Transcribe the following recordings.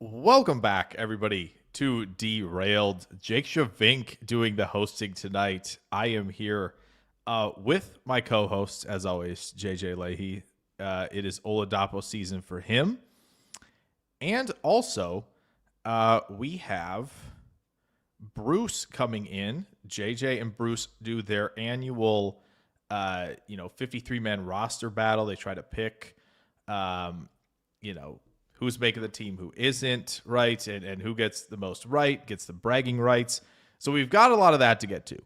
Welcome back, everybody, to Derailed. Jake Schyvinck doing the hosting tonight. I am here with my co-host, as always, JJ Lahey. It is Oladapo season for him. And also, we have Bruce coming in. JJ and Bruce do their annual, 53-man roster battle. They try to pick, who's making the team, who isn't, right? And who gets the most right, gets the bragging rights. So we've got a lot of that to get to.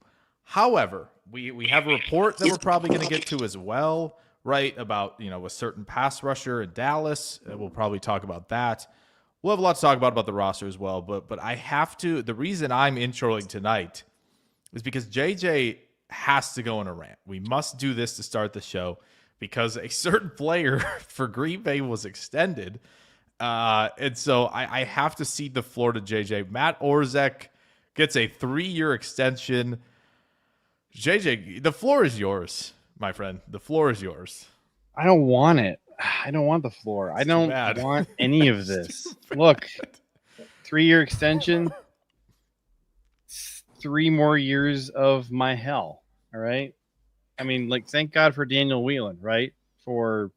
However, we have a report that we're probably going to get to as well, right? About, a certain pass rusher in Dallas. We'll probably talk about that. We'll have a lot to talk about the roster as well. But I have to, the reason I'm introing tonight is because JJ has to go on a rant. We must do this to start the show because a certain player for Green Bay was extended. And so I have to cede the floor to JJ. Matt Orzech gets a 3-year extension. JJ, the floor is yours, my friend. The floor is yours. I don't want it. I don't want the floor. I don't want any of this. Look, 3-year extension, 3 more years of my hell. All right. I mean, thank God for Daniel Whelan, right? For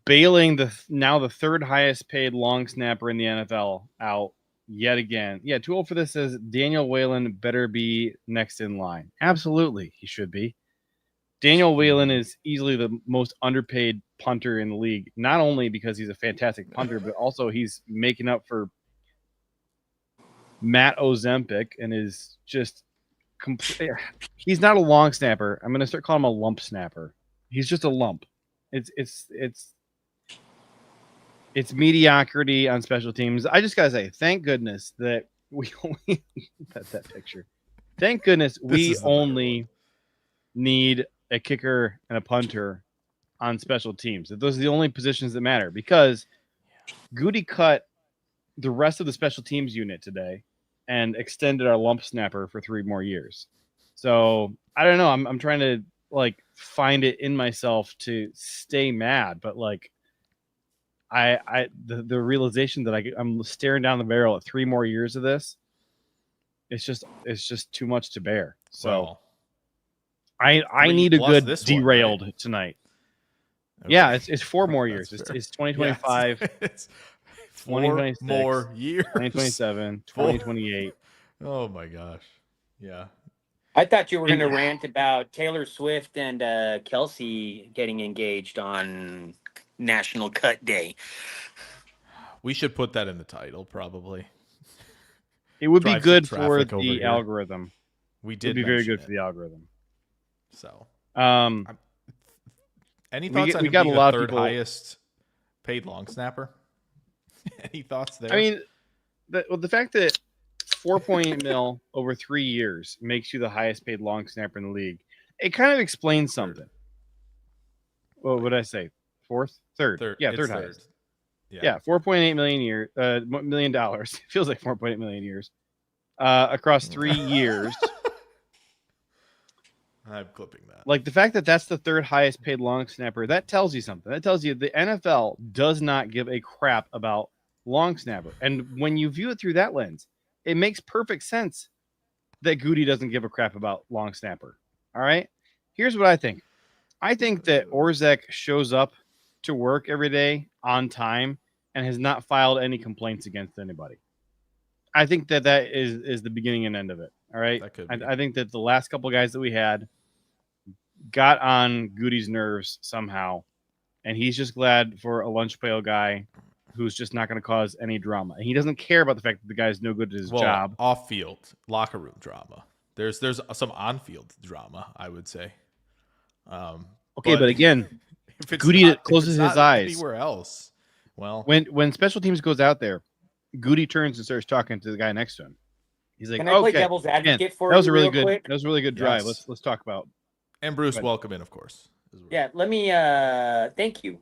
bailing the 3rd highest paid long snapper in the NFL out yet again. Yeah, too old for this says Daniel Whelan better be next in line. Absolutely, he should be. Daniel Whelan is easily the most underpaid punter in the league, not only because he's a fantastic punter, but also he's making up for Matt Ozempic and is just complete. He's not a long snapper. I'm going to start calling him a lump snapper. He's just a lump. It's mediocrity on special teams. I just gotta say, thank goodness that we only that picture. Thank goodness we only need a kicker and a punter on special teams. Those are the only positions that matter because Goody cut the rest of the special teams unit today and extended our lump snapper for 3 more years. So I don't know. I'm trying to find it in myself to stay mad, but the realization that I'm staring down the barrel at 3 more years of this, it's just too much to bear. So I need a good derailed one, right? Tonight. Okay. Yeah, it's 4 more years. It's 2025. Yeah, it's 4 more years. 2027, 2028. Oh my gosh. Yeah. I thought you were going to rant about Taylor Swift and Kelsey getting engaged on National Cut Day. We should put that in the title, probably. It would be good for the algorithm. We did. It would be very good for the algorithm. So, any thoughts on we got a lot of third people highest paid long snapper? Any thoughts there? I mean, the fact that 4.8 mil over 3 years makes you the highest paid long snapper in the league. It kind of explains something. What would I say? Third. Yeah, third highest. Yeah, $4.8 million dollars. It feels like 4.8 million years across 3 years. I'm clipping that. The fact that that's the 3rd highest paid long snapper, that tells you something. That tells you the NFL does not give a crap about long snapper. And when you view it through that lens, it makes perfect sense that Goody doesn't give a crap about long snapper. All right. Here's what I think. I think that Orzech shows up to work every day on time and has not filed any complaints against anybody. I think that is the beginning and end of it. All right. I think that the last couple of guys that we had got on Goody's nerves somehow, and he's just glad for a lunch pail guy who's just not going to cause any drama. And he doesn't care about the fact that the guy's no good at his job. Off-field, locker room drama. There's some on-field drama, I would say. Okay, but again, Goody closes his eyes. Anywhere else. Well, when special teams goes out there, Goody turns and starts talking to the guy next to him. He's like, "Can I play devil's advocate for that was you a really good. quick? That was a really good drive. Yes. Let's talk about." And Bruce, welcome in, of course. Yeah, let me. Thank you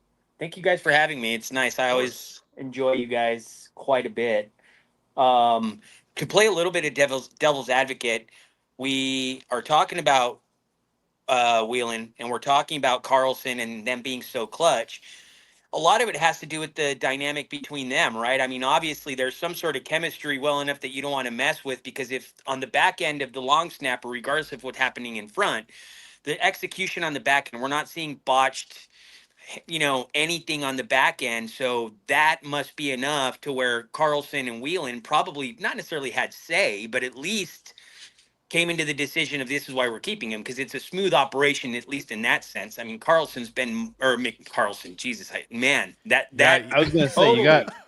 guys for having me. It's nice. I always enjoy you guys quite a bit. To play a little bit of devil's advocate, we are talking about Whelan, and we're talking about Carlson and them being so clutch. a lot of it has to do with the dynamic between them, right? I mean, obviously there's some sort of chemistry well enough that you don't want to mess with, because if on the back end of the long snapper, regardless of what's happening in front, the execution on the back end, we're not seeing botched, anything on the back end. So that must be enough to where Carlson and Whelan probably not necessarily had say, but at least came into the decision of this is why we're keeping him, because it's a smooth operation, at least in that sense. I mean, Carlson's been, or Carlson, Jesus, man, that I was gonna say Totally.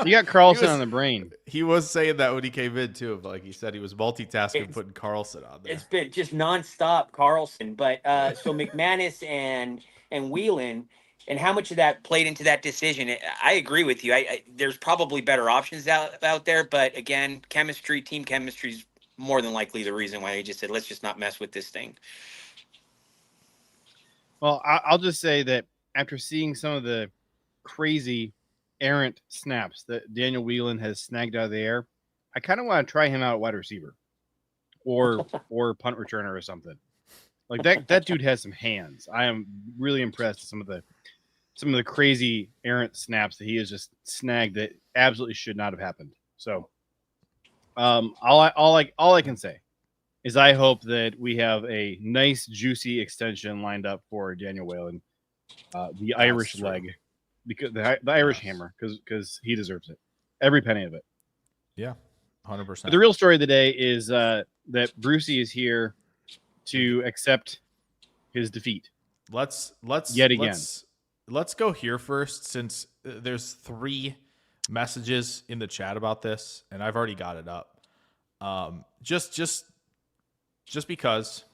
you got Carlson He was- on the brain. He was saying that when he came in too. Like he said, he was multitasking, putting Carlson on there. it's been just nonstop Carlson. But so McManus and Whelan, and how much of that played into that decision? I agree with you. There's probably better options out there, but again, team chemistry is more than likely the reason why he just said, let's just not mess with this thing. Well, I'll just say that after seeing some of the crazy errant snaps that Daniel Whelan has snagged out of the air, I kind of want to try him out at wide receiver or punt returner or something. Like that dude has some hands. I am really impressed with some of the crazy errant snaps that he has just snagged that absolutely should not have happened. So all I can say is I hope that we have a nice juicy extension lined up for Daniel Whelan, the Irish leg, because the Irish hammer, because he deserves it, every penny of it. Yeah, 100%. But the real story of the day is that Brucey is here to accept his defeat. Let's Yet again. Let's go here first, since there's 3 messages in the chat about this, and I've already got it up. Just because.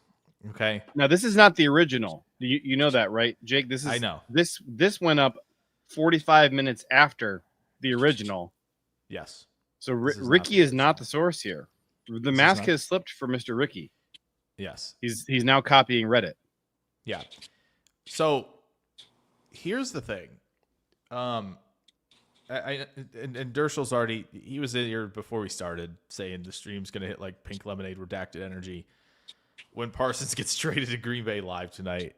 Okay. Now this is not the original. You know that, right, Jake? This is I know. This went up 45 minutes after the original. Yes. So This is Ricky not is not the source here. The mask has slipped for Mr. Ricky. Yes. He's now copying Reddit. Yeah. So here's the thing. And Dershell's already, he was in here before we started saying the stream's going to hit like Pink Lemonade redacted energy when Parsons gets traded to Green Bay live tonight.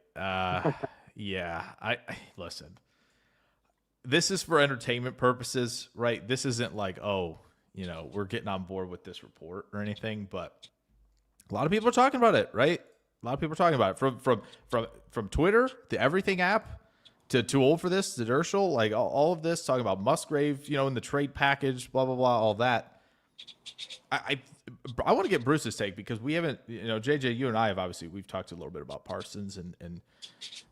Yeah, I listen, this is for entertainment purposes, right? This isn't like, we're getting on board with this report or anything, but a lot of people are talking about it, right? A lot of people are talking about it from Twitter, the Everything app, to Too Old for This, to Dershell, like all of this, talking about Musgrave, in the trade package, blah, blah, blah, all that. I want to get Bruce's take, because we haven't, JJ, you and I have obviously, we've talked a little bit about Parsons, and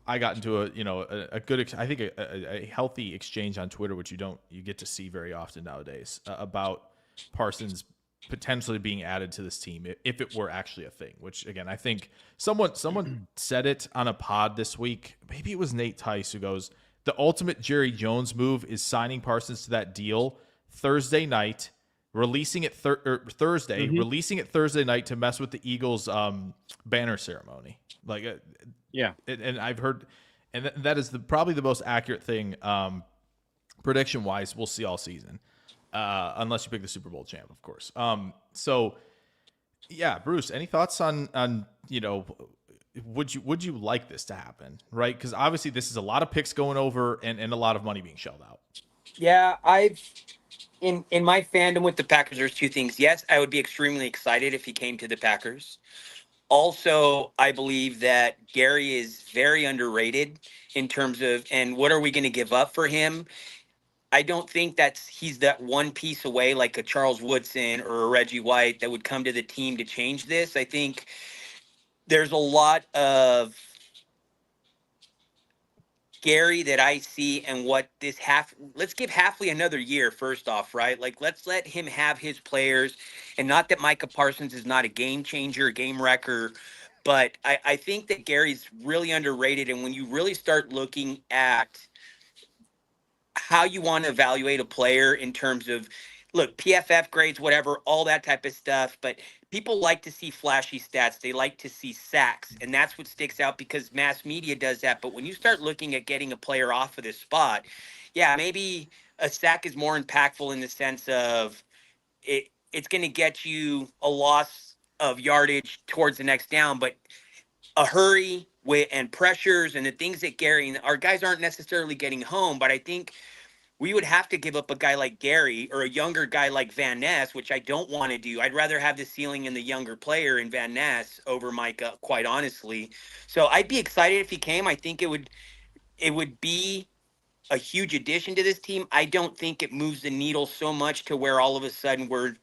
I got into a good, I think a healthy exchange on Twitter, which you get to see very often nowadays, about Parsons potentially being added to this team if it were actually a thing, which again, I think someone said it on a pod this week. Maybe it was Nate Tice, who goes, the ultimate Jerry Jones move is signing Parsons to that deal Thursday night, releasing it Thursday, releasing it Thursday night to mess with the Eagles banner ceremony. Like, Yeah. And I've heard, and that is probably the most accurate thing prediction wise we'll see all season. Unless you pick the Super Bowl champ, of course. So yeah, Bruce, any thoughts on would you like this to happen, right? Because obviously this is a lot of picks going over and a lot of money being shelled out. Yeah, in my fandom with the Packers, there's 2 things. Yes, I would be extremely excited if he came to the Packers. Also, I believe that Gary is very underrated in terms of, and what are we going to give up for him? I don't think he's that one piece away like a Charles Woodson or a Reggie White that would come to the team to change this. I think there's a lot of Gary that I see, and what this let's give Hafley another year first off, right? Like, let's let him have his players, and not that Micah Parsons is not a game changer, a game wrecker, but I think that Gary's really underrated. And when you really start looking at how you want to evaluate a player in terms of, look, PFF grades, whatever, all that type of stuff. But people like to see flashy stats. They like to see sacks. And that's what sticks out, because mass media does that. But when you start looking at getting a player off of this spot, yeah, maybe a sack is more impactful in the sense of it's going to get you a loss of yardage towards the next down. But a hurry and pressures and the things that Gary and our guys aren't necessarily getting home. But I think we would have to give up a guy like Gary or a younger guy like Van Ness, which I don't want to do. I'd rather have the ceiling in the younger player in Van Ness over Micah, quite honestly. So I'd be excited if he came. I think it would be a huge addition to this team. I don't think it moves the needle so much to where all of a sudden we're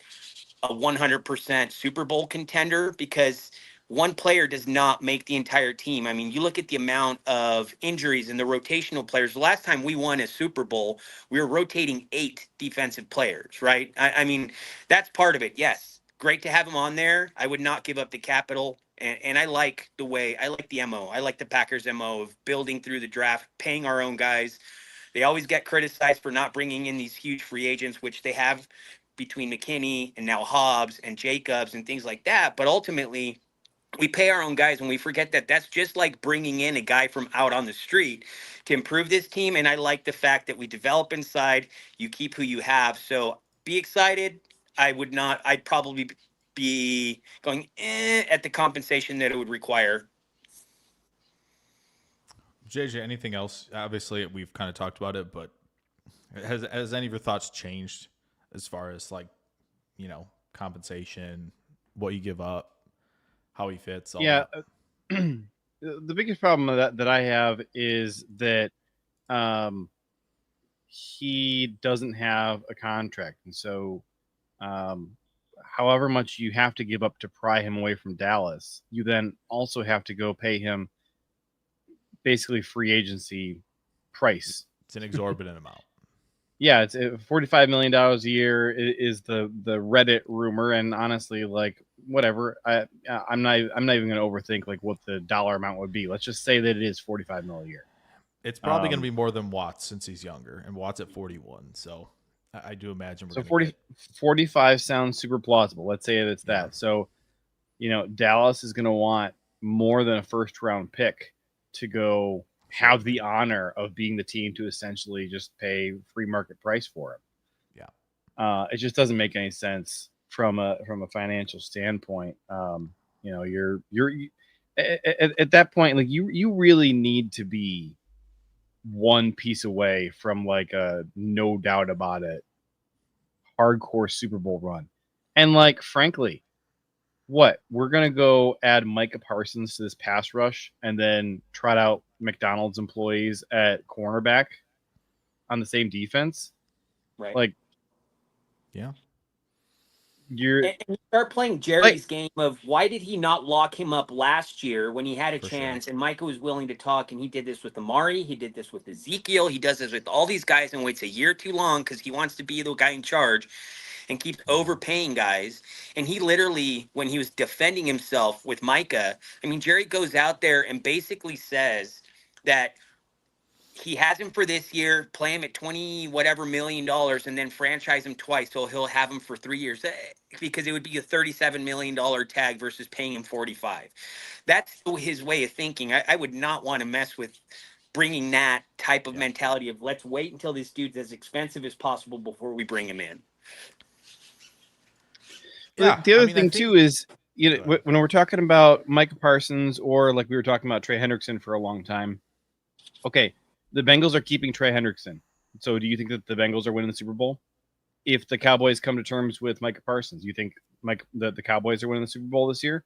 a 100% Super Bowl contender, because one player does not make the entire team. I mean, you look at the amount of injuries and the rotational players. The last time we won a Super Bowl, we were rotating 8 defensive players, right? I mean, that's part of it. Yes, great to have him on there. I would not give up the capital. And I like the MO. I like the Packers' MO of building through the draft, paying our own guys. They always get criticized for not bringing in these huge free agents, which they have between McKinney and now Hobbs and Jacobs and things like that. But ultimately, we pay our own guys, and we forget that that's just like bringing in a guy from out on the street to improve this team. And I like the fact that we develop inside, you keep who you have. So be excited. I'd probably be going at the compensation that it would require. JJ, anything else? Obviously, we've kind of talked about it, but has any of your thoughts changed as far as compensation, what you give up, how he fits? All Yeah. that? The biggest problem that I have is that he doesn't have a contract. And so however much you have to give up to pry him away from Dallas, you then also have to go pay him basically free agency price. It's an exorbitant amount. Yeah, it's $45 million a year is the Reddit rumor, and honestly, whatever. I'm not even going to overthink what the dollar amount would be. Let's just say that it is $45 million a year. It's probably going to be more than Watts since he's younger, and Watts at 41. So I do imagine we're so 45 sounds super plausible. Let's say it's that. Yeah. So, Dallas is going to want more than a first round pick to go have the honor of being the team to essentially just pay free market price for him. Yeah. It just doesn't make any sense from a financial standpoint. You're at that point, you really need to be one piece away from a no doubt about it hardcore Super Bowl run. And frankly, we're going to go add Micah Parsons to this pass rush and then trot out McDonald's employees at cornerback on the same defense. Right. And you start playing Jerry's game of why did he not lock him up last year when he had a chance, and Micah was willing to talk, and he did this with Amari, he did this with Ezekiel, he does this with all these guys and waits a year too long because he wants to be the guy in charge and keeps overpaying guys. And he literally, when he was defending himself with Micah, I mean, Jerry goes out there and basically says that he has him for this year, play him at $20 whatever million, and then franchise him twice, so he'll have him for 3 years, because it would be a $37 million tag versus paying him 45. That's his way of thinking. I would not want to mess with bringing that type of mentality of let's wait until this dude's as expensive as possible before we bring him in. Yeah, the other thing too is, when we're talking about Micah Parsons or we were talking about Trey Hendrickson for a long time. Okay, the Bengals are keeping Trey Hendrickson. So do you think that the Bengals are winning the Super Bowl? If the Cowboys come to terms with Micah Parsons, you think the Cowboys are winning the Super Bowl this year?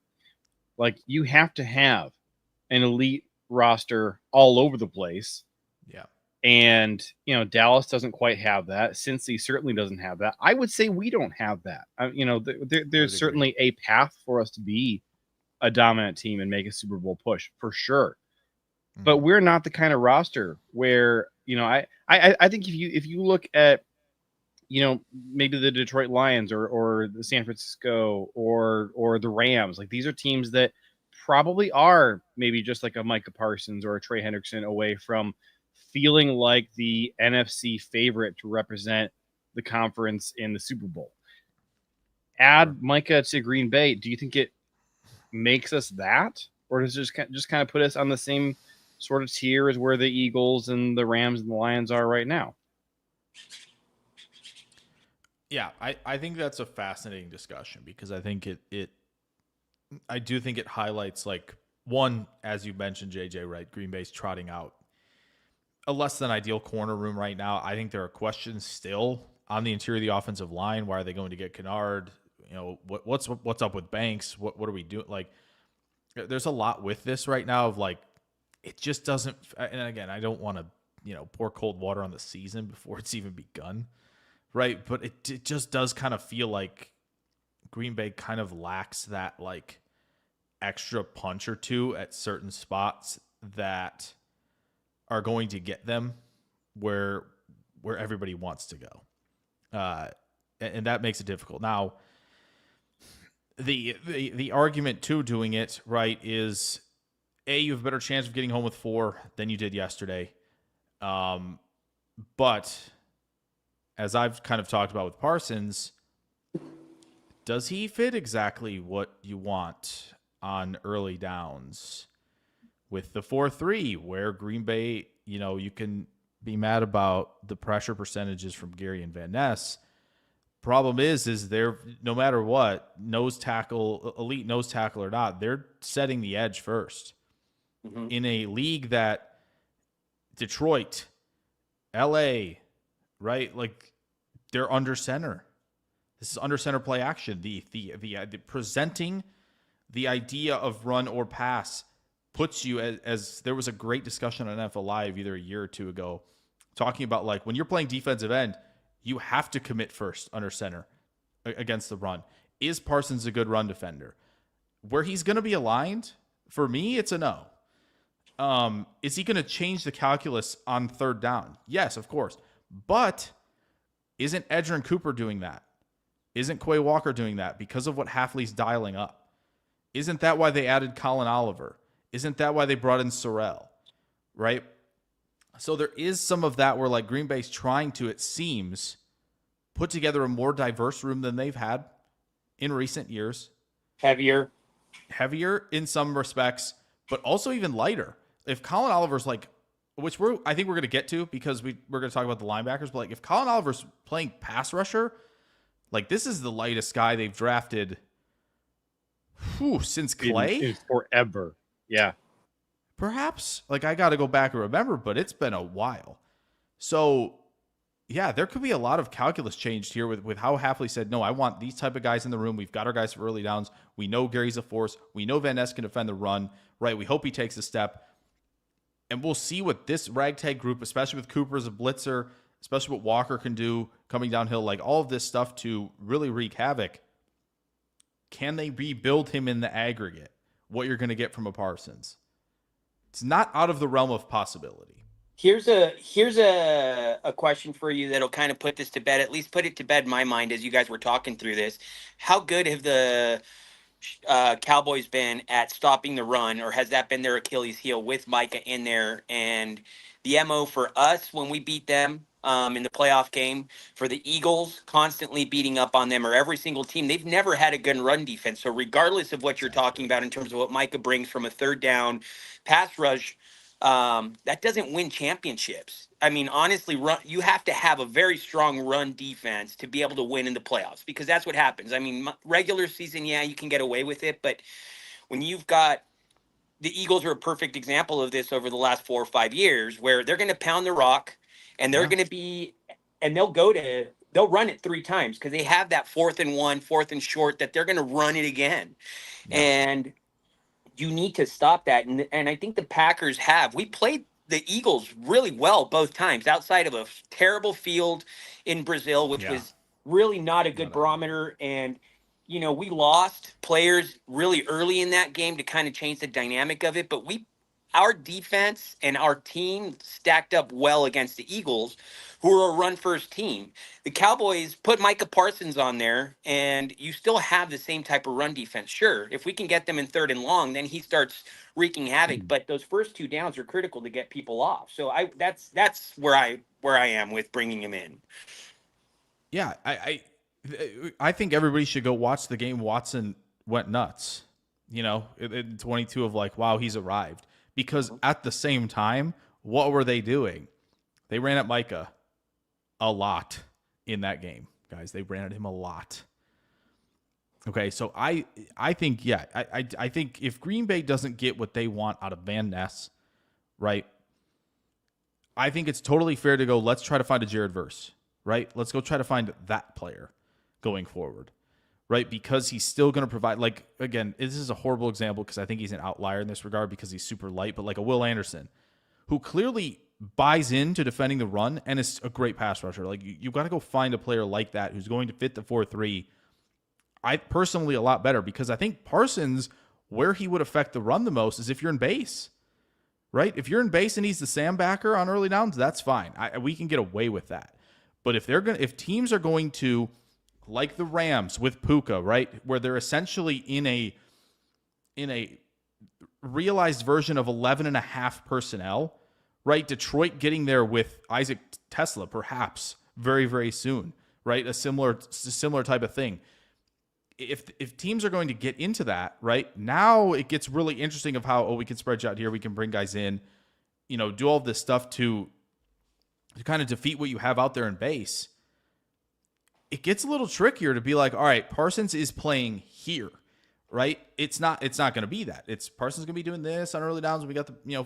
You have to have an elite roster all over the place. Yeah. And, Dallas doesn't quite have that. Cincy certainly doesn't have that. I would say we don't have that. There's certainly a path for us to be a dominant team and make a Super Bowl push for sure. Mm-hmm. But we're not the kind of roster where, I think if you look at, maybe the Detroit Lions or the San Francisco or the Rams, these are teams that probably are maybe just like a Micah Parsons or a Trey Hendrickson away from feeling like the NFC favorite to represent the conference in the Super Bowl. Add Micah to Green Bay. Do you think it makes us that? Or does it just kind of put us on the same sort of tier as where the Eagles and the Rams and the Lions are right now? Yeah, I think that's a fascinating discussion because I think I do think it highlights one, as you mentioned, JJ, right? Green Bay's trotting out a less than ideal corner room right now. I think there are questions still on the interior of the offensive line. Why are they going to get Kennard? You know, what's up with Banks? What are we doing? Like, there's a lot with this right now of like, it just doesn't. And again, I don't want to, pour cold water on the season before it's even begun, right? But it just does kind of feel like Green Bay kind of lacks that like extra punch or two at certain spots that are going to get them where everybody wants to go. And that makes it difficult. Now, the argument to doing it right is, A, you have a better chance of getting home with 4 than you did yesterday. But as I've kind of talked about with Parsons, does he fit exactly what you want on early downs with the 4-3, where Green Bay, you can be mad about the pressure percentages from Gary and Van Ness. Problem is they're, no matter what, nose tackle, elite nose tackle or not, they're setting the edge first. Mm-hmm. In a league that Detroit, LA, right? Like, they're under center. This is under center play action. The presenting the idea of run or pass puts you as there was a great discussion on NFL Live either a year or two ago talking about, like, when you're playing defensive end, you have to commit first under center against the run. Is Parsons a good run defender? Where he's going to be aligned, for me, it's a no. Is he going to change the calculus on third down? Yes, of course. But isn't Edgerrin Cooper doing that? Isn't Quay Walker doing that because of what Hafley's dialing up? Isn't that why they added Colin Oliver? Isn't that why they brought in Sorrell? Right? So there is some of that where, like, Green Bay's trying to, it seems, put together a more diverse room than they've had in recent years. Heavier in some respects, but also even lighter. If Colin Oliver's like, which I think we're going to get to because we're going to talk about the linebackers, but like if Colin Oliver's playing pass rusher, like this is the lightest guy they've drafted since Clay. In forever. Yeah. Perhaps. Like, I got to go back and remember, but it's been a while. So, yeah, there could be a lot of calculus changed here with how Hafley said, no, I want these type of guys in the room. We've got our guys for early downs. We know Gary's a force. We know Van Ness can defend the run, right? We hope he takes a step. And we'll see what this ragtag group, especially with Cooper as a blitzer, especially what Walker can do coming downhill, like all of this stuff to really wreak havoc. Can they rebuild him in the aggregate? What you're going to get from a Parsons? It's not out of the realm of possibility. Here's a question for you that'll kind of put this to bed, at least put it to bed in my mind as you guys were talking through this. How good have the Cowboys been at stopping the run, or has that been their Achilles heel with Micah in there? And the MO for us when we beat them in the playoff game, for the Eagles constantly beating up on them, or every single team, they've never had a good run defense. So regardless of what you're talking about in terms of what Micah brings from a third down pass rush, that doesn't win championships. I mean, honestly, you have to have a very strong run defense to be able to win in the playoffs, because that's what happens. I mean, regular season, yeah, you can get away with it, but when you've got the Eagles are a perfect example of this over the last 4 or 5 years, where they're going to pound the rock and they're going to be, and they'll run it 3 times because they have that 4th and 1, 4th and short that they're going to run it again. Yeah. And you need to stop that. And I think the Packers have. We played the Eagles really well both times, outside of a terrible field in Brazil, which was really not a good barometer. And, we lost players really early in that game to kind of change the dynamic of it. But our defense and our team stacked up well against the Eagles, who are a run-first team. The Cowboys put Micah Parsons on there, and you still have the same type of run defense. Sure, if we can get them in 3rd and long, then he starts wreaking havoc. But those first 2 downs are critical to get people off. So that's where I am with bringing him in. Yeah, I think everybody should go watch the game. Watson went nuts, in 22 of like, wow, he's arrived. Because at the same time, what were they doing? They ran at Micah a lot in that game, guys. They ran at him a lot. Okay, so I think, I think if Green Bay doesn't get what they want out of Van Ness, right, I think it's totally fair to go, let's try to find a Jared Verse, right? Let's go try to find that player going forward, right? Because he's still going to provide, like, again, this is a horrible example because I think he's an outlier in this regard because he's super light, but like a Will Anderson, who clearly buys into defending the run and is a great pass rusher. Like, you've got to go find a player like that who's going to fit the 4-3. I personally a lot better because I think Parsons, where he would affect the run the most is if you're in base, right? If you're in base and he's the Sam backer on early downs, that's fine. We can get away with that. But if teams are going to, like the Rams with Puka, right, where they're essentially in a realized version of 11.5 personnel, right? Detroit getting there with Isaac Tesla, perhaps very, very soon, right? A similar type of thing. If teams are going to get into that, right, now it gets really interesting of how, we can spread you out here, we can bring guys in, do all this stuff to kind of defeat what you have out there in base. It gets a little trickier to be like, all right, Parsons is playing here, right? It's not going to be that. It's Parsons going to be doing this on early downs. We got the,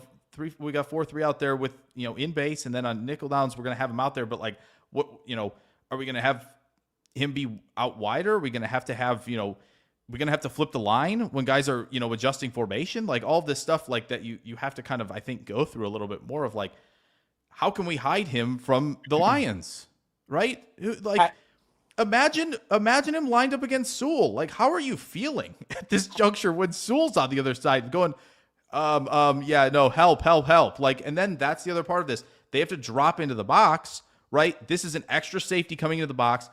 we got 4-3 out there with, in base, and then on nickel downs, we're going to have him out there. But like, what, are we going to have him be out wider? Are we going to have, we're going to have to flip the line when guys are, adjusting formation? Like all this stuff like that, you have to kind of, I think, go through a little bit more of like, how can we hide him from the Lions, right? Like, imagine him lined up against Sewell. Like, how are you feeling at this juncture when Sewell's on the other side going, yeah, no, help. Like, and then that's the other part of this. They have to drop into the box, right? This is an extra safety coming into the box.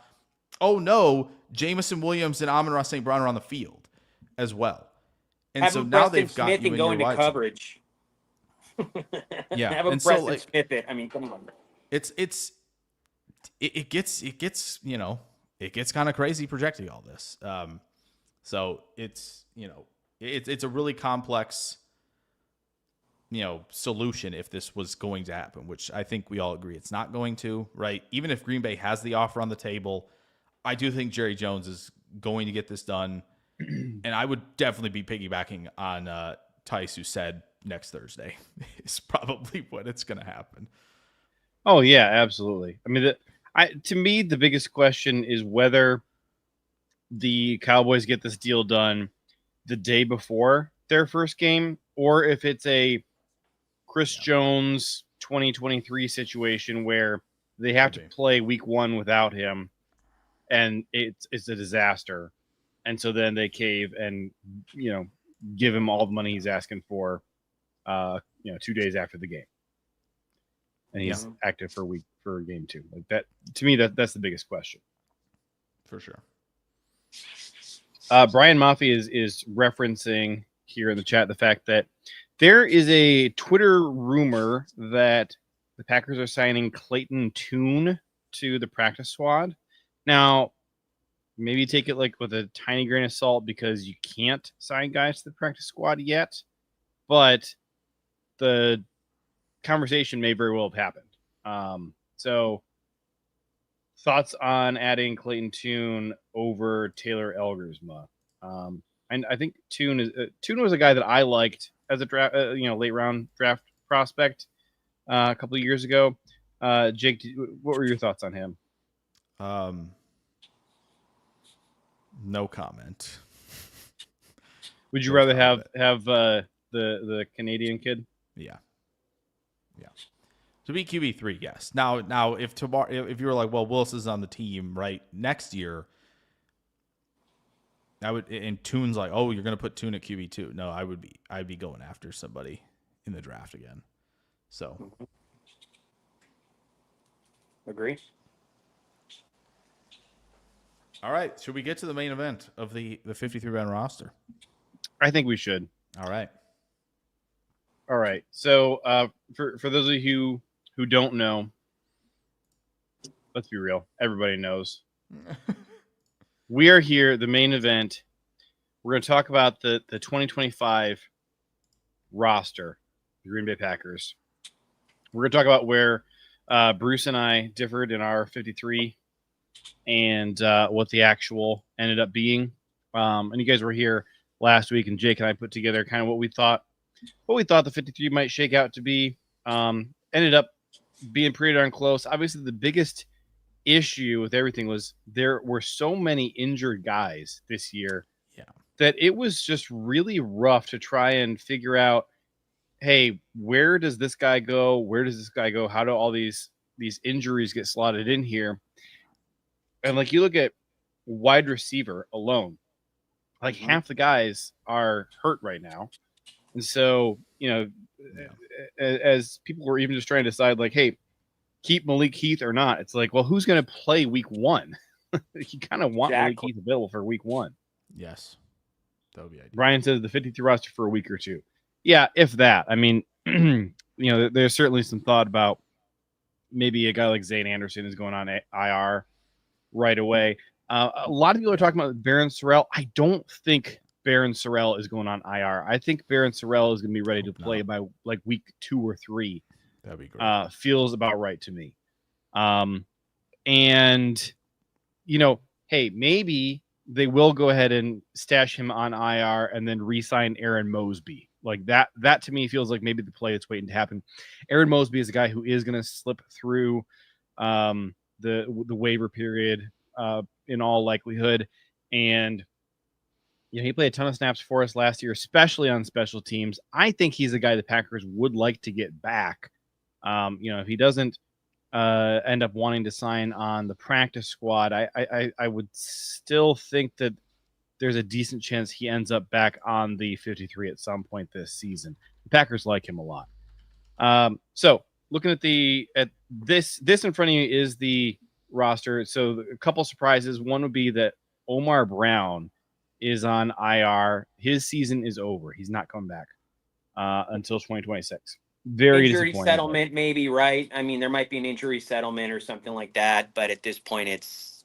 Oh no, Jamison Williams and Amon-Ra St. Brown are on the field as well. And so now they've got Smith you and in going your to wide coverage. Yeah. Have a And Preston so, like, Smith it. I mean, come on. It gets it gets kind of crazy projecting all this. So it's a really complex solution if this was going to happen, which I think we all agree it's not going to, right? Even if Green Bay has the offer on the table, I do think Jerry Jones is going to get this done. And I would definitely be piggybacking on Tice, who said next Thursday is probably what it's going to happen. Oh yeah, absolutely. I mean, to me, the biggest question is whether the Cowboys get this deal done the day before their first game, or if it's a Chris Jones 2023 situation where they have to play week 1 without him, and it's a disaster. And so then they cave and, give him all the money he's asking for, 2 days after the game. And he's active for game 2. Like that, to me, that's the biggest question. For sure. Brian Maffey is referencing here in the chat the fact that there is a Twitter rumor that the Packers are signing Clayton Tune to the practice squad. Now, maybe take it like with a tiny grain of salt because you can't sign guys to the practice squad yet, but the conversation may very well have happened. So thoughts on adding Clayton Tune over Taylor Elgersma? And I think Tune was a guy that I liked as a draft, late round draft prospect a couple of years ago. Jake, what were your thoughts on him? No comment. Would you rather have the Canadian kid? Yeah. To be QB3, yes. Now, if you were like, well, Willis is on the team, right? Next year, and Tune's like, oh, you're gonna put Tune at QB2. No, I'd be going after somebody in the draft again. So, agree. Mm-hmm. All right, should we get to the main event of the 53-man roster? I think we should. All right. So, for those of you who don't know, let's be real. Everybody knows. We are here, the main event. We're going to talk about the 2025 roster, the Green Bay Packers. We're going to talk about where Bruce and I differed in our 53 and what the actual ended up being. And you guys were here last week, and Jake and I put together kind of what we thought the 53 might shake out to be. Ended up being pretty darn close. Obviously, the biggest issue with everything was there were so many injured guys this year that it was just really rough to try and figure out, hey, where does this guy go? Where does this guy go? How do all these injuries get slotted in here? And like you look at wide receiver alone, like half the guys are hurt right now. And so, as people were even just trying to decide, like, hey, keep Malik Heath or not, it's like, well, who's going to play week 1? You kind of want Malik Heath available for week 1. Yes. That would be ideal. Brian says the 53 roster for a week or two. Yeah, if that. I mean, there's certainly some thought about maybe a guy like Zane Anderson is going on IR right away. A lot of people are talking about Barryn Sorrell. I don't think Barryn Sorrell is going on IR. I think Barryn Sorrell is going to be ready to play by like week 2 or 3. That'd be great. Feels about right to me. And hey, maybe they will go ahead and stash him on IR and then re-sign Aaron Mosby. Like that to me feels like maybe the play that's waiting to happen. Aaron Mosby is a guy who is going to slip through the waiver period in all likelihood. And he played a ton of snaps for us last year, especially on special teams. I think he's a guy the Packers would like to get back. If he doesn't end up wanting to sign on the practice squad, I would still think that there's a decent chance he ends up back on the 53 at some point this season. The Packers like him a lot. So looking at this in front of you is the roster. So a couple surprises. One would be that Omar Brown is on IR. His season is over. He's not coming back until 2026. Very injury disappointing. Settlement, maybe, right? I mean, there might be an injury settlement or something like that, but at this point, it's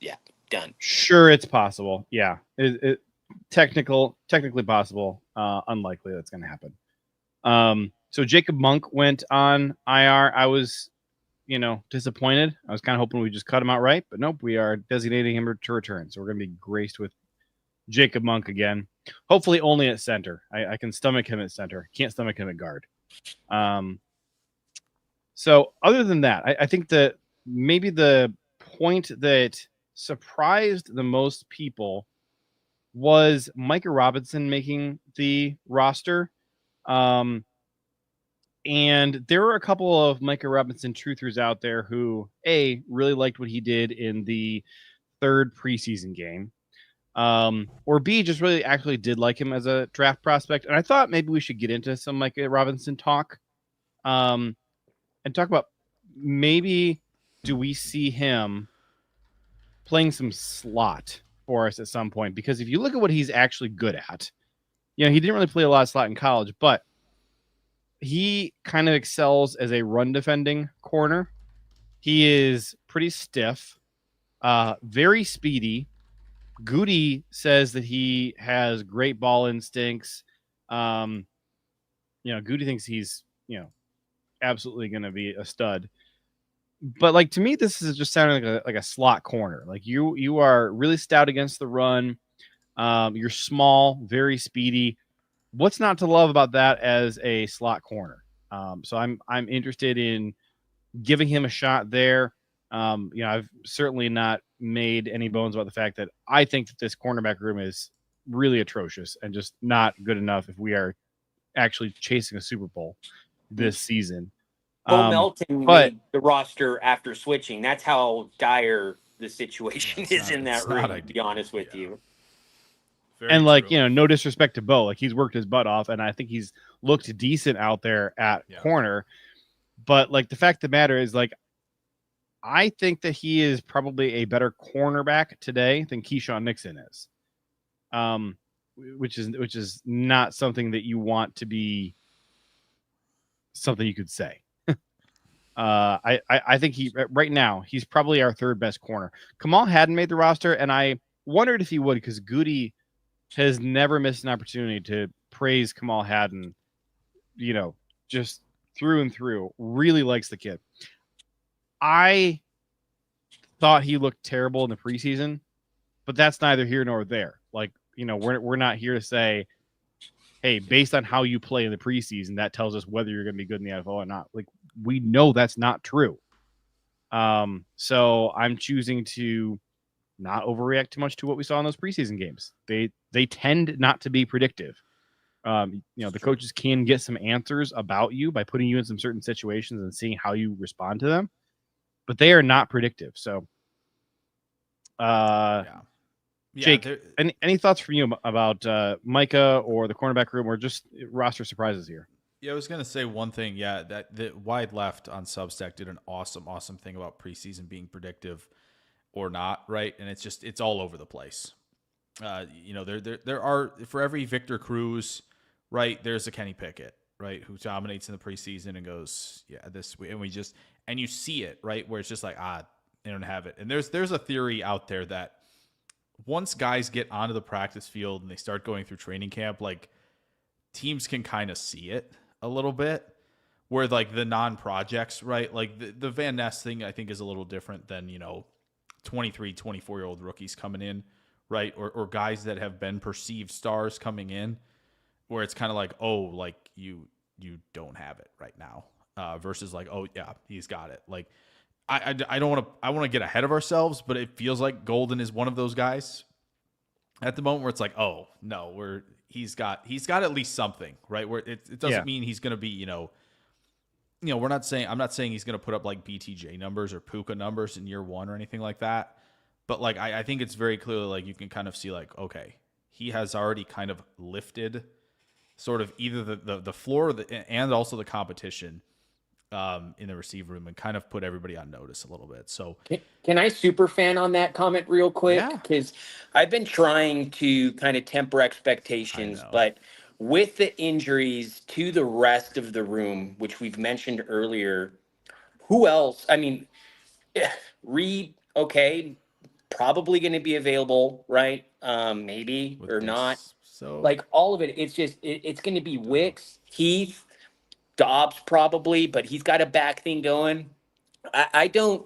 done. Sure, it's possible. Yeah, technically possible. Unlikely that's going to happen. So Jacob Monk went on IR. I was, disappointed. I was kind of hoping we just cut him outright, but nope, we are designating him to return. So we're going to be graced with Jacob Monk again. Hopefully only at center. I can stomach him at center. Can't stomach him at guard. So other than that, I think that maybe the point that surprised the most people was Micah Robinson making the roster. And there were a couple of Micah Robinson truthers out there who, A, really liked what he did in the 3rd preseason game. Or B, just really actually did like him as a draft prospect. And I thought maybe we should get into some Micah Robinson talk. And talk about maybe do we see him playing some slot for us at some point? Because if you look at what he's actually good at, he didn't really play a lot of slot in college, but he kind of excels as a run defending corner. He is pretty stiff, very speedy. Goody says that he has great ball instincts. Goody thinks he's, absolutely going to be a stud. But like, to me, this is just sounding like a slot corner. Like you are really stout against the run. You're small, very speedy. What's not to love about that as a slot corner? So I'm interested in giving him a shot there. I've certainly not made any bones about the fact that I think that this cornerback room is really atrocious and just not good enough if we are actually chasing a Super Bowl this season. Bo Melton made the roster after switching. That's how dire the situation is in that room, to be honest with you. Very and true. no disrespect to Bo, like he's worked his butt off, and I think he's looked decent out there at corner. But like the fact of the matter is, like, I think that he is probably a better cornerback today than Keisean Nixon is. Which is not something that you want to be something you could say. I think right now he's probably our 3rd best corner. Kamal hadn't made the roster, and I wondered if he would, because Goody has never missed an opportunity to praise Kamal Hadden, just through and through. Really likes the kid. I thought he looked terrible in the preseason, but that's neither here nor there. Like, we're not here to say, hey, based on how you play in the preseason, that tells us whether you're going to be good in the NFL or not. Like, we know that's not true. So I'm choosing to not overreact too much to what we saw in those preseason games. They tend not to be predictive. The coaches can get some answers about you by putting you in some certain situations and seeing how you respond to them, but they are not predictive. So, Jake, any thoughts from you about Micah or the cornerback room, or just roster surprises here? Yeah, I was gonna say one thing. Yeah, that Wide Left on Substack did an awesome thing about preseason being predictive or not, right? And it's all over the place. There are, for every Victor Cruz, right, there's a Kenny Pickett, right, who dominates in the preseason and goes, and you see it, right, where it's just like, they don't have it. And there's a theory out there that once guys get onto the practice field and they start going through training camp, like, teams can kind of see it a little bit, where like the non-projects, right, like the Van Ness thing, I think is a little different than, 23, 24-year-old rookies coming in, right? Or guys that have been perceived stars coming in, where it's kind of like, oh, like you don't have it right now, versus like, oh yeah, he's got it. Like, I don't want to, I want to get ahead of ourselves, but it feels like Golden is one of those guys at the moment where it's like, oh no, he's got at least something, right? Where it doesn't mean he's going to be, I'm not saying he's going to put up like BTJ numbers or Puka numbers in year one or anything like that. But like, I think it's very clearly like you can kind of see like, okay, he has already kind of lifted sort of either the floor and also the competition in the receiver room, and kind of put everybody on notice a little bit. So can I super fan on that comment real quick? Yeah. Because I've been trying to kind of temper expectations, but with the injuries to the rest of the room, which we've mentioned earlier, who else? I mean, Reed, okay, probably going to be available, right? Maybe with or this, not. so Like all of it, it's just it's going to be Wicks, Heath, Dobbs probably, but he's got a back thing going. I don't.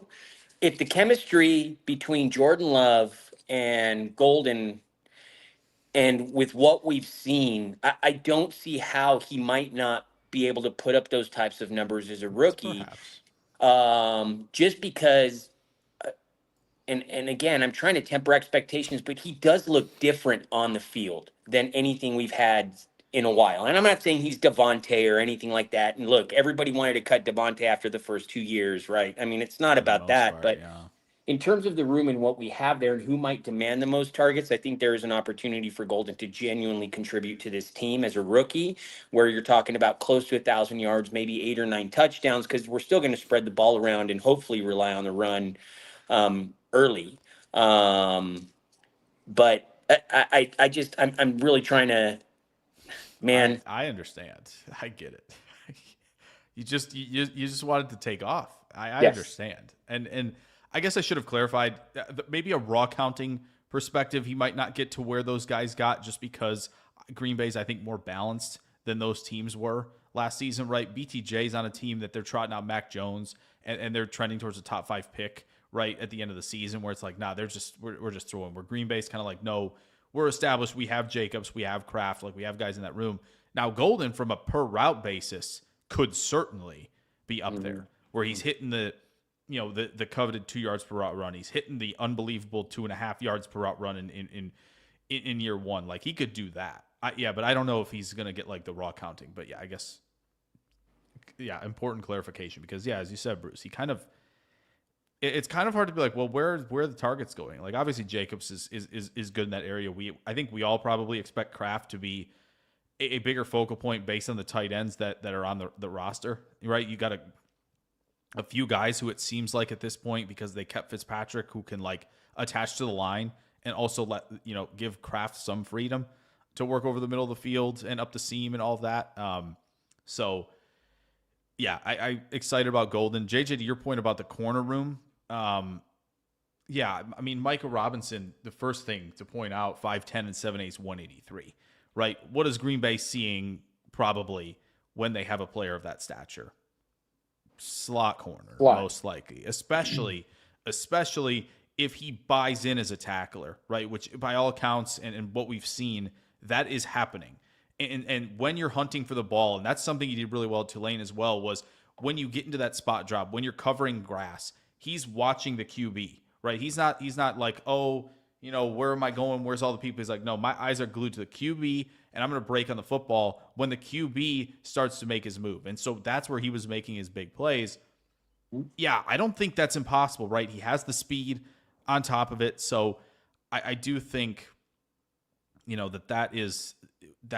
If the chemistry between Jordan Love and Golden, and with what we've seen, I don't see how he might not be able to put up those types of numbers as a rookie. perhaps. Just because, and again, I'm trying to temper expectations, but he does look different on the field than anything we've had in a while. And I'm not saying he's Devontae or anything like that. And look, everybody wanted to cut Devontae after the first 2 years, right? I mean, it's not about that, but in terms of the room and what we have there and who might demand the most targets, I think there is an opportunity for Golden to genuinely contribute to this team as a rookie, where you're talking about close to 1,000 yards, maybe 8 or 9 touchdowns, because we're still going to spread the ball around and hopefully rely on the run early. But I'm really trying to, man. I understand. I get it. You just wanted to take off. I Yes. understand. And I guess I should have clarified maybe a raw counting perspective. He might not get to where those guys got just because Green Bay's, I think, more balanced than those teams were last season, right? BTJ's on a team that they're trotting out Mac Jones and they're trending towards a top 5 pick right at the end of the season, where it's like, nah, we're just throwing. Where Green Bay's kind of like, no, we're established. We have Jacobs, we have Kraft, like we have guys in that room. Now Golden, from a per route basis, could certainly be up there, where he's hitting the coveted 2 yards per route run. He's hitting the unbelievable 2.5 yards per route run in year one. Like, he could do that. But I don't know if he's going to get like the raw counting. But yeah, I guess, important clarification, because as you said, Bruce, it's kind of hard to be like, well, where are the targets going? Like, obviously Jacobs is good in that area. I think we all probably expect Kraft to be a bigger focal point based on the tight ends that are on the roster, right? You got a few guys who it seems like at this point, because they kept Fitzpatrick, who can like attach to the line and also give Kraft some freedom to work over the middle of the field and up the seam and all of that. I'm excited about Golden. JJ, to your point about the corner room, I mean, Micah Robinson, the first thing to point out, 5'10" and 7'8", 183, right? What is Green Bay seeing probably when they have a player of that stature? Slot corner, most likely, especially if he buys in as a tackler, right? Which by all accounts and what we've seen, that is happening. And when you're hunting for the ball, and that's something he did really well at Tulane as well, was when you get into that spot drop, when you're covering grass, he's watching the QB, right? He's not like, oh, where am I going? Where's all the people? He's like, no, my eyes are glued to the QB, and I'm going to break on the football when the QB starts to make his move. And so that's where he was making his big plays. Yeah, I don't think that's impossible, right? He has the speed on top of it. So I do think, that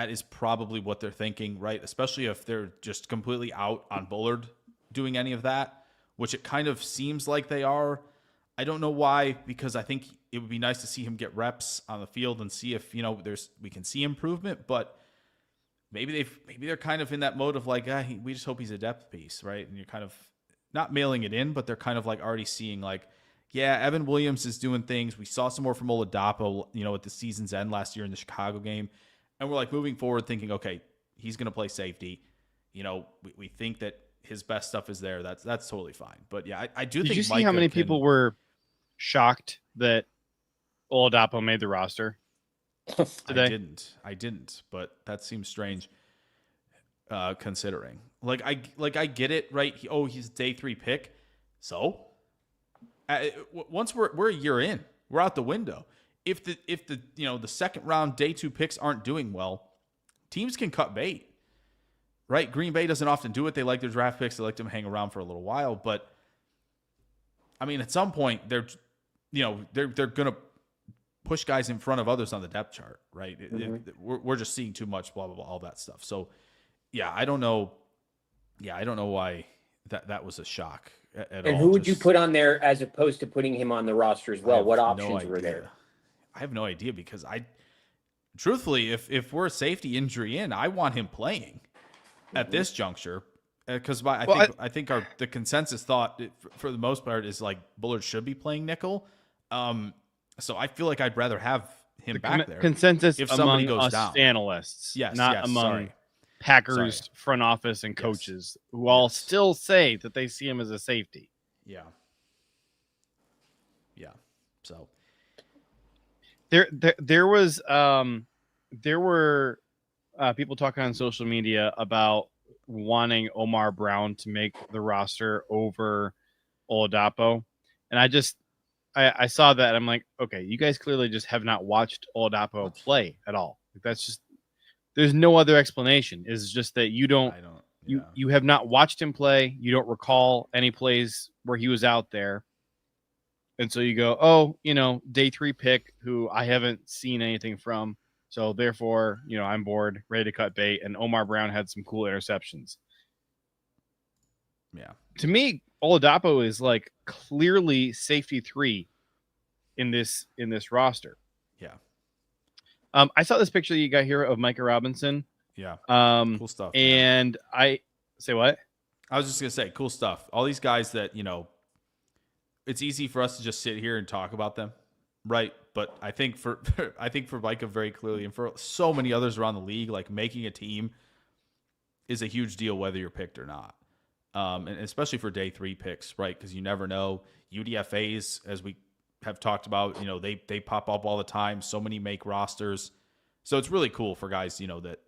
is probably what they're thinking, right? Especially if they're just completely out on Bullard doing any of that, which it kind of seems like they are. I don't know why, because I think it would be nice to see him get reps on the field and see if, we can see improvement, but maybe they're kind of in that mode of like, we just hope he's a depth piece, right? And you're kind of not mailing it in, but they're kind of like already seeing like, yeah, Evan Williams is doing things. We saw some more from Oladapo, at the season's end last year in the Chicago game. And we're like moving forward thinking, okay, he's going to play safety. We think that his best stuff is there. That's totally fine. But yeah, I do think Did you see Micah how many people were shocked that Oladapo made the roster today? I didn't, but that seems strange considering. Like I get it, right? He's a day 3 pick. So once we're a year in, we're out the window. If the the second round day 2 picks aren't doing well, teams can cut bait, right? Green Bay doesn't often do it. They like their draft picks. They like them to hang around for a little while. But I mean, at some point they're gonna push guys in front of others on the depth chart, right? We're just seeing too much, blah blah blah, all that stuff. So yeah, I don't know. Yeah, I don't know why that was a shock at all. And who would you put on there as opposed to putting him on the roster as well? What options were there? I have no idea, because truthfully, if we're a safety injury in, I want him playing at this juncture, because I think the consensus thought for the most part is like Bullard should be playing nickel. So I feel like I'd rather have him back there. Consensus if somebody among goes us down. analysts, Yes, not among Packers front office and coaches who all still say that they see him as a safety. Yeah. So there were people talking on social media about wanting Omar Brown to make the roster over Oladapo, and I saw that and I'm like, okay, you guys clearly just have not watched Oladapo play at all. Like, that's just, there's no other explanation. It's just that you have not watched him play. You don't recall any plays where he was out there. And so you go, day 3 pick who I haven't seen anything from. So therefore, I'm bored, ready to cut bait. And Omar Brown had some cool interceptions. Yeah. To me, Oladapo is like clearly safety 3 in this roster. Yeah. I saw this picture that you got here of Micah Robinson. Yeah. Cool stuff. And I say what? I was just gonna say, cool stuff. All these guys that it's easy for us to just sit here and talk about them, right? But I think for Micah very clearly, and for so many others around the league, like making a team is a huge deal whether you're picked or not, and especially for day 3 picks, right? Because you never know. UDFAs, as we have talked about, they pop up all the time. So many make rosters, so it's really cool for guys that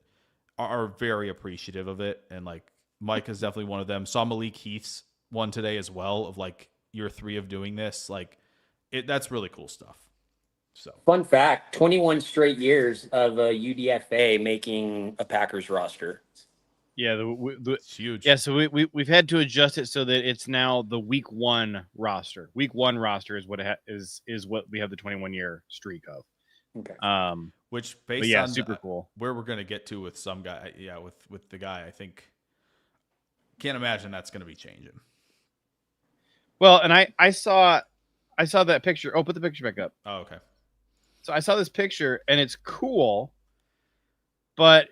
are very appreciative of it. And like Mike is definitely one of them. Saw Malik Heath's one today as well, of like year 3 of doing this. Like that's really cool stuff. So fun fact: 21 straight years of a UDFA making a Packers roster. Yeah, it's huge. Yeah, so we've had to adjust it so that it's now the week 1 roster. Week 1 roster is what is what we have the 21-year streak of. Okay. Which based on super cool. Where we're gonna get to with some guy, with the guy, I think can't imagine that's gonna be changing. Well, and I saw that picture. Oh, put the picture back up. Oh, okay. So I saw this picture and it's cool, but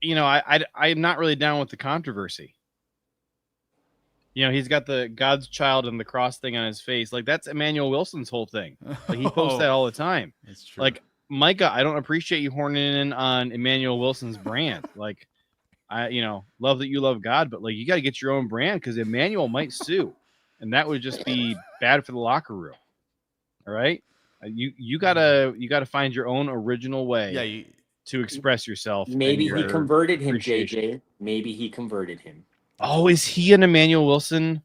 I'm not really down with the controversy. He's got the God's child and the cross thing on his face. Like, that's Emmanuel Wilson's whole thing. Like, he posts that all the time. It's true. Like, Micah, I don't appreciate you horning in on Emmanuel Wilson's brand. Like, I love that you love God, but like, you got to get your own brand, because Emmanuel might sue, and that would just be bad for the locker room. All right, you gotta find your own original way. To express yourself. Maybe he converted him, JJ. Maybe he converted him. Oh, is he an Emmanuel Wilson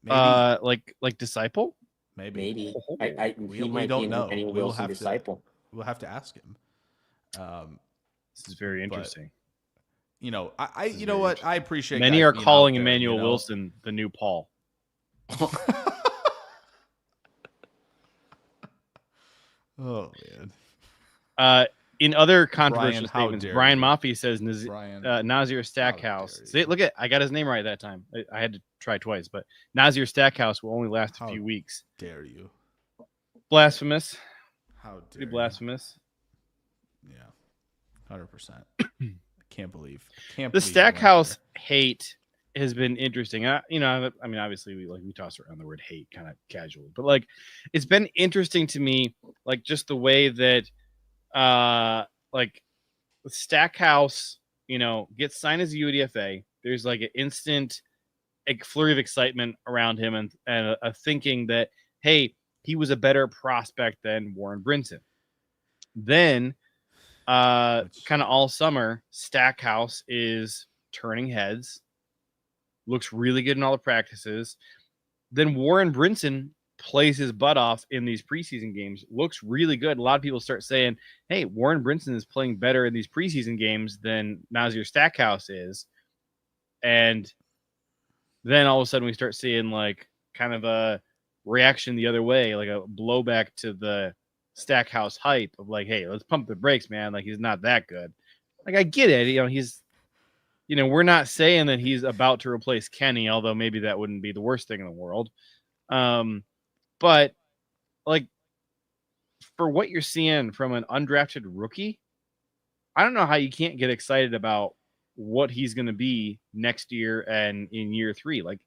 Maybe. like disciple? Maybe. We He might don't be an know. Emmanuel We'll Wilson have disciple. We'll have to ask him. This is very interesting. You know, you know what? I appreciate Many guys are being calling out there, Emmanuel you know? Wilson the new Paul. Oh man. In other controversial Brian, how statements, dare Brian you. Maffey says Brian, Nazir how Stackhouse. dare See, you. look at I got his name right that time. I had to try twice, but Nazir Stackhouse will only last a How few weeks. dare you? Blasphemous. How Pretty dare blasphemous. you? Yeah. 100%. I can't believe. The I went Stackhouse there. hate has been interesting. I mean, obviously we toss around the word hate kind of casually, but like, it's been interesting to me, like just the way that, like Stackhouse, gets signed as a UDFA. There's like an instant flurry of excitement around him and a thinking that, hey, he was a better prospect than Warren Brinson. Then, kind of all summer, Stackhouse is turning heads. Looks really good in all the practices. Then Warren Brinson plays his butt off in these preseason games. Looks really good. A lot of people start saying, hey, Warren Brinson is playing better in these preseason games than Nazir Stackhouse is. And then all of a sudden we start seeing like kind of a reaction the other way, like a blowback to the Stackhouse hype of like, hey, let's pump the brakes, man. Like, he's not that good. Like, I get it. He's, we're not saying that he's about to replace Kenny, although maybe that wouldn't be the worst thing in the world. But like, for what you're seeing from an undrafted rookie, I don't know how you can't get excited about what he's going to be next year and in year 3. Like,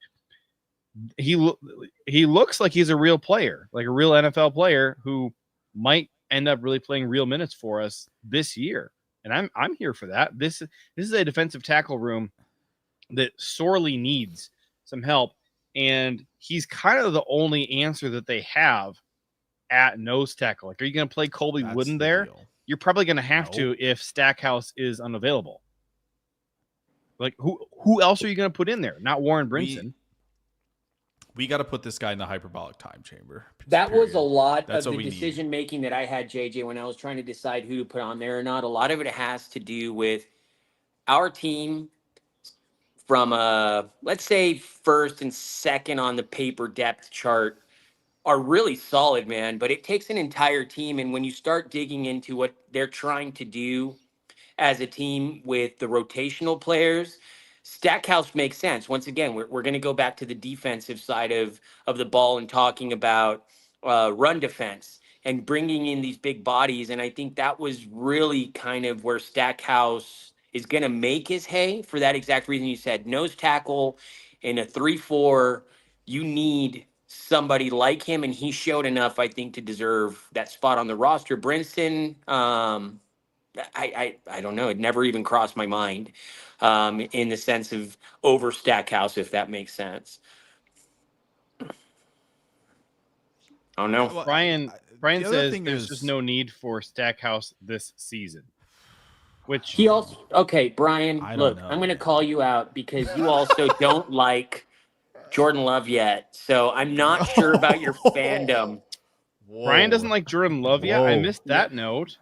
he looks like he's a real player, like a real NFL player who might end up really playing real minutes for us this year. And I'm here for that. This is a defensive tackle room that sorely needs some help. And he's kind of the only answer that they have at nose tackle. Like, are you going to play Colby That's Wooden the there? deal. You're probably going to have No. to if Stackhouse is unavailable. Like, who else are you going to put in there? Not Warren Brinson. We got to put this guy in the hyperbolic time chamber. That was a period. lot That's of what the we need. decision making that I had, JJ, when I was trying to decide who to put on there or not. A lot of it has to do with our team from let's say first and second on the paper depth chart are really solid, man. But it takes an entire team, and when you start digging into what they're trying to do as a team with the rotational players, Stackhouse makes sense. Once again, we're going to go back to the defensive side of the ball and talking about run defense and bringing in these big bodies. And I think that was really kind of where Stackhouse is going to make his hay for that exact reason you said. Nose tackle in a 3-4, you need somebody like him, and he showed enough, I think, to deserve that spot on the roster. Brinson, I don't know. It never even crossed my mind in the sense of over Stackhouse, if that makes sense. I don't know. Well, Brian the other says thing there's is- just no need for Stackhouse this season. Which He also, okay, Brian, I don't look, know, I'm going to man. call you out because you also don't like Jordan Love yet. So I'm not sure about your fandom. Whoa. Brian doesn't like Jordan Love yet. I Whoa. missed that note.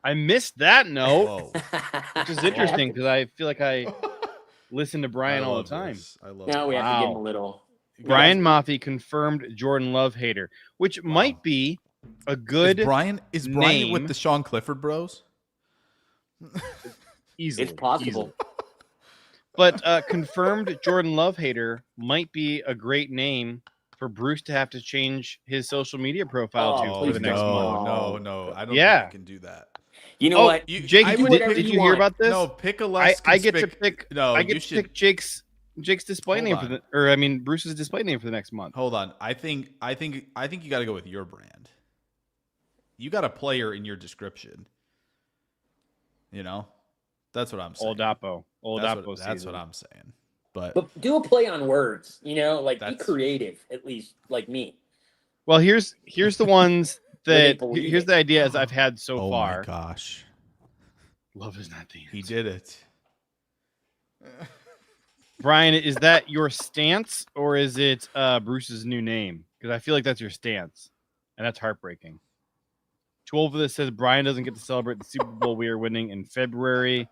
Whoa. Which is interesting because I feel like I listen to Brian all the time. I love Now we this. have to give him Wow. a little. Brian Maffey confirmed Jordan Love hater, which might be a good Is Brian name. with the Sean Clifford bros? easily. It's possible. easily. But confirmed Jordan Love hater might be a great name for Bruce to have to change his social media profile to for the next month. No. I don't Yeah. think you can do that. You know what? Jake, do whatever did you you hear want. about this? No, pick a less. I get to pick. No, I get you to should pick Jake's display Hold name on. for Bruce's display name for the next month. hold on. I think you got to go with your brand. You got a player in your description. You know, that's what I'm saying. Old Oppo That's season. what I'm saying. But But do a play on words, like be That's- creative, at least like me. Well, here's the ones that Where they believe here's it. the ideas I've had so oh far. my gosh, Love is not the answer. he did it. Brian, is that your stance or is it Bruce's new name? Because I feel like that's your stance, and that's heartbreaking. 12 of this says Brian doesn't get to celebrate the Super Bowl we are winning in February.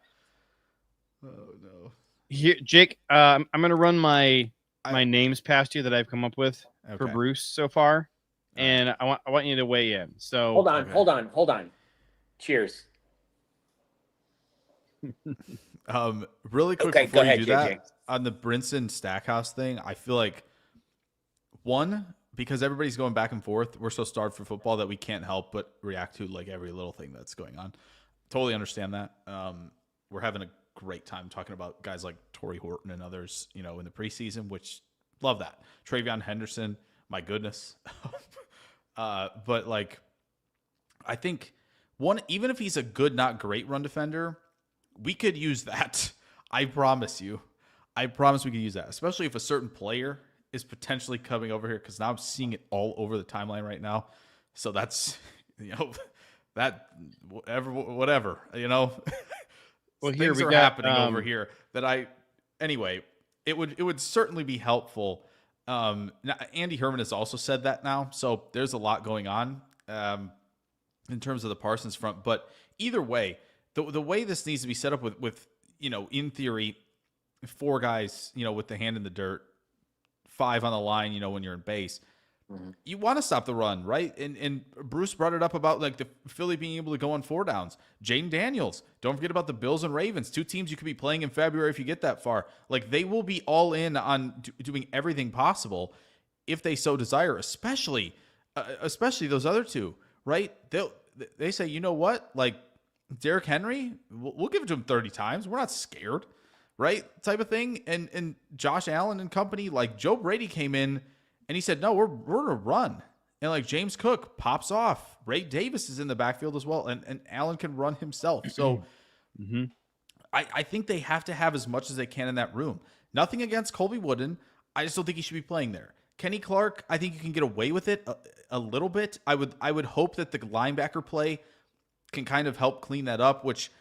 Oh no. Here, Jake, I'm gonna run my names past you that I've come up with for Bruce so far, and I want you to weigh in. So hold on. Cheers. Really quick Okay, before go ahead, you do that, JJ. on the Brinson Stackhouse thing, I feel like because everybody's going back and forth, we're so starved for football that we can't help but react to like every little thing that's going on. Totally understand that. We're having a great time talking about guys like Torrey Horton and others, in the preseason, which love that. Travion Henderson, my goodness. But like, I think even if he's a good, not great run defender, we could use that. I promise you. I promise we could use that, especially if a certain player is potentially coming over here, because now I'm seeing it all over the timeline right now. So that's, that whatever. Well, here things we are got, happening over here that anyway, it would certainly be helpful. Now, Andy Herman has also said that now, so there's a lot going on in terms of the Parsons front. But either way, the way this needs to be set up with in theory, 4 guys, with the hand in the dirt, 5 on the line, when you're in base, you want to stop the run, right? And Bruce brought it up about like the Philly being able to go on 4 downs. Jayden Daniels, don't forget about the Bills and Ravens, 2 teams you could be playing in February if you get that far. Like they will be all in on doing everything possible if they so desire, especially those other 2, right? They say, you know what, like Derrick Henry, we'll give it to him 30 times. We're not scared, right? Type of thing. And Josh Allen and company, like Joe Brady came in and he said, no, we're going to run. And like James Cook pops off. Ray Davis is in the backfield as well. And Allen can run himself. So I think they have to have as much as they can in that room. Nothing against Colby Wooden. I just don't think he should be playing there. Kenny Clark, I think you can get away with it a little bit. I would hope that the linebacker play can kind of help clean that up, which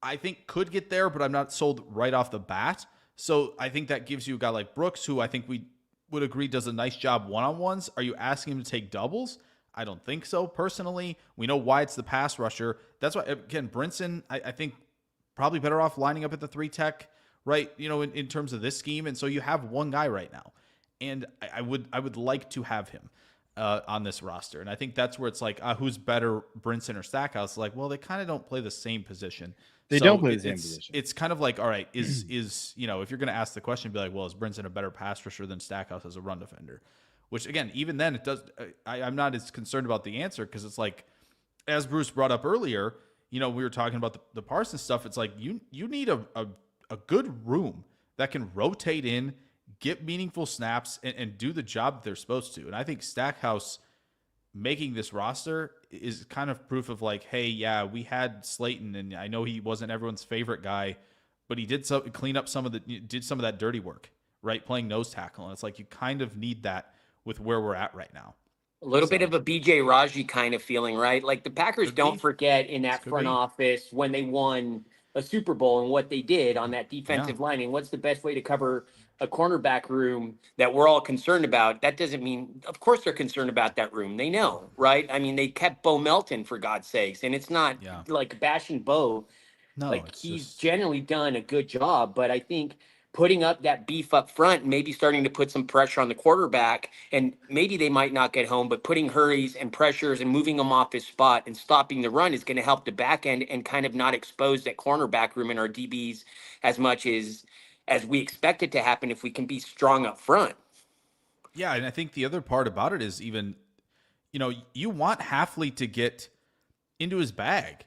I think could get there, but I'm not sold right off the bat. So I think that gives you a guy like Brooks, who I think we would agree does a nice job one-on-ones. Are you asking him to take doubles? I don't think so, personally. We know why it's the pass rusher. That's why, again, Brinson, I think probably better off lining up at the 3 tech, right? In terms of this scheme. And so you have one guy right now. And I would like to have him on this roster. And I think that's where it's like, who's better, Brinson or Stackhouse? Like, well, they kind of don't play the same position. They don't play the same position. It's kind of like, all right, is if you're going to ask the question, be like, well, is Brinson a better pass rusher than Stackhouse as a run defender? Which, again, even then, it does. I'm not as concerned about the answer, because it's like, as Bruce brought up earlier, we were talking about the Parsons stuff. It's like you need a good room that can rotate in, get meaningful snaps, and do the job that they're supposed to. And I think Stackhouse making this roster is kind of proof of like, hey, yeah, we had Slayton, and I know he wasn't everyone's favorite guy, but he did clean up some of that dirty work, right? Playing nose tackle. And it's like, you kind of need that with where we're at right now. A little bit of a BJ Raji kind of feeling, right? Like the Packers don't forget in that front office when they won a Super Bowl and what they did on that defensive line, and what's the best way to cover a cornerback room that we're all concerned about. That doesn't mean, of course, they're concerned about that room. They know, right? I mean, they kept Bo Melton, for God's sakes, and it's not like bashing Bo. No, like he's generally done a good job, but I think putting up that beef up front, and maybe starting to put some pressure on the quarterback, and maybe they might not get home, but putting hurries and pressures and moving them off his spot and stopping the run is going to help the back end and kind of not expose that cornerback room in our DBs as much as we expect it to happen if we can be strong up front. Yeah, and I think the other part about it is even, you want Halfley to get into his bag.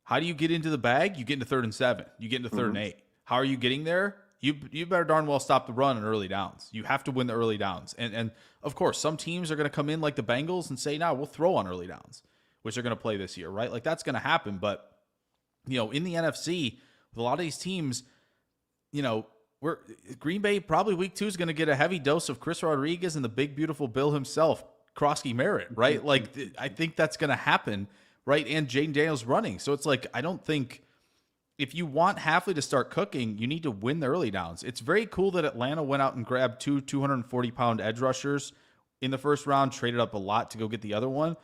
How do you get into the bag? You get into 3rd and 7. You get into 3rd and 8. How are you getting there? You better darn well stop the run in early downs. You have to win the early downs. And of course, some teams are going to come in like the Bengals and say, we'll throw on early downs, which they're going to play this year, right? Like that's going to happen. But, in the NFC, with a lot of these teams, Green Bay probably week 2 is going to get a heavy dose of Chris Rodriguez and the big, beautiful Bill himself, Krosky Merritt, right? Like I think that's going to happen, right? And Jayden Daniels running. So it's like, I don't think if you want Hafley to start cooking, you need to win the early downs. It's very cool that Atlanta went out and grabbed 2 240-pound edge rushers in the first round, traded up a lot to go get the other one.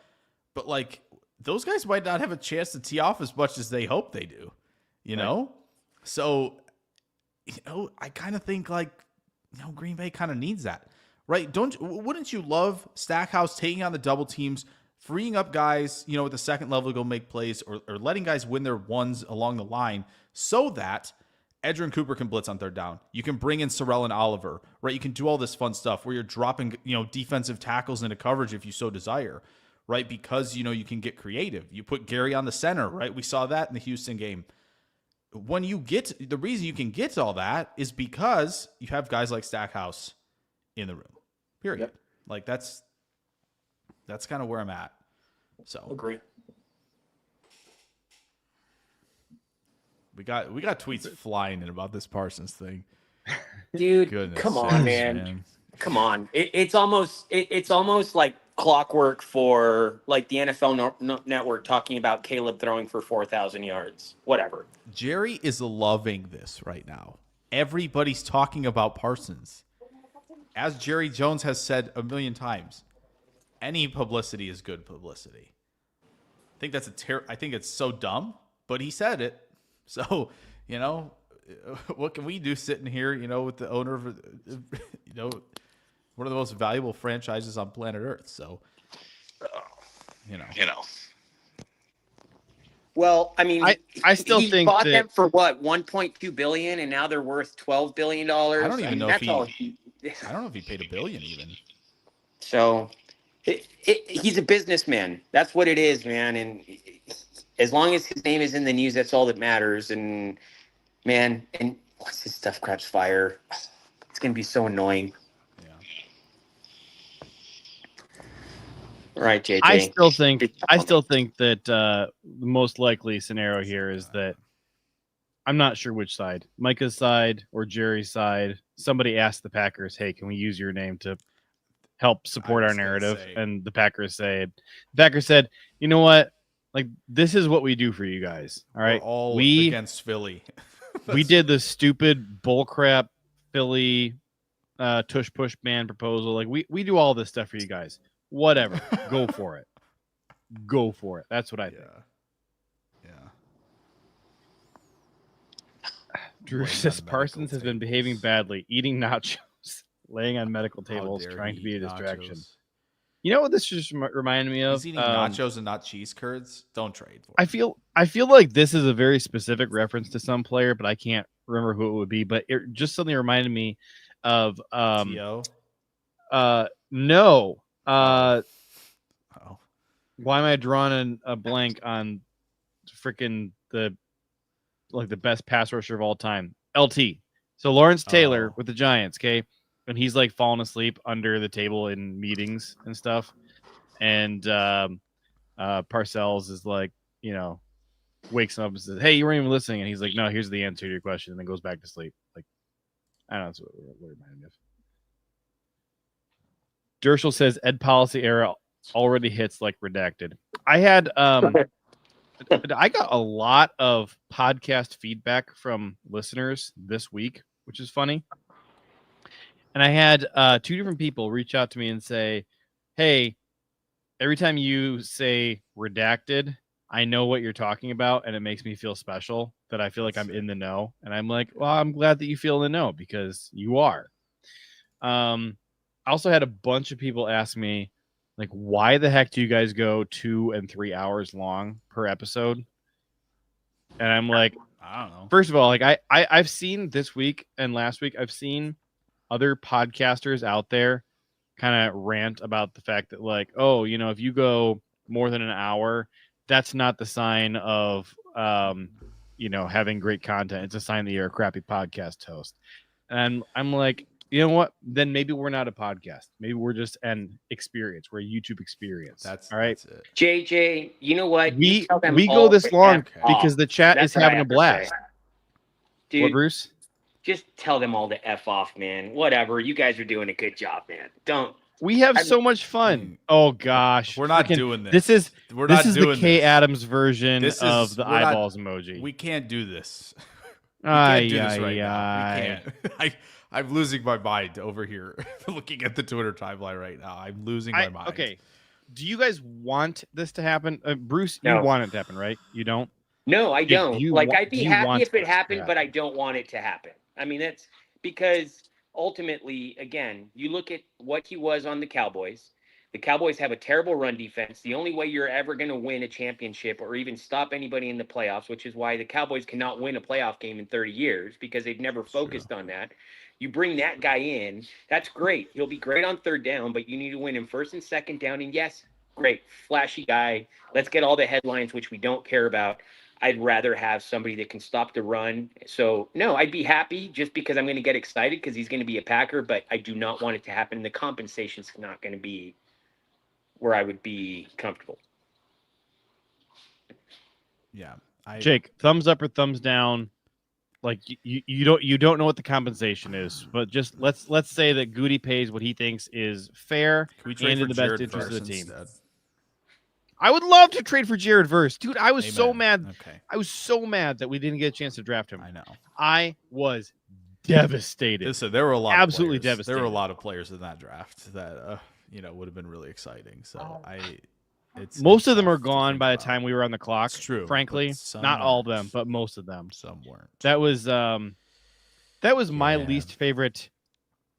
But, like, those guys might not have a chance to tee off as much as they hope they do, you know? So, I kind of think, like, Green Bay kind of needs that, right? Wouldn't you love Stackhouse taking on the double teams, freeing up guys, at the second level to go make plays, or letting guys win their ones along the line so that Edger and Cooper can blitz on third down. You can bring in Sorrell and Oliver, right? You can do all this fun stuff where you're dropping, defensive tackles into coverage if you so desire, right? Because, you can get creative. You put Gary on the center, right? We saw that in the Houston game. When the reason you can get all that is because you have guys like Stackhouse in the room, period. Yep. Like that's kind of where I'm at. So agree. We got tweets flying in about this Parsons thing. Dude, Goodness come on, man. Come on. It's almost like clockwork for like the NFL Network talking about Caleb throwing for 4,000 yards. Whatever. Jerry is loving this right now. Everybody's talking about Parsons. As Jerry Jones has said a million times, any publicity is good publicity. I think I think it's so dumb, but he said it. So, what can we do sitting here, with the owner of, one of the most valuable franchises on planet Earth. So, Well, I mean, I still he think bought that, them for what, $1.2 billion, and now they're worth $12 billion. I don't even know if I don't know if he paid $1 billion even. So, he's a businessman. That's what it is, man. And as long as his name is in the news, that's all that matters. And man, and once his stuff grabs fire, it's gonna be so annoying. All right, JJ. I still think that the most likely scenario here is that I'm not sure which side, Micah's side or Jerry's side. Somebody asked the Packers, "Hey, can we use your name to help support our narrative?" And the Packers said, "You know what? Like, this is what we do for you guys. All right, we against Philly. We did the stupid bullcrap Philly tush push man proposal. Like, we do all this stuff for you guys. Whatever. Go for it. Go for it." That's what I think. Yeah. Drew says Parsons has been behaving badly, eating nachos, laying on medical tables, trying to be a distraction. Nachos. You know what this just reminded me of? He's eating nachos and not cheese curds. Don't trade for it. I feel like this is a very specific reference to some player, but I can't remember who it would be. But it just suddenly reminded me of T.O.? No. Why am I drawing a blank on freaking the best pass rusher of all time? LT. So Lawrence Taylor with the Giants, okay? And he's like falling asleep under the table in meetings and stuff. And Parcells is like, wakes him up and says, "Hey, you weren't even listening." And he's like, "No, here's the answer to your question," and then goes back to sleep. Like, I don't know, that's what it reminded me of. Dershel says Ed policy era already hits like redacted. I had I got a lot of podcast feedback from listeners this week, which is funny. And I had 2 different people reach out to me and say, "Hey, every time you say redacted, I know what you're talking about, and it makes me feel special that I feel like I'm in the know." And I'm like, "Well, I'm glad that you feel in the know because you are." I also had a bunch of people ask me, like, why the heck do you guys go 2 and 3 hours long per episode? And I'm like, I don't know. First of all, like I've seen this week and last week, I've seen other podcasters out there kind of rant about the fact that, like, oh, if you go more than an hour, that's not the sign of, having great content. It's a sign that you're a crappy podcast host. And I'm like, you know what? Then maybe we're not a podcast. Maybe we're just an experience. We're a YouTube experience. That's all right. That's it. JJ, you know what? We go this long because the chat is having a blast. Dude, what, Bruce? Just tell them all to F off, man. Whatever. You guys are doing a good job, man. Don't We have so much fun. Oh gosh, we're not Freaking- doing this. This is we're this not is doing the Kay this. Adams version This of is- the we're not- eyeballs emoji. We can't do this. We can't do this right now. We Aye. can't. I'm losing my mind over here looking at the Twitter timeline right now. I'm losing my mind. Okay. Do you guys want this to happen? Bruce, No. you want it to happen, right? You don't? No, I Do don't. you Like, wa- I'd do be you happy want if it this to happened, but I happen? don't want it to happen. I mean, that's because ultimately, again, you look at what he was on the Cowboys. The Cowboys have a terrible run defense. The only way you're ever going to win a championship or even stop anybody in the playoffs, which is why the Cowboys cannot win a playoff game in 30 years because they've never focused on that. You bring that guy in, that's great. He'll be great on third down, but you need to win him first and second down. And yes, great, flashy guy. Let's get all the headlines, which we don't care about. I'd rather have somebody that can stop the run. So, no, I'd be happy just because I'm going to get excited because he's going to be a Packer, but I do not want it to happen. The compensation's not going to be where I would be comfortable. Yeah. Jake, thumbs up or thumbs down? Like you don't know what the compensation is, but just let's say that Goody pays what he thinks is fair Can we trade and for in the best Jared interest of the Verse team. instead? I would love to trade for Jared Verse. Dude, I was so Amen. mad. Okay. I was so mad that we didn't get a chance to draft him. I know. I was devastated. Listen, there were a lot Absolutely of players. There were a devastated. lot of players in that draft that would have been really exciting. So Most of them tough are to gone think by the about. time we were on the clock. It's true, Frankly, but some not all of weren't. them, but most of them. Some weren't. That was my Yeah. least favorite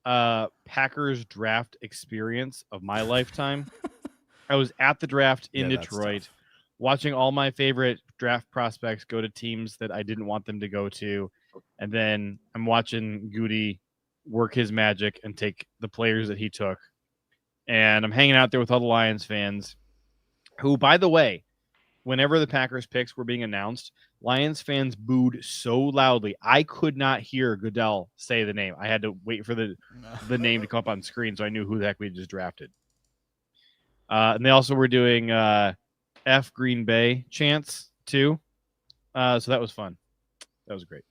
Packers draft experience of my lifetime. I was at the draft in Yeah, that's Detroit, tough. watching all my favorite draft prospects go to teams that I didn't want them to go to, and then I'm watching Goody work his magic and take the players that he took. And I'm hanging out there with all the Lions fans who, by the way, whenever the Packers picks were being announced, Lions fans booed so loudly. I could not hear Goodell say the name. I had to wait for the name to come up on screen so I knew who the heck we just drafted. And they also were doing F Green Bay chants too. So that was fun. That was great.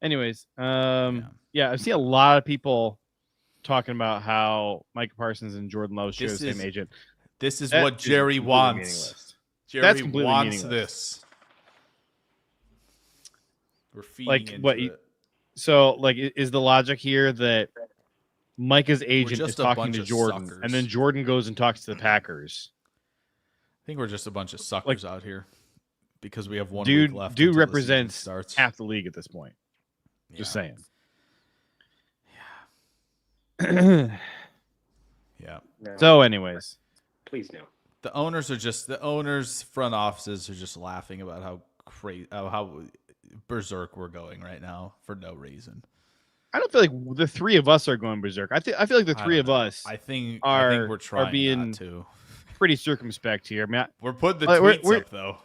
Anyways, yeah, I've seen a lot of people talking about how Micah Parsons and Jordan Love share the same agent. This is That what is Jerry completely wants. meaningless. Jerry That's completely wants meaningless. this. We're feeding Like, into what it. So, like, is the logic here that Micah's agent just is a talking bunch to of Jordan, suckers. and then Jordan goes and talks to the Packers? I think we're just a bunch of suckers out here because we have one Dude, week left. dude until the season represents starts. half the league at this point. Just saying. Yeah. No, So, anyways, please no. The owners, front offices are just laughing about how crazy, how berserk we're going right now for no reason. I don't feel like the three of us are going berserk. I feel like the three of us I think are we're trying being not to. pretty circumspect here. I mean, We're putting the Like, tweets up though.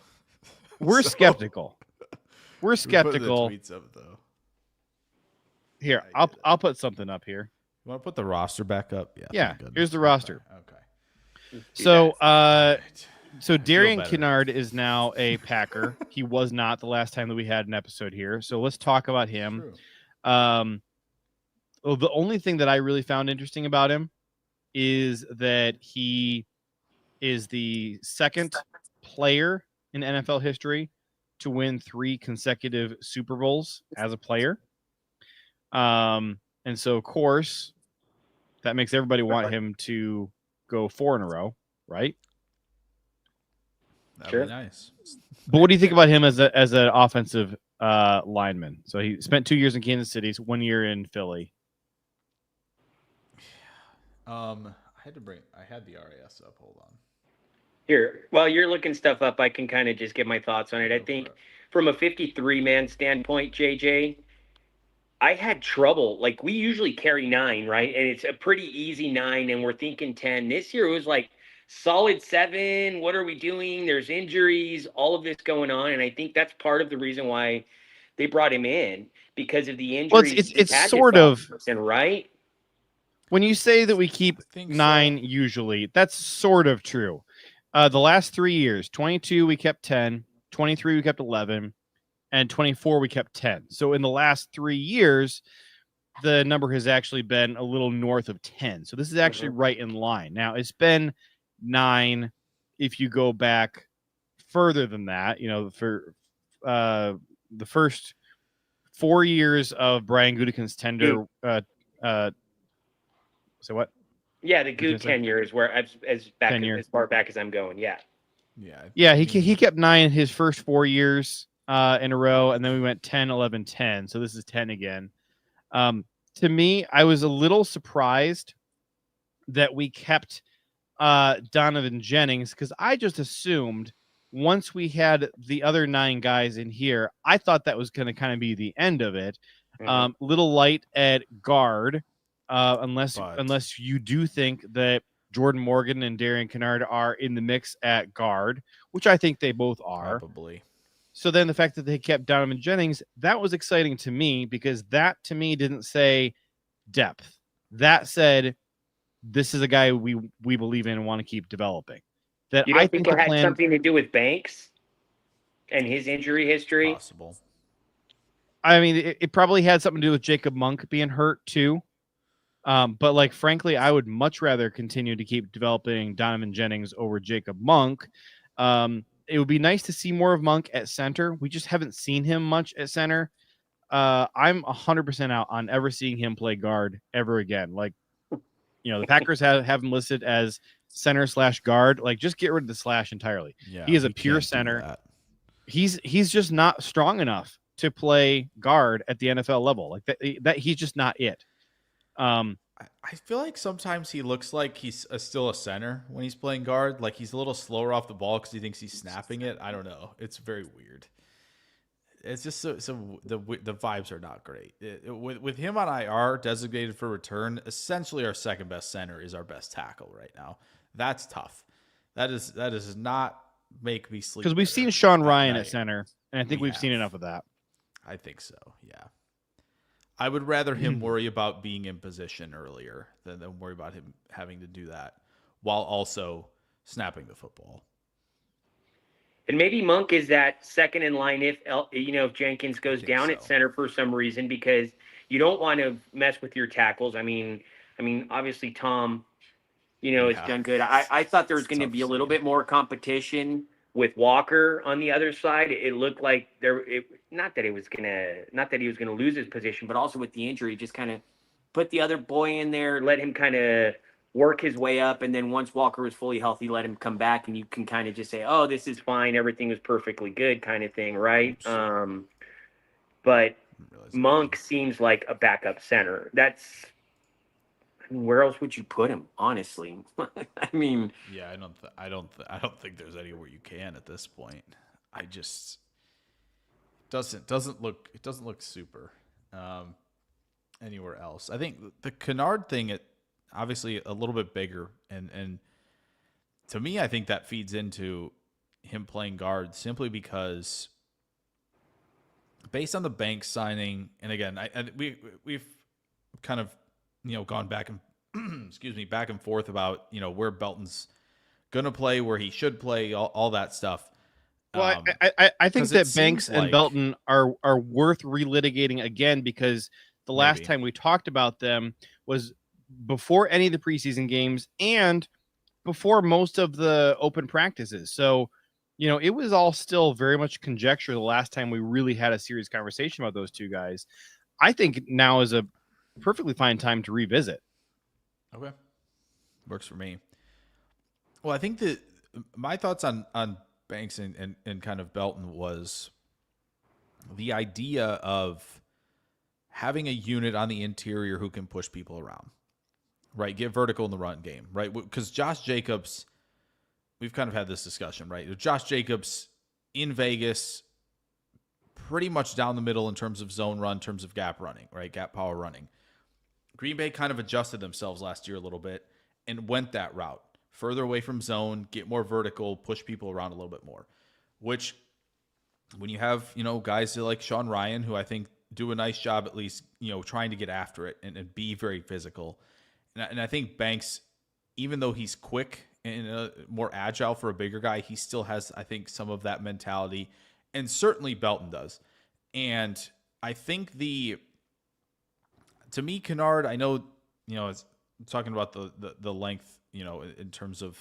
we're So- skeptical. We're We're skeptical. putting the tweets up though. Here, I get it. I'll put something up here. You want to put the roster back up? Yeah. Yeah, thank goodness. here's the roster. Okay. So, Right. So Darian better. Kennard is now a Packer. He was not the last time that we had an episode here. So let's talk about him. True. Well, the only thing that I really found interesting about him is that he is the second player in NFL history to win 3 consecutive Super Bowls as a player. And so, of course, that makes everybody want him to go 4 in a row, right? That'd Sure. be nice. But what do you think about him as an offensive lineman? So he spent 2 years in Kansas City, 1 year in Philly. I had the RAS up. Hold on. Here, while you're looking stuff up, I can kind of just give my thoughts on it. I Go think for it. from a 53-man standpoint, JJ, I had trouble. Like, we usually carry 9, right? And it's a pretty easy 9, and we're thinking 10. This year it was like solid 7. What are we doing? There's injuries, all of this going on, and I think that's part of the reason why they brought him in, because of the Well, injuries. it's he had this sort of offseason, right? when you say that we keep I think 9 so. usually, that's sort of true. The last 3 years, 22 we kept 10, 23 we kept 11, and 24 we kept 10. So in the last 3 years, the number has actually been a little north of 10. So this is actually right in line. Now, it's been 9 if you go back further than that, for the first 4 years of Brian Gutekunst's tenure. So what? Yeah, the Goot tenure is where as far back as I'm going. Yeah. Yeah, he kept 9 his first 4 years in a row, and then we went 10, 11, 10. So this is 10 again. To me, I was a little surprised that we kept Dontayvion Jennings, because I just assumed once we had the other 9 guys in here, I thought that was going to kind of be the end of it. Little light at guard, unless you do think that Jordan Morgan and Darian Kennard are in the mix at guard, which I think they both are. Probably. So then the fact that they kept Dontayvion Jennings, that was exciting to me, because that to me didn't say depth. That said, this is a guy we believe in and want to keep developing. That you don't think it had something to do with Banks and his injury history? Possible. I mean, it probably had something to do with Jacob Monk being hurt too. But frankly, I would much rather continue to keep developing Dontayvion Jennings over Jacob Monk. It would be nice to see more of Monk at center. We just haven't seen him much at center. I'm 100% out on ever seeing him play guard ever again. The Packers have him listed as center/guard. Just get rid of the slash entirely. Yeah, he is a pure center. He's just not strong enough to play guard at the NFL level. That he's just not it. I feel like sometimes he looks like he's still a center when he's playing guard. He's a little slower off the ball because he thinks he's snapping it. I don't know. It's very weird. It's just so the vibes are not great. With him on IR, designated for return, essentially our second best center is our best tackle right now. That's tough. That does not make me sleep. Because we've seen Sean Ryan at center, and I think we've seen enough of that. I think so, yeah. I would rather him worry about being in position earlier than worry about him having to do that while also snapping the football. And maybe Monk is that second in line if Jenkins goes down at center for some reason, because you don't want to mess with your tackles. I mean, obviously Tom, has done good. I thought there was going to be a little bit more competition with Walker on the other side. It looked like not that he was gonna lose his position, but also with the injury, just kind of put the other boy in there, let him kind of work his way up, and then once Walker was fully healthy, let him come back, and you can kind of just say, "Oh, this is fine, everything was perfectly good," kind of thing, right? But Monk seems like a backup center. Where else would you put him? Honestly, I mean, yeah, I don't think there's anywhere you can at this point. I just doesn't look super anywhere else. I think the Kennard thing, obviously a little bit bigger, and to me, I think that feeds into him playing guard simply because based on the Banks signing, and again, we've kind of gone back and back and forth about where Belton's gonna play, where he should play, all that stuff. Well, I think that Banks and Belton are worth relitigating again, because the last time we talked about them was before any of the preseason games and before most of the open practices. So, it was all still very much conjecture the last time we really had a serious conversation about those two guys. I think now is a perfectly fine time to revisit. Okay. Works for me. Well, I think that my thoughts on Banks and kind of Belton was the idea of having a unit on the interior who can push people around, right? Get vertical in the run game, right? Because Josh Jacobs, we've kind of had this discussion, right? Josh Jacobs in Vegas, pretty much down the middle in terms of zone run, in terms of gap running, right? Gap power running. Green Bay kind of adjusted themselves last year a little bit and went that route. Further away from zone, get more vertical, push people around a little bit more. Which, when you have, guys like Sean Ryan, who I think do a nice job at least, trying to get after it and be very physical. And I think Banks, even though he's quick and more agile for a bigger guy, he still has, I think, some of that mentality. And certainly Belton does. And I think the to me, Kennard, I know, it's talking about the length, in terms of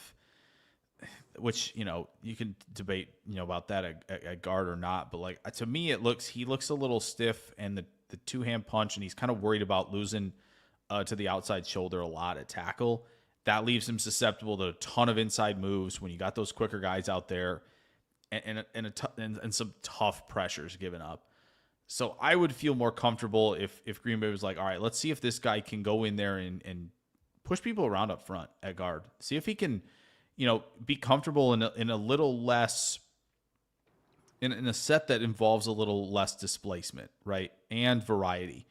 which, you can debate, about that at guard or not. But like, to me, he looks a little stiff, and the two-hand punch, and he's kind of worried about losing to the outside shoulder a lot at tackle. That leaves him susceptible to a ton of inside moves when you got those quicker guys out there and some tough pressures given up. So I would feel more comfortable if Green Bay was like, all right, let's see if this guy can go in there and push people around up front at guard. See if he can, be comfortable in a little less, in a set that involves a little less displacement, right? And variety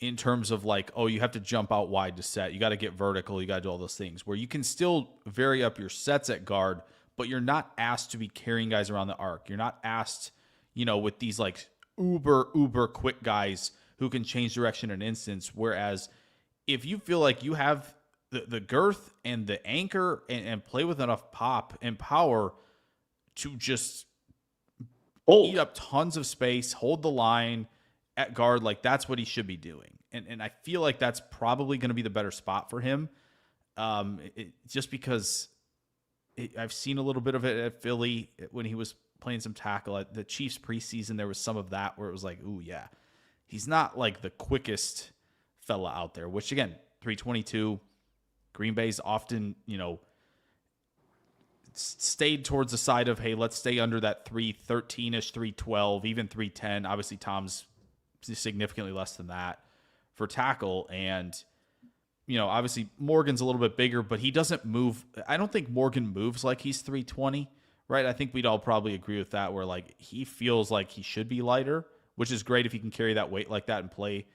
in terms of like, oh, you have to jump out wide to set. You got to get vertical. You got to do all those things where you can still vary up your sets at guard, but you're not asked to be carrying guys around the arc. You're not asked, with these like uber quick guys who can change direction in an instance. Whereas if you feel like you have the girth and the anchor and play with enough pop and power to just eat up tons of space, hold the line at guard, like that's what he should be doing. And I feel like that's probably going to be the better spot for him. Just because I've seen a little bit of it at Philly when he was playing some tackle at the Chiefs preseason. There was some of that where it was like, ooh, yeah, he's not like the quickest fella out there, which again, 322, Green Bay's often, stayed towards the side of, hey, let's stay under that 313-ish, 312, even 310. Obviously, Tom's significantly less than that for tackle. And, obviously Morgan's a little bit bigger, but he doesn't move. I don't think Morgan moves like he's 320, right? I think we'd all probably agree with that, where like he feels like he should be lighter, which is great if he can carry that weight like that and play,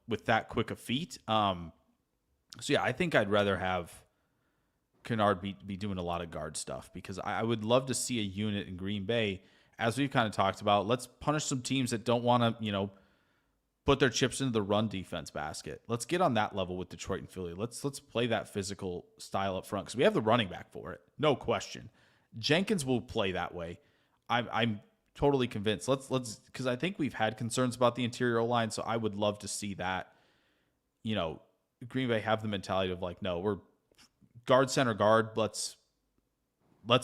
with that quick of feet. So yeah, I think I'd rather have Kennard be doing a lot of guard stuff, because I would love to see a unit in Green Bay, as we've kind of talked about. Let's punish some teams that don't want to, put their chips into the run defense basket. Let's get on that level with Detroit and Philly. Let's play that physical style up front, because we have the running back for it, no question. Jenkins will play that way. I'm totally convinced. Let's because I think we've had concerns about the interior line, so I would love to see that. Green Bay have the mentality of like, no, we're guard, center, guard. Let's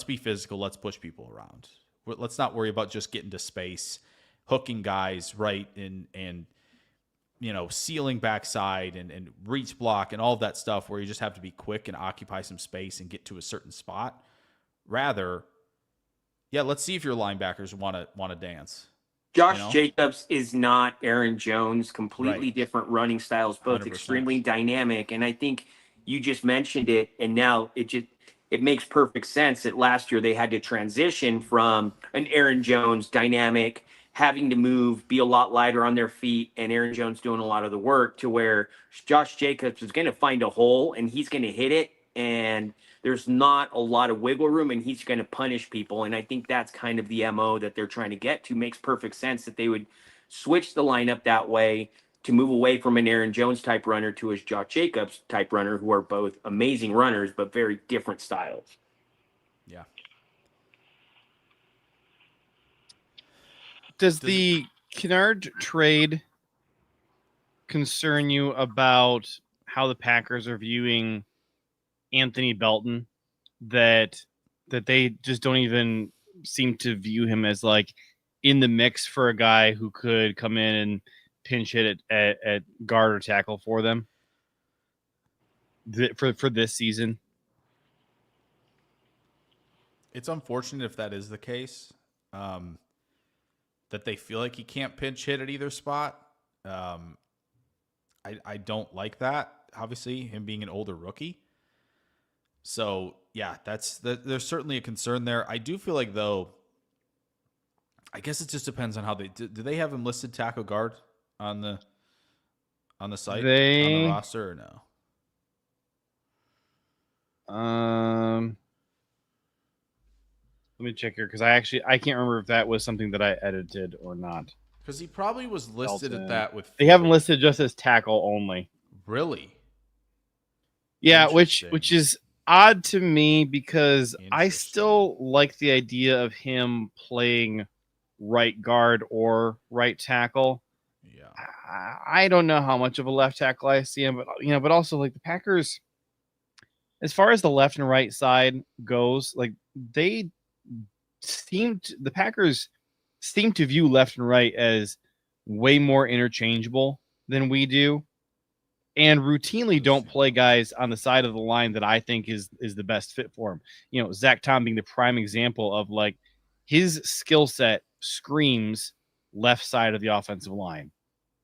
be physical. Let's push people around. Let's not worry about just getting to space, hooking guys right, and sealing backside and reach block and all of that stuff where you just have to be quick and occupy some space and get to a certain spot. Rather, yeah, let's see if your linebackers want to dance. Josh Jacobs is not Aaron Jones. Completely Right. different running styles, both 100%. extremely dynamic. And I think you just mentioned it, and now it makes perfect sense that last year they had to transition from an Aaron Jones dynamic, having to move, be a lot lighter on their feet, and Aaron Jones doing a lot of the work, to where Josh Jacobs is going to find a hole and he's going to hit it, and there's not a lot of wiggle room, and he's going to punish people. And I think that's kind of the MO that they're trying to get to. Makes perfect sense that they would switch the lineup that way to move away from an Aaron Jones type runner to a Josh Jacobs type runner, who are both amazing runners, but very different styles. Yeah. Does the Kennard trade concern you about how the Packers are viewing Anthony Belton? That they just don't even seem to view him as like in the mix for a guy who could come in and pinch hit at guard or tackle for them for this season? It's unfortunate if that is the case, that they feel like he can't pinch hit at either spot. I don't like that, obviously, him being an older rookie. So, yeah, there's certainly a concern there. I do feel like, though, I guess it just depends on how do they have him listed tackle guard on the site, on the roster, or no? Let me check here, because I can't remember if that was something that I edited or not. Because he probably was listed at that with. They have him listed just as tackle only. Really? Yeah, which is odd to me, because I still like the idea of him playing right guard or right tackle. Yeah. I don't know how much of a left tackle I see him, but also like the Packers, as far as the left and right side goes, like the Packers seem to view left and right as way more interchangeable than we do, and routinely don't play guys on the side of the line that I think is the best fit for him. Zach Tom being the prime example of like his skill set screams left side of the offensive line.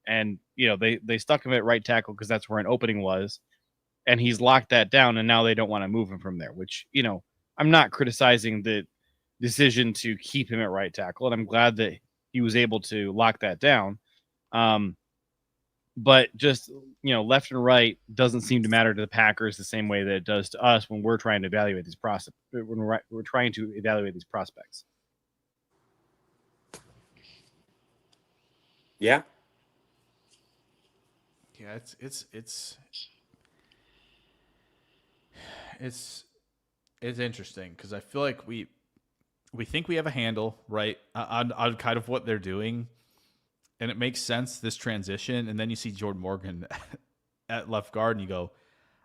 And, they stuck him at right tackle because that's where an opening was. And he's locked that down. And now they don't want to move him from there, which, I'm not criticizing the decision to keep him at right tackle. And I'm glad that he was able to lock that down. But just, left and right doesn't seem to matter to the Packers the same way that it does to us when we're trying to evaluate these prospects. We're trying to evaluate these prospects. Yeah. Yeah, it's interesting because I feel like we think we have a handle, right, on kind of what they're doing, and it makes sense, this transition, and then you see Jordan Morgan at left guard, and you go,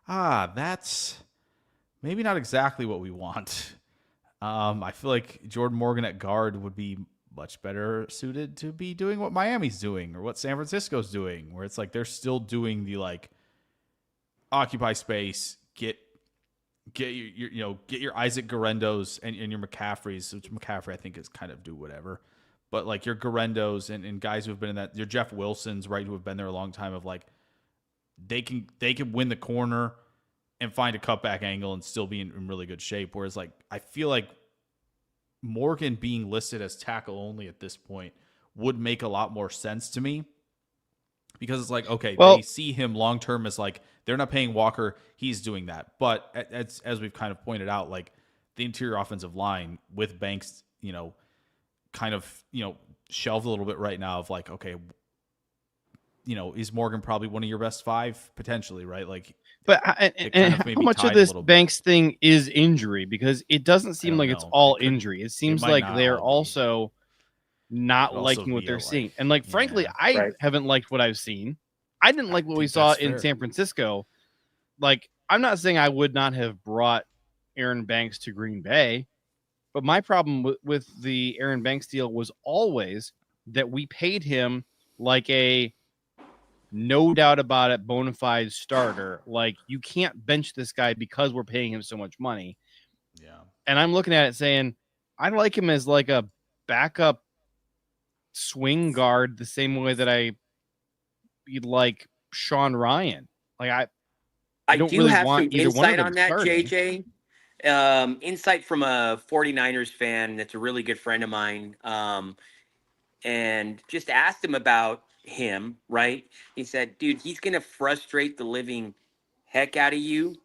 that's maybe not exactly what we want. I feel like Jordan Morgan at guard would be much better suited to be doing what Miami's doing or what San Francisco's doing, where it's like they're still doing the like occupy space, get your Isaac Guerendos and your McCaffreys, which McCaffrey I think is kind of do whatever, but like your Guerendos and guys who have been in that, your Jeff Wilsons, right, who have been there a long time, of like they can win the corner and find a cutback angle and still be in really good shape. Whereas like I feel like Morgan being listed as tackle only at this point would make a lot more sense to me, because it's like, okay, they see him long term as like they're not paying Walker, he's doing that. But as we've kind of pointed out, like the interior offensive line with Banks, kind of shelved a little bit right now of like, okay, is Morgan probably one of your best five potentially, right? Like, but how much of this Banks thing is injury? Because it doesn't seem like it's all injury. It seems like they're also not liking what they're seeing. And like, frankly, I haven't liked what I've seen. I didn't like what we saw in San Francisco. Like, I'm not saying I would not have brought Aaron Banks to Green Bay, but my problem with the Aaron Banks deal was always that we paid him like a no doubt about it, bona fide starter. Like, you can't bench this guy because we're paying him so much money. Yeah. And I'm looking at it saying, I like him as like a backup swing guard the same way that you'd like Sean Ryan. Like, I don't do really have want some either one of insight them on that, starting. JJ. Insight from a 49ers fan that's a really good friend of mine. And just asked him about him, right? He said, dude, he's going to frustrate the living heck out of you.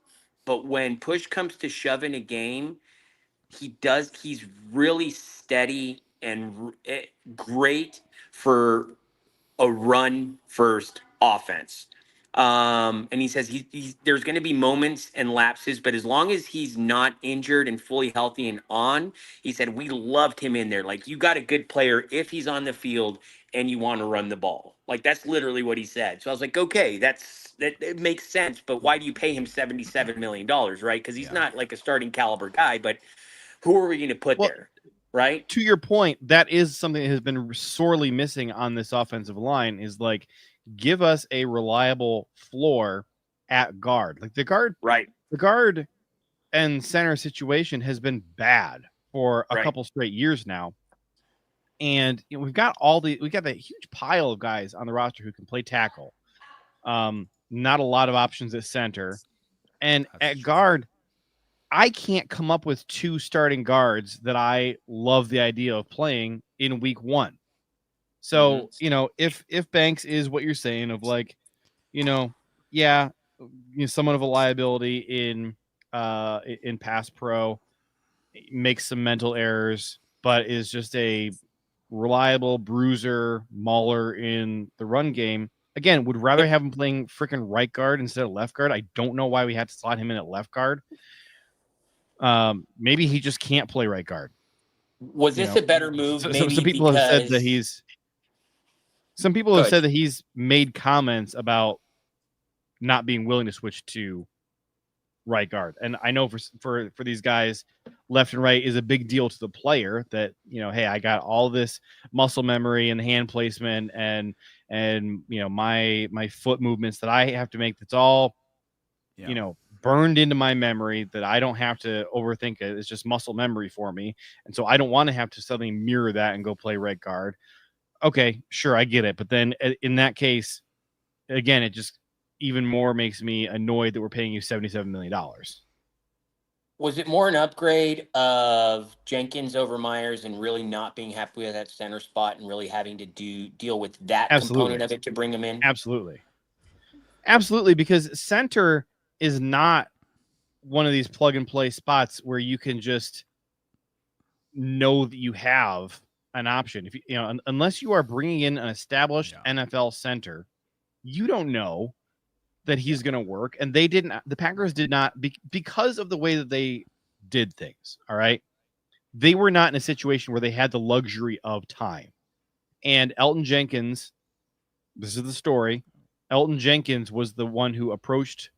But when push comes to shove in a game, he's really steady and great for a run first offense. And he says there's going to be moments and lapses, but as long as he's not injured and fully healthy and on, he said, we loved him in there. Like, you got a good player if he's on the field and you want to run the ball. Like, that's literally what he said. So I was like, okay, that it makes sense, but why do you pay him $77 million, right? Because he's not like a starting caliber guy, but who are we going to put there? Right. To your point, that is something that has been sorely missing on this offensive line, is like, give us a reliable floor at guard. Like the guard and center situation has been bad for a couple straight years now. And we've got that huge pile of guys on the roster who can play tackle. Not a lot of options at center. And at guard, I can't come up with two starting guards that I love the idea of playing in week one. So, if Banks is what you're saying of like, somewhat of a liability in pass pro, makes some mental errors, but is just a reliable bruiser mauler in the run game. Again, would rather have him playing freaking right guard instead of left guard. I don't know why we had to slot him in at left guard. Maybe he just can't play right guard. Was this a better move? Some people have said that he's. Some people have Good. said that he's made comments about not being willing to switch to right guard. And I know for these guys, left and right is a big deal to the player that, hey, I got all this muscle memory and hand placement and my foot movements that I have to make. That's all, burned into my memory that I don't have to overthink it. It's just muscle memory for me. And so I don't want to have to suddenly mirror that and go play right guard. Okay, sure. I get it. But then in that case, again, it just even more makes me annoyed that we're paying you $77 million. Was it more an upgrade of Jenkins over Myers and really not being happy with that center spot and really having to deal with that component of it to bring him in? Absolutely, because center is not one of these plug and play spots where you can just know that you have an option. If unless you are bringing in an established NFL center, you don't know that he's going to work. And the Packers did not, because of the way that they did things. All right. They were not in a situation where they had the luxury of time. And Elgton Jenkins, this is the story. Elgton Jenkins was the one who approached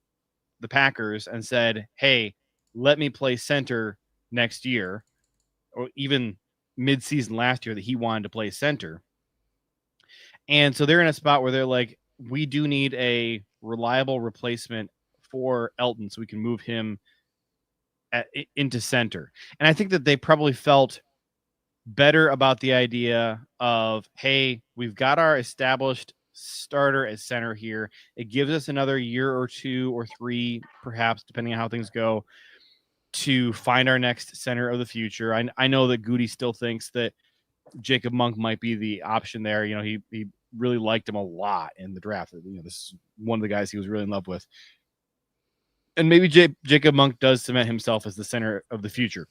the Packers and said, hey, let me play center next year, or even mid-season last year that he wanted to play center. And so they're in a spot where they're like, we do need a reliable replacement for Elgton so we can move him into center. And I think that they probably felt better about the idea of, hey, we've got our established starter at center here. It gives us another year or 2 or 3, perhaps, depending on how things go, to find our next center of the future. I know that Goody still thinks that Jacob Monk might be the option there. He really liked him a lot in the draft. This is one of the guys he was really in love with. And maybe Jacob Monk does cement himself as the center of the future.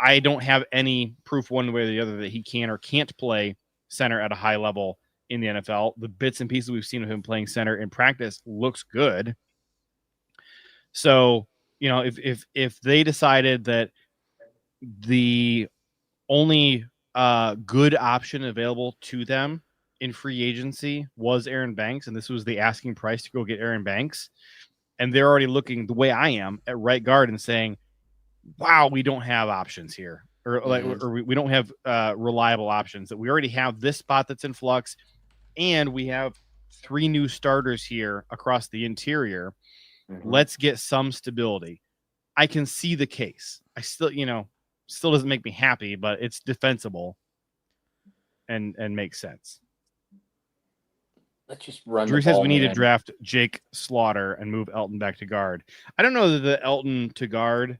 I don't have any proof one way or the other that he can or can't play center at a high level in the NFL. The bits and pieces we've seen of him playing center in practice looks good. So, if they decided that the only good option available to them in free agency was Aaron Banks, and this was the asking price to go get Aaron Banks, and they're already looking the way I am at right guard and saying, wow, we don't have options here, or we don't have reliable options, that we already have this spot that's in flux, and we have 3 new starters here across the interior. Let's get some stability. I can see the case. I still, still doesn't make me happy, but it's defensible and makes sense. Let's just run. Drew says we need to draft Jake Slaughter and move Elgton back to guard. I don't know that the Elgton to guard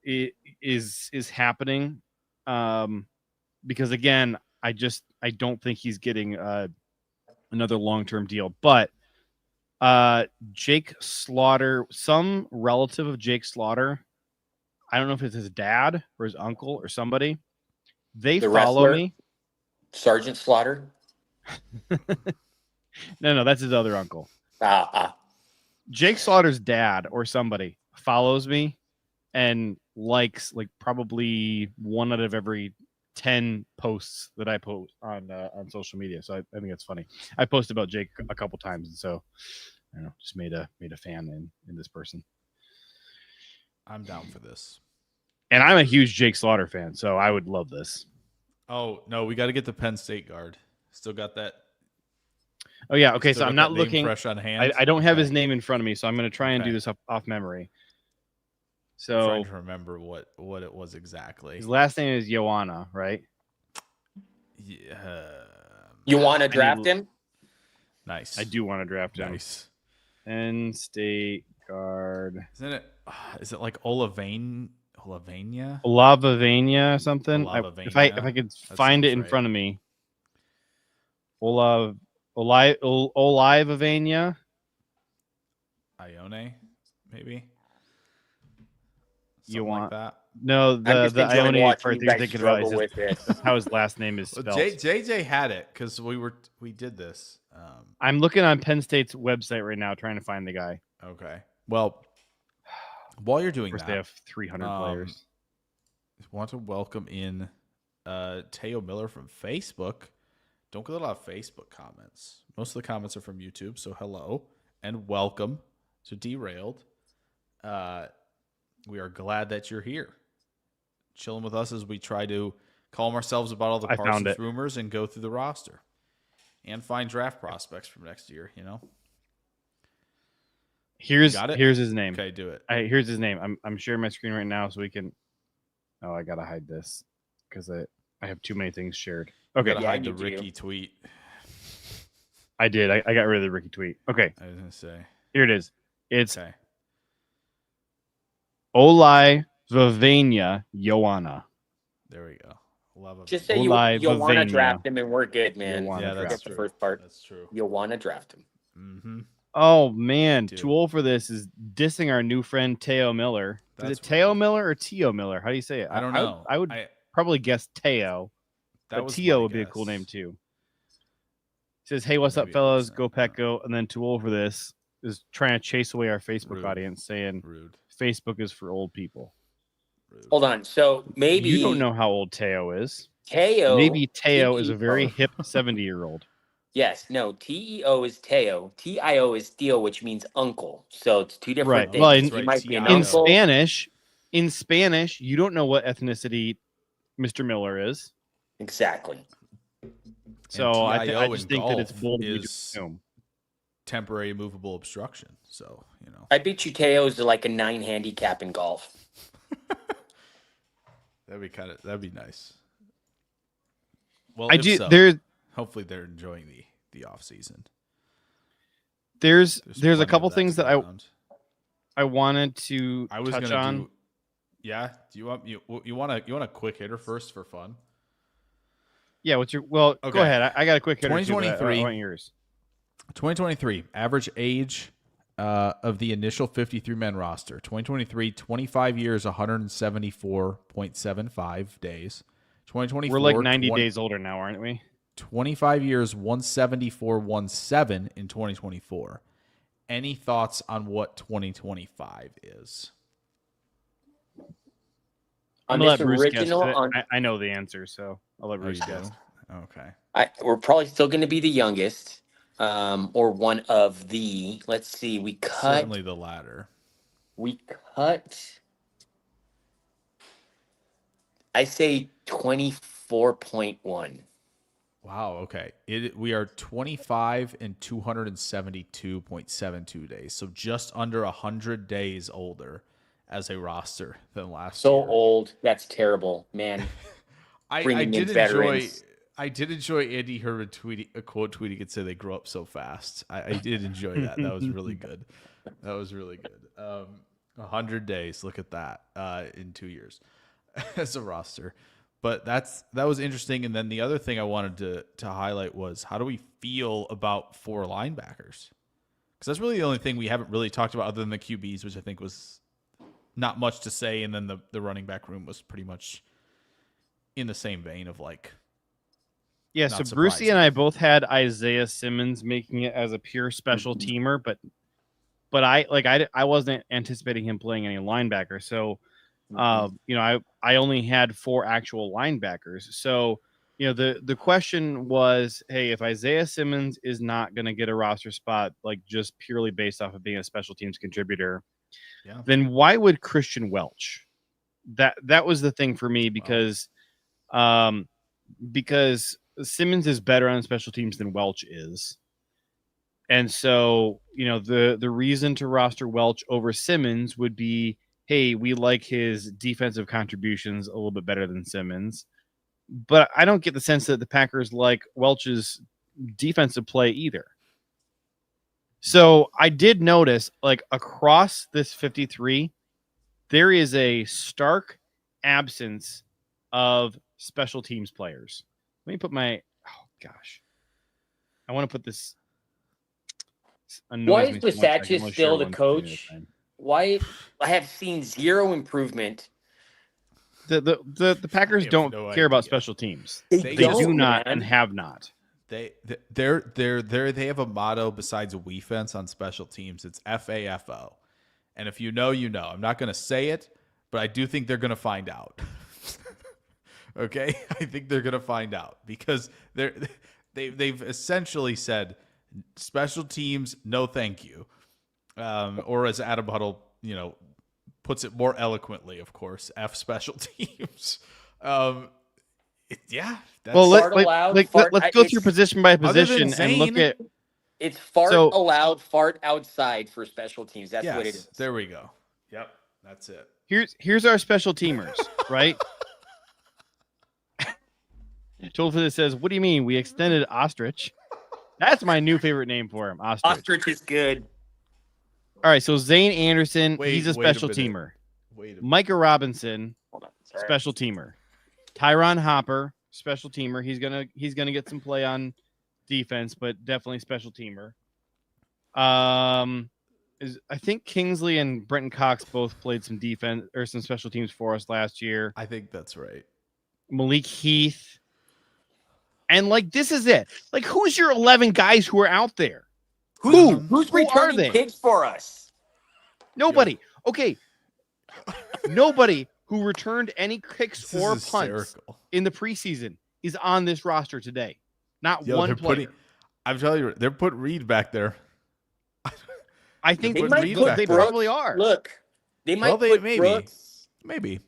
is happening, because again, I don't think he's getting another long-term deal. But Jake Slaughter, some relative of Jake Slaughter, I don't know if it's his dad or his uncle or somebody, they follow wrestler, me. Sergeant Slaughter. No, that's his other uncle. Jake Slaughter's dad or somebody follows me and likes like probably 1 out of every 10 posts that I post on social media. So I think it's funny. I post about Jake a couple times, and so I don't know, just made a fan in this person. I'm down for this. And I'm a huge Jake Slaughter fan, so I would love this. Oh, no, we got to get the Penn State guard. Still got that. Oh, yeah. Okay, so I'm not looking. Fresh on hand. I don't have his name in front of me, so I'm going to try and do this off memory. So I'm trying to remember what it was exactly. His last name is Joanna, right? Yeah. You want to draft him? Nice. I do want to draft him. Nice. Penn State guard. Isn't it? Is it like Olavania? Olavania something? Olavania. If I could find it in front of me. Olavania. Ione, maybe. You want like that? No, the Ione part that you're thinking about is that's how his last name is spelled. JJ had it because we did this. I'm looking on Penn State's website right now trying to find the guy. Okay. Well, while you're doing that, they have 300 players. Want to welcome in Teo Miller from Facebook. don't get a lot of Facebook comments. Most of the comments are from YouTube. So hello and welcome to Derailed. We are glad that you're here, chilling with us as we try to calm ourselves about all the Parsons rumors and go through the roster and find draft prospects for next year. Here's his name. Okay, do it. Here's his name. I'm sharing my screen right now so we can. Oh, I gotta hide this because I have too many things shared. Okay, hide the Ricky tweet. I did. I got rid of the Ricky tweet. Okay, I was gonna say here it is. It's okay. Olai Vavania Ioana. There we go. Love Just say you want to draft him and we're good, man. Yeah, that's the first part. That's true. You'll want to draft him. Mm-hmm. Oh, man. Too old for this is dissing our new friend Teo Miller. Is it Teo Miller or Teo Miller? How do you say it? I don't know. I would probably guess Teo. But Teo would be a cool name, too. Says, hey, what's up, fellas? Go Pack Go. And then Too Old for This is trying to chase away our Facebook audience, saying Facebook is for old people. Hold on. So maybe you don't know how old Teo is. Maybe Teo is a very hip 70-year-old. Yes. No. Teo is Teo. Tio is Theo, which means uncle. So it's two different things. Well, in Spanish, you don't know what ethnicity Mr. Miller is. Exactly. So I just think that it's bold to assume. Temporary movable obstruction. So I bet you Teo's like a 9 handicap in golf. That'd be nice. Well, hopefully they're enjoying the off season. There's a couple things that I wanted to touch on. Do you want a quick hitter first for fun? Yeah, go ahead. I got a quick hitter. 2023. I want yours. 2023 average age of the initial 53-man roster. 2023, 25 years, 174.75 days. 2024, we're like 90 days older now, aren't we? 25 years, 174.17 in 2024. Any thoughts on what 2025 is? I'm gonna let Bruce guess. I know the answer, so I'll let Bruce guess. Okay. We're probably still going to be the youngest, or one of the. Let's see. We cut. Certainly the latter. We cut. I say 24.1. Wow. Okay. We are 25 and 272.72 days, so just under 100 days older as a roster than last year. So old. That's terrible, man. I did enjoy Andy Herman tweeting and say they grow up so fast. I did enjoy that. That was really good. 100 days. Look at that in 2 years as a roster. But that was interesting. And then the other thing I wanted to highlight was, how do we feel about 4 linebackers? Because that's really the only thing we haven't really talked about other than the QBs, which I think was not much to say. And then the running back room was pretty much in the same vein of like. Yeah, so Brucey and I both had Isaiah Simmons making it as a pure special teamer, but I wasn't anticipating him playing any linebacker. So, I only had 4 actual linebackers. So, the question was, hey, if Isaiah Simmons is not going to get a roster spot, like just purely based off of being a special teams contributor, then why would Christian Welch? That was the thing for me because Simmons is better on special teams than Welch is. And so, the reason to roster Welch over Simmons would be, hey, we like his defensive contributions a little bit better than Simmons. But I don't get the sense that the Packers like Welch's defensive play either. So I did notice, like, across this 53, there is a stark absence of special teams players. Let me put I want to put this. Why is Bisaccia still the coach? Why? I have seen zero improvement. The Packers don't care about special teams. They do not and have not. They have a motto besides WeFence on special teams. It's FAFO. And if you know, you know. I'm not going to say it, but I do think they're going to find out. Okay? I think they're going to find out because they've essentially said special teams, no thank you. Or as Adam Huddle, puts it more eloquently, of course, F special teams. Yeah. That's Well, Fart let's go through position by position and look at. It's fart allowed, fart outside for special teams. That's what it is. There we go. Yep, that's it. Here's our special teamers, right? Tolfa says, "What do you mean? We extended Ostrich? That's my new favorite name for him. Ostrich. Ostrich is good. All right, so Zane Anderson, he's a wait a special minute. teamer. Wait a minute. Micah Robinson, Hold on. Sorry. special teamer. Tyron Hopper, special teamer. He's gonna get some play on defense, but definitely special teamer. I think Kingsley and Brenton Cox both played some defense or some special teams for us last year. I think that's right. Malik Heath. And this is it. Who's your 11 guys who are out there? Who's Who are returning they? kicks for us? Nobody. Okay. Nobody who returned any kicks This or is punts hysterical. in the preseason is on this roster today. Not one they're player. I'm telling you, they're putting Reed back there. I think They they, might put they Brooks. probably are. Look, they might put maybe. Brooks. Maybe.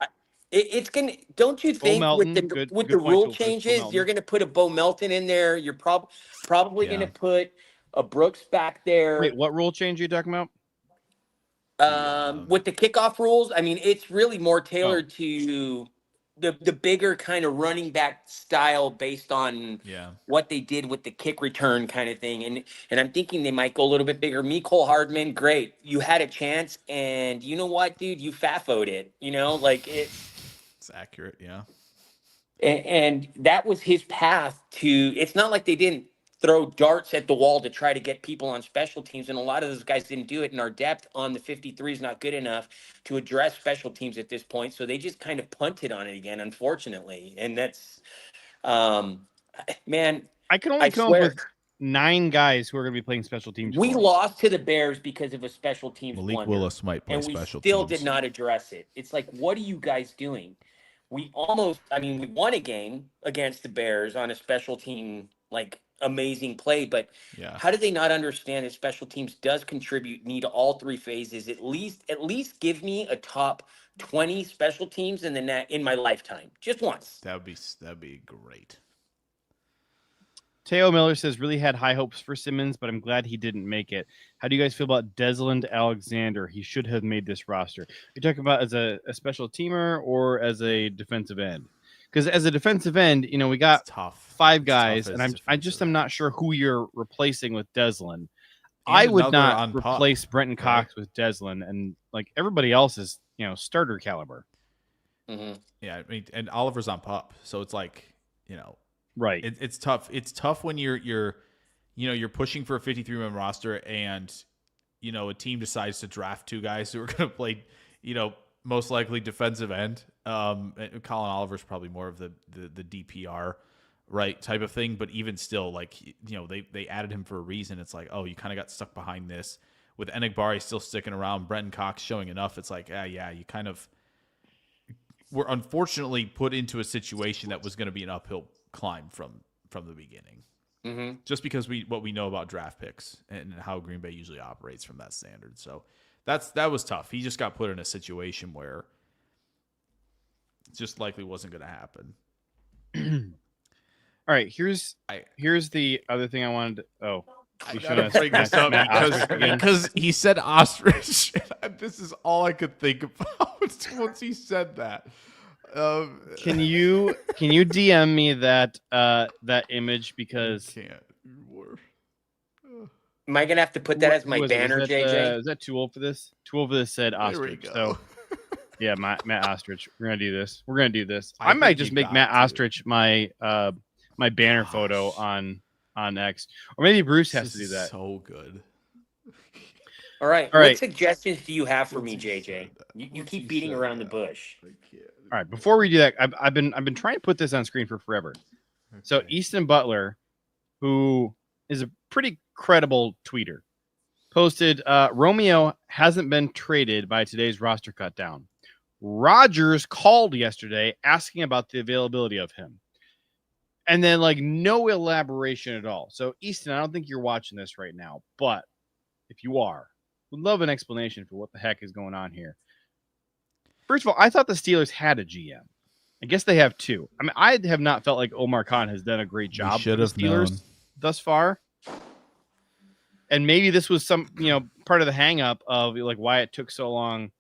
It's gonna. Don't you think Melton, with the good with point, the rule Lucas. changes, Bo you're gonna put a Bo Melton in there? You're probably Yeah. gonna put a Brooks back there. Wait, what rule change are you talking about? With the kickoff rules, I mean, it's really more tailored to the bigger kind of running back style based on what they did with the kick return kind of thing. And I'm thinking they might go a little bit bigger. Mecole Hardman, great. You had a chance, and you know what, dude? You fafoed it. It's accurate, yeah. And that was his path to. It's not like they didn't throw darts at the wall to try to get people on special teams, and a lot of those guys didn't do it, and our depth on the 53 is not good enough to address special teams at this point, so they just kind of punted on it again, unfortunately. And that's man, I can only come up with 9 guys who are going to be playing special teams. We for us. lost to the Bears because of a special teams Malik blunder, Willis might play and we special still teams. did not address it. It's like, what are you guys doing? We won a game against the Bears on a special team, amazing play, but how do they not understand that special teams does need all 3 phases? At least give me a top 20 special teams in my lifetime, just once. That'd be great. Teo Miller says, really had high hopes for Simmons, but I'm glad he didn't make it. How do you guys feel about Desmond Alexander? He should have made this roster. You're talking about as a special teamer or as a defensive end? Because as a defensive end, we got tough. 5 guys, and I'm not sure who you're replacing with Desmond. And I would not on replace pup, Brenton Cox with Desmond, and everybody else is starter caliber. Mm-hmm. Yeah, I mean, and Oliver's on pup, so it's right. It's tough. It's tough when you're pushing for a 53-man roster, and a team decides to draft 2 guys who are going to play, most likely defensive end. Colin Oliver's probably more of the DPR, right, type of thing. But even still, they added him for a reason. It's like, oh, you kind of got stuck behind this. With Enagbari still sticking around, Brenton Cox showing enough, it's like, you kind of were unfortunately put into a situation that was going to be an uphill climb from the beginning. Mm-hmm. Just because what we know about draft picks and how Green Bay usually operates from that standard. So that was tough. He just got put in a situation where it just likely wasn't going to happen. All right, here's the other thing I wanted to, I gotta bring this up because he said ostrich. This is all I could think about once he said that. Can you DM me that image, because can't. Am I gonna have to put that as my banner, JJ? Is that too old for this? Too old for this said ostrich. So yeah, Matt Ostrich. We're gonna do this. I might just make Matt Ostrich my my banner photo on X, or maybe Bruce has to do that. So good. All right. What suggestions do you have for me, JJ? You keep beating around the bush. All right. Before we do that, I've been trying to put this on screen for forever. Okay. So Easton Butler, who is a pretty credible tweeter, posted Romeo hasn't been traded by today's roster cut down. Rodgers called yesterday asking about the availability of him. And then like no elaboration at all. So Easton, I don't think you're watching this right now, but if you are, would love an explanation for what the heck is going on here. First of all, I thought the Steelers had a GM. I guess they have two. I mean, I have not felt like Omar Khan has done a great job for the Steelers thus far. And maybe this was some, part of the hang up of like why it took so long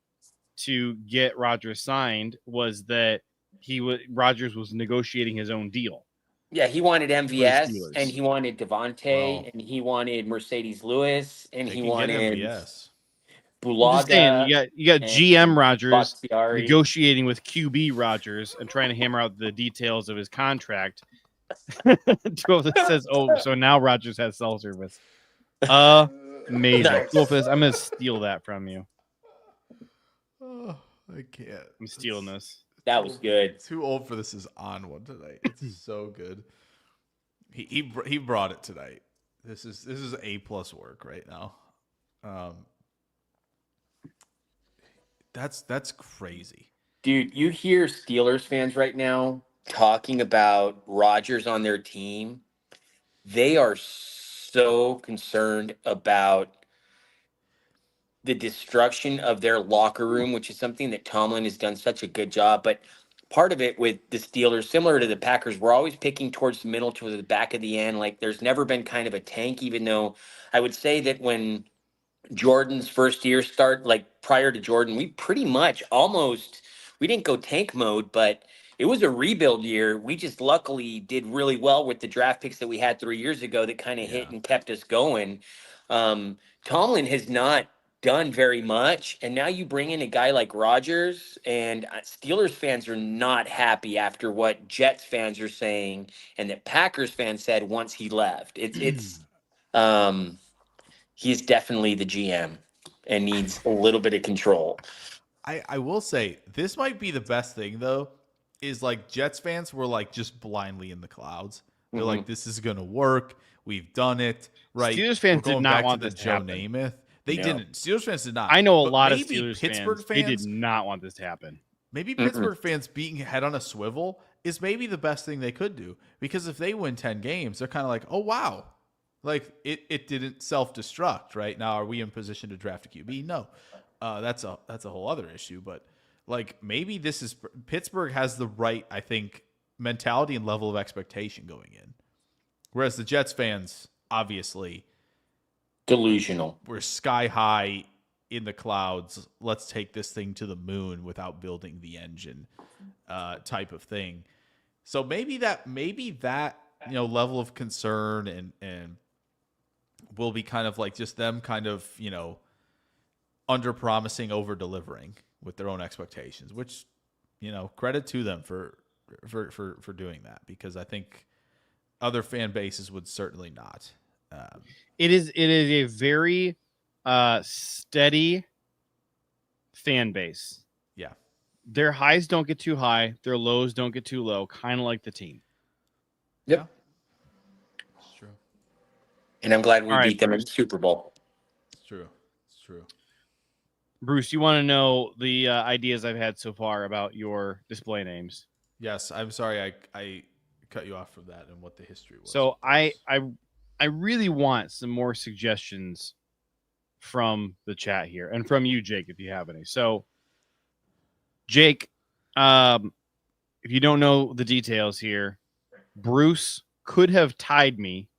to get Rodgers signed was that Rodgers was negotiating his own deal. Yeah, he wanted MVS and he wanted Devontae and he wanted Mercedes Lewis and he wanted MVS. Bulaga. Just saying, you got GM Rodgers negotiating with QB Rodgers and trying to hammer out the details of his contract. That says, so now Rodgers has cell service. Amazing. Nice. Wolfus, I'm gonna steal that from you. Oh, I can't. I'm stealing this. That was good. Too old for this is on one tonight. It's so good. He brought it tonight. This is A+ work right now. That's crazy. Dude, you hear Steelers fans right now talking about Rodgers on their team. They are so concerned about the destruction of their locker room, which is something that Tomlin has done such a good job. But part of it with the Steelers, similar to the Packers, we're always picking towards the middle, to the back of the end. Like there's never been kind of a tank, even though I would say that when Jordan's first year like prior to Jordan, we pretty much we didn't go tank mode, but it was a rebuild year. We just luckily did really well with the draft picks that we had 3 years ago that kind of hit and kept us going. Tomlin has not done very much, and now you bring in a guy like Rodgers, and Steelers fans are not happy after what Jets fans are saying and that Packers fans said once he left. He's definitely the GM and needs a little bit of control. I will say this might be the best thing though, is like Jets fans were like just blindly in the clouds. They're like, this is gonna work. We've done it, right? Steelers fans did not want this to Joe happen. Namath. They didn't. Steelers fans did not. I know a but lot of Steelers fans. They did not want this to happen. Maybe Pittsburgh fans being head on a swivel is maybe the best thing they could do, because if they win 10 games, they're kind of like, oh wow, like it didn't self-destruct. Right now, are we in position to draft a QB? No, that's a whole other issue. But like maybe this is Pittsburgh has the right, I think, mentality and level of expectation going in, whereas the Jets fans obviously. Delusional. We're sky high in the clouds. Let's take this thing to the moon without building the engine, type of thing. So maybe that level of concern and will be kind of like just them kind of under promising, over delivering with their own expectations. Which credit to them for doing that, because I think other fan bases would certainly not. It is a very steady fan base. Yeah. Their highs don't get too high. Their lows don't get too low. Kind of like the team. Yep. It's true. And I'm glad we beat them in the Super Bowl. It's true. Bruce, you want to know the ideas I've had so far about your display names? Yes. I'm sorry I cut you off from that and what the history was. So I really want some more suggestions from the chat here and from you, Jake, if you have any. So, Jake, if you don't know the details here, Bruce could have tied me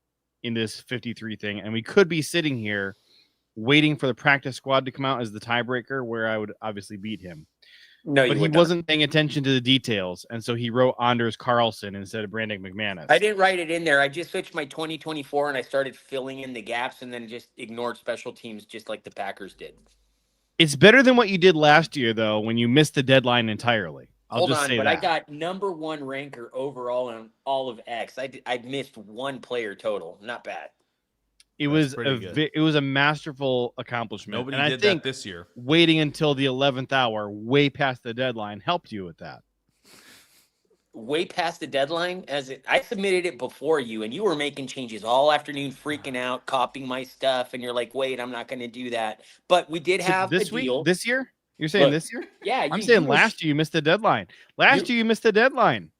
in this 53 thing, and we could be sitting here waiting for the practice squad to come out as the tiebreaker, where I would obviously beat him. No, but he wasn't paying attention to the details, and so he wrote Anders Carlson instead of Brandon McManus. I didn't write it in there. I just switched my 2024 and I started filling in the gaps and then just ignored special teams just like the Packers did. It's better than what you did last year, though, when you missed the deadline entirely. Hold on, but I got number 1 ranker overall on all of X. I missed 1 player total. Not bad. It was a masterful accomplishment. Nobody and did I think that this year. Waiting until the 11th hour, way past the deadline, helped you with that. Way past the deadline? I submitted it before you, and you were making changes all afternoon, freaking out, copying my stuff, and you're like, wait, I'm not going to do that. But we did have this the deal. This year? You're saying this year? Yeah. I'm saying last year you missed the deadline. Last year you missed the deadline.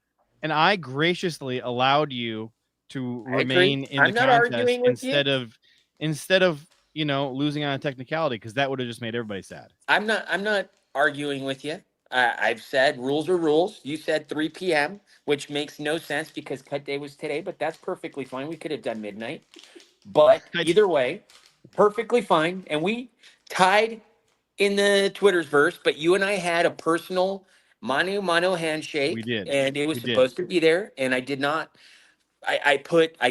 and I graciously allowed you to I agree. remain in I'm the not contest arguing with you. instead of losing on a technicality, because that would have just made everybody sad. I'm not arguing with you. I've said rules are rules. You said 3 p.m., which makes no sense because cut day was today, but that's perfectly fine. We could have done midnight. But either way, perfectly fine. And we tied in the Twitter's verse, but you and I had a personal mano handshake. We did. And it was We did. supposed to be there. And I did not. I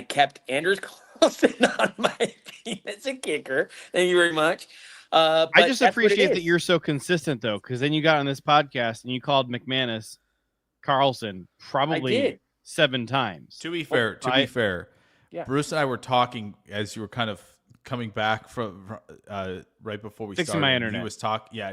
kept Anders Carlson on my team as a kicker. Thank you very much. I But just that's what it appreciate that is. you're so consistent, though, because then you got on this podcast and you called McManus Carlson probably did. 7 times. To be fair, Yeah. Bruce and I were talking as you were kind of coming back from right before we Fixing started. my and internet.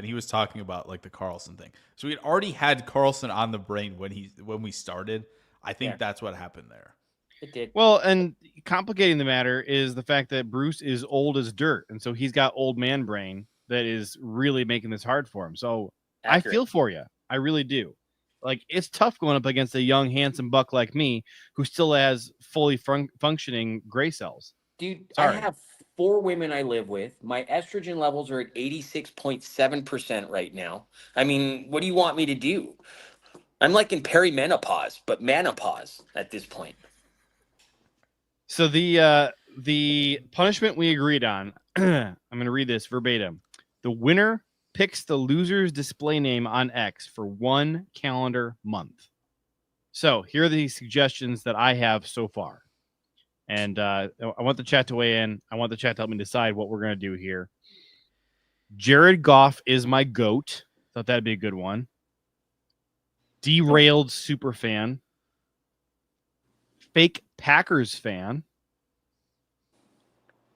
He was talking about like the Carlson thing. So we had already had Carlson on the brain when we started. I think that's what happened there. It did. Well, and complicating the matter is the fact that Bruce is old as dirt, and so he's got old man brain that is really making this hard for him. So Accurate. I feel for you. I really do. Like, it's tough going up against a young, handsome buck like me who still has fully functioning gray cells. Dude, Sorry. I have 4 women I live with. My estrogen levels are at 86.7% right now. I mean, what do you want me to do? I'm like in perimenopause, but menopause at this point. So the punishment we agreed on, I'm going to read this verbatim. The winner picks the loser's display name on X for 1 calendar month. So here are the suggestions that I have so far. And I want the chat to weigh in. I want the chat to help me decide what we're going to do here. Jared Goff is my GOAT. Thought that'd be a good one. Derailed super fan. Fake Packers fan.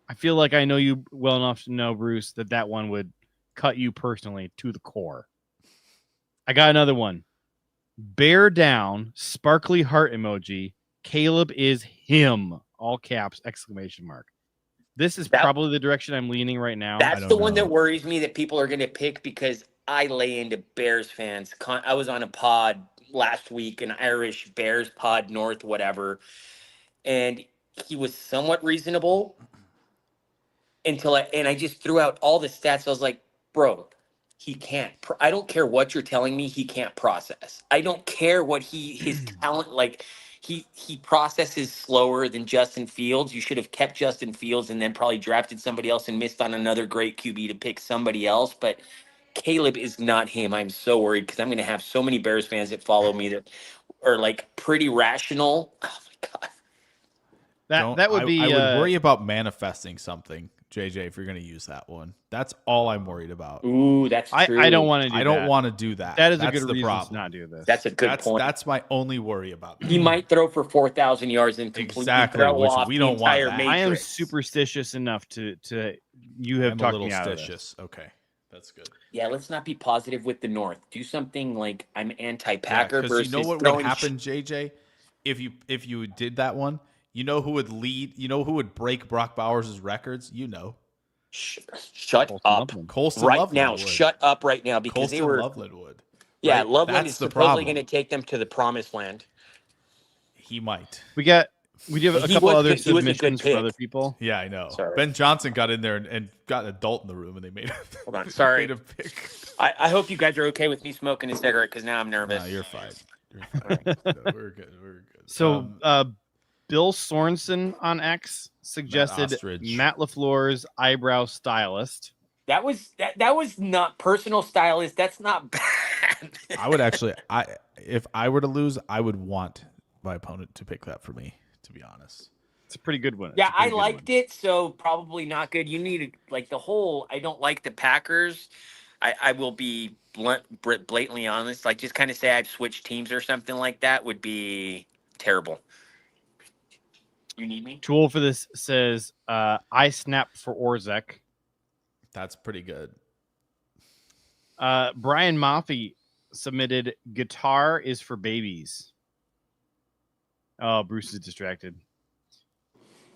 I feel like I know you well enough to know, Bruce, that one would cut you personally to the core. I got another one. Bear down, sparkly heart emoji. Caleb is him. All caps, exclamation mark. This is probably the direction I'm leaning right now. That's the one that worries me that people are going to pick because I lay into Bears fans. I was on a pod last week, an Irish Bears pod, North, whatever. And he was somewhat reasonable until I just threw out all the stats. I was like, bro, he can't. I don't care what you're telling me. He can't process. I don't care what his talent, like he processes slower than Justin Fields. You should have kept Justin Fields and then probably drafted somebody else and missed on another great QB to pick somebody else. But Caleb is not him. I'm so worried because I'm going to have so many Bears fans that follow me that are like pretty rational. Oh my God. That would be. I would worry about manifesting something, JJ, if you're going to use that one. That's all I'm worried about. Ooh, that's true. I don't want to do that. I don't want to do that. That is that's a good the reason problem. to not do this. That's a good point. That's my only worry about that. He might throw for 4,000 yards and completely throw which off we the don't want entire that. matrix. I am superstitious enough to you have talked me out of this. Okay, that's good. Yeah, let's not be positive with the North. Do something like I'm anti-Packer Because versus you know what throwing would happen, JJ, if you did that one. You know who would lead? You know who would break Brock Bowers' records? You know. Shut Colston up Loveland. Colston right Loveland now. would. Shut up right now because Colston they were. Loveland would. Yeah, right? Loveland That's is the supposedly problem. going to take them to the promised land. He might. We do have a He couple was other good- he was a good submissions pick. for other people. Yeah, I know. Sorry. Ben Johnson got in there and got an adult in the room, and they made him. Hold on, sorry. Made him pick. I hope you guys are okay with me smoking a cigarette because now I'm nervous. No, you're fine. You're fine. No, we're good. We're good. So Bill Sorensen on X suggested Ostrich. Matt LaFleur's eyebrow stylist. That was not personal stylist. That's not bad. I would actually, if I were to lose, I would want my opponent to pick that for me. To be honest, It's a pretty good one. Yeah, I liked it, so probably not good. You need like the whole. I don't like the Packers. I will be blatantly honest. Like just kind of say I've switched teams or something like that would be terrible. You need me? Tool for this says I snap for Orzek. that's pretty good. Brian Maffey submitted guitar is for babies. Oh, Bruce is distracted.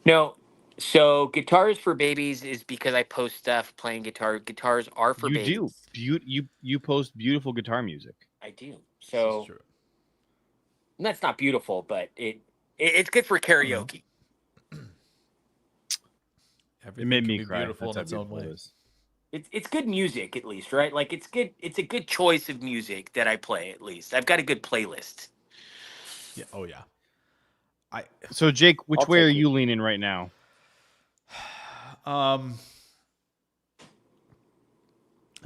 No. So guitars for babies is because I post stuff playing guitar. Guitars are for babies. You post beautiful guitar music. I do. This So is true. And that's not beautiful, but it's good for karaoke. It made me can be cry. beautiful That's in how its own beautiful way. it is. It's good music, at least, right? Like, it's good. It's a good choice of music that I play, at least. I've got a good playlist. Yeah. Oh yeah. So Jake, which I'll way are take it. you leaning right now?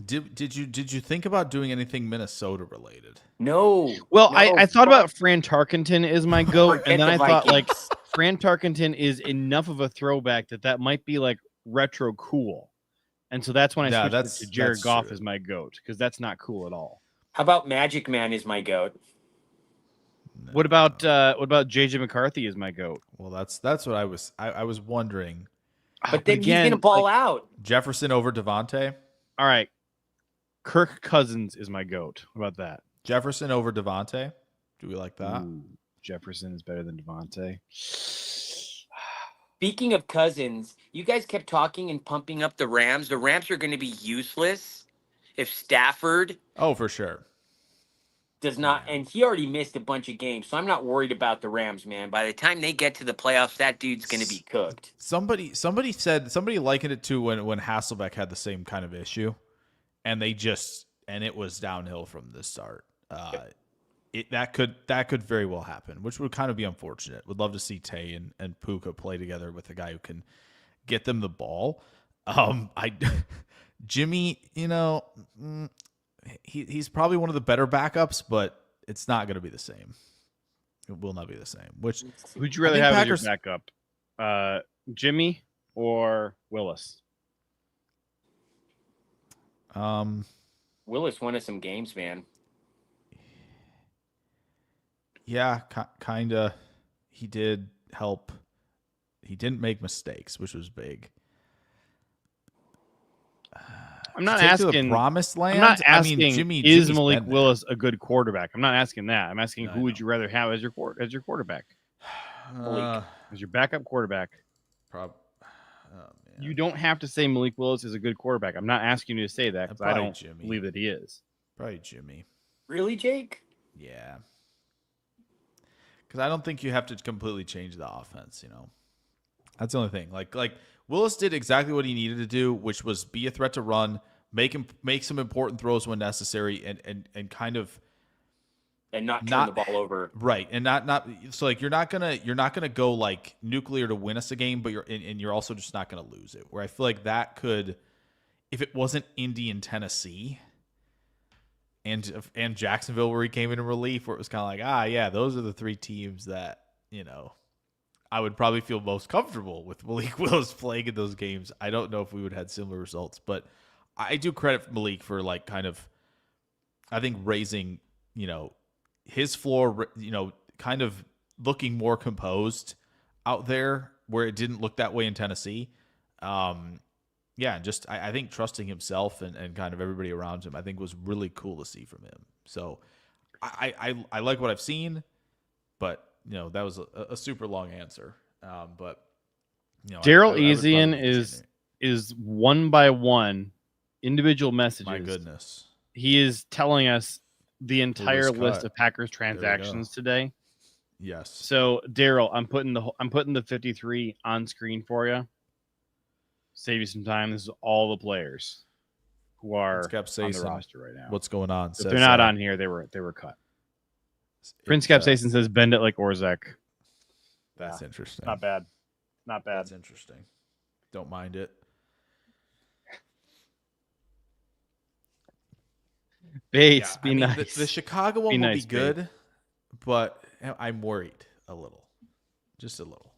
Did you think about doing anything Minnesota related? No. Well, no, I thought fuck. about Fran Tarkenton as my goat, Forget and then the I thought like Vikings. Fran Tarkenton is enough of a throwback that might be like retro cool, and so that's when I Yeah, switched it that's to Jared Goff true. as my goat because that's not cool at all. How about Magic Man is my goat? What about JJ McCarthy as my goat? Well, that's what I was wondering. But then he's going to ball out. Jefferson over Devontae. All right, Kirk Cousins is my goat. What about that? Jefferson over Devontae. Do we like that? Ooh, Jefferson is better than Devontae. Speaking of Cousins, you guys kept talking and pumping up the Rams. The Rams are going to be useless if Stafford Oh, for sure. does not. Yeah. And he already missed a bunch of games, so I'm not worried about the Rams, man. By the time they get to the playoffs, that dude's going to be cooked. Somebody likened it to when Hasselbeck had the same kind of issue, and it was downhill from the start. That could very well happen, which would kind of be unfortunate. Would love to see Tay and Puka play together with a guy who can get them the ball. Jimmy, he's probably one of the better backups, but it's not going to be the same. It will not be the same. Which Who'd you rather have as your backup, Jimmy or Willis? Willis won us some games, man. Yeah, kind of. He did help. He didn't make mistakes, which was big. I'm not To take to asking. the promised land. I'm not asking. I mean, is Jimmy's Malik been there. Willis a good quarterback? I'm not asking that. I'm asking No, I who would know. you rather have as your quarterback? Malik. As your backup quarterback. Oh, man. You don't have to say Malik Willis is a good quarterback. I'm not asking you to say that because I Probably don't Jimmy. believe that he is. Probably Jimmy. Really, Jake? Yeah. Because I don't think you have to completely change the offense, That's the only thing. Like Willis did exactly what he needed to do, which was be a threat to run, make some important throws when necessary, and kind of And turn the ball over. right. And not so like you're not gonna go like nuclear to win us a game, but you're also just not gonna lose it. Where I feel like that could, if it wasn't Indy and Tennessee and Jacksonville where he came in relief, where it was kind of like, yeah, those are the three teams that, I would probably feel most comfortable with Malik Willis playing in those games. I don't know if we would have had similar results, but I do credit Malik for like kind of, I think raising, his floor, kind of looking more composed out there where it didn't look that way in Tennessee. Just I think trusting himself and kind of everybody around him, I think was really cool to see from him. So I like what I've seen, but that was a super long answer. But Daryl Keisean is one by one individual messages. My goodness. He is telling us the entire was list cut. of Packers transactions today. Yes. So Daryl, I'm putting the 53 on screen for you. Save you some time. This is all the players who are on the roster right now. What's going on? If they're not on here, they were cut. Prince Capsaicin says bend it like Orzek. That's interesting. Not bad. Not bad. That's interesting. Don't mind it. Bates, be nice. The Chicago one will be good, but I'm worried a little. Just a little.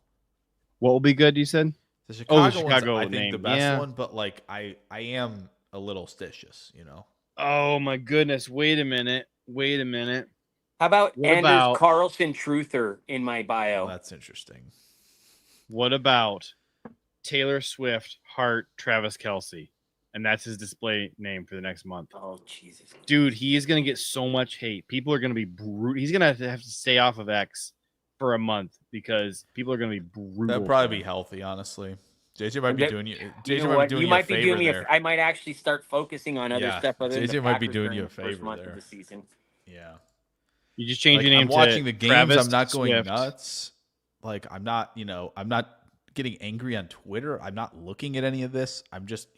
What will be good, you said? The Chicago one's, I think, name. the best one, but like I am a little stitious, Oh my goodness. Wait a minute. How about What Anders about- Carlson Truther in my bio? That's interesting. What about Taylor Swift, Hart, Travis Kelce? And that's his display name for the next month. Oh, Jesus. Dude, he is going to get so much hate. People are going to be brutal. He's going to have to stay off of X for a month because people are going to be brutal. That'd probably be healthy, honestly. JJ might be doing you. JJ might be doing doing you a me. favor there. I might actually start focusing on other stuff other than JJ the might be Packers doing during you a the first favor month there. of the season. Yeah. You just change Like, your name I'm to watching the games. Travis I'm not going Swift. nuts. Like, I'm not getting angry on Twitter. I'm not looking at any of this. I'm just,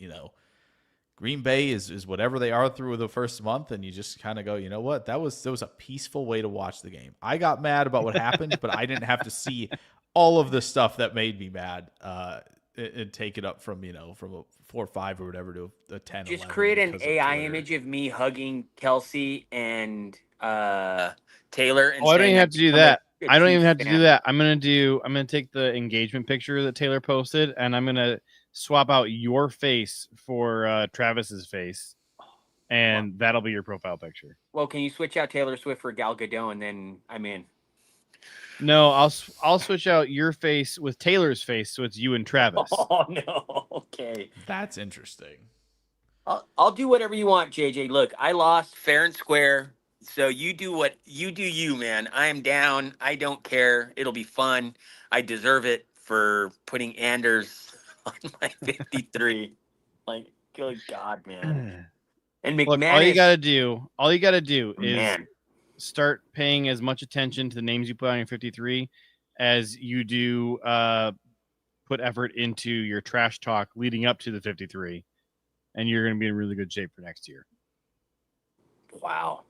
Green Bay is whatever they are through the first month, and you just kind of go, you know what? That was a peaceful way to watch the game. I got mad about what happened, but I didn't have to see all of the stuff that made me mad and take it up from from a 4-5 or whatever to a 10. Just 11 create an because of AI Twitter. image of me hugging Kelsey and Taylor. And Oh, I don't saying even have to do I'm a that. good I don't Chiefs even have to do fan. that. I'm gonna take the engagement picture that Taylor posted, and I'm gonna swap out your face for Travis's face, and that'll be your profile picture. Well, can you switch out Taylor Swift for Gal Gadot, and then I'm in? No, I'll switch out your face with Taylor's face, so it's you and Travis. Oh no. Okay. That's interesting. I'll do whatever you want, JJ. Look, I lost fair and square. So you do what you do, man. I am down. I don't care. It'll be fun. I deserve it for putting Anders on my 53. Like, good God, man. And McManus. Look, all you gotta do is start paying as much attention to the names you put on your 53 as you do put effort into your trash talk leading up to the 53, and you're going to be in really good shape for next year. Wow.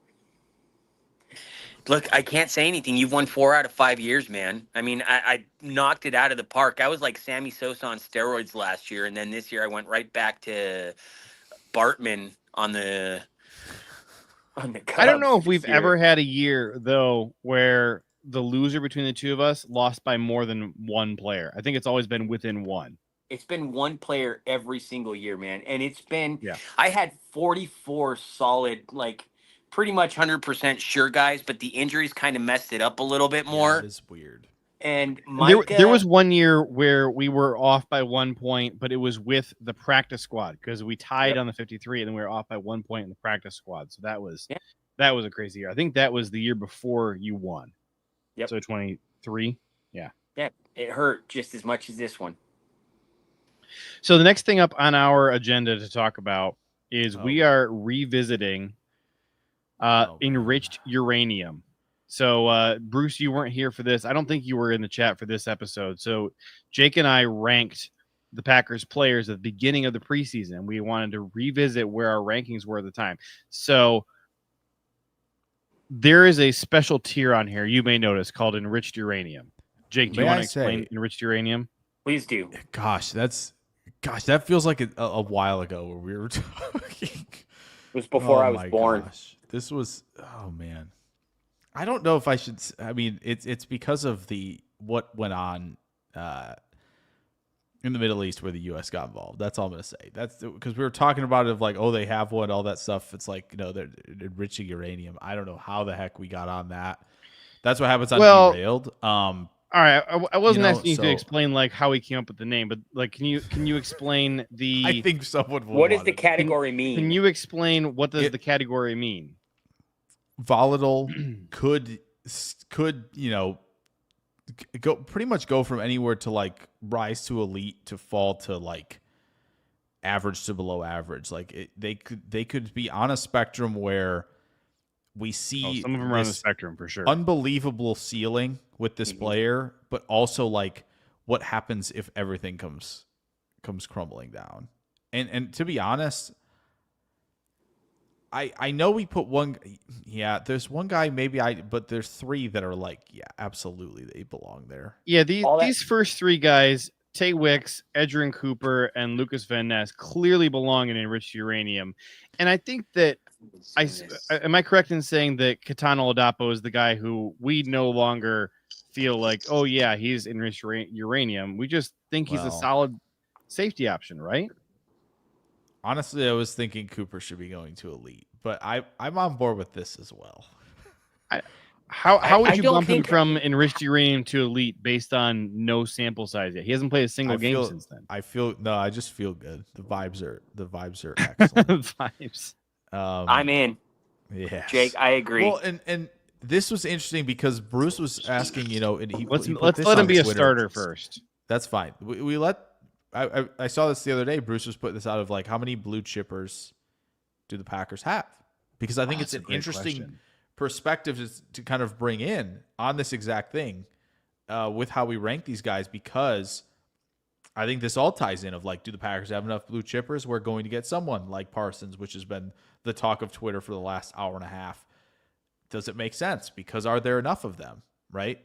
Look, I can't say anything. You've won 4 out of 5 years, man. I mean, I knocked it out of the park. I was like Sammy Sosa on steroids last year, and then this year I went right back to Bartman on the Cubs. I don't know if we've ever had a year, though, where the loser between the two of us lost by more than one player. I think it's always been within one. It's been one player every single year, man. And it's been, I had 44 solid, like pretty much 100% sure guys, but the injuries kind of messed it up a little bit more. That is weird. And Micah, there was one year where we were off by 1 point, but it was with the practice squad because we tied on the 53 and then we were off by 1 point in the practice squad. So that was a crazy year. I think that was the year before you won. Yep. So 23. Yeah. Yeah. It hurt just as much as this one. So the next thing up on our agenda to talk about is we are revisiting enriched uranium. So, Bruce, you weren't here for this. I don't think you were in the chat for this episode. So Jake and I ranked the Packers players at the beginning of the preseason. We wanted to revisit where our rankings were at the time. So there is a special tier on here you may notice called enriched uranium. Jake, do you want to explain enriched uranium? Please do. Gosh, that feels like a while ago where we were talking. It was before I was born. Gosh. This was, oh man. I don't know if I should. I mean, it's because of what went on in the Middle East where the U.S. got involved. That's all I'm gonna say. That's because we were talking about it of like, oh, they have one, all that stuff. It's like, they're enriching uranium. I don't know how the heck we got on that. That's what happens on Derailed. All right, I wasn't asking you to explain like how we came up with the name, but like, can you explain the? I think someone will. What does the category mean? Can you explain what does the category mean? Volatile could go pretty much go from anywhere to like rise to elite to fall to like average to below average. Like they could be on a spectrum where we see some of them are on the spectrum for sure. Unbelievable ceiling with this player, but also like what happens if everything comes crumbling down. And to be honest, I know we put one. Yeah, there's one guy but there's 3 that are like, yeah, absolutely, they belong there. Yeah, these first 3 guys, Tay Wicks, Edgerrin Cooper, and Lukas Van Ness, clearly belong in enriched uranium. And I think that am I correct in saying that Katana Oladapo is the guy who we no longer feel like, oh yeah, he's enriched uranium. We just think he's a solid safety option, right? Honestly, I was thinking Cooper should be going to elite, but I'm on board with this as well. How would you bump him from enriched uranium to elite based on no sample size yet? He hasn't played a single game since then. I just feel good. The vibes are excellent. Vibes. I'm in. Yeah, Jake, I agree. Well, and this was interesting because Bruce was asking, and let's let him be a starter first. That's fine. I saw this the other day. Bruce was putting this out of like, how many blue chippers do the Packers have? Because I think it's an interesting perspectives to kind of bring in on this exact thing with how we rank these guys, because I think this all ties in of like, do the Packers have enough blue chippers? We're going to get someone like Parsons, which has been the talk of Twitter for the last hour and a half. Does it make sense? Because are there enough of them, right?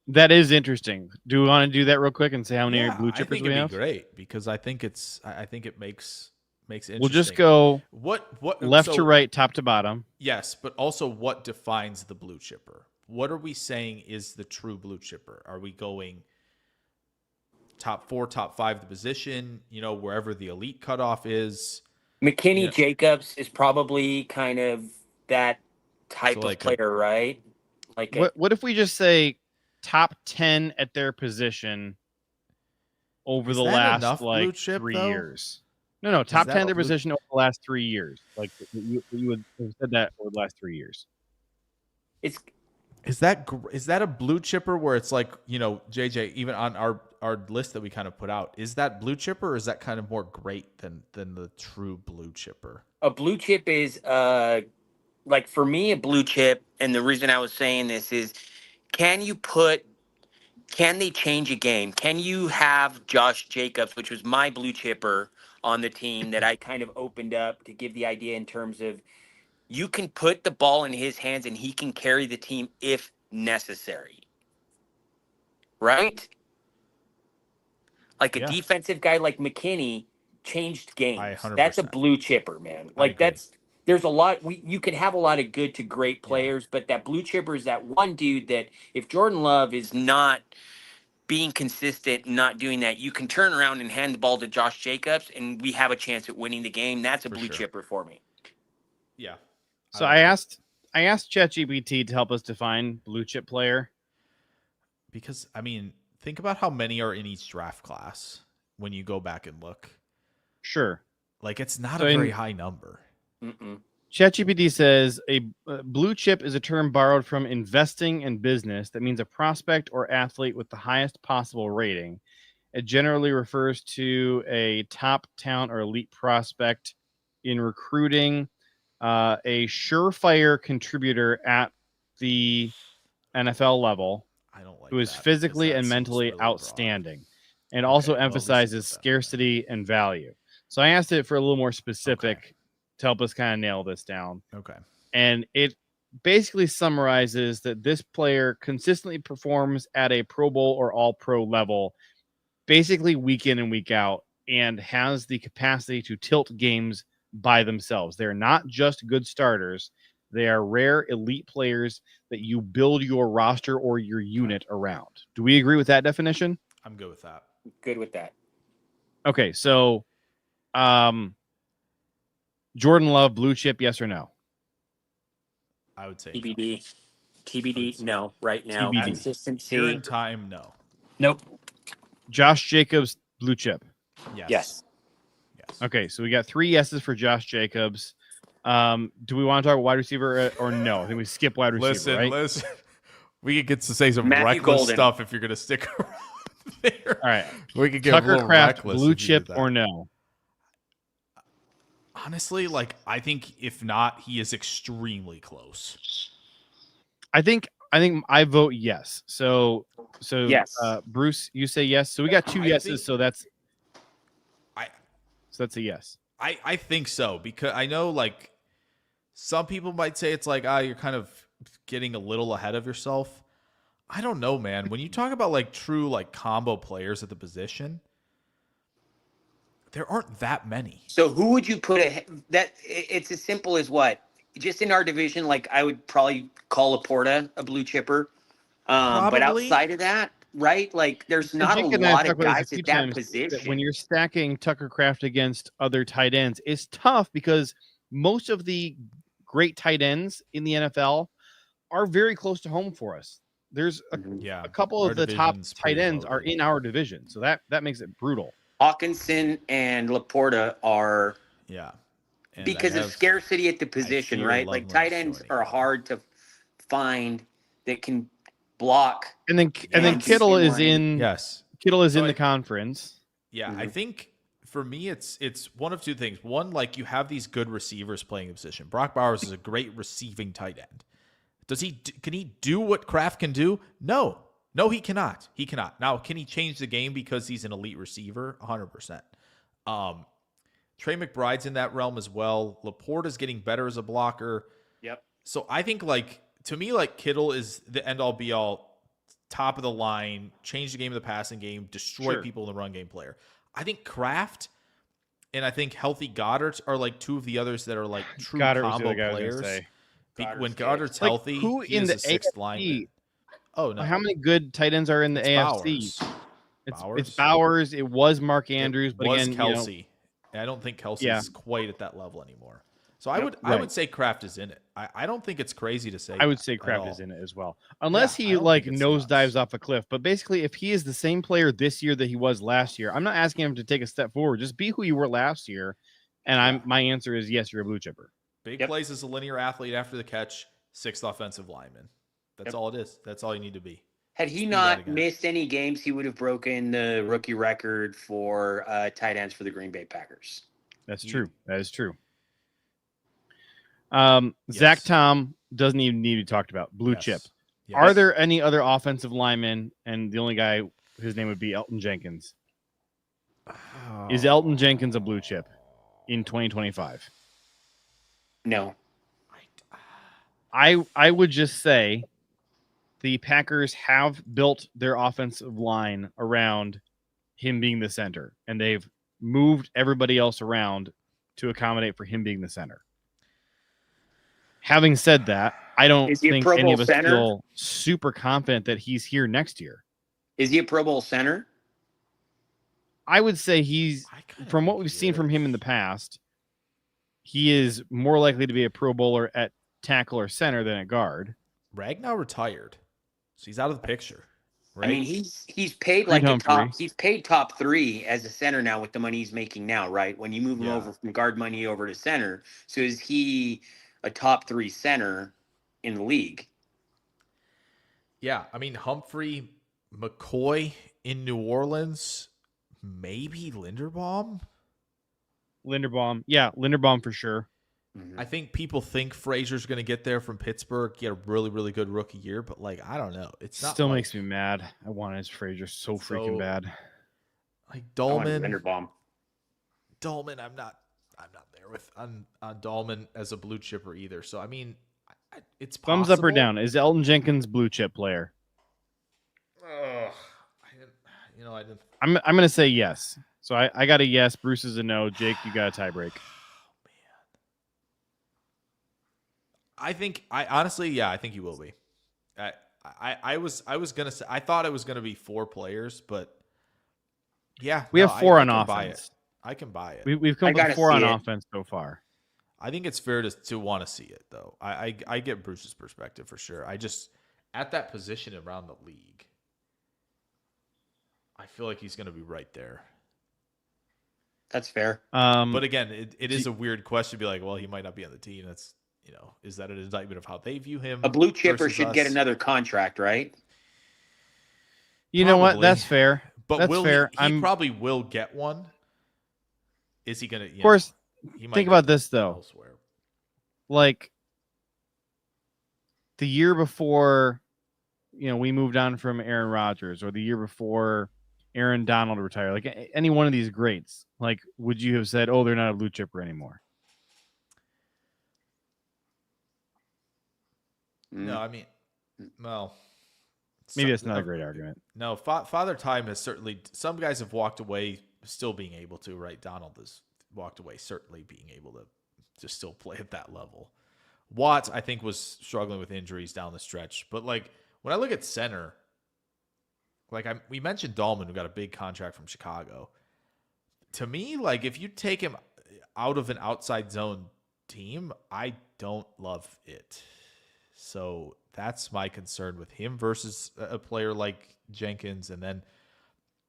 That is interesting. Do we want to do that real quick and say how many blue I chippers think we it'd have? be great, because I think it makes interesting. We'll just go what left to right, top to bottom. Yes, but also what defines the blue chipper? What are we saying is the true blue chipper? Are we going top 4, top 5 the position, wherever the elite cutoff is? McKinney Jacobs is probably kind of that type of player, right? Like what if we just say top 10 at their position over the last like 3 years? No, top 10 at their position over the last 3 years. Like you would have said that over the last 3 years. Is that a blue chipper where it's like, JJ, even on our list that we kind of put out, is that blue chipper, or is that kind of more great than the true blue chipper? A blue chip is like for me, a blue chip, and the reason I was saying this is, can they change a game? Can you have Josh Jacobs, which was my blue chipper on the team that I kind of opened up to give the idea in terms of, you can put the ball in his hands and he can carry the team if necessary. Right? Like a defensive guy like McKinney changed games. That's a blue chipper, man. Like there's a lot. You can have a lot of good to great players, but that blue chipper is that one dude that if Jordan Love is not being consistent, not doing that, you can turn around and hand the ball to Josh Jacobs and we have a chance at winning the game. That's a blue chipper for me. Yeah. So I asked ChatGPT to help us define blue chip player. Because, think about how many are in each draft class when you go back and look. Sure. Like, it's not a very high number. ChatGPT says a blue chip is a term borrowed from investing and business that means a prospect or athlete with the highest possible rating. It generally refers to a top talent or elite prospect in recruiting, a surefire contributor at the NFL level. I don't like who is physically and mentally really outstanding, and also emphasizes scarcity and value. So I asked it for a little more specific to help us kind of nail this down. Okay. And it basically summarizes that this player consistently performs at a Pro Bowl or All-Pro level, basically week in and week out, and has the capacity to tilt games by themselves. They're not just good starters. They are rare elite players that you build your roster or your unit around. Do we agree with that definition? I'm good with that. Good with that. Okay, so Jordan Love, blue chip, yes or no? I would say TBD. No. TBD, no. Right now, TBD. Consistency. Here in time, no. Nope. Josh Jacobs, blue chip. Yes. Okay, so we got 3 yeses for Josh Jacobs. Do we want to talk wide receiver or no? I think we skip wide receiver. Listen. We could get to say some Matthew reckless Golden. stuff if you're going to stick around there. All right. We could get Tucker a little Kraft, reckless. blue chip or no? Honestly, I think if not, he is extremely close. I think I vote yes. So yes. Bruce, you say yes. So we got 2 yeses. So that's a yes. I think so, because I know some people might say it's you're kind of getting a little ahead of yourself. I don't know, man. When you talk about true combo players at the position, there aren't that many. So who would you put that? It's as simple as what? Just in our division, I would probably call Laporta a blue chipper. But outside of that, right? There's not a lot of guys at that position. When you're stacking Tucker Kraft against other tight ends, it's tough because most of the great tight ends in the NFL are very close to home for us. There's a couple of the top tight ends are in our division, so that makes it brutal. Hawkinson and Laporta are and because of scarcity at the position, right? Tight ends are hard to find that can block. And then Kittle is in yes. Kittle is in the conference. Yeah, I think for me, it's one of two things. One, like you have these good receivers playing the position. Brock Bowers is a great receiving tight end. Can he do what Kraft can do? No, he cannot. He cannot. Now, can he change the game because he's an elite receiver? 100%. Trey McBride's in that realm as well. Laporta's getting better as a blocker. Yep. So I think, like, to me, like, Kittle is the end-all, be-all, top of the line, change the game of the passing game, destroy people in the run game player. I think Kraft and I think healthy Goddard are, like, two of the others that are, like, true combo players. When Goddard's healthy, who he in is the a sixth AFC? lineman. Oh, no. How many good tight ends are in the AFC? Bowers. It's Bowers. It was Mark Andrews, but was again, Kelsey. I don't think Kelsey's quite at that level anymore. So I would say Kraft is in it. I don't think it's crazy to say. I would say Kraft is in it as well, unless he like nosedives off a cliff. But basically, if he is the same player this year that he was last year, I'm not asking him to take a step forward. Just be who you were last year. And my answer is yes, you're a blue chipper. Big plays as a linear athlete after the catch, sixth offensive lineman. That's all it is. That's all you need to be. Had he not missed any games, he would have broken the rookie record for tight ends for the Green Bay Packers. That's true. That is true. Zach Tom doesn't even need to be talked about. Blue chip. Yes. Are there any other offensive linemen? And the only guy, his name would be Elgton Jenkins. Is Elgton Jenkins a blue chip in 2025? No. I would just say the Packers have built their offensive line around him being the center, and they've moved everybody else around to accommodate for him being the center. Having said that, I don't think any of us feel super confident that he's here next year. Is he a Pro Bowl center? I would say from what we've seen from him in the past, he is more likely to be a Pro Bowler at tackle or center than at guard. Ragnow retired, so he's out of the picture. Right? I mean, he's paid like a top. He's paid top 3 as a center now with the money he's making now, right? When you move him over from guard money over to center, so is he a top 3 center in the league? Yeah, I mean Humphrey, McCoy in New Orleans, maybe Linderbaum. Yeah, Linderbaum for sure. Mm-hmm. I think people think Frazier's going to get there from Pittsburgh, get a really, really good rookie year, but like I don't know. It's not still makes me mad. I wanted Frazier so freaking bad. Like Dolman, Linderbaum. I'm not there with on Dolman as a blue chipper either. So I mean, it's possible. Thumbs up or down. Is Elgton Jenkins blue chip player? I didn't. I'm going to say yes. So I got a yes. Bruce is a no. Jake, you got a tie break. I think I think he will be. I was gonna say I thought it was gonna be 4 players, but we have 4 on offense. I can buy it. We've come with 4 on offense so far. I think it's fair to want to see it though. I get Bruce's perspective for sure. I just at that position around the league, I feel like he's gonna be right there. That's fair. But again, it is a weird question to be like, well, he might not be on the team. That's is that an indictment of how they view him? A blue chipper should get another contract, right? You know what? That's fair. But that's fair. He probably will get one. Is he going to? Of course. Think about this, though. Elsewhere. Like, the year before, we moved on from Aaron Rodgers, or the year before Aaron Donald retired, like any one of these greats, like, would you have said, oh, they're not a blue chipper anymore? No, I mean, well, maybe that's not a great argument. No, Father Time has certainly. Some guys have walked away, still being able to. Right, Donald has walked away, certainly being able to still play at that level. Watts, I think, was struggling with injuries down the stretch. But like when I look at center, like we mentioned Dahlman, who got a big contract from Chicago. To me, like if you take him out of an outside zone team, I don't love it. So that's my concern with him versus a player like Jenkins. And then,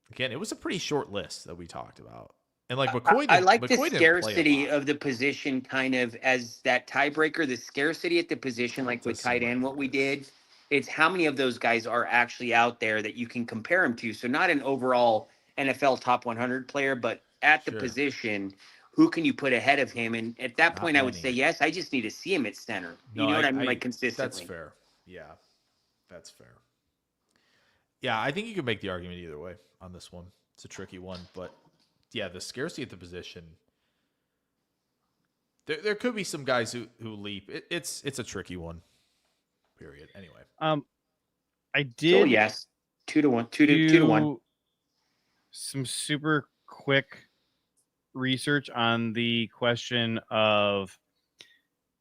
again, it was a pretty short list that we talked about. And like McCoy, I like the scarcity of the position kind of as that tiebreaker, the scarcity at the position, like with tight end, what we did. It's how many of those guys are actually out there that you can compare him to. So not an overall NFL top 100 player, but at the Sure. position, who can you put ahead of him? And at that Not point, I would many. say yes. I just need to see him at center. No, You know what I mean? Like That's consistently. fair. Yeah, that's fair. Yeah, I think you can make the argument either way on this one. It's a tricky one, but yeah, the scarcity at the position. There could be some guys who leap. It's a tricky one. Period. Anyway. I did. So yes, 2-1, 2-1. Some super quick research on the question of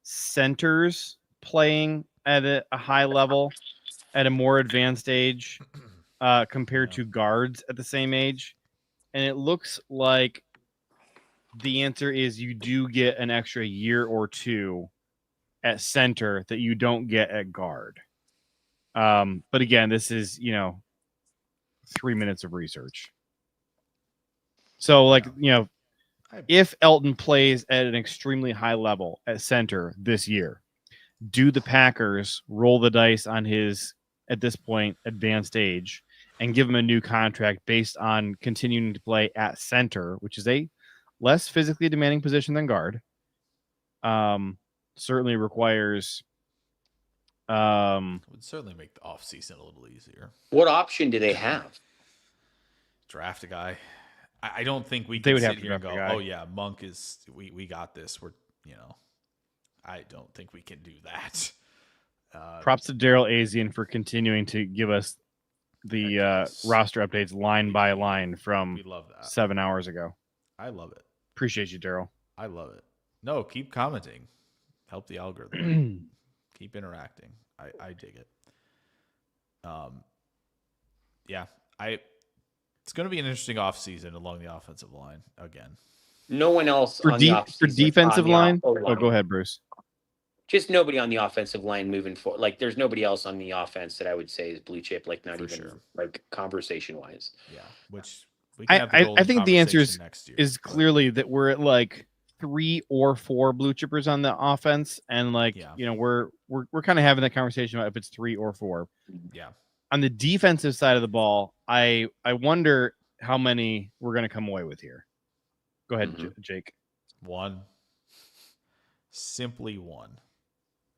centers playing at a high level at a more advanced age compared to guards at the same age. And it looks like the answer is you do get an extra year or two at center that you don't get at guard. But again, this is, 3 minutes of research. So if Elgton plays at an extremely high level at center this year, do the Packers roll the dice on his, at this point, advanced age and give him a new contract based on continuing to play at center, which is a less physically demanding position than guard? Certainly requires would certainly make the offseason a little easier. What option do they have? Draft a guy. I don't think we They can would have sit to here and draft go, a guy. oh yeah, Monk is we got this. I don't think we can do that. props to Daryl Azian for continuing to give us the Yes. roster updates line by line from We love that. 7 hours ago. I love it. Appreciate you, Daryl. I love it. No, keep commenting. Help the algorithm. Keep interacting. I dig it. Yeah, it's going to be an interesting offseason along the offensive line again. No one else For on the for offseason- defensive on the line? O-line. Oh, go ahead, Bruce. Just nobody on the offensive line moving forward. Like, there's nobody else on the offense that I would say is blue chip. Like, not For even sure. like conversation wise. Yeah, which we can have the I golden think the answer conversation next year. is but clearly that we're at like 3 or 4 blue chippers on the offense, and Yeah. we're kind of having that conversation about if it's 3 or 4. yeah. On the defensive side of the ball, I wonder how many we're going to come away with here. Go ahead, Mhm. Jake. One. Simply one.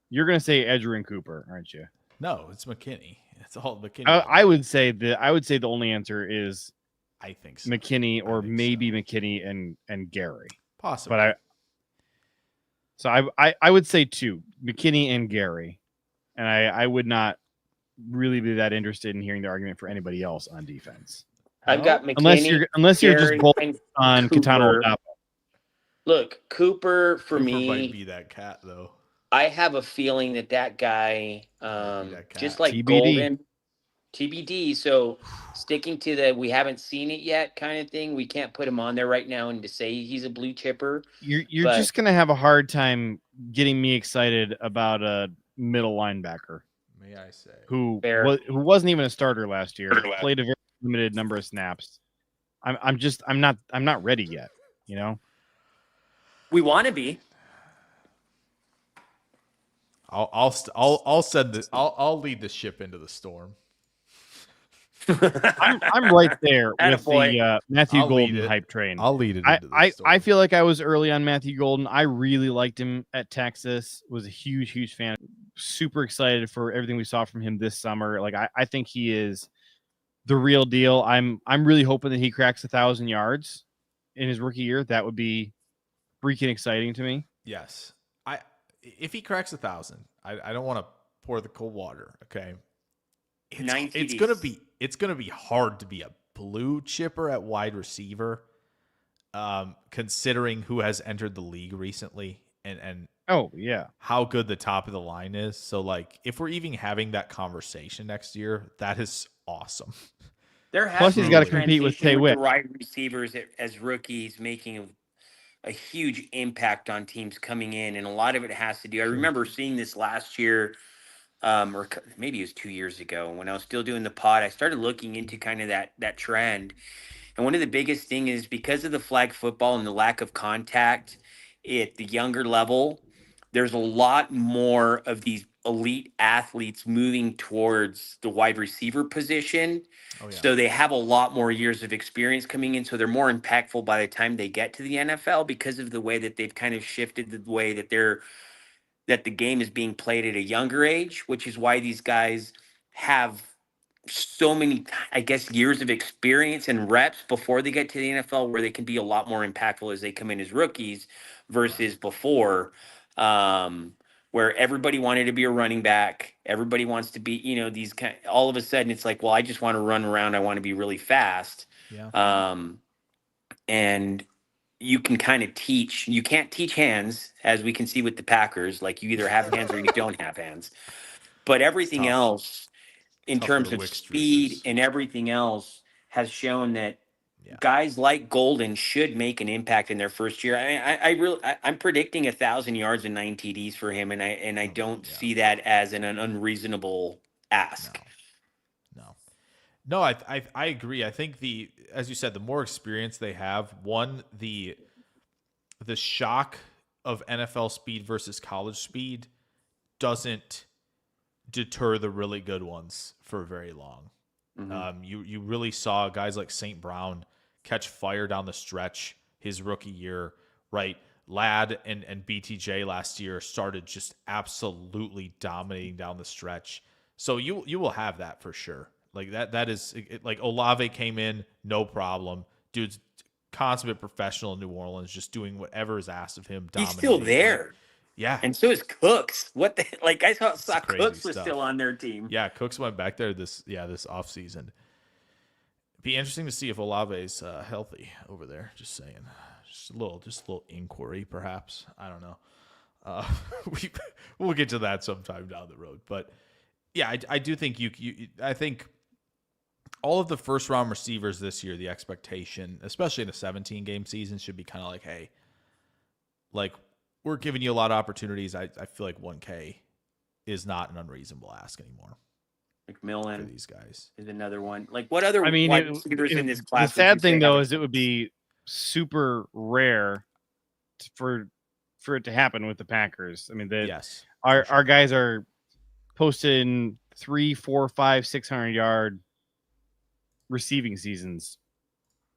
You're going to say Edgerrin Cooper, aren't you? No, it's McKinney. It's all McKinney. I would say the only answer is I think so. McKinney or think maybe so. McKinney and Gary. Possibly. But I would say 2, McKinney and Gary, and I would not really be that interested in hearing the argument for anybody else on defense, I've got McKinney. unless you're just Gary, both and on Cooper. Katana Odapa. Look, Cooper for Cooper me. might be that cat though. I have a feeling that guy, that cat. just like TBD. Golden, TBD. So sticking to the we haven't seen it yet kind of thing. We can't put him on there right now and to say he's a blue chipper. You're But- just gonna have a hard time getting me excited about a middle linebacker May I say? who Fair. who wasn't even a starter last year, played a very limited number of snaps. I'm not ready yet. We want to be. I'll lead the ship into the storm. I'm right there with Attaboy. the Matthew I'll lead Golden it. hype train. I'll lead it I, into the I, storm. I feel like I was early on Matthew Golden. I really liked him at Texas. Was a huge fan. Super excited for everything we saw from him this summer. Like I think he is the real deal. I'm really hoping that he cracks 1,000 yards in his rookie year. That would be freaking exciting to me. Yes. If he cracks 1,000, I don't want to pour the cold water. Okay. It's gonna be hard to be a blue chipper at wide receiver, considering who has entered the league recently and Oh yeah. how good the top of the line is. So like, if we're even having that conversation next year, that is awesome. There has Plus, he's been gotta a compete with transition Tay the wide receivers as rookies making a huge impact on teams coming in, and a lot of it has to do. I remember seeing this last year, or maybe it was 2 years ago when I was still doing the pod. I started looking into kind of that trend, and one of the biggest thing is because of the flag football and the lack of contact at the younger level. There's a lot more of these elite athletes moving towards the wide receiver position. Oh, yeah. So they have a lot more years of experience coming in. So they're more impactful by the time they get to the NFL because of the way that they've kind of shifted the way that the game is being played at a younger age, which is why these guys have so many, I guess, years of experience and reps before they get to the NFL, where they can be a lot more impactful as they come in as rookies versus before, where everybody wanted to be a running back. Everybody wants to be, these kind. All of a sudden, it's like, well, I just want to run around. I want to be really fast. Yeah. And you can kind of teach. You can't teach hands, as we can see with the Packers. Like, you either have hands or you don't have hands. But everything tough. else, in Tough for terms the of Wicks speed troopers. and everything else, has shown that Yeah. guys like Golden should make an impact in their first year. I'm predicting 1,000 yards and 9 TDs for him, and I don't see that as an unreasonable ask. No, I agree. I think as you said, the more experience they have, the shock of NFL speed versus college speed doesn't deter the really good ones for very long. Mm-hmm. You really saw guys like St. Brown catch fire down the stretch his rookie year, right? Ladd and BTJ last year started just absolutely dominating down the stretch. So you will have that for sure. Like that is like Olave came in, no problem. Dude's consummate professional in New Orleans, just doing whatever is asked of him. He's still there. Like, yeah. And so is Cooks. What the like I saw Cooks was stuff. still on their team. Yeah, Cooks went back there this offseason. Be interesting to see if Olave's healthy over there. Just saying. Just a little inquiry, perhaps. I don't know. We'll get to that sometime down the road. But yeah, I do think I think all of the first round receivers this year, the expectation, especially in a 17-game season, should be kind of like, hey, like, we're giving you a lot of opportunities. I feel like 1K is not an unreasonable ask anymore. McMillan for these guys is another one. Like, what other wide receivers in this class? The sad thing, though, is it would be super rare for it to happen with the Packers. I mean, our guys are posting 300, 400, 500, 600-yard receiving seasons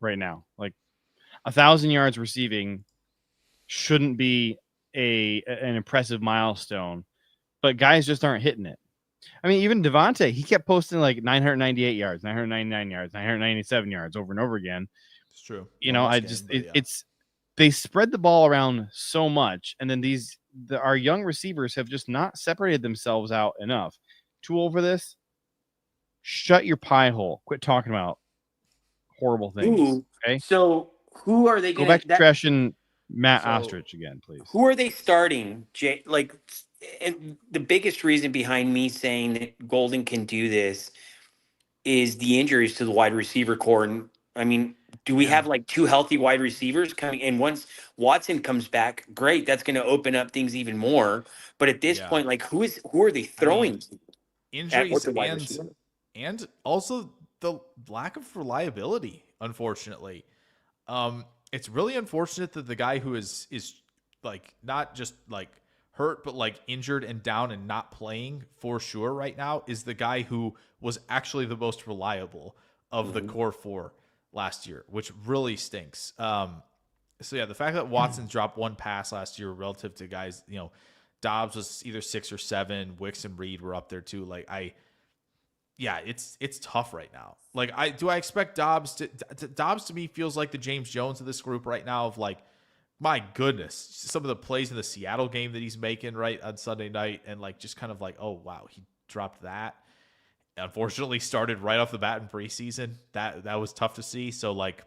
right now. Like 1,000 yards receiving shouldn't be an impressive milestone, but guys just aren't hitting it. I mean, even Devontae, he kept posting like 998 yards, 999 yards, 997 yards over and over again. It's true. They spread the ball around so much, and then our young receivers have just not separated themselves out enough. Too old for this? Shut your pie hole. Quit talking about horrible things. Ooh, okay. So who are they going to go back to trashing Matt Ostrich again, please? Who are they starting? And the biggest reason behind me saying that Golden can do this is the injuries to the wide receiver core. And I mean, do we have like 2 healthy wide receivers coming? And once Watson comes back, great. That's going to open up things even more. But at this point, like, who are they throwing? Injuries and also the lack of reliability, unfortunately. It's really unfortunate that the guy who is like not just like hurt, but like injured and down and not playing for sure right now is the guy who was actually the most reliable of the core 4 last year, which really stinks. So yeah, the fact that Watson dropped 1 pass last year relative to guys, Doubs was either 6 or 7, Wicks and Reed were up there too. Like it's tough right now. Like I expect Doubs to me feels like the James Jones of this group right now of like, my goodness, some of the plays in the Seattle game that he's making right on Sunday night and like just kind of like, oh wow, he dropped that. Unfortunately started right off the bat in preseason. That was tough to see. So like,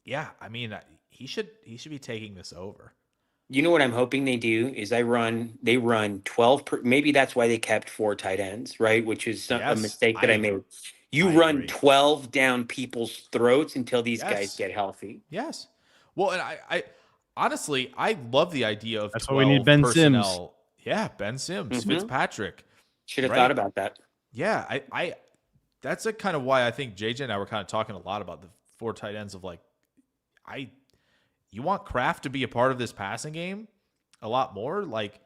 yeah, I mean, he should be taking this over. You know what I'm hoping they do is they run 12 maybe that's why they kept 4 tight ends, right? Which is a mistake that I made. You run 12 down people's throats until these guys get healthy. Yes. Well, and I honestly, I love the idea of that's why we need Ben personnel. Sims. Yeah, Ben Sims, Fitzpatrick. Should have thought about that. Yeah, I that's kind of why I think JJ and I were kind of talking a lot about the 4 tight ends of like, you want Kraft to be a part of this passing game a lot more. Like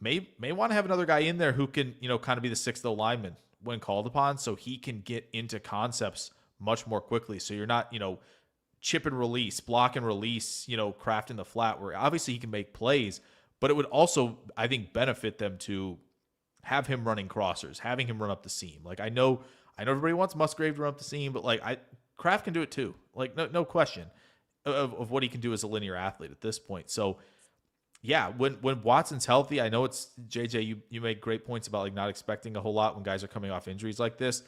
may want to have another guy in there who can, kind of be the sixth lineman when called upon, so he can get into concepts much more quickly. So you're not, chip and release, block and release, Kraft in the flat, where obviously he can make plays, but it would also, I think, benefit them to have him running crossers, having him run up the seam. Like, I know everybody wants Musgrave to run up the seam, but Kraft can do it too. Like, no question of what he can do as a linear athlete at this point. So yeah, when Watson's healthy, I know it's JJ, you make great points about like not expecting a whole lot when guys are coming off injuries like this.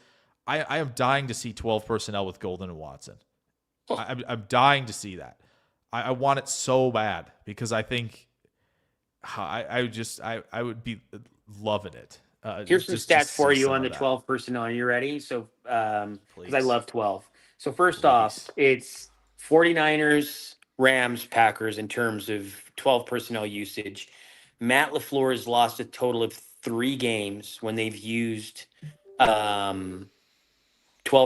I am dying to see 12 personnel with Golden and Watson. I'm dying to see that. I want it so bad because I think I would be loving it. Here's some just stats see for you some on the of that. 12 personnel. Are you ready? So, because I Please. love 12. So first off, it's 49ers, Rams, Packers in terms of 12 personnel usage. Matt LaFleur has lost a total of 3 games when they've used 12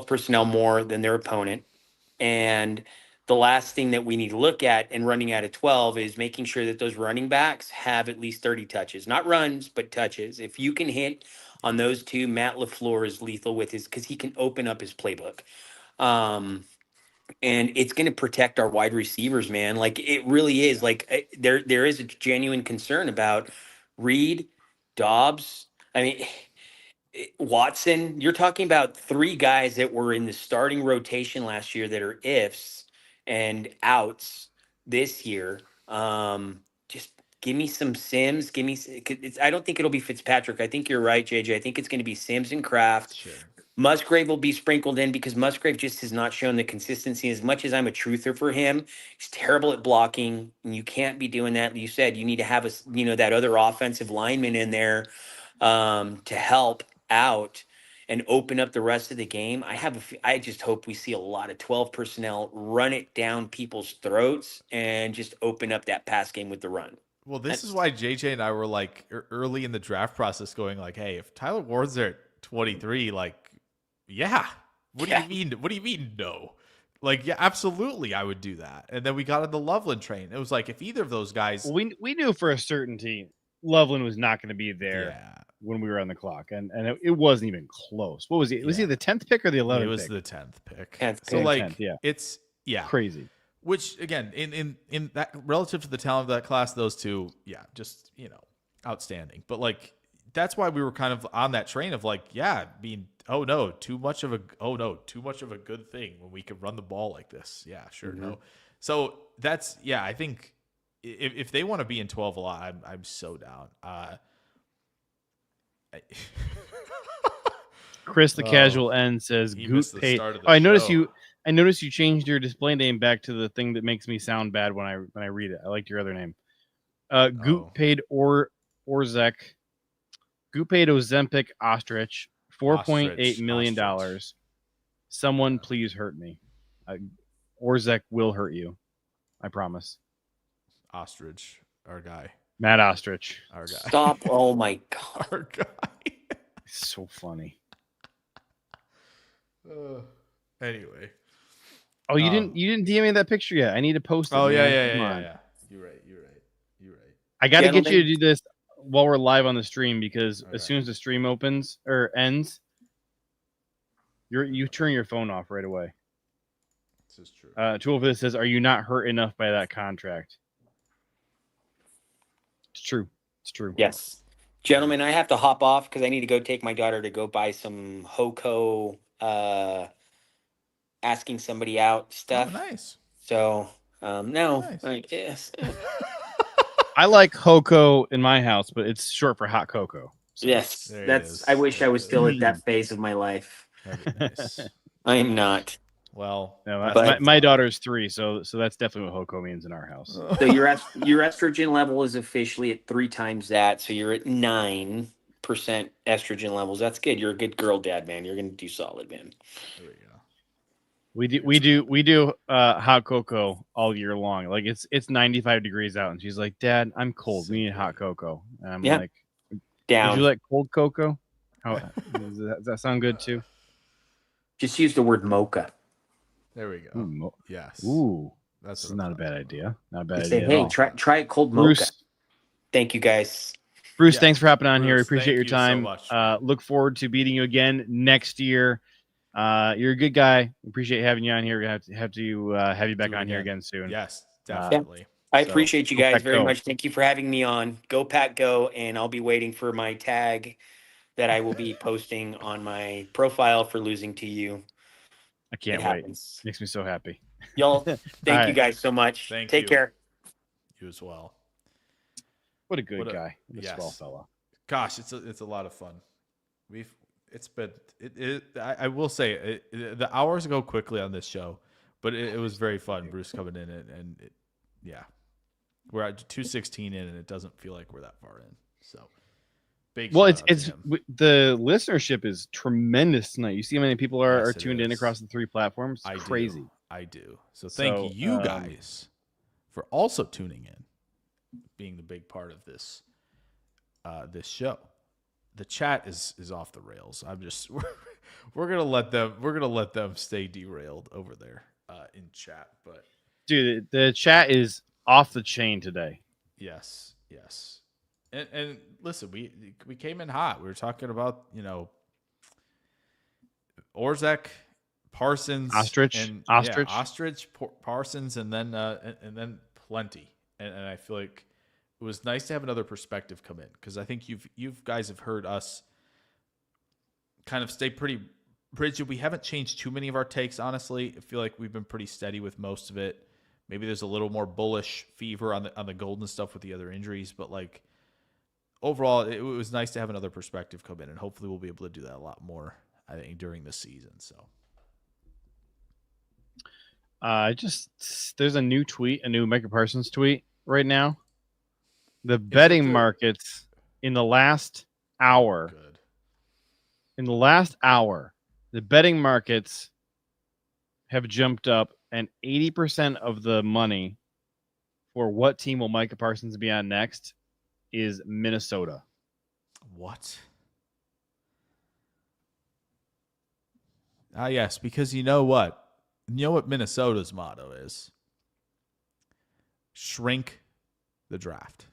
personnel more than their opponent. And the last thing that we need to look at in running out of 12 is making sure that those running backs have at least 30 touches, not runs, but touches. If you can hit on those two, Matt LaFleur is lethal with his, because he can open up his playbook. And it's going to protect our wide receivers, man. Like, it really is. Like, there is a genuine concern about Reed, Doubs. I mean, Watson. You're talking about 3 guys that were in the starting rotation last year that are ifs and outs this year. Just give me some Sims. Give me. I don't think it'll be Fitzpatrick. I think you're right, JJ. I think it's going to be Sims and Kraft. Sure. Musgrave will be sprinkled in because Musgrave just has not shown the consistency. As much as I'm a truther for him, he's terrible at blocking, and you can't be doing that. You said you need to have that other offensive lineman in there to help out and open up the rest of the game. I just hope we see a lot of 12 personnel run it down people's throats and just open up that pass game with the run. Well, this is why JJ and I were like early in the draft process going like, hey, if Tyler Ward's there at 23, like, yeah. What do you mean? What do you mean no? Like, yeah, absolutely, I would do that. And then we got on the Loveland train. It was like, if either of those guys, We knew for a certainty Loveland was not going to be there yeah, when we were on the clock, and it wasn't even close. What was he? Was he the 10th pick or the 11th? it was pick? the 10th pick. 10th So pick. like, 10th, yeah. it's Crazy. Which again, in that relative to the talent of that class, those two, yeah, just outstanding. But like, that's why we were kind of on that train of like, yeah, being too much of a good thing when we could run the ball like this. Yeah, sure, no. So that's I think if they want to be in 12 a lot, I'm so down. Chris the casual end says he Goot missed the paid. start of the I noticed show. I noticed you changed your display name back to the thing that makes me sound bad when I read it. I liked your other name. Goot paid Orzek. Goot paid Ozempic Ostrich $4.8 million. Ostrich. Someone please hurt me. Orzek will hurt you. I promise. Ostrich, our guy. Matt Ostrich. Our guy. Stop. Oh my God. Our guy. So funny. Anyway. Oh, you didn't DM me that picture yet. I need to post it. Oh, man. yeah. Come on. You're right. I got to get you to Gentlemen. do this while we're live on the stream because All as right. soon as the stream opens or ends, you turn your phone off right away. This is true. Tool for this says, "Are you not hurt enough by that contract?" It's true. It's true. Yes. Gentlemen, I have to hop off because I need to go take my daughter to go buy some Hoco asking somebody out stuff. Oh, nice. So no. Nice. Yes. I like Hoco in my house, but it's short for hot cocoa. So Yes. There it That's is. I wish I was still at Mm. that phase of my life. Nice. I am not. Well, no, But- my daughter's 3, so that's definitely what Hoco means in our house. So your estrogen level is officially at 3 times that. So you're at 9% estrogen levels. That's good. You're a good girl dad, man. You're gonna do solid, man. there we go. We do hot cocoa all year long. Like it's 95 degrees out, and she's like, "Dad, I'm cold. We need hot cocoa." And I'm Yeah. like, Down. "Would you like cold cocoa?" How does that sound good too? Just use the word mocha. There we go. Ooh, Yes. ooh, That's this what is I'm not a talking bad about. idea. Not a bad Say, idea. hey, at all. try a cold mocha. Bruce, Thank you, guys. Bruce, thanks for hopping on here. Bruce, Appreciate your thank you so time. much. Look forward to beating you again next year. You're a good guy. Appreciate having you on here. We're gonna have to have you back on here again soon. Yes, definitely. I appreciate you guys very go. much. Thank you for having me on. Go Pack Go, and I'll be waiting for my tag that I will be posting on my profile for losing to you. I can't wait. Makes me so happy. Y'all, thank you guys so much. Take care. You as well. What a good guy. What a swell fella. Gosh, it's a lot of fun. I will say the hours go quickly on this show, but it was very fun. Bruce coming in and we're at 2:16 in, and it doesn't feel like we're that far in. So big. Well, it's the listenership is tremendous tonight. You see how many people are tuned in across the 3 platforms? It's crazy. I do. So thank you guys for also tuning in, being the big part of this this show. The chat is off the rails. We're gonna let them stay derailed over there in chat. But dude, the chat is off the chain today. Yes. And listen, we came in hot. We were talking about Orzek, Parsons, Ostrich, Parsons, and then plenty. And I feel like it was nice to have another perspective come in, because I think you guys have heard us kind of stay pretty rigid. We haven't changed too many of our takes, honestly. I feel like we've been pretty steady with most of it. Maybe there's a little more bullish fever on the Golden stuff with the other injuries, but like overall, it was nice to have another perspective come in, and hopefully we'll be able to do that a lot more, I think, during the season. So there's a new Micah Parsons tweet right now. The betting markets in the last hour. In the last hour, the betting markets have jumped up, and 80% of the money for what team will Micah Parsons be on next is Minnesota. What? Yes, because you know what Minnesota's motto is? Shrink the draft.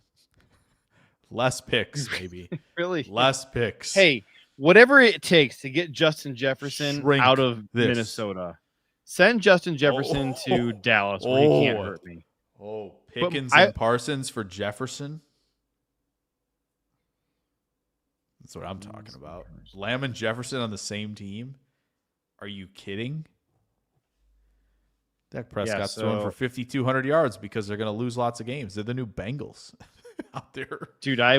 Less picks, maybe. Really? Less picks. Hey, whatever it takes to get Justin Jefferson out of Minnesota. Send Justin Jefferson to Dallas, where he can't hurt me. Pickens and Parsons for Jefferson? That's what I'm talking about. Lamb and Jefferson on the same team? Are you kidding? Dak Prescott's throwing for 5,200 yards because they're going to lose lots of games. They're the new Bengals out there. Dude, I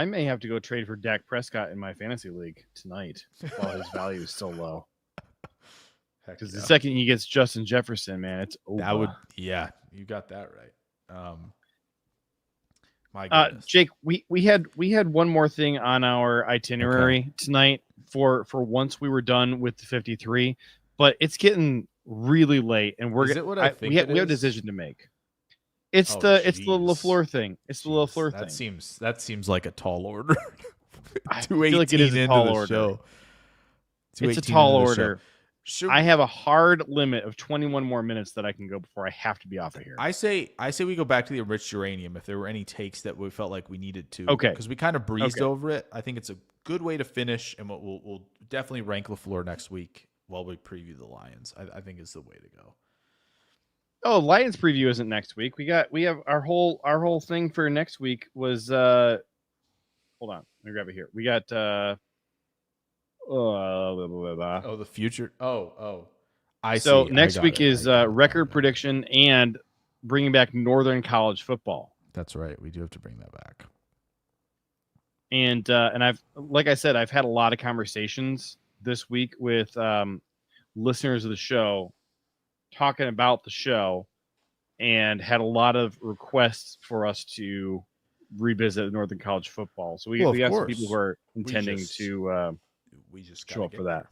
may have to go trade for Dak Prescott in my fantasy league tonight while his value is still low. Because the second he gets Justin Jefferson, man, it's over. You got that right. My goodness. Jake, we had one more thing on our itinerary tonight for once we were done with the 53, but it's getting really late, and we have a decision to make. It's the LaFleur thing. It's the LaFleur thing. That seems like a tall order. I feel like it is a tall order. It's a tall order. I have a hard limit of 21 more minutes that I can go before I have to be off of here. I say we go back to the enriched uranium if there were any takes that we felt like we needed to. Okay. Because we kind of breezed over it. I think it's a good way to finish, and we'll definitely rank LaFleur next week while we preview the Lions. I think is the way to go. Oh, Lions preview isn't next week. We have our whole thing for next week was hold on, let me grab it here. We got the future. So next week is record prediction and bringing back Northern College football. That's right. We do have to bring that back. And I've, like I said, I've had a lot of conversations this week with listeners of the show talking about the show, and had a lot of requests for us to revisit Northern College football. So we got some people who are intending to show up for that.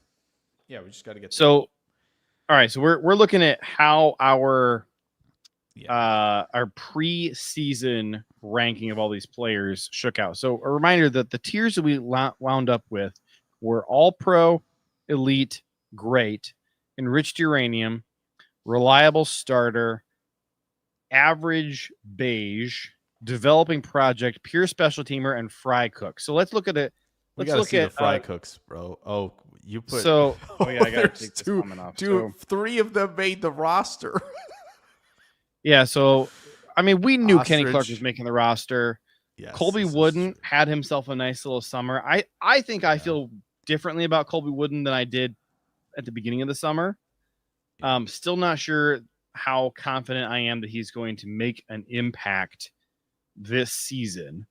Yeah, we just got to get. So, all right. So we're looking at how our preseason ranking of all these players shook out. So a reminder that the tiers that we wound up with were all pro, elite, great, enriched uranium, reliable starter, average beige, developing project, pure special teamer, and fry cook. So let's look at it. We Let's gotta look see at the fry cooks, bro. Oh, you put So, oh yeah, I gotta there's take this two, comment off. So, three of them made the roster. yeah, so I mean, we knew Kenny Clark Ostrich. was making the roster. Yes, Colby this is Wooden true. had himself a nice little summer. I think I feel differently about Colby Wooden than I did at the beginning of the summer. Still not sure how confident I am that he's going to make an impact this season,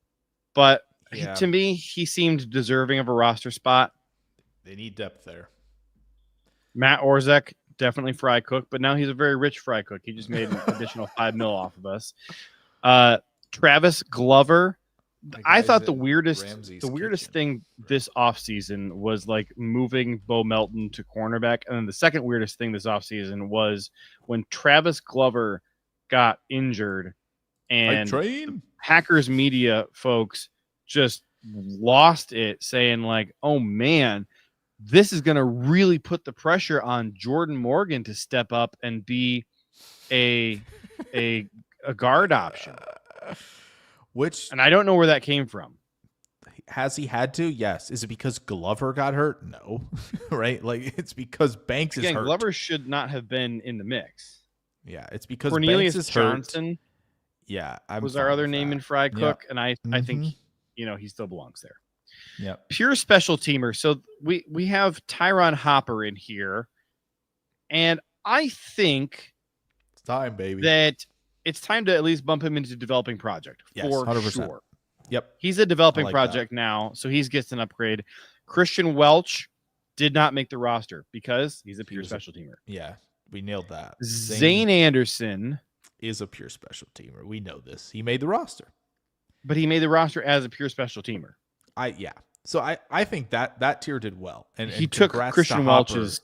but Yeah. to me, he seemed deserving of a roster spot. They need depth there. Matt Orzek, definitely fry cook, but now he's a very rich fry cook. He just made an additional $5 million off of us. Travis Glover. I thought the weirdest thing this offseason was like moving Bo Melton to cornerback. And then the second weirdest thing this offseason was when Travis Glover got injured and Packers media folks just lost it, saying like, oh man, this is going to really put the pressure on Jordan Morgan to step up and be a guard option. And I don't know where that came from. Has he had to? Yes. Is it because Glover got hurt? No. Right? Like, it's because Banks is hurt. Glover should not have been in the mix. Yeah, it's because Cornelius Banks is Johnson hurt. Yeah, was our other name in fry cook, and I think he still belongs there. Yeah. Pure special teamer. So we have Tyron Hopper in here, and I think it's time, baby. That it's time to at least bump him into developing project for 100%. sure. Yep. He's a developing project now, so he gets an upgrade. Christian Welch did not make the roster because he's a pure special teamer. Yeah, we nailed that. Zane Anderson is a pure special teamer. We know this. He made the roster. But he made the roster as a pure special teamer. So I think that tier did well. And he took Christian Welch's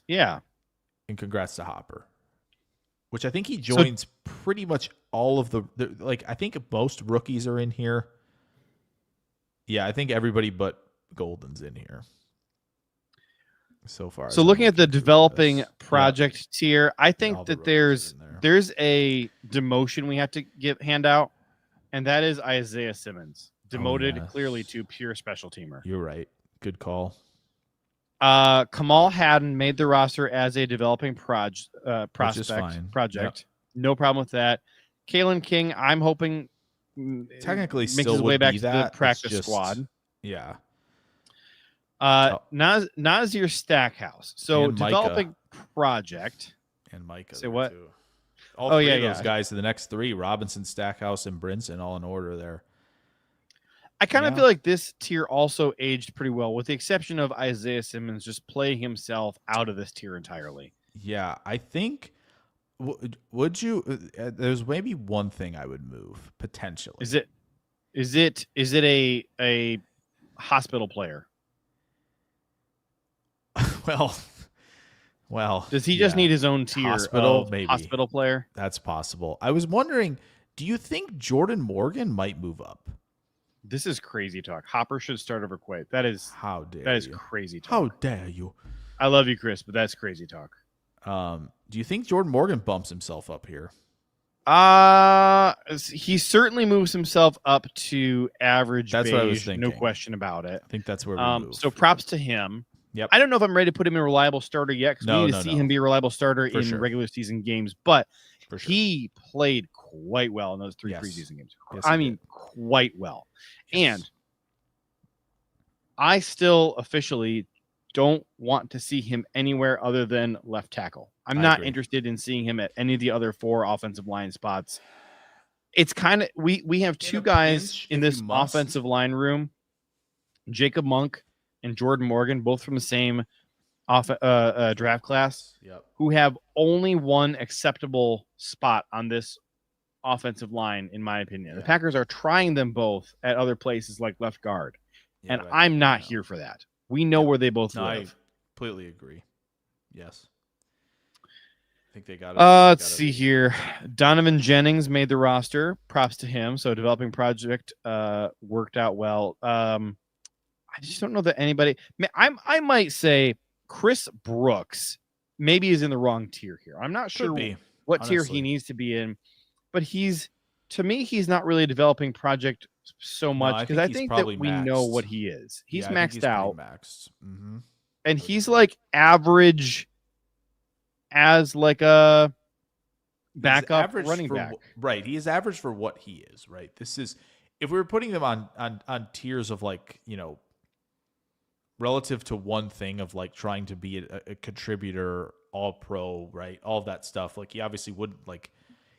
and congrats to Hopper. Which I think he joins pretty much all of the I think most rookies are in here. Yeah, I think everybody but Golden's in here so far. So looking at the developing project tier, I think that there's a demotion we have to hand out, and that is Isaiah Simmons, demoted clearly to pure special teamer. You're right. Good call. Kamal Haddon made the roster as a developing project. Yep. No problem with that. Kalen King, I'm hoping technically makes still his way back to that. the practice squad. Yeah. Nazir Stackhouse. So and developing project. And Micah. Say what? Too. All three of those guys, the next three, Robinson, Stackhouse, and Brinson, all in order there. I kind of feel like this tier also aged pretty well, with the exception of Isaiah Simmons just playing himself out of this tier entirely. Yeah, I think. Would you? There's maybe one thing I would move potentially. Is it a hospital player? Well. Does he just need his own tier? Hospital player. That's possible. I was wondering, do you think Jordan Morgan might move up? This is crazy talk. Hopper should start over Quaid. That is crazy talk. How dare you? I love you, Chris, but that's crazy talk. Do you think Jordan Morgan bumps himself up here? He certainly moves himself up to average. That's what I was thinking. No question about it. I think that's where we move. So props to him. Yep. I don't know if I'm ready to put him in a reliable starter yet, because we need to see him be a reliable starter in regular season games. But he played quite well in those three preseason games. Yes, I mean, quite well. Yes. And I still officially don't want to see him anywhere other than left tackle. I'm not interested in seeing him at any of the other four offensive line spots. It's kind of we have two guys in this offensive line room, Jacob Monk and Jordan Morgan, both from the same draft class, who have only one acceptable spot on this offensive line, in my opinion. The Packers are trying them both at other places like left guard, and I'm not here for that. We know where they both live. I completely agree. Yes. I think they got it. Let's see here. Donovan Jennings made the roster. Props to him. So developing project worked out well. I just don't know that anybody. I might say Chris Brooks maybe is in the wrong tier here. I'm not sure what tier he needs to be in, but he's to me, he's not really a developing project so No, much because I he's think probably that we know maxed. what he is. He's Yeah, I think maxed he's pretty out, Maxed. Mm-hmm. and he's like average as like a backup running back. Right. He is average for what he is, right? This is, if we were putting them on tiers of like, relative to one thing of like trying to be a contributor, all pro, right? All of that stuff. Like he obviously wouldn't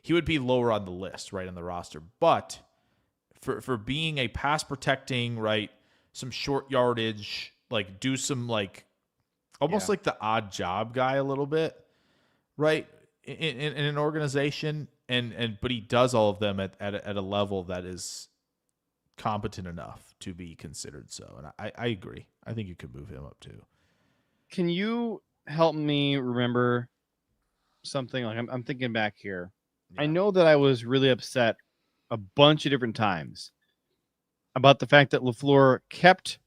he would be lower on the list, right? On the roster. But for being a pass protecting, right? Some short yardage, like do some like almost like the odd job guy a little bit, right? In an organization, but he does all of them at a level that is competent enough to be considered so. And I agree. I think you could move him up too. Can you help me remember something? Like I'm thinking back here. Yeah. I know that I was really upset a bunch of different times about the fact that LaFleur kept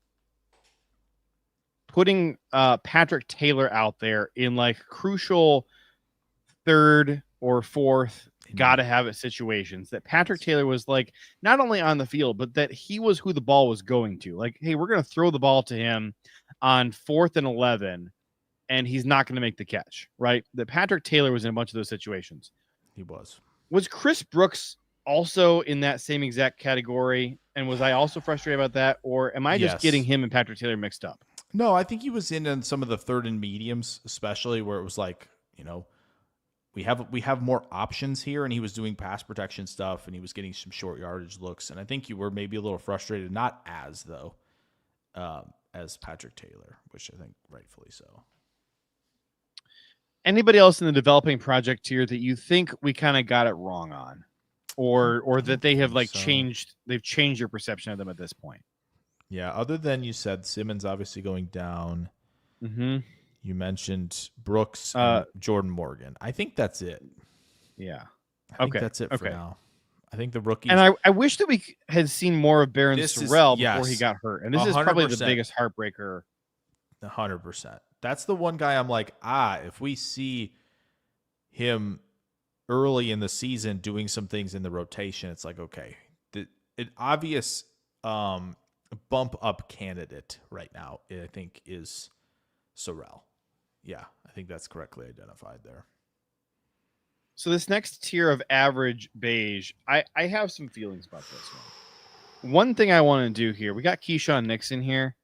putting Patrick Taylor out there in like crucial third or fourth gotta have it situations, that Patrick Taylor was like not only on the field, but that he was who the ball was going to. Like, hey, we're going to throw the ball to him on 4th and 11 and he's not going to make the catch, right? That Patrick Taylor was in a bunch of those situations. He was Chris Brooks also in that same exact category? And was I also frustrated about that? Or am I just getting him and Patrick Taylor mixed up? No, I think he was in some of the third and mediums, especially where it was like, we have more options here, and he was doing pass protection stuff, and he was getting some short yardage looks, and I think you were maybe a little frustrated, not as though as Patrick Taylor, which I think rightfully so. Anybody else in the developing project here that you think we kind of got it wrong on, or that they have changed your perception of them at this point? Yeah, other than you said Simmons obviously going down. Mm-hmm. You mentioned Brooks and Jordan Morgan. I think that's it. Yeah. I think that's it for now. I think the rookies. And I wish that we had seen more of Barryn Sorrell before he got hurt. And this 100%. Is probably the biggest heartbreaker. 100%. That's the one guy I'm like, if we see him early in the season doing some things in the rotation, it's like, okay, an obvious bump up candidate right now, I think, is Sorrell. Yeah, I think that's correctly identified there. So this next tier of average beige, I have some feelings about this one. One thing I want to do here, we got Keisean Nixon here.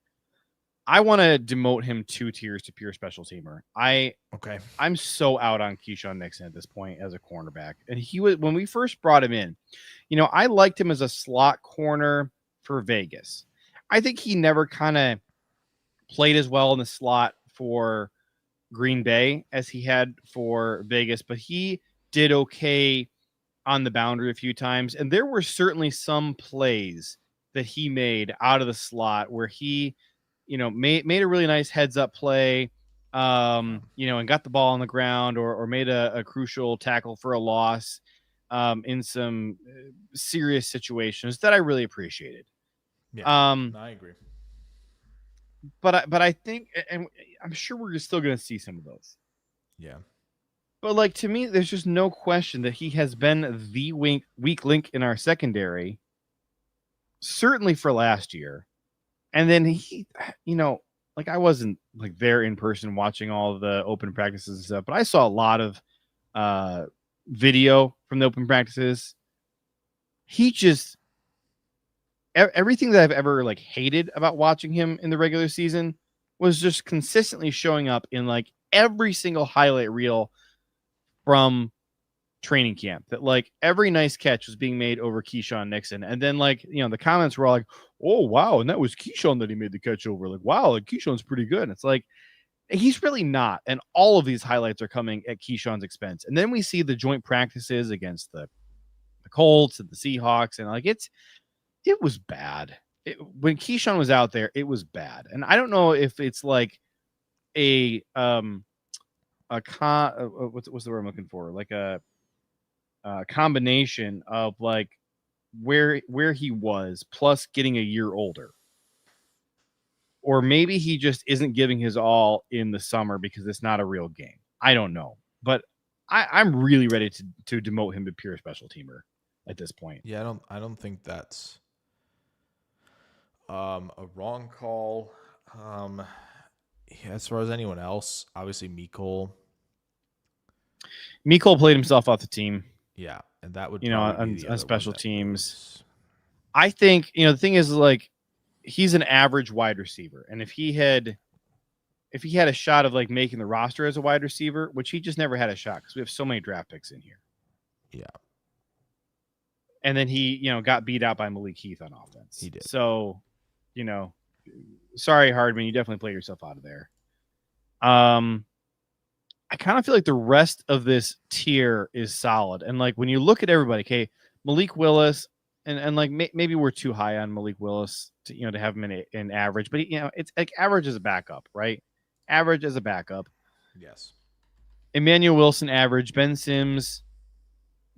I want to demote him 2 tiers to pure special teamer. I'm so out on Keisean Nixon at this point as a cornerback. And he was, when we first brought him in, I liked him as a slot corner for Vegas. I think he never kind of played as well in the slot for Green Bay as he had for Vegas, but he did okay on the boundary a few times. And there were certainly some plays that he made out of the slot where he, made a really nice heads up play, and got the ball on the ground or made a crucial tackle for a loss in some serious situations that I really appreciated. Yeah, I agree. But I think, and I'm sure we're still going to see some of those. Yeah. But to me, there's just no question that he has been the weak link in our secondary, certainly for last year. And then he, I wasn't there in person watching all of the open practices and stuff, but I saw a lot of video from the open practices. He just, everything that I've ever hated about watching him in the regular season was just consistently showing up in every single highlight reel from training camp, that every nice catch was being made over Keisean Nixon. And then the comments were all oh wow, and that was Keisean that he made the catch over. Wow, Keyshawn's pretty good. And it's he's really not. And all of these highlights are coming at Keyshawn's expense. And then we see the joint practices against the Colts and the Seahawks, and it was bad. When Keisean was out there, it was bad. And I don't know if it's what's the word I'm looking for? A combination of where he was plus getting a year older. Or maybe he just isn't giving his all in the summer because it's not a real game. I don't know. But I'm really ready to demote him to pure special teamer. at this point. Yeah, I don't think that's a wrong call. Yeah, as far as anyone else, obviously Mecole. Mecole played himself off the team. Yeah, and that would On be the other special one that teams. moves. I think the thing is like he's an average wide receiver, and if he had a shot of like making the roster as a wide receiver, which he just never had a shot because we have so many draft picks in here. Yeah. And then he, got beat out by Malik Heath on offense. He did. So, sorry, Hardman, you definitely played yourself out of there. I kind of feel like the rest of this tier is solid. And like when you look at everybody, okay, Malik Willis, and like maybe we're too high on Malik Willis to to have him in average, but it's like average as a backup, right? Average as a backup. Yes. Emmanuel Wilson average. Ben Sims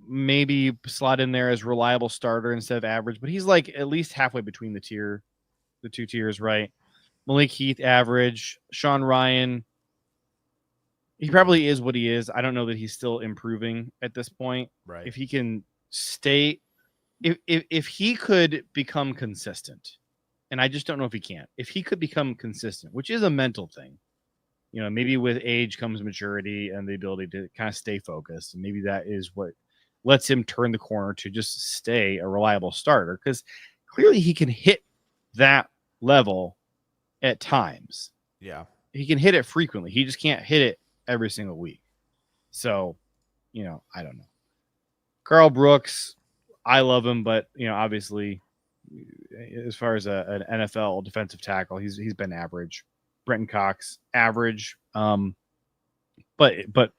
maybe slot in there as reliable starter instead of average, but he's like at least halfway between the two tiers, right? Malik Heath average. Sean Ryan, he probably is what he is. I don't know that he's still improving at this point. Right. If he can stay, if he could become consistent, and I just don't know if he can. If he could become consistent, which is a mental thing, maybe with age comes maturity and the ability to kind of stay focused, and maybe that is what lets him turn the corner to just stay a reliable starter, because clearly he can hit that level at times. Yeah. He can hit it frequently. He just can't hit it every single week. So, I don't know. Carl Brooks, I love him, but, obviously, as far as an NFL defensive tackle, he's been average. Brenton Cox, average. But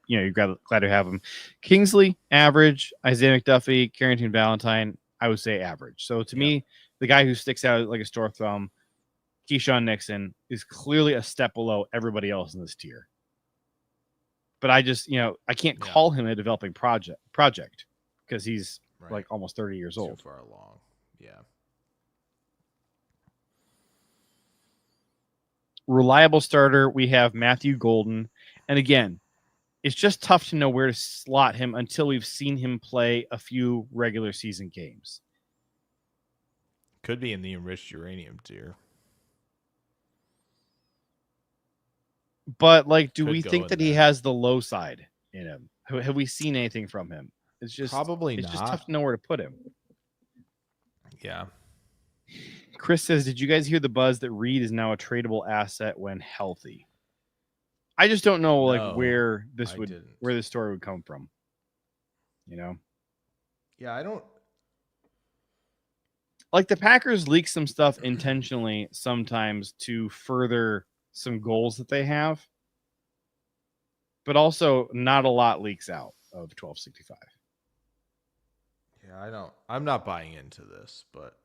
you're glad to have him. Kingsley, average. Isaiah McDuffie, Carrington, Valentine, I would say average. So to me, the guy who sticks out like a sore thumb, Keisean Nixon, is clearly a step below everybody else in this tier. But I just, I can't call him a developing project because he's like almost 30 years old. Too far along. Yeah. Reliable starter, we have Matthew Golden. And again, it's just tough to know where to slot him until we've seen him play a few regular season games. Could be in the enriched uranium tier. But do Could we go think in that he there. has the low side in him? Have we seen anything from him? It's just Probably it's not. just tough to know where to put him. Yeah. Chris says, did you guys hear the buzz that Reed is now a tradable asset when healthy? I just don't know No, where I this didn't. where this story would come from. Yeah, I don't. Like the Packers leak some stuff intentionally sometimes to further some goals that they have, but also not a lot leaks out of 1265. Yeah, I'm not buying into this, but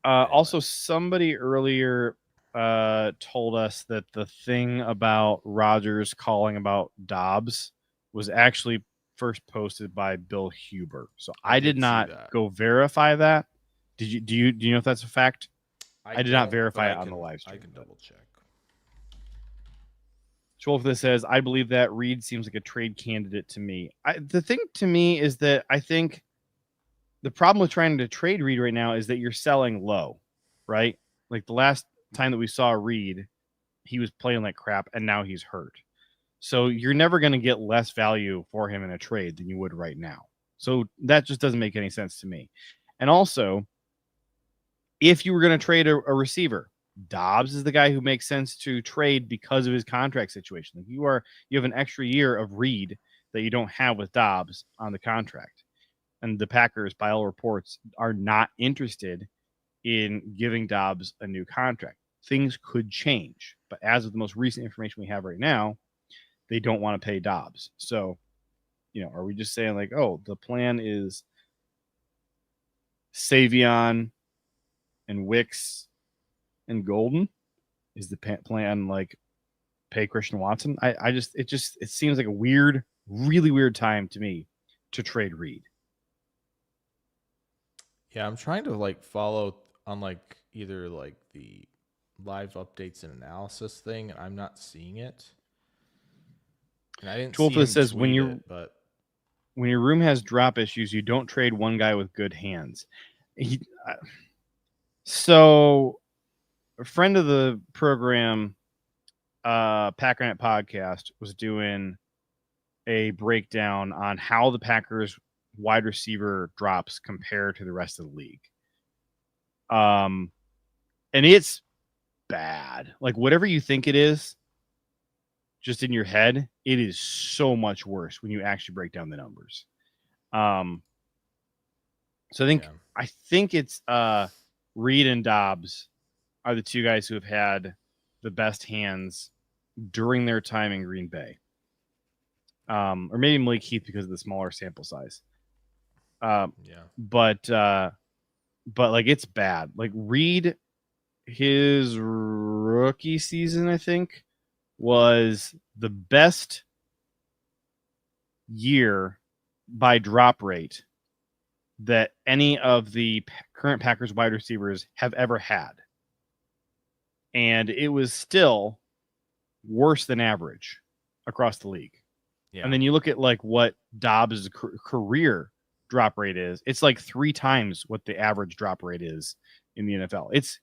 Also, somebody earlier told us that the thing about Rodgers calling about Doubs was actually first posted by Bill Huber. So I did see not that. go verify that. Do you know if that's a fact? I did not don't, verify but it on the live stream. I can double check. This says, I believe that Reed seems like a trade candidate to me. The thing to me is that I think the problem with trying to trade Reed right now is that you're selling low, right? Like the last time that we saw Reed, he was playing like crap, and now he's hurt. So you're never going to get less value for him in a trade than you would right now. So that just doesn't make any sense to me. And also, if you were going to trade a receiver, Doubs is the guy who makes sense to trade because of his contract situation. Like you have an extra year of Reed that you don't have with Doubs on the contract. And the Packers, by all reports, are not interested in giving Doubs a new contract. Things could change, but as of the most recent information we have right now, they don't want to pay Doubs. So, are we just saying like, oh, the plan is Savion and Wicks and Golden? Is the plan like pay Christian Watson? It seems like a weird, really weird time to me to trade Reed. Yeah, I'm trying to follow on either the live updates and analysis thing, and I'm not seeing it. And I didn't see him says when tweet you're it, but when your room has drop issues, you don't trade one guy with good hands. So a friend of the program, Packernet Podcast, was doing a breakdown on how the Packers wide receiver drops compare to the rest of the league. And it's bad. Like, whatever you think it is, just in your head, it is so much worse when you actually break down the numbers. So I think it's Reed and Doubs are the two guys who have had the best hands during their time in Green Bay. Or maybe Malik Heath because of the smaller sample size. But like, it's bad. Like, Reed, his rookie season, I think, was the best year by drop rate that any of the current Packers wide receivers have ever had. And it was still worse than average across the league. Yeah. And then you look at like what Dobbs' career drop rate is. It's like 3 times what the average drop rate is in the NFL. It's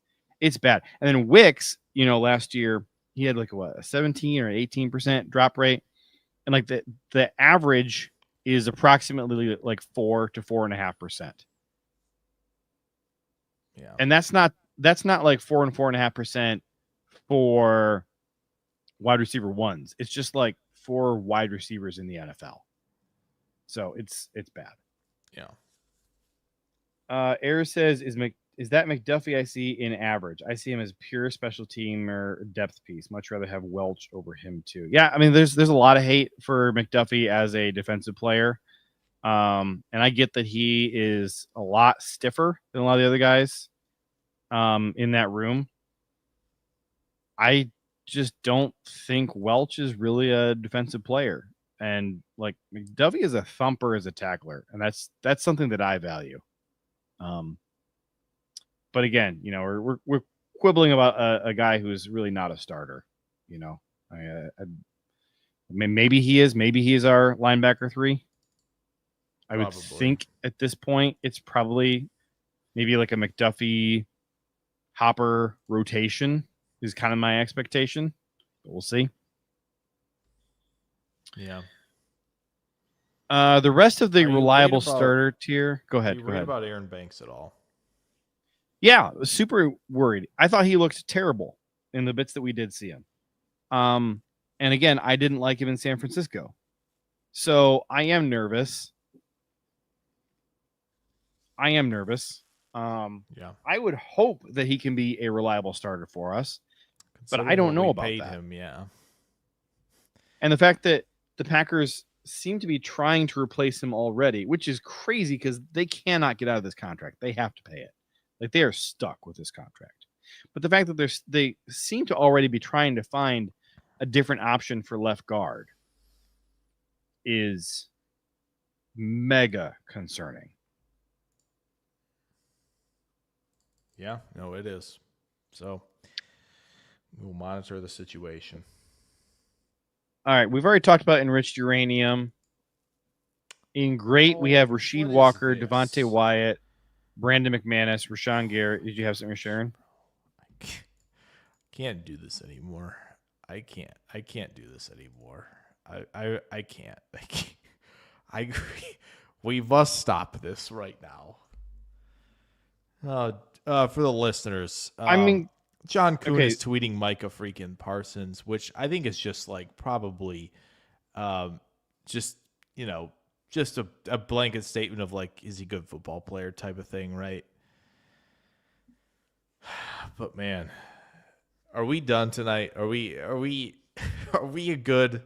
bad. And then Wicks, last year he had like a 17 or 18% drop rate. And like the average is approximately like 4 to 4.5%. Yeah. And that's not like 4 and 4.5% for wide receiver ones. It's just like for wide receivers in the NFL. So it's bad. Yeah. Air says, is that McDuffie I see in average? I see him as pure special team or depth piece. Much rather have Welch over him too. Yeah, I mean, there's a lot of hate for McDuffie as a defensive player. And I get that he is a lot stiffer than a lot of the other guys in that room. I just don't think Welch is really a defensive player. And like, McDuffie is a thumper as a tackler, and that's something that I value. But again, we're quibbling about a guy who's really not a starter. Maybe he is our linebacker 3. I would think at this point it's probably maybe like a McDuffie Hopper rotation is kind of my expectation, but we'll see. Yeah. The rest of the reliable starter tier. Go ahead. You worried about Aaron Banks at all? Yeah, super worried. I thought he looked terrible in the bits that we did see him. And again, I didn't like him in San Francisco. So I am nervous. I would hope that he can be a reliable starter for us, but I don't know about that. Him, yeah. And the fact that the Packers seem to be trying to replace him already, which is crazy because they cannot get out of this contract. They have to pay it. Like, they are stuck with this contract. But the fact that they seem to already be trying to find a different option for left guard is mega concerning. Yeah, no, it is. So we'll monitor the situation. All right, we've already talked about enriched uranium. In great, we have Rasheed Walker, Devontae Wyatt, Brandon McManus, Rashan Garrett. Did you have something, Sharon? I can't do this anymore. I can't do this anymore. I can't. I agree. We must stop this right now. For the listeners, John Kuhn is tweeting Micah freaking Parsons, which I think is just like probably just a blanket statement of like, is he a good football player type of thing, right? But man, are we done tonight? Are we a good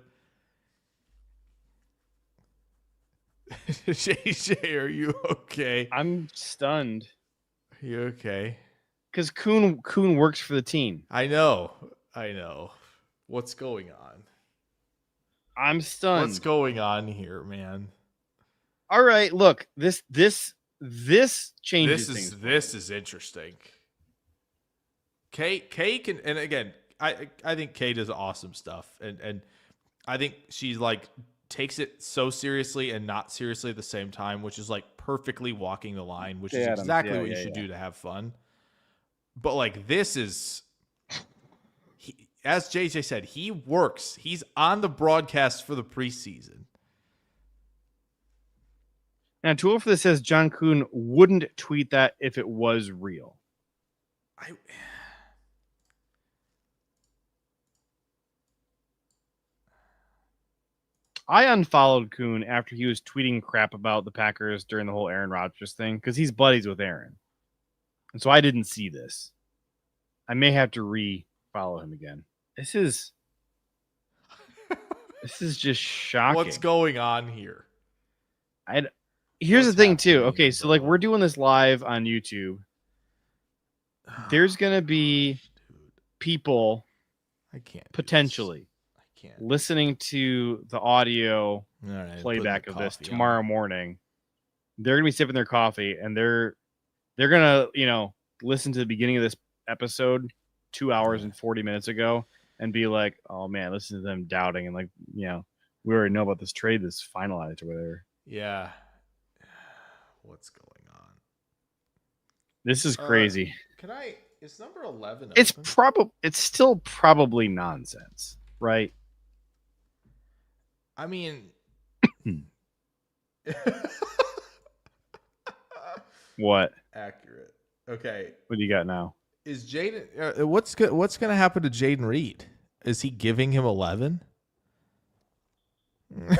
JJ, are you okay? I'm stunned. You okay? Because Kuhn works for the team. I know. What's going on? I'm stunned. What's going on here, man? All right, look, this changes things. This is interesting. Kay can, and again, I think Kay does awesome stuff, and I think she's like takes it so seriously and not seriously at the same time, which is like perfectly walking the line, which is Adams. exactly what you should do to have fun. But like this is, as JJ said, he works. He's on the broadcast for the preseason. Now, tool for this says John Kuhn wouldn't tweet that if it was real. I unfollowed Kuhn after he was tweeting crap about the Packers during the whole Aaron Rodgers thing because he's buddies with Aaron. And so I didn't see this. I may have to re-follow him again. This is just shocking. What's going on here? Here's What's the thing, too. happening, Okay, so bro? like we're doing this live on YouTube. There's going to be people I can't do potentially this. I can't. listening to the audio All right, playback put of the this coffee tomorrow morning. They're going to be sipping their coffee and they're going to, listen to the beginning of this episode 2 hours and 40 minutes ago and be like, oh man, listen to them doubting and like, we already know about this trade that's finalized or whatever. Yeah. What's going on? This is crazy. Is number 11 It's open? it's still probably nonsense, right? I mean, What? accurate. Okay. What do you got now? Is Jayden what's going to happen to Jayden Reed? Is he giving him 11? Is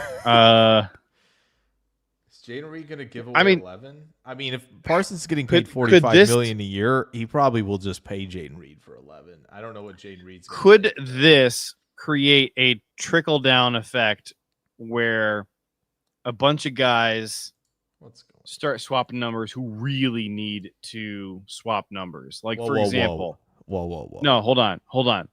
Jayden Reed going to give away 11? I mean, if Parsons is getting paid $45 million a year, he probably will just pay Jayden Reed for 11. I don't know what Jayden Reed's going Could this create a trickle down effect where a bunch of guys start swapping numbers who really need to swap numbers? Like, for example, whoa. No, hold on.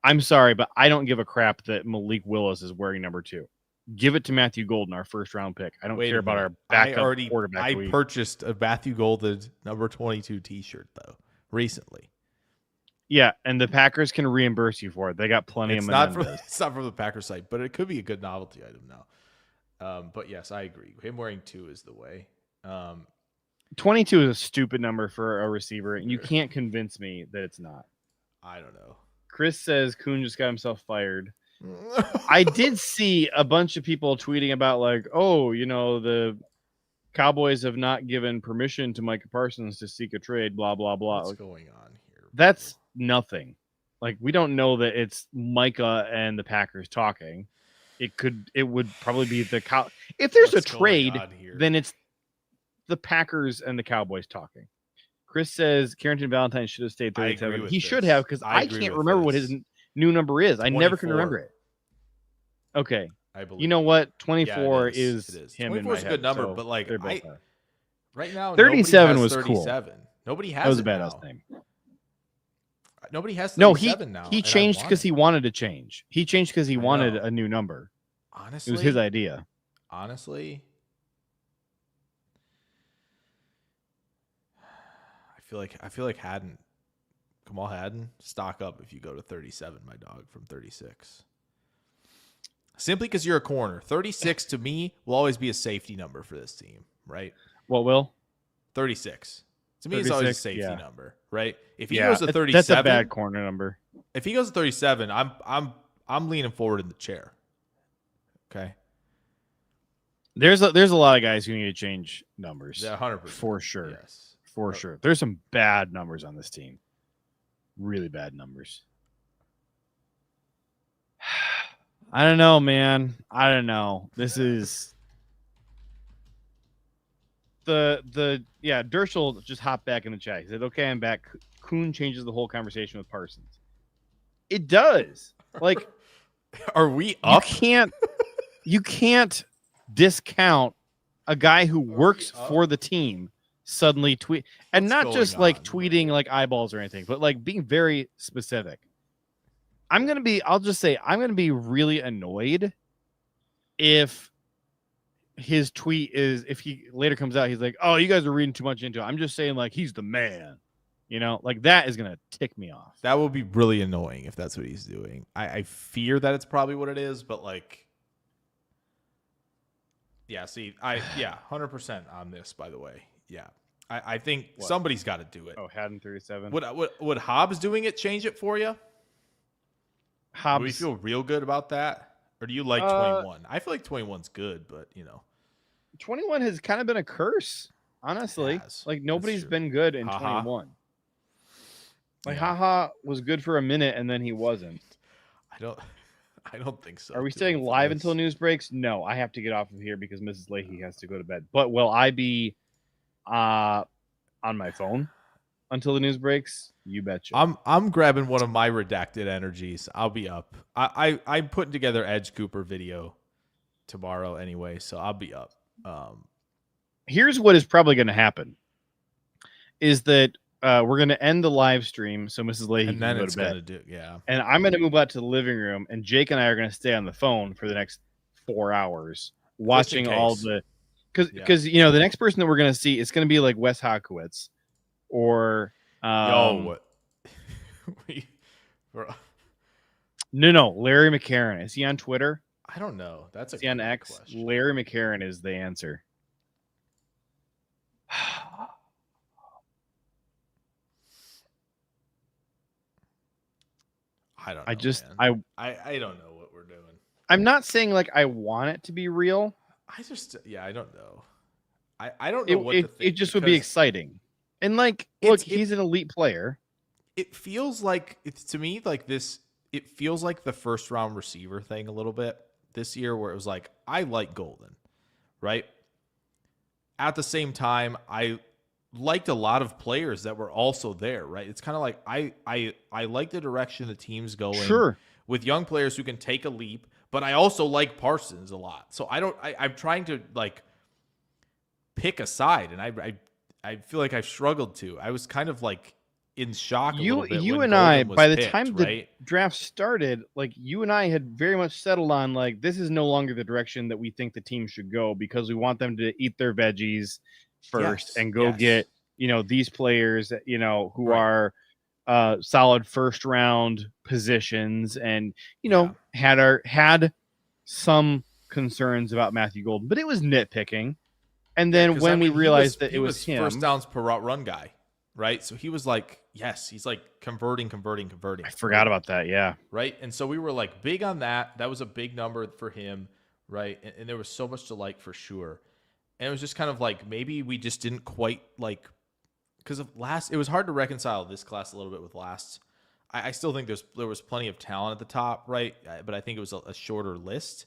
I'm sorry, but I don't give a crap that Malik Willis is wearing number 2. Give it to Matthew Golden, our first round pick. I don't care about our backup quarterback. I purchased a Matthew Golden number 22 t-shirt though recently. Yeah, and the Packers can reimburse you for it. They got plenty of money. It's not from the Packers site, but it could be a good novelty item now. But yes, I agree. Him wearing 2 is the way. 22 is a stupid number for a receiver, and you can't convince me that it's not. I don't know. Chris says Kuhn just got himself fired. I did see a bunch of people tweeting about like, oh, the Cowboys have not given permission to Micah Parsons to seek a trade, blah, blah, blah. What's going on here? That's nothing. Like, we don't know that it's Micah and the Packers talking. It would probably be the if there's a trade, then it's the Packers and the Cowboys talking. Chris says Carrington Valentine should have stayed 37. He should have, because I can't remember what his new number is. 24. I never can remember it. Okay. I believe. You know what? 24 is him in my head. 24 is a good number, so but like right now 37 was 37. Cool. Nobody has that was it a badass name. Nobody has 37 now. No, he changed because he wanted to change. He changed because he wanted a new number. Honestly, it was his idea. Honestly, I feel like Kamal Hadden, stock up if you go to 37, my dog, from 36. Simply because you're a corner. 36 to me will always be a safety number for this team, right? What will? 36. To me, it's always a safety number, right? If he goes to 37, that's a bad corner number. If he goes to 37, I'm leaning forward in the chair. Okay. There's a lot of guys who need to change numbers. Yeah, 100%. For sure. Yes. For sure. There's some bad numbers on this team. Really bad numbers. I don't know, man. I don't know. This is Dershel just hopped back in the chat. He said, okay, I'm back. Kuhn changes the whole conversation with Parsons. It does. Like, are we up? You can't discount a guy who works for the team suddenly tweet, and not just like tweeting like eyeballs or anything, but like being very specific. I'll just say I'm going to be really annoyed if his tweet is, if he later comes out, he's like, oh, you guys are reading too much into it. I'm just saying, like, he's the man. Like that is going to tick me off. That would be really annoying if that's what he's doing. I fear that it's probably what it is, but like, Yeah, see, 100% on this, by the way. Yeah. I think somebody's got to do it. Oh, Haddon 37. Would Hobbs doing it change it for you? Hobbs. Do we feel real good about that? Or do you like 21? I feel like 21's good, but, 21 has kind of been a curse, honestly. Like, nobody's been good in 21. Like, Haha was good for a minute, and then he wasn't. I don't think so. Are we staying live until news breaks? No, I have to get off of here because Mrs. Lahey has to go to bed. But will I be on my phone until the news breaks? You betcha. I'm grabbing one of my redacted energies. I'll be up. I'm putting together Edge Cooper video tomorrow anyway, so I'll be up. Here's what is probably going to happen: is that we're going to end the live stream so Mrs. Lahey can go to bed. And I'm going to move out to the living room, and Jake and I are going to stay on the phone for the next 4 hours watching all the because the next person that we're going to see is going to be like Wes Hawkowitz or no, Larry McCarron. Is he on Twitter? I don't know. That's a on X. Question. Larry McCarron is the answer. I don't know. I don't know what we're doing. I'm not saying like I want it to be real. I don't know. I don't know what to think. It just would be exciting. And like, look, he's an elite player. It feels like to me like this. It feels like the first round receiver thing a little bit this year, where it was like I like Golden, right? At the same time, I liked a lot of players that were also there, right? It's kind of like I like the direction the team's going with young players who can take a leap, but I also like Parsons a lot. So I'm trying to like pick a side, and I feel like I've struggled to. I was kind of like in shock a little bit. You and I, by the time the draft started, like you and I had very much settled on like this is no longer the direction that we think the team should go because we want them to eat their veggies first and go get these players who are solid first round positions and had some concerns about Matthew Golden, but it was nitpicking. And then when we realized that it was him, first downs per route run guy, right? So he was like, he's like converting. I forgot about that. Yeah. Right. And so we were like big on that. That was a big number for him. Right. And there was so much to like for sure. And it was just kind of like, maybe we just didn't quite like, because of it was hard to reconcile this class a little bit with last. I still think there was plenty of talent at the top. Right. But I think it was a shorter list.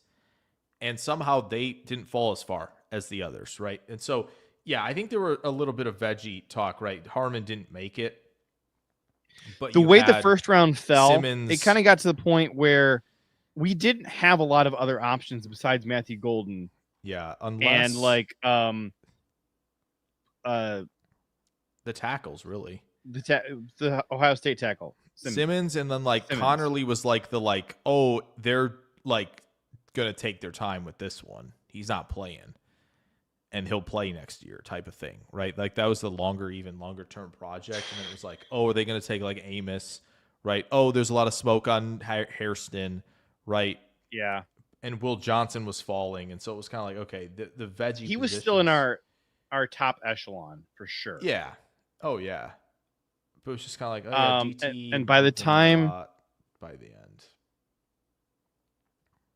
And somehow they didn't fall as far as the others. Right. And so, I think there were a little bit of veggie talk, right? Harmon didn't make it. But the way the first round fell, Simmons, it kind of got to the point where we didn't have a lot of other options besides Matthew Golden. Yeah, unless and like the tackles really. The Ohio State tackle. Simmons and then like Simmons. Connerly was like they're like gonna take their time with this one. He's not playing. And he'll play next year type of thing, right? Like that was the longer term project. And then it was like, are they going to take like Amos, right? There's a lot of smoke on Hairston, right? Yeah. And Will Johnson was falling. And so it was kind of like, okay, the veggie. He was still in our top echelon for sure. Yeah. Oh yeah. But it was just kind of like, DT, and by the time, by the end,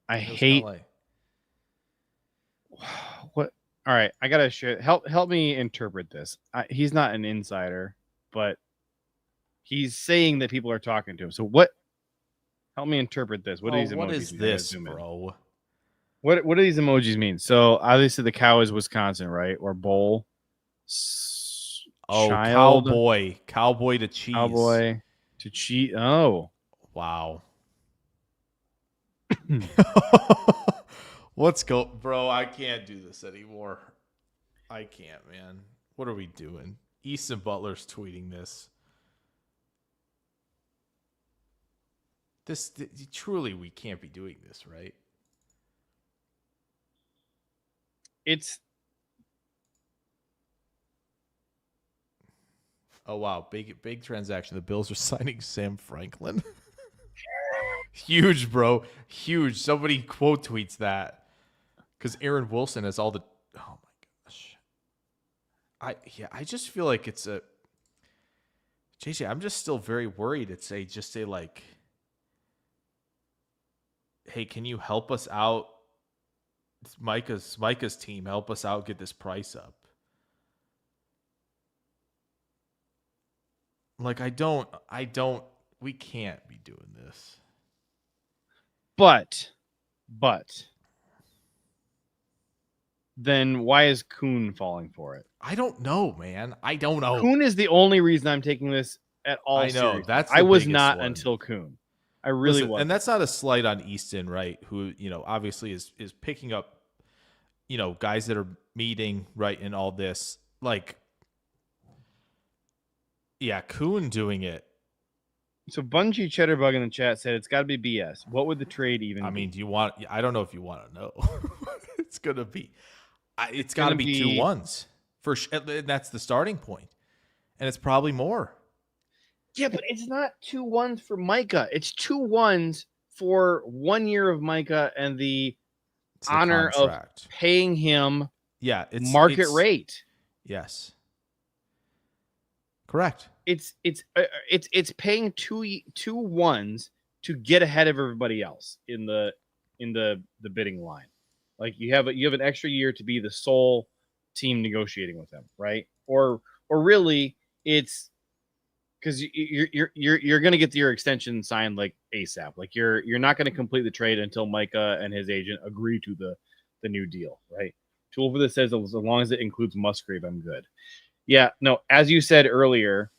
I hate what. All right, I gotta share. Help me interpret this. He's not an insider, but he's saying that people are talking to him. So what? Help me interpret this. What are these emojis? What is this, bro? What do these emojis mean? So obviously the cow is Wisconsin, right? Or bowl. Child. Cowboy to cheese. Cowboy to cheese. Oh, wow. Let's go, bro. I can't do this anymore. I can't, man. What are we doing? Easton Butler's tweeting this. Truly, we can't be doing this, right? Oh wow, big transaction. The Bills are signing Sam Franklin. Huge, bro. Huge. Somebody quote tweets that. Because Aaron Wilson has all the. Oh my gosh. I just feel like it's a. JJ, I'm just still very worried. It's just say like, hey, can you help us out? Micah's team, help us out, get this price up. Like we can't be doing this. But then why is Kuhn falling for it? I don't know, man. I don't know. Kuhn is the only reason I'm taking this at all. I know seriously. that's. I was biggest not one. until Kuhn. I really was, and that's not a slight on Easton, right? Who obviously is picking up, guys that are meeting right in all this. Like, yeah, Kuhn doing it. So Bungie Cheddarbug in the chat said it's got to be BS. What would the trade even? I mean, be? do you want? I don't know if you want to know. It's gonna be. It's got to be 2 1s for sure. That's the starting point, and it's probably more. Yeah, but it's not 2 1s for Micah. It's 2 1s for 1 year of Micah and the honor contract of paying him. Yeah, it's market rate. Yes, correct. It's paying 2 1s to get ahead of everybody else in the bidding line. Like you have an extra year to be the sole team negotiating with them, right? Or really, it's because you're going to get your extension signed like ASAP. Like you're not going to complete the trade until Micah and his agent agree to the new deal, right? Tool for this says as long as it includes Musgrave, I'm good. Yeah, no, as you said earlier,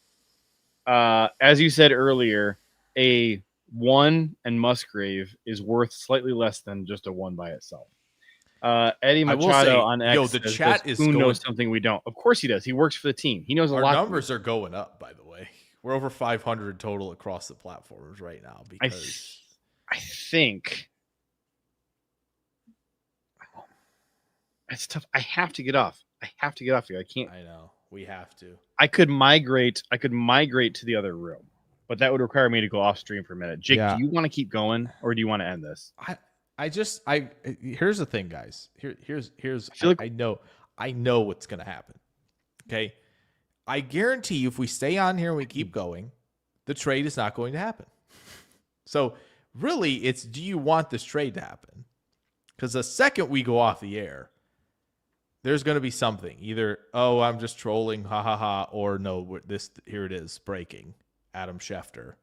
a 1 and Musgrave is worth slightly less than just a 1 by itself. Eddie Machado on X the says, chat is who knows something we don't. Of course he does. He works for the team. He knows a lot. Our numbers are going up, by the way. We're over 500 total across the platforms right now. Because I think it's tough. I have to get off here. I can't. I know. We have to. I could migrate to the other room, but that would require me to go off stream for a minute. Jake, do you want to keep going or do you want to end this? Here's the thing, guys. Here's I know what's gonna happen. Okay. I guarantee you if we stay on here and we keep going, the trade is not going to happen. So really it's, do you want this trade to happen? Because the second we go off the air, there's going to be something. Either, oh, I'm just trolling, ha ha ha, or no, here it is, breaking. Adam Schefter.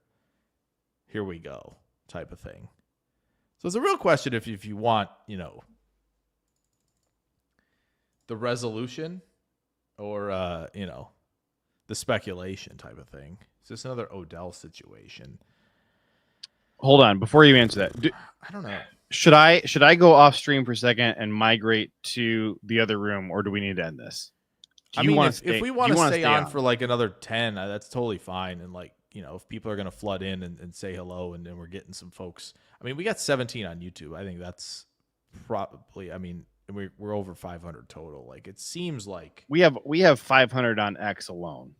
Here we go, type of thing. So it's a real question if you want, the resolution or, the speculation type of thing. Is this another Odell situation? Hold on, before you answer that, I don't know. Should I go off stream for a second and migrate to the other room, or do we need to end this? If we want to stay on for like another 10, that's totally fine. And if people are going to flood in and say hello, and then we're getting some folks. I mean, we got 17 on YouTube. I think that's probably. I mean, we're over 500 total. Like it seems like we have 500 on X alone.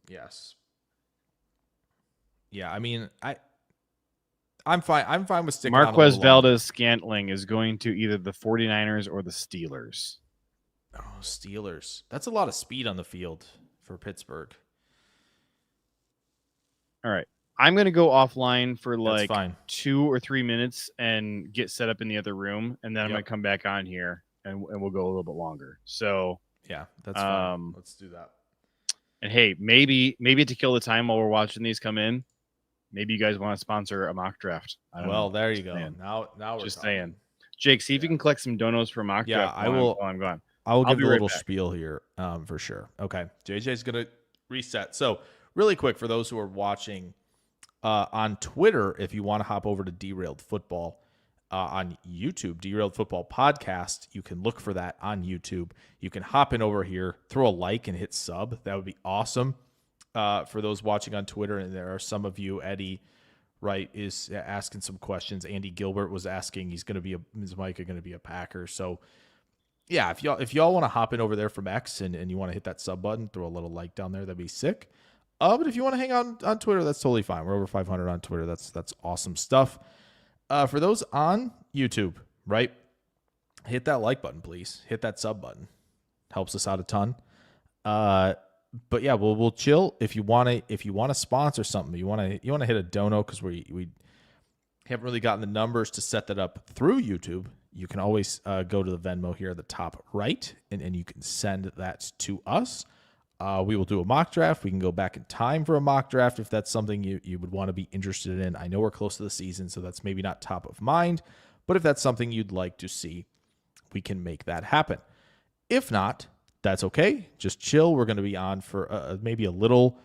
Yes. Yeah, I mean, I'm fine. I'm fine with sticking. Marquez Valdez-Scantling is going to either the 49ers or the Steelers. Oh, Steelers. That's a lot of speed on the field for Pittsburgh. All right. I'm going to go offline for like 2 or 3 minutes and get set up in the other room. And then I'm going to come back on here and we'll go a little bit longer. So yeah, that's fine. Let's do that. And hey, maybe to kill the time while we're watching these come in, maybe you guys want to sponsor a mock draft. I don't know. There you go. Now we're just talking. Saying. Jake, see if you can collect some donos for a mock draft. I will. I'm gone. I will give a little spiel here for sure. Okay. JJ's going to reset. So really quick for those who are watching on Twitter, if you want to hop over to Derailed Football on YouTube, Derailed Football Podcast, you can look for that on YouTube. You can hop in over here, throw a like and hit sub. That would be awesome. For those watching on Twitter, and there are some of you, Eddie, right, is asking some questions. Andy Gilbert was asking, is Micah going to be a Packer? So yeah, if y'all want to hop in over there from X and you want to hit that sub button, throw a little like down there, that'd be sick. But if you want to hang on Twitter, that's totally fine. We're over 500 on Twitter. That's awesome stuff. For those on YouTube, right? hit that like button, please. Hit that sub button. Helps us out a ton. But yeah, we'll chill. If you want to sponsor something, you want to hit a dono, because we haven't really gotten the numbers to set that up through YouTube. You can always go to the Venmo here at the top right, and you can send that to us. We will do a mock draft. We can go back in time for a mock draft if that's something you would want to be interested in. I know we're close to the season, so that's maybe not top of mind, but if that's something you'd like to see, we can make that happen. If not, that's okay. Just chill. We're going to be on for maybe a little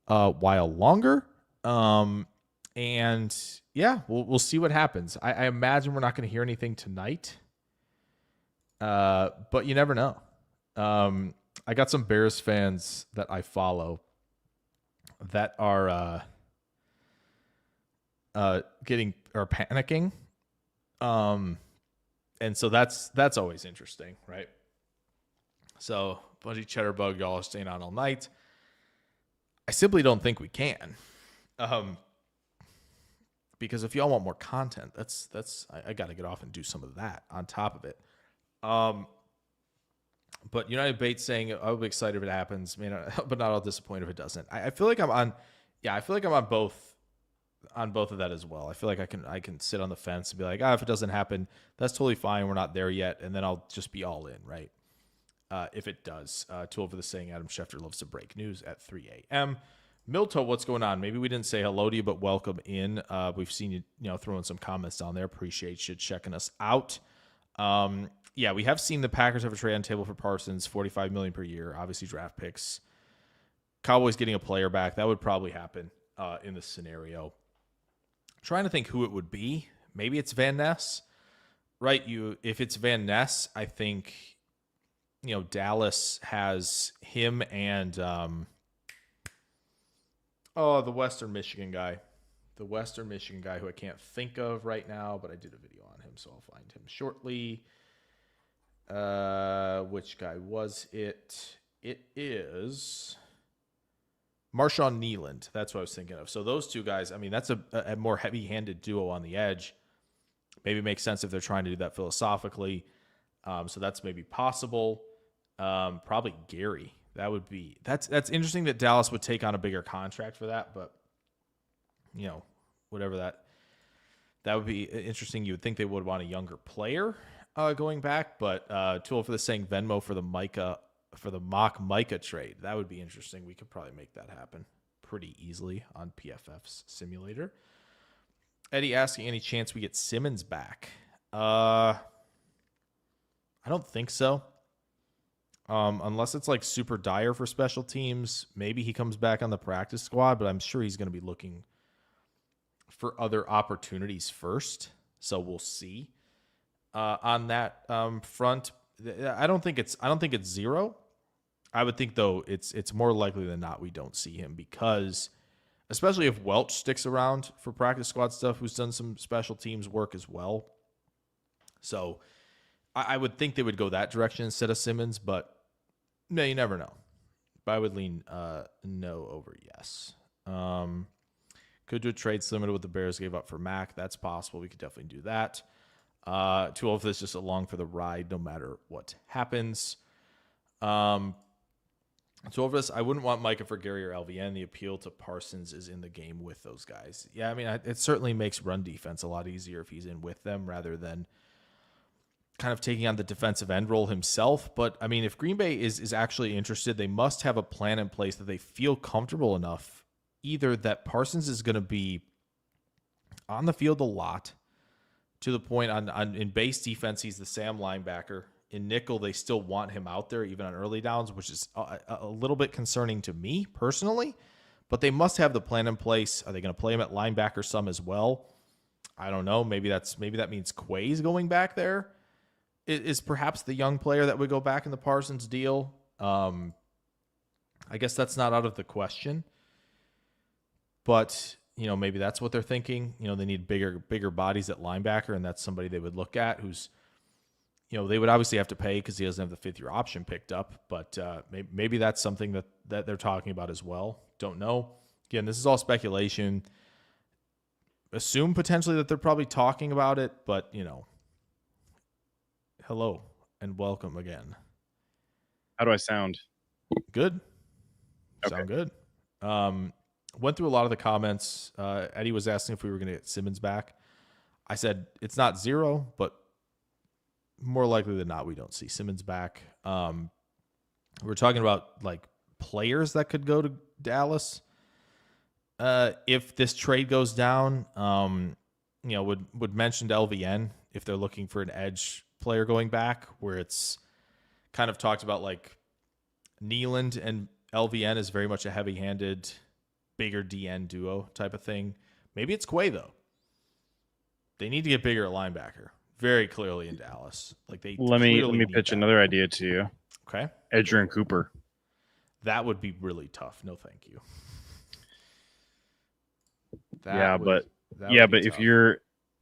while longer. And yeah, we'll see what happens. I imagine we're not going to hear anything tonight, but you never know. I got some Bears fans that I follow that are panicking. And so that's always interesting, right? So, bunch of cheddar bug, y'all are staying on all night. I simply don't think we can. Because if y'all want more content, I got to get off and do some of that on top of it. But United Bates saying, I'll be excited if it happens, but not all disappointed if it doesn't. I feel like I'm on both of that as well. I feel like I can sit on the fence and be like, if it doesn't happen, that's totally fine. We're not there yet. And then I'll just be all in, right? If it does. Tool for the saying, Adam Schefter loves to break news at 3 a.m. Milto, what's going on? Maybe we didn't say hello to you, but welcome in. We've seen you, throwing some comments down there. Appreciate you checking us out. Yeah, we have seen the Packers have a trade on the table for Parsons, $45 million per year. Obviously, draft picks. Cowboys getting a player back. That would probably happen in this scenario. Trying to think who it would be. Maybe it's Van Ness, right? If it's Van Ness, I think Dallas has him and the Western Michigan guy. The Western Michigan guy who I can't think of right now, but I did a video on him, so I'll find him shortly. Which guy was it? It is MarShawn Nealand. That's what I was thinking of. So those two guys, that's a more heavy-handed duo on the edge. Maybe it makes sense if they're trying to do that philosophically. So that's maybe possible. Probably Gary. That's interesting that Dallas would take on a bigger contract for that, but whatever that would be interesting. You would think they would want a younger player going back, but Tool for the saying Venmo for the mock Micah trade. That would be interesting. We could probably make that happen pretty easily on PFF's simulator. Eddie asking, any chance we get Simmons back? I don't think so. Unless it's like super dire for special teams, maybe he comes back on the practice squad, but I'm sure he's going to be looking for other opportunities first. So we'll see on that front. I don't think it's zero. I would think though it's more likely than not we don't see him, because especially if Welch sticks around for practice squad stuff, who's done some special teams work as well. So I would think they would go that direction instead of Simmons, but no, you never know. But I would lean no over yes. Could do a trade similar to what the Bears gave up for Mac. That's possible. We could definitely do that. 12 is just along for the ride no matter what happens. 12 of us, I wouldn't want Micah for Gary or LVN. The appeal to Parsons is in the game with those guys. Yeah, it certainly makes run defense a lot easier if he's in with them rather than kind of taking on the defensive end role himself. But if Green Bay is actually interested, they must have a plan in place that they feel comfortable enough, either that Parsons is going to be on the field a lot to the point in base defense, he's the Sam linebacker. In nickel, they still want him out there even on early downs, which is a little bit concerning to me personally, but they must have the plan in place. Are they going to play him at linebacker some as well? I don't know. Maybe that means Quay's going back there. Is perhaps the young player that would go back in the Parsons deal. I guess that's not out of the question. But, maybe that's what they're thinking. They need bigger bodies at linebacker, and that's somebody they would look at who's, they would obviously have to pay because he doesn't have the fifth-year option picked up. But maybe that's something that they're talking about as well. Don't know. Again, this is all speculation. Assume potentially that they're probably talking about it, but, hello and welcome again. How do I sound? Good. Okay. Sound good. Went through a lot of the comments. Eddie was asking if we were going to get Simmons back. I said it's not 0, but more likely than not, we don't see Simmons back. We're talking about like players that could go to Dallas. If this trade goes down, would mention LVN if they're looking for an edge player going back, where it's kind of talked about like Nealand and LVN is very much a heavy-handed, bigger DN duo type of thing. Maybe it's Quay though. They need to get bigger at linebacker, very clearly in Dallas. Like they Let me need pitch that. another idea to you. Okay, Adrian Cooper. that would be really tough. No, thank you. But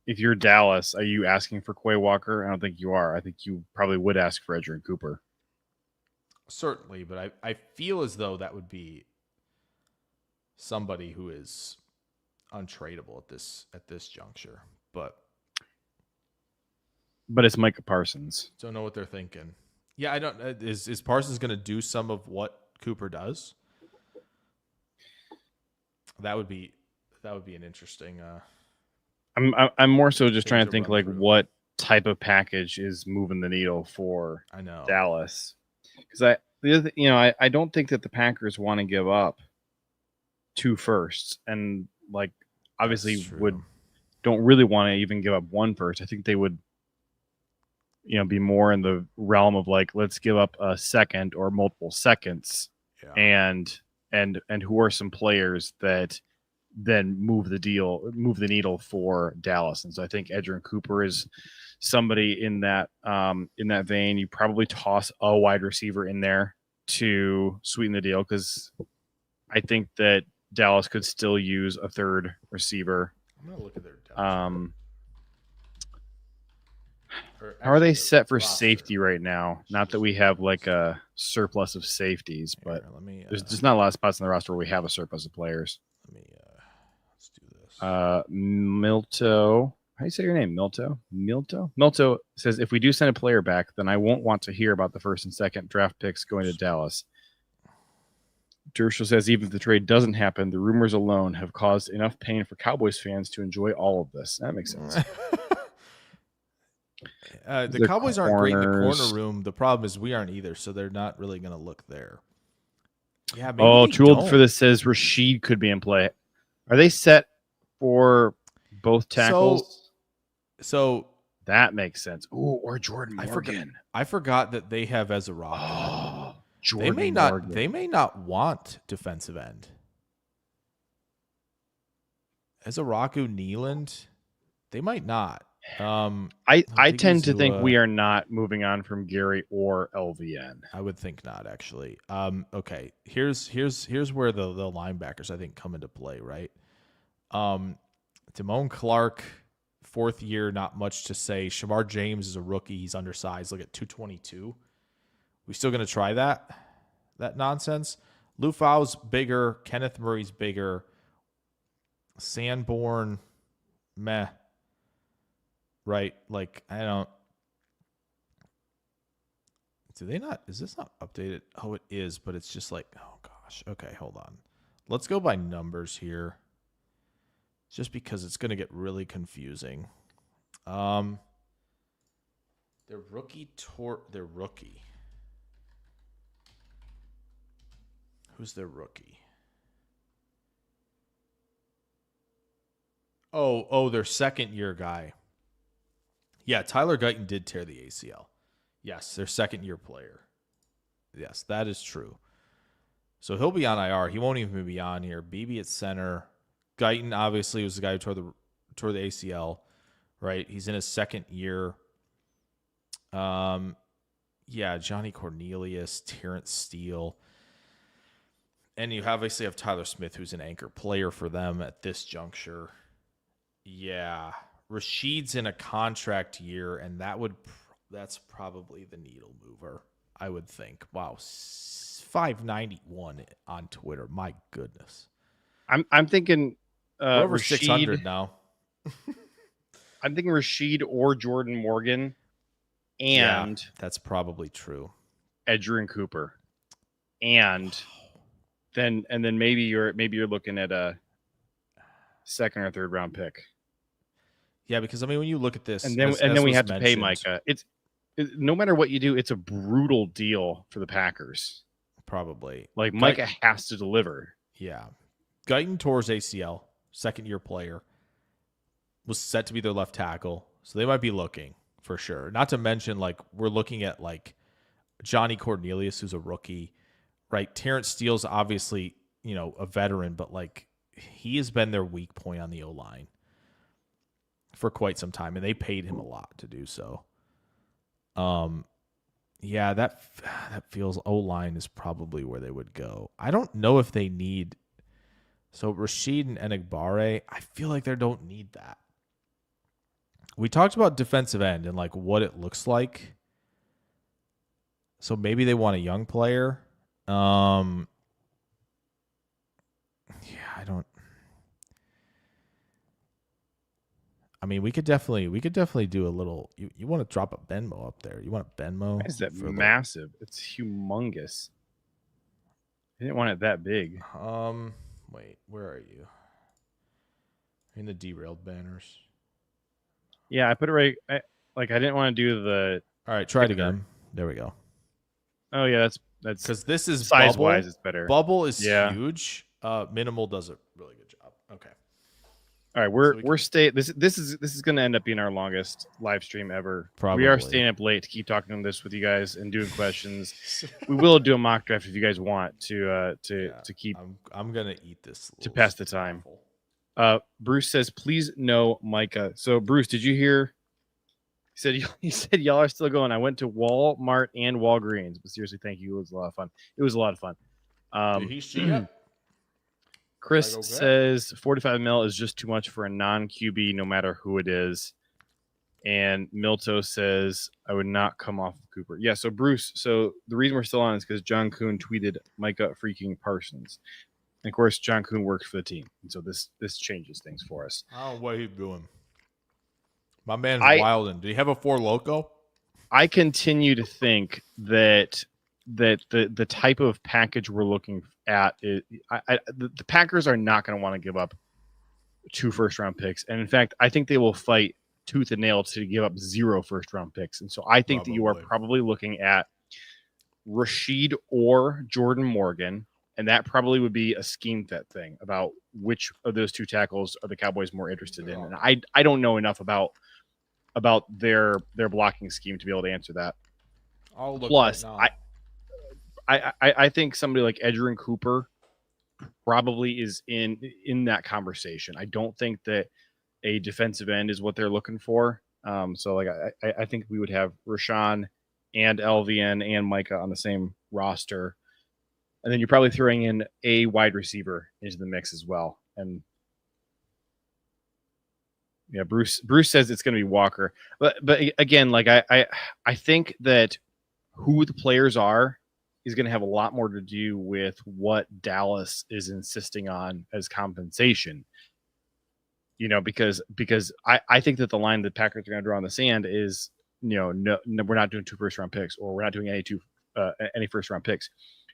if you're Dallas, are you asking for Quay Walker? I don't think you are. I think you probably would ask for Adrian Cooper. Certainly, but I feel as though that would be somebody who is untradeable at this juncture. But it's Micah Parsons. Don't know what they're thinking. Yeah, I don't. Is Parsons going to do some of what Cooper does? That would be an interesting. I'm more so just trying to think like through. what type of package is moving the needle for Dallas, because I don't think that the Packers want to give up 2 firsts, and like obviously don't really want to even give up 1 first. I think they would be more in the realm of like, let's give up a second or multiple seconds, and who are some players that then move the needle for Dallas. And so I think Adrian Cooper is somebody in that vein. You probably toss a wide receiver in there to sweeten the deal, because I think that Dallas could still use a 3rd receiver. I'm gonna look at their depth chart. How are they set for safety right now? Not that we have like a surplus of safeties, but there's just not a lot of spots in the roster where we have a surplus of players. Let's do this. Milto. How do you say your name? Milto says, if we do send a player back, then I won't want to hear about the 1st and 2nd draft picks going to Dallas. Dershel says, even if the trade doesn't happen, the rumors alone have caused enough pain for Cowboys fans to enjoy all of this. That makes sense. The Cowboys aren't great in the corner room. The problem is we aren't either, so they're not really going to look there. Yeah. Tooled for this says Rashid could be in play. Are they set for both tackles? So that makes sense. Ooh, or Jordan Morgan. I forgot that they have Ezra Rock. Jordan Morgan. They may not want defensive end. Ezra Nealand, they might not. I tend to think we are not moving on from Gary or LVN. I would think not, actually. Okay, here's where the linebackers I think come into play, right? Damone Clark, 4th year, not much to say. Shamar James is a rookie. He's undersized. Look at 222. We still going to try that nonsense? Lufau's bigger. Kenneth Murray's bigger. Sanborn, meh. Right? Like, I don't. Do they not? Is this not updated? Oh, it is, but it's just like, oh gosh. Okay, hold on. Let's go by numbers here. Just because it's going to get really confusing. They're rookie. Who's their rookie? Oh, their 2nd year guy. Yeah, Tyler Guyton did tear the ACL. Yes, their 2nd year player. Yes, that is true. So he'll be on IR. He won't even be on here. BB at center. Guyton obviously was the guy who tore the ACL, right? He's in his 2nd year. Johnny Cornelius, Terrence Steele. And you obviously have Tyler Smith, who's an anchor player for them at this juncture. Yeah. Rashid's in a contract year, and that's probably the needle mover, I would think. Wow. 591 on Twitter. My goodness. I'm thinking we're over Rashid, 600 now. I'm thinking Rashid or Jordan Morgan and that's probably true. Edgerrin Cooper, and then maybe you're looking at a second or third round pick. Yeah, because I mean, when you look at this, and then we have to pay Micah. No matter what you do, it's a brutal deal for the Packers. Probably. Like Micah has to deliver. Yeah. Guyton tore his ACL, second-year player, was set to be their left tackle, so they might be looking for sure. Not to mention, like, we're looking at, like, Johnny Cornelius, who's a rookie, right? Terrence Steele's obviously, a veteran, but, like, he has been their weak point on the O-line for quite some time, and they paid him a lot to do so. Yeah, that feels O-line is probably where they would go. I don't know if they need. So Rashid and Enagbare, I feel like they don't need that. We talked about defensive end and like what it looks like. So maybe they want a young player. Yeah, I mean, we could definitely do a little. You want to drop a Benmo up there? You want a Benmo? Is that massive? It's humongous. I didn't want it that big. Wait, where are you? In the derailed banners. Yeah, I put it right. I didn't want to do the. All right, try it again. There we go. Oh yeah, that's because this is size Bubble. Wise. It's better. Bubble is huge. Minimal does a really good job. Okay. All right, we're staying. This is going to end up being our longest live stream ever. Probably. We are staying up late to keep talking on this with you guys and doing questions. We will do a mock draft if you guys want to keep. I'm gonna eat this to pass the time. Bruce says, "Please no Micah." So Bruce, did you hear? He said y'all are still going. I went to Walmart and Walgreens, but seriously, thank you. It was a lot of fun. It was a lot of fun. Did he see it? Chris says 45 mil is just too much for a non-QB, no matter who it is. And Milto says, I would not come off of Cooper. Yeah, so Bruce, the reason we're still on is because John Kuhn tweeted Micah freaking Parsons. And of course, John Kuhn works for the team. And so this changes things for us. I don't know what he's doing. My man's wilding. Did he have a 4 Loco? I continue to think that the type of package we're looking at is the Packers are not going to want to give up 2 first-round picks, and in fact, I think they will fight tooth and nail to give up 0 first-round picks. And so I think that you are probably looking at Rashid or Jordan Morgan, and that probably would be a scheme fit thing about which of those 2 tackles are the Cowboys more interested in. And I don't know enough about their blocking scheme to be able to answer that. Plus, right I think somebody like Edgerrin Cooper probably is in that conversation. I don't think that a defensive end is what they're looking for. So like I think we would have Rashan and Elgton and Micah on the same roster. And then you're probably throwing in a wide receiver into the mix as well. And yeah, Bruce says it's going to be Walker. But again, like I think that who the players are is going to have a lot more to do with what Dallas is insisting on as compensation. Because I think that the line the Packers are going to draw on the sand is, no, we're not doing 2 first-round picks, or we're not doing any first-round picks.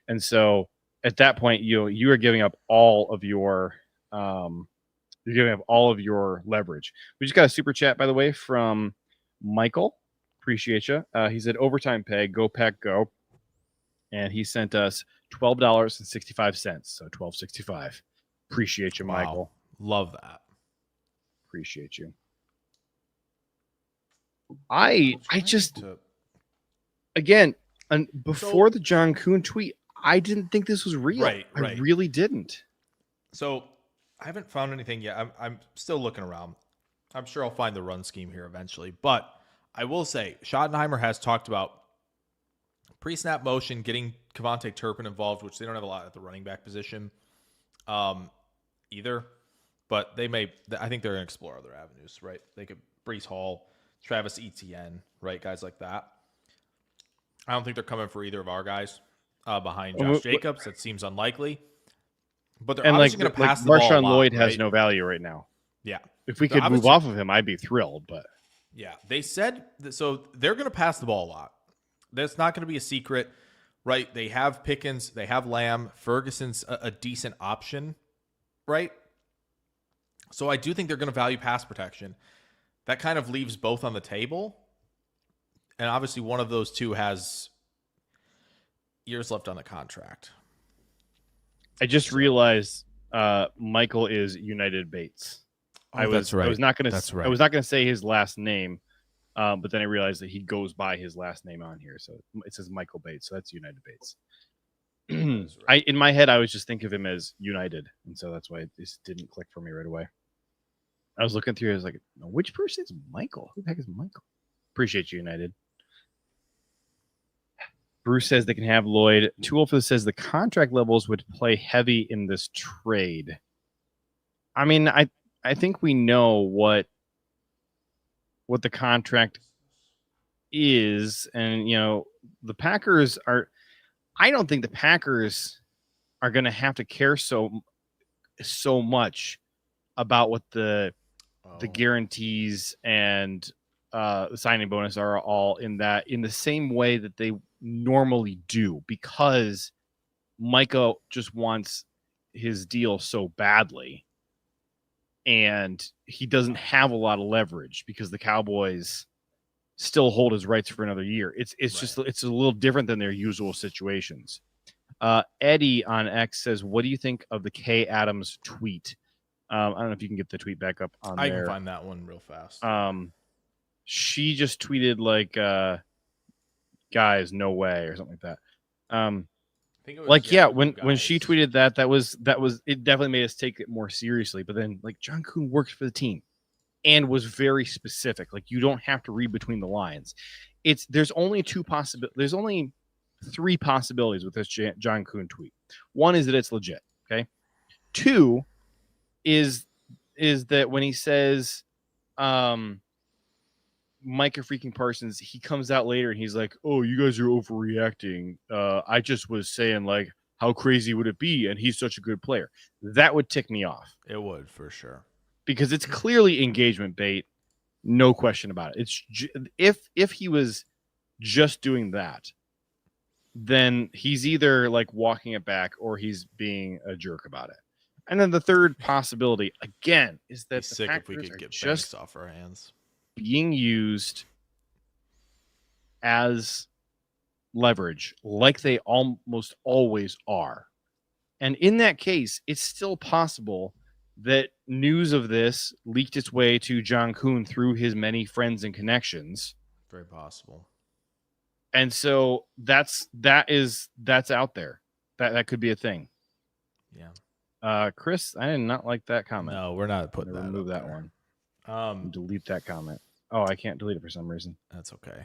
And so at that point, you are giving up all of your leverage. We just got a super chat, by the way, from Michael. Appreciate you. He said overtime pay, go Pack go. And he sent us $12.65. So $12.65. Appreciate you, Michael. Love that. Appreciate you. I just again, and before the John Kuhn tweet, I didn't think this was real. Right. I really didn't. So I haven't found anything yet. I'm still looking around. I'm sure I'll find the run scheme here eventually. But I will say, Schottenheimer has talked about pre-snap motion, getting Kevontae Turpin involved, which they don't have a lot at the running back position either. But I think they're going to explore other avenues, right? They could Breece Hall, Travis Etienne, right? Guys like that. I don't think they're coming for either of our guys behind Josh Jacobs. That seems unlikely. But they're obviously going to pass the ball a lot, MarShawn Lloyd has right? no value right now. Yeah. If we could move off of him, I'd be thrilled. But Yeah, they said so they're going to pass the ball a lot. That's not going to be a secret, right? They have Pickens, they have Lamb, Ferguson's a decent option, right? So I do think they're going to value pass protection. That kind of leaves both on the table. And obviously one of those two has years left on the contract. I just realized Michael is United Bates. That's right. I was not going That's to. right. I was not going to say his last name, but then I realized that he goes by his last name on here, so it says Michael Bates. So that's United Bates. Right. In my head, I was just thinking of him as United, and so that's why this didn't click for me right away. I was looking through. I was like, which person is Michael? Who the heck is Michael? Appreciate you, United. Bruce says they can have Lloyd. Toolful says the contract levels would play heavy in this trade. I mean, I think we know what the contract is, and the Packers are. I don't think the Packers are going to have to care so much about what the guarantees and the signing bonus are all in the same way that they normally do, because Micah just wants his deal so badly, and he doesn't have a lot of leverage because the Cowboys still hold his rights for another year. It's just it's a little different than their usual situations. Eddie on X says, "What do you think of the Kay Adams tweet?" I don't know if you can get the tweet back up on there. I can find that one real fast. She just tweeted like, "Guys, no way," or something like that. I think it was, when she tweeted that was it definitely made us take it more seriously. But then John Kuhn works for the team and was very specific. Like, you don't have to read between the lines. There's only there's only 3 possibilities with this John Kuhn tweet. One is that it's legit. Okay. 2 is that when he says Micah freaking Parsons, he comes out later and he's like, "Oh, you guys are overreacting. I just was saying, how crazy would it be? And he's such a good player." That would tick me off. It would, for sure. Because it's clearly engagement bait. No question about it. It's if he was just doing that, then he's either walking it back or he's being a jerk about it. And then the third possibility, again, is that the sick if we Packers could get just off our hands, being used as leverage, like they almost always are. And in that case, it's still possible that news of this leaked its way to John Kuhn through his many friends and connections. Very possible. And so that's out there. That could be a thing. Yeah. Chris, I did not like that comment. No, we're not putting that. Remove that there. one. Delete that comment. Oh, I can't delete it for some reason. That's okay.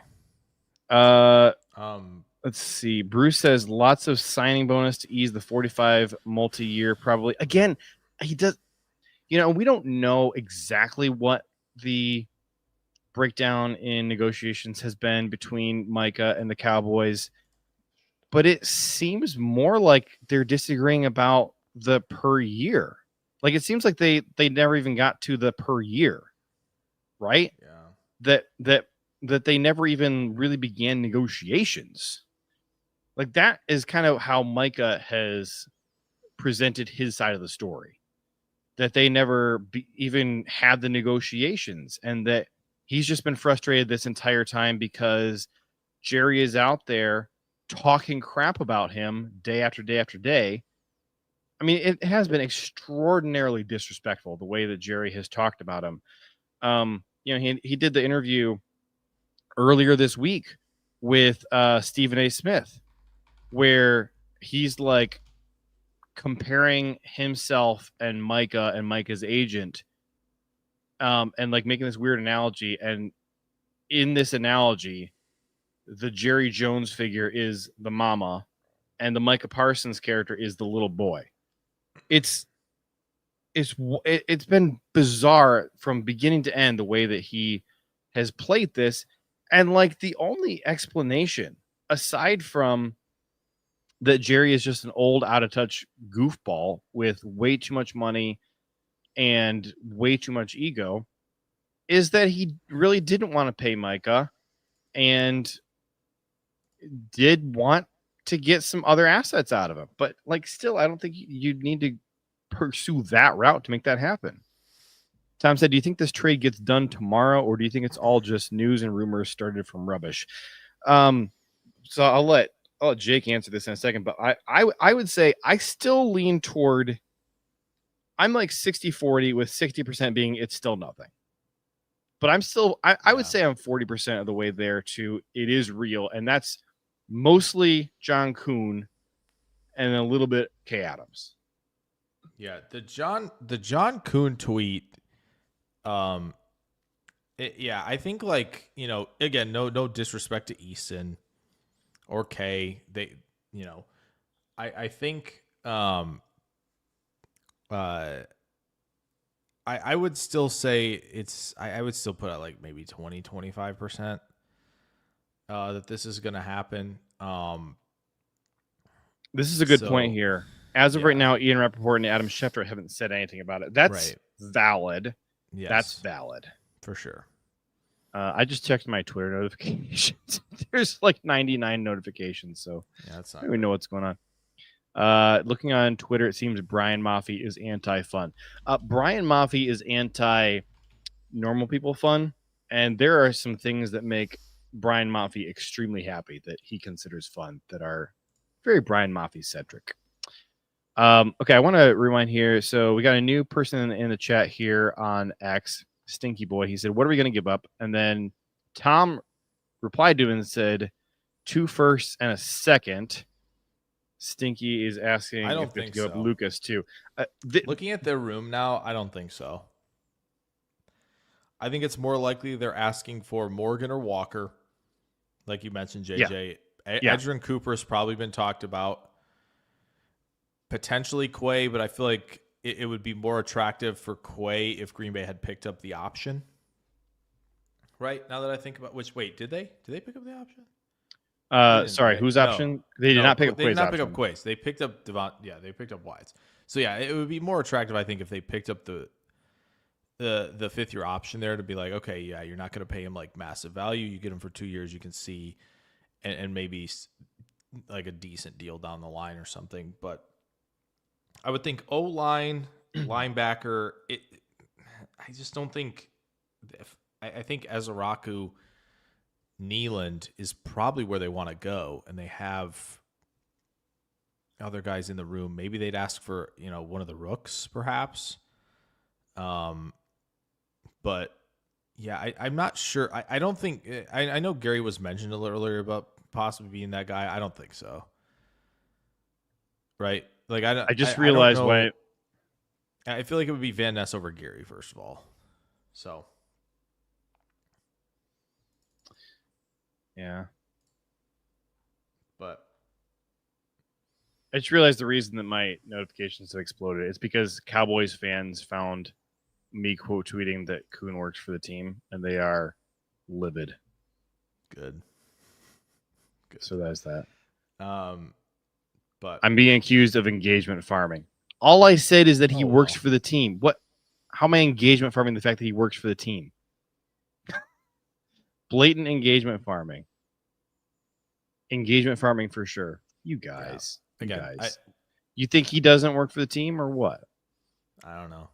Let's see. Bruce says lots of signing bonus to ease the 45 multi-year. Probably again, he does. We don't know exactly what the breakdown in negotiations has been between Micah and the Cowboys, but it seems more like they're disagreeing about the per year. It seems like they never even got to the per year, right? Yeah. That they never even really began negotiations. That is kind of how Micah has presented his side of the story. That they never even had the negotiations, and that he's just been frustrated this entire time because Jerry is out there talking crap about him day after day after day. I mean, it has been extraordinarily disrespectful the way that Jerry has talked about him. He did the interview earlier this week with Stephen A. Smith, where he's comparing himself and Micah and Micah's agent, and making this weird analogy. And in this analogy, the Jerry Jones figure is the mama and the Micah Parsons character is the little boy. It's been bizarre from beginning to end, the way that he has played this. And the only explanation, aside from that Jerry is just an old, out of touch goofball with way too much money and way too much ego, is that he really didn't want to pay Micah and did want to get some other assets out of him. But like, still, I don't think you'd need to pursue that route to make that happen. Tom said, do you think this trade gets done tomorrow, or do you think it's all just news and rumors started from rubbish? So I'll let Jake answer this in a second, but I would say I still lean toward, I'm like 60-40 with 60% being it's still nothing. But I'm still, I would say I'm 40% of the way there to it is real, and that's mostly John Kuhn and a little bit Kay Adams. Yeah, the John Kuhn tweet. I think like, you know, again, no disrespect to Easton or Kay. They, you know, I think I would still say it's I would still put out like maybe 20-25% that this is gonna happen. This is a good point here. As of right now, Ian Rappaport and Adam Schefter haven't said anything about it. That's valid. Yes. That's valid. For sure. I just checked my Twitter notifications. There's like 99 notifications, so that's not I don't even know what's going on. Looking on Twitter, it seems Brian Maffey is anti-fun. Brian Maffey is anti-normal people fun, and there are some things that make Brian Maffey extremely happy that he considers fun that are very Brian Maffey-centric. Okay, I want to rewind here. So we got a new person in the chat here on X, Stinky Boy. He said, what are we going to give up? And then Tom replied to him and said, 2 firsts and a second. Stinky is asking I don't if they think give so. up Lukas too. Looking at their room now, I don't think so. I think it's more likely they're asking for Morgan or Walker, like you mentioned, JJ. Edgerrin Cooper has probably been talked about. Potentially Quay, but I feel like it would be more attractive for Quay if Green Bay had picked up the option. Right? Now that I think about did they pick up the option? Sorry, whose option? They did not pick up Quay's option. They did not pick up Quay's. They picked up they picked up Wyatt's. So yeah, it would be more attractive, I think, if they picked up the 5th-year option there to be like, okay, yeah, you're not going to pay him like massive value. You get him for 2 years, you can see, and maybe like a decent deal down the line or something. But I would think O-line, linebacker. I just don't think. I think Ezeraku, Nealand is probably where they want to go, and they have other guys in the room. Maybe they'd ask for one of the rooks, perhaps. But yeah, I'm not sure. I don't think. I know Gary was mentioned a little earlier about possibly being that guy. I don't think so. Right. Like I just realized why. I feel like it would be Van Ness over Gary, first of all. So. Yeah. But. I just realized the reason that my notifications have exploded is because Cowboys fans found me quote tweeting that Kuhn works for the team, and they are livid. Good. So that's that. But I'm being accused of engagement farming. All I said is that he works for the team. What? How am I engagement farming the fact that he works for the team? Blatant engagement farming. Engagement farming for sure. You guys. Yeah. Again, you guys. You think he doesn't work for the team or what? I don't know.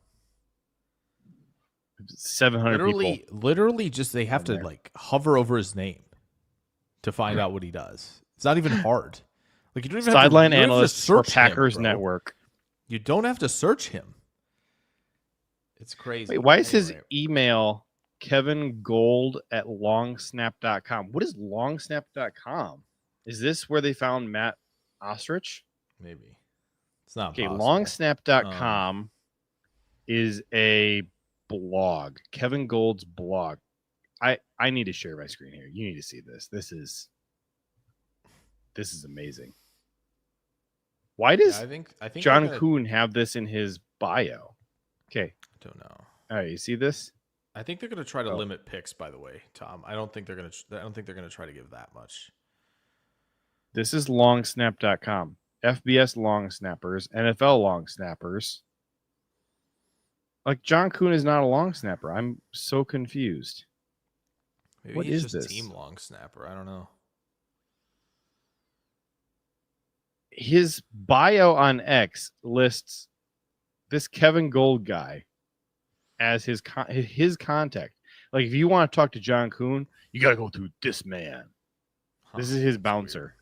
700 people. Literally just they have to like hover over his name to find out what he does. It's not even hard. Like you don't even sideline have to, analyst for Packers Network. You don't have to search him. It's crazy. Wait, why is his email kevingold@longsnap.com? What is longsnap.com? Is this where they found Matt Ostrich? Maybe. It's not okay. possible. Longsnap.com is a blog. Kevin Gold's blog. I need to share my screen here. You need to see this. This is amazing. Why does I think John Kuhn have this in his bio? Okay. I don't know. All right, you see this? I think they're going to try to limit picks, by the way, Tom. I don't think they're going to try to give that much. This is longsnap.com. FBS long snappers, NFL long snappers. Like John Kuhn is not a long snapper. I'm so confused. Maybe What he's is just this? team long snapper. I don't know. His bio on X lists this Kevin Gold guy as his contact. Like if you want to talk to John Kuhn, you got to go through this man. This is his bouncer.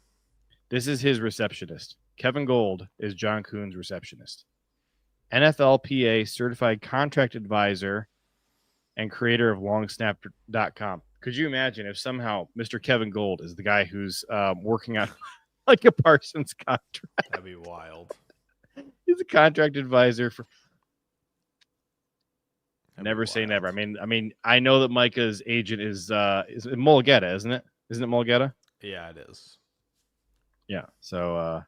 This is his receptionist. Kevin Gold is John Kuhn's receptionist. NFLPA certified contract advisor and creator of longsnap.com. Could you imagine if somehow Mr. Kevin Gold is the guy who's working on like a Parsons contract? That'd be wild. He's a contract advisor for. That'd Never be say wild. never. I mean, I know that Micah's agent is Mulugeta, isn't it? Isn't it Mulugeta? Yeah, it is. Yeah. So,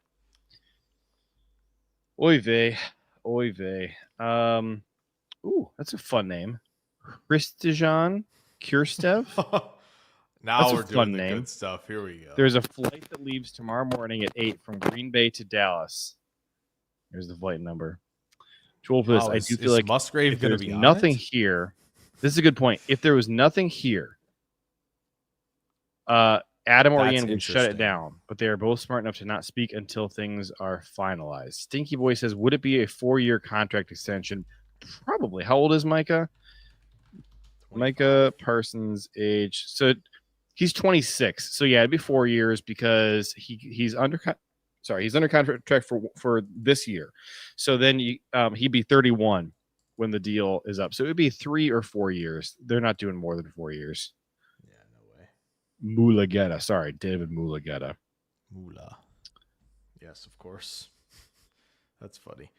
oy vey. Ooh, that's a fun name. Christijan Kirstev. Now That's a we're fun doing the name. good stuff. Here we go. There's a flight that leaves tomorrow morning at 8 from Green Bay to Dallas. There's the flight number. Too old for this. Wow, I is- do feel is like Musgrave if going to there's be on nothing it? here. This is a good point. If there was nothing here, Adam or That's Ian would shut it interesting. down, but they are both smart enough to not speak until things are finalized. Stinky Boy says, would it be a 4-year contract extension? Probably. How old is Micah? Micah Parsons' age. So he's 26. So yeah, it'd be 4 years because he's under contract for this year. So then he'd be 31 when the deal is up. So it'd be 3 or 4 years. They're not doing more than 4 years. Yeah, no way. Mulugeta. Sorry, David Mulugeta. Mula. Yes, of course. That's funny.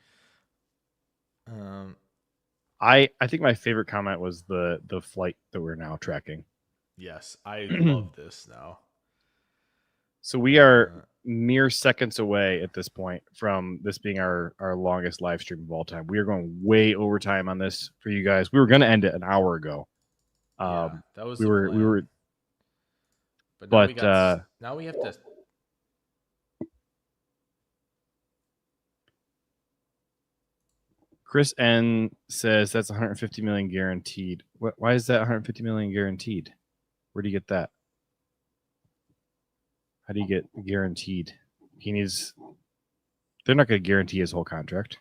I think my favorite comment was the flight that we're now tracking. Yes, I love this now. So we are mere seconds away at this point from this being our longest live stream of all time. We are going way over time on this for you guys. We were going to end it an hour ago. Yeah, that was we the were plan. But now we have to. Chris N says that's 150 million guaranteed. Why is that 150 million guaranteed? Where do you get that? How do you get guaranteed? They're not going to guarantee his whole contract.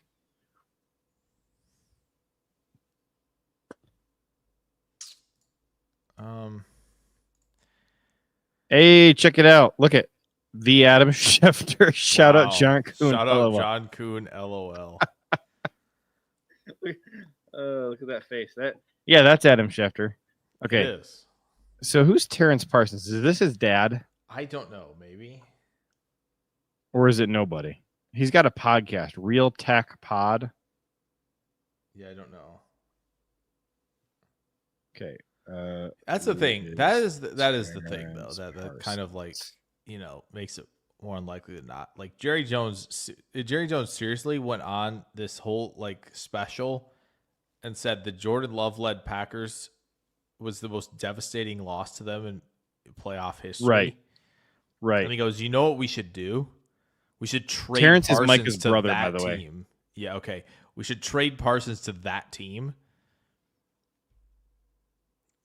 Hey, check it out. Look at the Adam Schefter. Shout out Wow. John Kuhn. Shout out LOL. John Kuhn. LOL. Look at that face. That's Adam Schefter. Okay. It is. So who's Terrence Parsons? Is this his dad? I don't know. Maybe. Or is it nobody? He's got a podcast, Real Tech Pod. Yeah, I don't know. Okay. That's the thing. Who That is is the thing, though. Terrence That kind of like Parsons? makes it more unlikely than not. Like Jerry Jones seriously went on this whole like special and said the Jordan Love led Packers was the most devastating loss to them in playoff history. Right. And he goes, you know what we should do? We should trade Terrence is Parsons Micah's to brother, that by the way. team. Yeah, okay. We should trade Parsons to that team.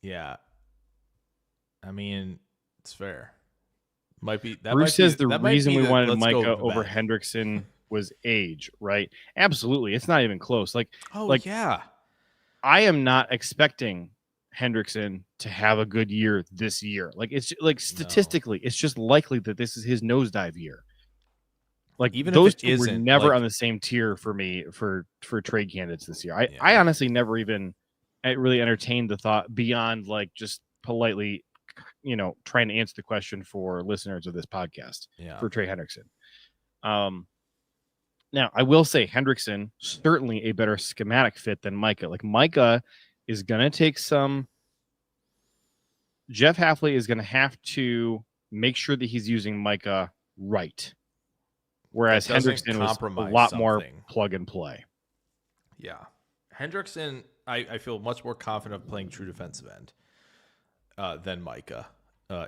Yeah. I mean, it's fair. Bruce says the reason we wanted let's go Micah to over bed. Hendrickson was age, right? Absolutely. It's not even close. Yeah. I am not expecting Hendrickson to have a good year this year. Like it's like statistically, it's just likely that this is his nosedive year. Like Even if those it two were isn't, never like- on the same tier for me for trade candidates this year. Yeah. I honestly never even really entertained the thought beyond like just politely, trying to answer the question for listeners of this podcast Yeah. for Trey Hendrickson. Now I will say Hendrickson certainly a better schematic fit than Micah. Like Micah is going to take some. Jeff Hafley is going to have to make sure that he's using Micah right. Whereas That doesn't Hendrickson was a compromise lot more something. plug and play. Yeah. Hendrickson, I feel much more confident of playing true defensive end than Micah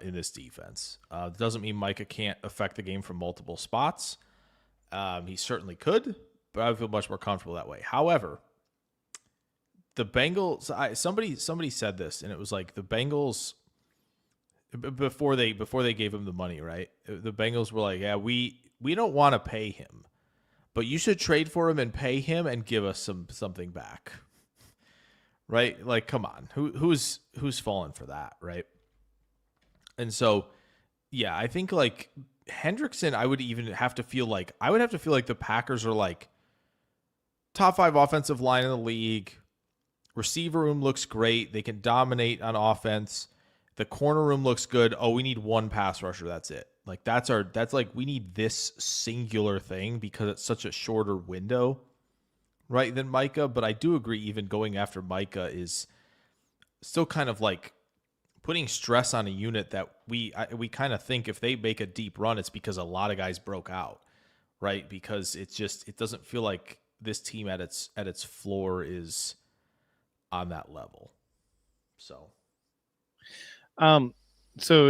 in this defense. Doesn't mean Micah can't affect the game from multiple spots. He certainly could, but I feel much more comfortable that way. However, the Bengals. Somebody said this, and it was like the Bengals before they gave him the money, right? The Bengals were like, yeah, we don't want to pay him, but you should trade for him and pay him and give us something back, right? Like, come on, who's falling for that, right? And so, yeah, I think like Hendrickson, I would have to feel like the Packers are like top 5 offensive line in the league. Receiver room looks great. They can dominate on offense. The corner room looks good. Oh, we need one pass rusher. That's it. Like that's like we need this singular thing because it's such a shorter window, right, than Micah. But I do agree, even going after Micah is still kind of like putting stress on a unit that we kind of think if they make a deep run, it's because a lot of guys broke out, right? Because it doesn't feel like this team at its floor is on that level. So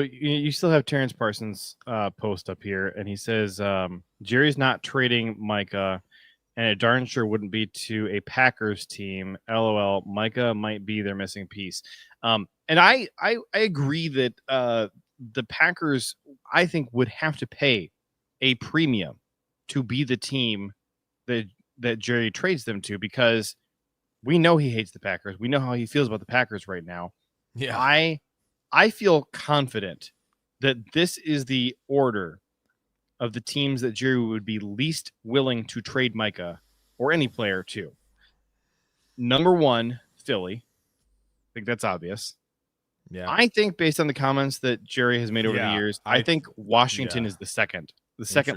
you still have Terrence Parsons post up here, and he says Jerry's not trading Micah, and it darn sure wouldn't be to a Packers team. LOL. Micah might be their missing piece. And I agree that the Packers, I think, would have to pay a premium to be the team that Jerry trades them to, because we know he hates the Packers. We know how he feels about the Packers right now. Yeah. I feel confident that this is the order of the teams that Jerry would be least willing to trade Micah or any player to. Number 1, Philly. I think that's obvious. Yeah. I think based on the comments that Jerry has made over the years, I think Washington is the second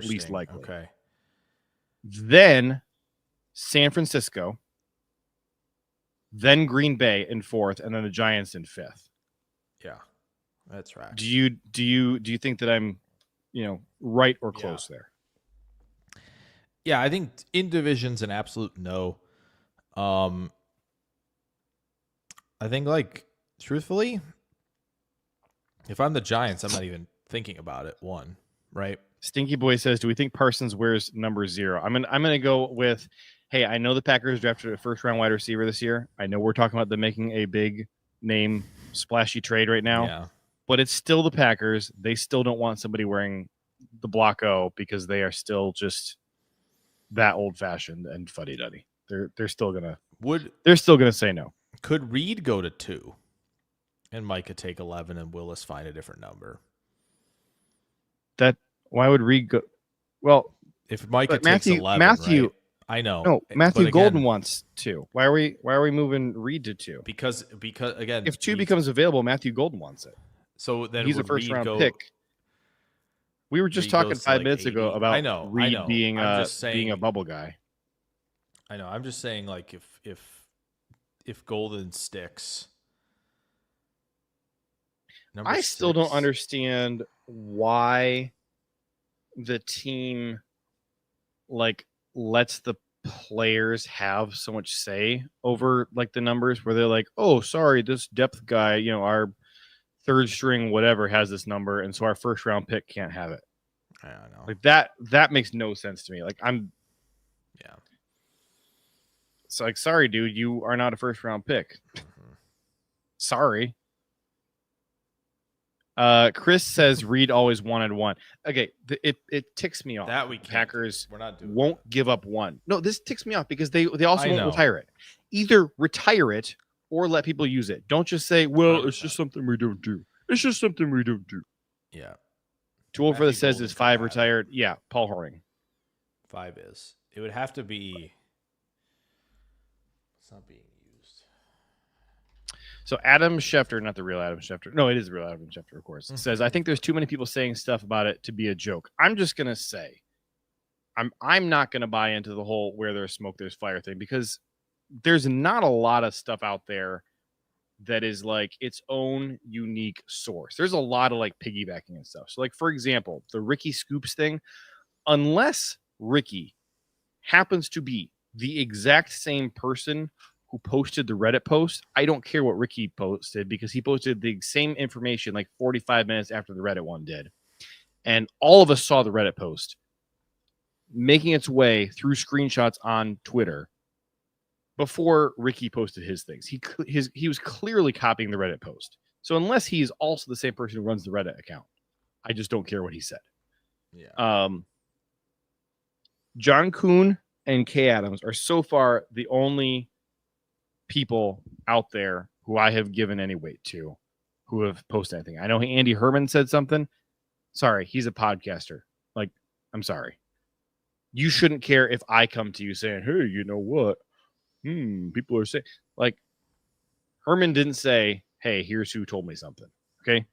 least likely. Okay. Then San Francisco, then Green Bay in 4th, and then the Giants in 5th. Yeah, that's right. Do you think that I'm, right or close there? Yeah, I think in division's an absolute no. I think, like, truthfully, if I'm the Giants, I'm not even thinking about it. Right? Stinky Boy says, "Do we think Parsons wears number 0?" I'm gonna go with, hey, I know the Packers drafted a 1st-round wide receiver this year. I know we're talking about them making a big name splashy trade right now, but it's still the Packers. They still don't want somebody wearing the block O because they are still just that old-fashioned and fuddy-duddy. They're still gonna say no. Could Reed go to 2 and Micah take 11 and Willis find a different number? Why would Reed go? Well, if Micah takes 11, right? I know. No, Matthew Golden wants 2. Why are we moving Reed to 2? Because again, if 2 becomes available, Matthew Golden wants it. So then he's a 1st-round pick. We were just talking 5 minutes ago about Reed being a bubble guy. I know. I'm just saying, like, if Golden sticks, I still don't understand why the team lets the players have so much say over like the numbers, where they're like, oh, sorry, this depth guy, our 3rd string whatever has this number, and so our 1st-round pick can't have it. I don't know. Like that makes no sense to me. Like it's like, sorry, dude, you are not a 1st-round pick. Mm-hmm. Sorry. Chris says Reed always wanted 1. Okay, it ticks me off. That we Packers we're not doing won't give up 1. No, this ticks me off because they also won't retire it. Either retire it or let people use it. Don't just say, well, 100%. It's just something we don't do. It's just something we don't do. Yeah. Too old for this says is 5 retired. Yeah, Paul Horing. 5 is. It would have to be. It's not being used. So Adam Schefter, not the real Adam Schefter. No, it is the real Adam Schefter, of course. Says, I think there's too many people saying stuff about it to be a joke. I'm just gonna say, I'm not gonna buy into the whole where there's smoke, there's fire thing, because there's not a lot of stuff out there that is like its own unique source. There's a lot of like piggybacking and stuff. So like, for example, the Ricky Scoops thing, unless Ricky happens to be the exact same person who posted the Reddit post, I don't care what Ricky posted, because he posted the same information like 45 minutes after the Reddit one did. And all of us saw the Reddit post making its way through screenshots on Twitter before Ricky posted his things. He was clearly copying the Reddit post. So unless he's also the same person who runs the Reddit account, I just don't care what he said. Yeah. John Kuhn and Kay Adams are so far the only people out there who I have given any weight to who have posted anything. I know Andy Herman said something. Sorry, he's a podcaster. Like, I'm sorry. You shouldn't care if I come to you saying, hey, you know what? People are saying, like, Herman didn't say, hey, here's who told me something. Okay.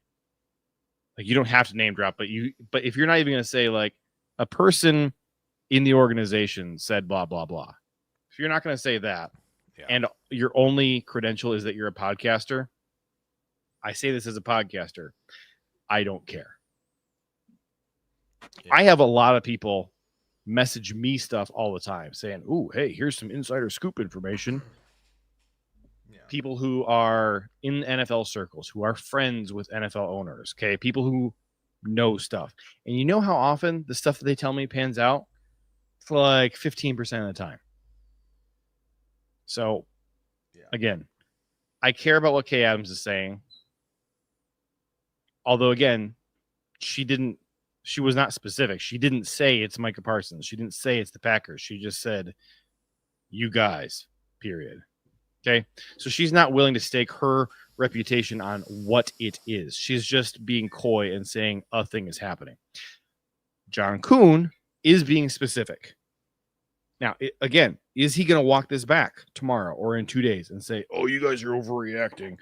Like, you don't have to name drop, but if you're not even going to say, like, a person in the organization said blah, blah, blah. If you're not going to say that, and your only credential is that you're a podcaster, I say this as a podcaster, I don't care. Yeah. I have a lot of people message me stuff all the time saying, ooh, hey, here's some insider scoop information. Yeah. People who are in NFL circles, who are friends with NFL owners, okay? People who know stuff. And you know how often the stuff that they tell me pans out? It's like 15% of the time. So, again, I care about what Kay Adams is saying. Although, again, she was not specific. She didn't say it's Micah Parsons. She didn't say it's the Packers. She just said, you guys, period. Okay? So she's not willing to stake her reputation on what it is. She's just being coy and saying a thing is happening. John Kuhn is being specific. Now, again, is he going to walk this back tomorrow or in 2 days and say, oh, you guys are overreacting?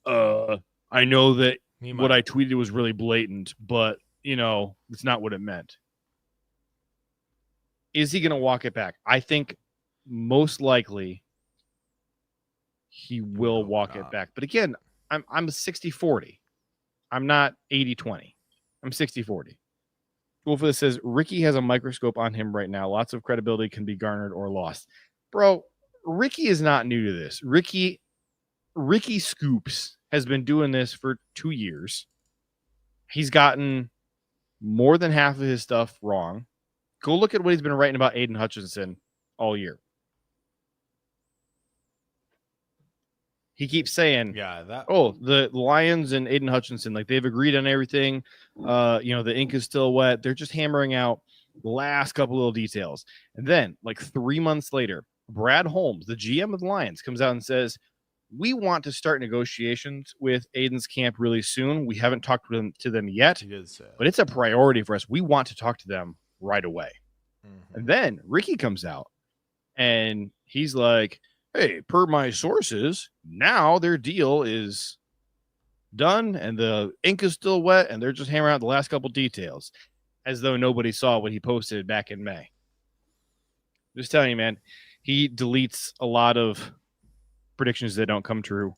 I know that what I tweeted was really blatant, but, it's not what it meant. Is he going to walk it back? I think most likely he will walk it back. But again, I'm 60-40. I'm not 80-20. I'm 60-40. Wolfus says, Ricky has a microscope on him right now. Lots of credibility can be garnered or lost. Bro, Ricky is not new to this. Ricky Scoops has been doing this for 2 years. He's gotten more than half of his stuff wrong. Go look at what he's been writing about Aiden Hutchinson all year. He keeps saying, the Lions and Aiden Hutchinson, like they've agreed on everything. The ink is still wet. They're just hammering out the last couple little details. And then, like 3 months later, Brad Holmes, the GM of the Lions, comes out and says, we want to start negotiations with Aiden's camp really soon. We haven't talked to them yet, but it's a priority for us. We want to talk to them right away. Mm-hmm. And then Ricky comes out and he's like, hey, per my sources, now their deal is done and the ink is still wet and they're just hammering out the last couple details as though nobody saw what he posted back in May. Just telling you, man, he deletes a lot of predictions that don't come true.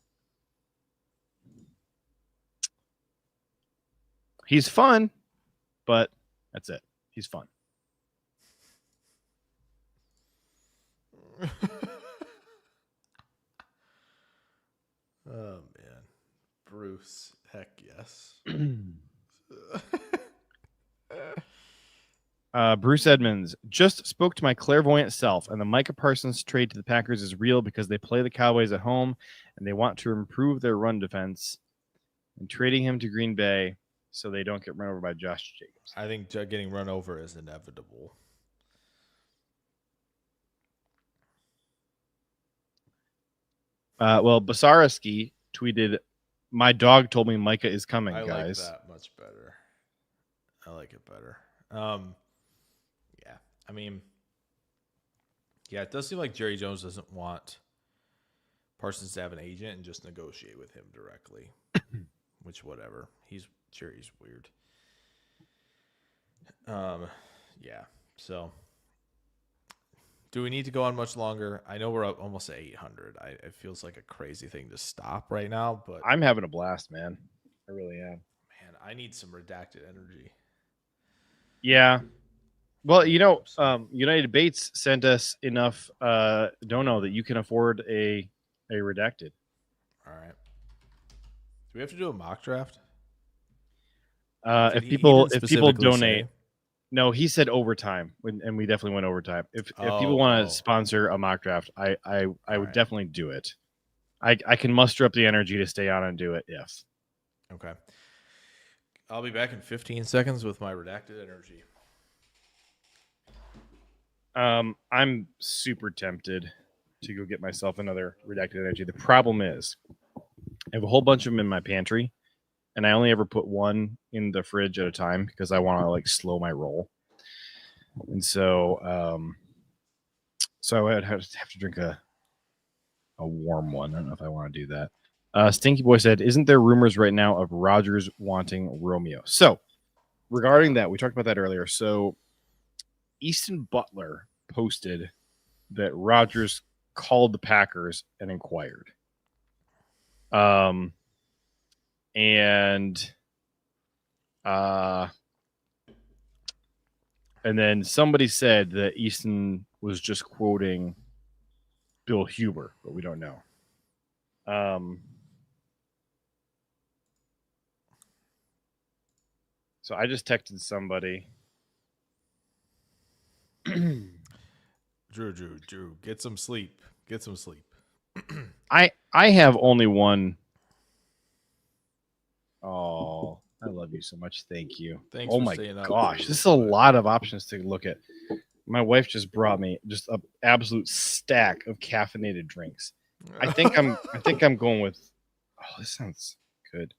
He's fun, but that's it. He's fun. Oh, man. Bruce, heck yes. Bruce Edmonds just spoke to my clairvoyant self, and the Micah Parsons trade to the Packers is real because they play the Cowboys at home, and they want to improve their run defense, and trading him to Green Bay so they don't get run over by Josh Jacobs. I think getting run over is inevitable. Basaraski tweeted, my dog told me Micah is coming, guys. I like that much better. I like it better. It does seem like Jerry Jones doesn't want Parsons to have an agent and just negotiate with him directly, which whatever. Jerry's weird. So do we need to go on much longer? I know we're up almost at 800. It feels like a crazy thing to stop right now, but I'm having a blast, man. I really am. Man, I need some redacted energy. Yeah. Well, United Baits sent us enough dono that you can afford a redacted. All right. Do we have to do a mock draft? If people donate, No, he said overtime, and we definitely went overtime. If people want to sponsor a mock draft, I would definitely do it. I can muster up the energy to stay on and do it if. Okay. I'll be back in 15 seconds with my redacted energy. I'm super tempted to go get myself another redacted energy. The problem is I have a whole bunch of them in my pantry, and I only ever put one in the fridge at a time because I want to like slow my roll. And so so I would have to drink a warm one. I don't know if I want to do that. Stinky Boy said, isn't there rumors right now of Rodgers wanting Romeo? So regarding that, we talked about that earlier. So Easton Butler posted that Rodgers called the Packers and inquired. And then somebody said that Easton was just quoting Bill Huber, but we don't know. So I just texted somebody. Drew, get some sleep. Get some sleep. I have only one. Oh, I love you so much. Thank you. Thanks oh for my staying up, gosh, Drew. this is a lot of options to look at. My wife just brought me just an absolute stack of caffeinated drinks. I think I'm going with. Oh, this sounds good.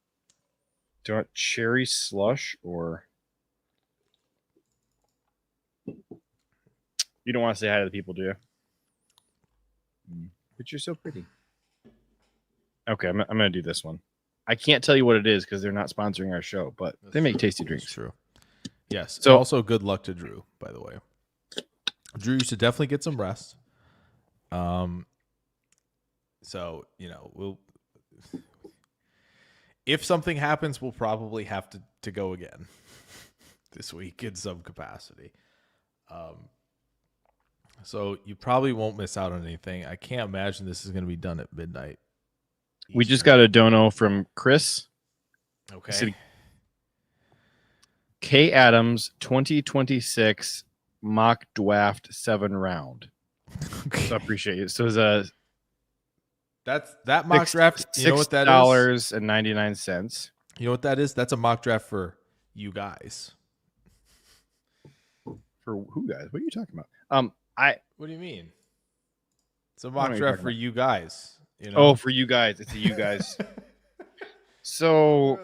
Do you want cherry slush or? You don't want to say hi to the people, do you? But you're so pretty. Okay, I'm going to do this one. I can't tell you what it is because they're not sponsoring our show, but they make tasty drinks. That's true. Yes. So also, good luck to Drew, by the way. Drew, you should definitely get some rest. So, we'll. If something happens, we'll probably have to go again this week in some capacity. So you probably won't miss out on anything. I can't imagine this is going to be done at midnight. We just got a dono from Chris. Okay. K Adams 2026 mock draft 7 round. Okay. So I appreciate it. So it's that mock draft. You know what that is? $6.99. You know what that is? That's a mock draft for you guys. For who guys? What are you talking about? What do you mean? It's a mock draft for you guys. Oh, for you guys. It's a you guys. So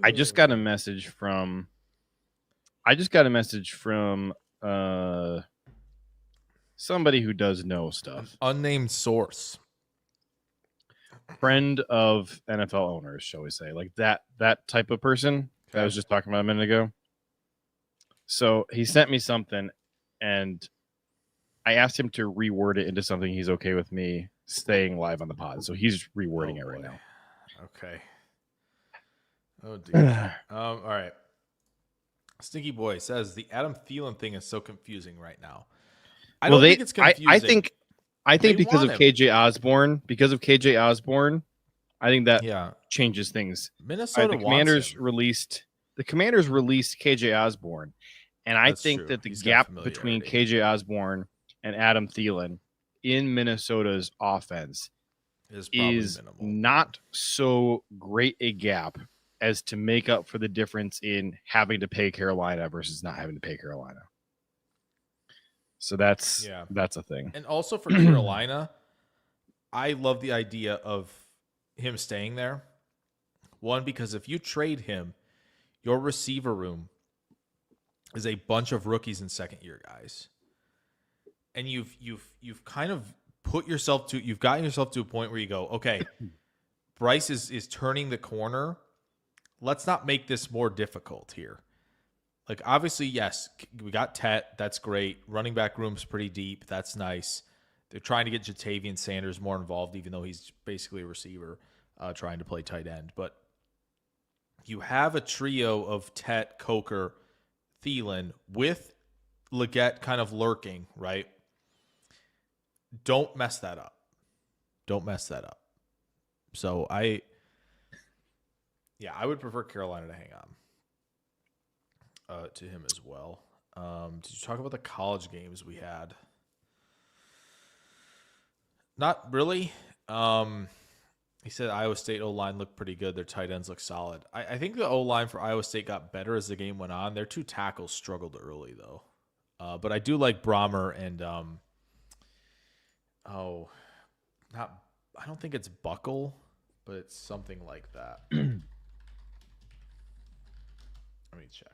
I just got a message from somebody who does know stuff. Unnamed source. Friend of NFL owners, shall we say. Like that type of person that I was just talking about a minute ago. So he sent me something and I asked him to reword it into something he's okay with me staying live on the pod. So he's rewording it right now. Okay. Oh, dear. All right. Stinky Boy says the Adam Thielen thing is so confusing right now. I don't think it's confusing. I think because of KJ Osborne, I think that changes things. Minnesota the Commanders released KJ Osborne, and I think that the gap between KJ Osborne and Adam Thielen in Minnesota's offense is not so great a gap as to make up for the difference in having to pay Carolina versus not having to pay Carolina. So that's a thing. And also for Carolina, I love the idea of him staying there. One, because if you trade him, your receiver room is a bunch of rookies and second-year guys. And you've kind of you've gotten yourself to a point where you go, okay, Bryce is turning the corner. Let's not make this more difficult here. Like, obviously, yes, we got Tet. That's great. Running back room's pretty deep. That's nice. They're trying to get Jatavian Sanders more involved, even though he's basically a receiver trying to play tight end. But you have a trio of Tet, Coker, Thielen with Leggett kind of lurking, right? Don't mess that up. So I would prefer Carolina to hang on. to him as well. Did you talk about the college games we had? Not really. He said Iowa State O-line looked pretty good. Their tight ends look solid. I think the O-line for Iowa State got better as the game went on. Their 2 tackles struggled early, though. But I do like Brahmer and I don't think it's Buckle, but it's something like that. Let me check.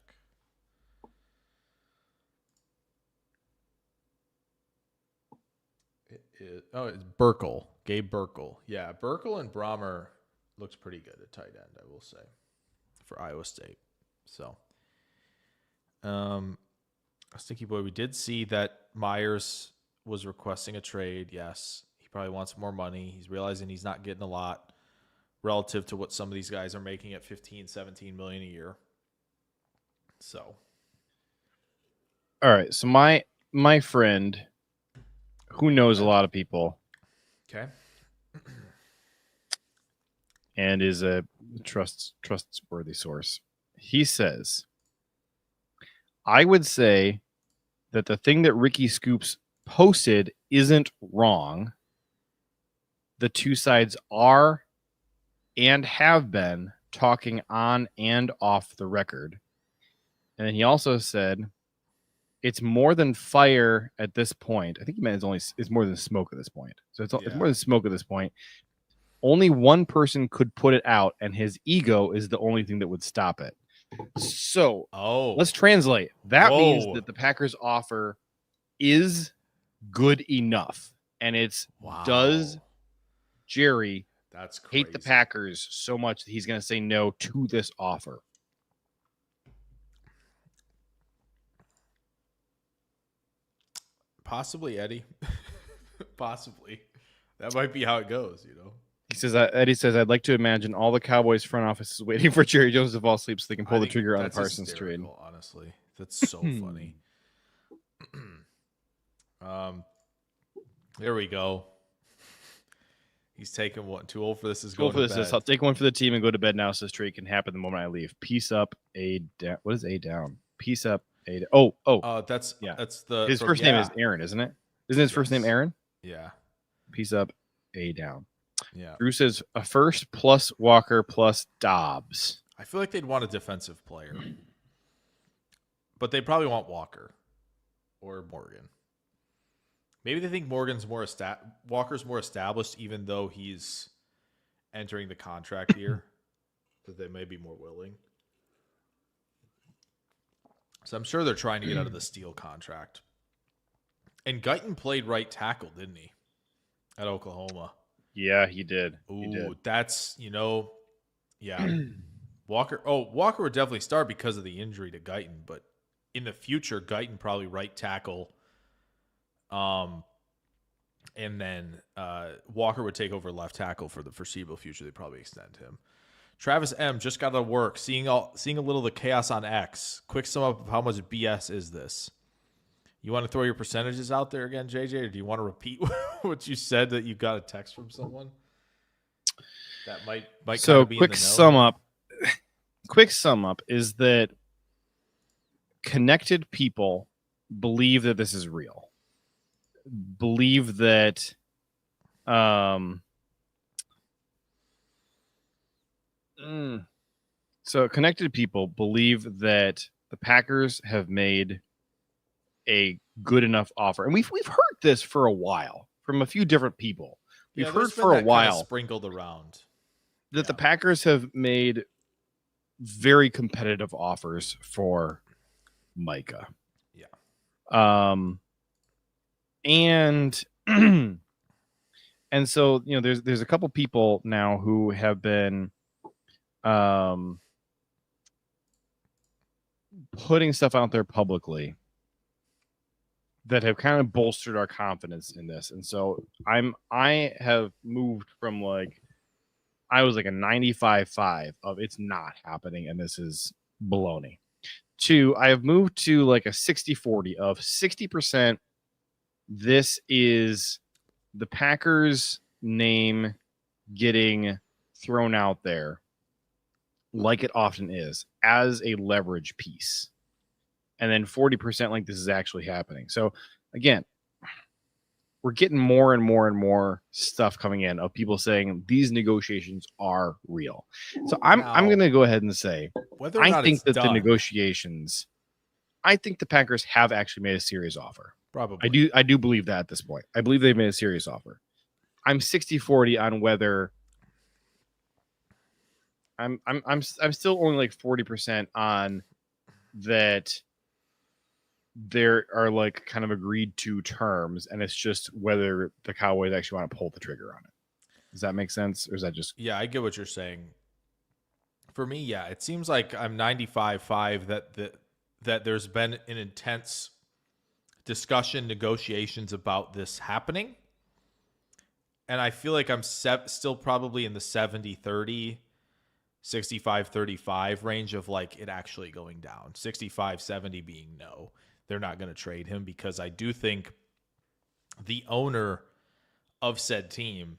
It's Burkle. Gabe Burkle. Yeah, Burkle and Brahmer looks pretty good at tight end, I will say, for Iowa State. So, Stinky Boy, we did see that Myers was requesting a trade. Yes, he probably wants more money. He's realizing he's not getting a lot relative to what some of these guys are making at 15, 17 million a year. So, all right. So my friend, who knows a lot of people, okay, and is a trustworthy source, he says, I would say that the thing that Ricky Scoops posted isn't wrong. The two sides are and have been talking on and off the record. And then he also said it's more than fire at this point. I think he meant it's more than smoke at this point. So it's more than smoke at this point. Only one person could put it out, and his ego is the only thing that would stop it. So let's translate. That means that the Packers offer is good enough. And it's does Jerry hate the Packers so much that he's going to say no to this offer? Possibly, Eddie. Possibly. That might be how it goes, you know. He says, Eddie says, I'd like to imagine all the Cowboys front office is waiting for Jerry Jones to fall asleep so they can pull the trigger on the Parsons trade. Honestly, that's so funny. There we go. He's taking one. Too old for this. Is going to bed. I'll take one for the team and go to bed now. So this trade can happen the moment I leave. Peace up, A down. What is A down? Peace up, A down. That's the his first name is Aaron, isn't it? Isn't his first name Aaron? Yeah. Peace up, A down. Yeah. Drew says a first plus Walker plus Doubs. I feel like they'd want a defensive player, but they probably want Walker or Morgan. Maybe they think Walker's more established, even though he's entering the contract year, that they may be more willing. So I'm sure they're trying to get out of the Steele contract. And Guyton played right tackle, didn't he? At Oklahoma. Yeah, he did. That's, yeah. Walker would definitely start because of the injury to Guyton, but in the future, Guyton probably right tackle. And then Walker would take over left tackle for the foreseeable future. They'd probably extend him. Travis M. just got to work. Seeing a little of the chaos on X. Quick sum up of how much BS is this? You want to throw your percentages out there again, JJ, or do you want to repeat what you said that you got a text from someone? That might so kind of be quick in the know. sum up. Quick sum up is that connected people believe that this is real. Believe that so connected people believe that the Packers have made a good enough offer. And we've heard this for a while from a few different people. We've heard for a while kind of sprinkled around that the Packers have made very competitive offers for Micah. Yeah. And so, there's a couple people now who have been putting stuff out there publicly that have kind of bolstered our confidence in this. And so I have moved from I was like a 95.5 of it's not happening and this is baloney, to I have moved to like a 60-40 of 60%. This is the Packers name getting thrown out there like it often is as a leverage piece. and then 40% like this is actually happening. So again, we're getting more and more and more stuff coming in of people saying these negotiations are real. So I'm going to go ahead and say, whether or not I think it's that done, the negotiations, I think the Packers have actually made a serious offer. probably. I do believe that at this point. I believe they've made a serious offer. I'm 60-40 on whether I'm still only like 40% on that there are like kind of agreed to terms, and it's just whether the Cowboys actually want to pull the trigger on it. Does that make sense? Or is that just Yeah, I get what you're saying. For me, yeah, it seems like I'm 95-5 that there's been an intense discussion, negotiations about this happening. And I feel like I'm still probably in the 70-30, 65-35 range of like it actually going down. 65-70 being no. They're not going to trade him, because I do think the owner of said team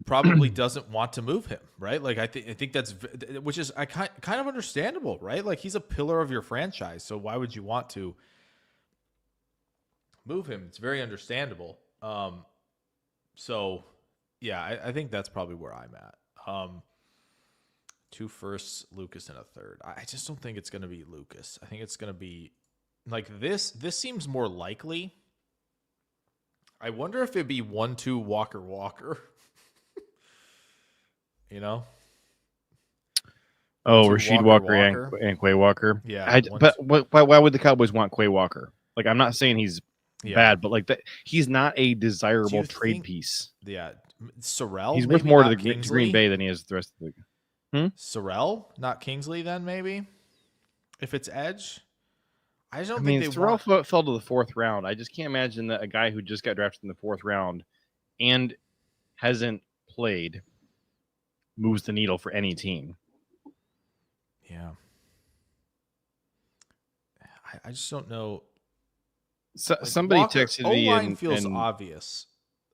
probably doesn't want to move him, right? Like I think that's, which is kind of understandable, right? Like he's a pillar of your franchise, so why would you want to move him? It's very understandable. So yeah, I think that's probably where I'm at. 2 firsts, Lukas, and a third. I just don't think it's going to be Lukas. I think it's going to be like this. This seems more likely. I wonder if it'd be 1-2 Walker. You know? Oh, Rasheed Walker and Quay Walker. Yeah. But why would the Cowboys want Quay Walker? Like, I'm not saying he's bad, but like that, he's not a desirable trade piece. Yeah. Sorrell. He's worth more to the Green Bay than he is the rest of the league. Sorrell, not Kingsley, then maybe. If it's edge, I just don't I mean, think Sorrell fell to the 4th round. I just can't imagine that a guy who just got drafted in the 4th round and hasn't played moves the needle for any team. Yeah, I just don't know. So, Like somebody Walker, texted me O-line feels and obvious.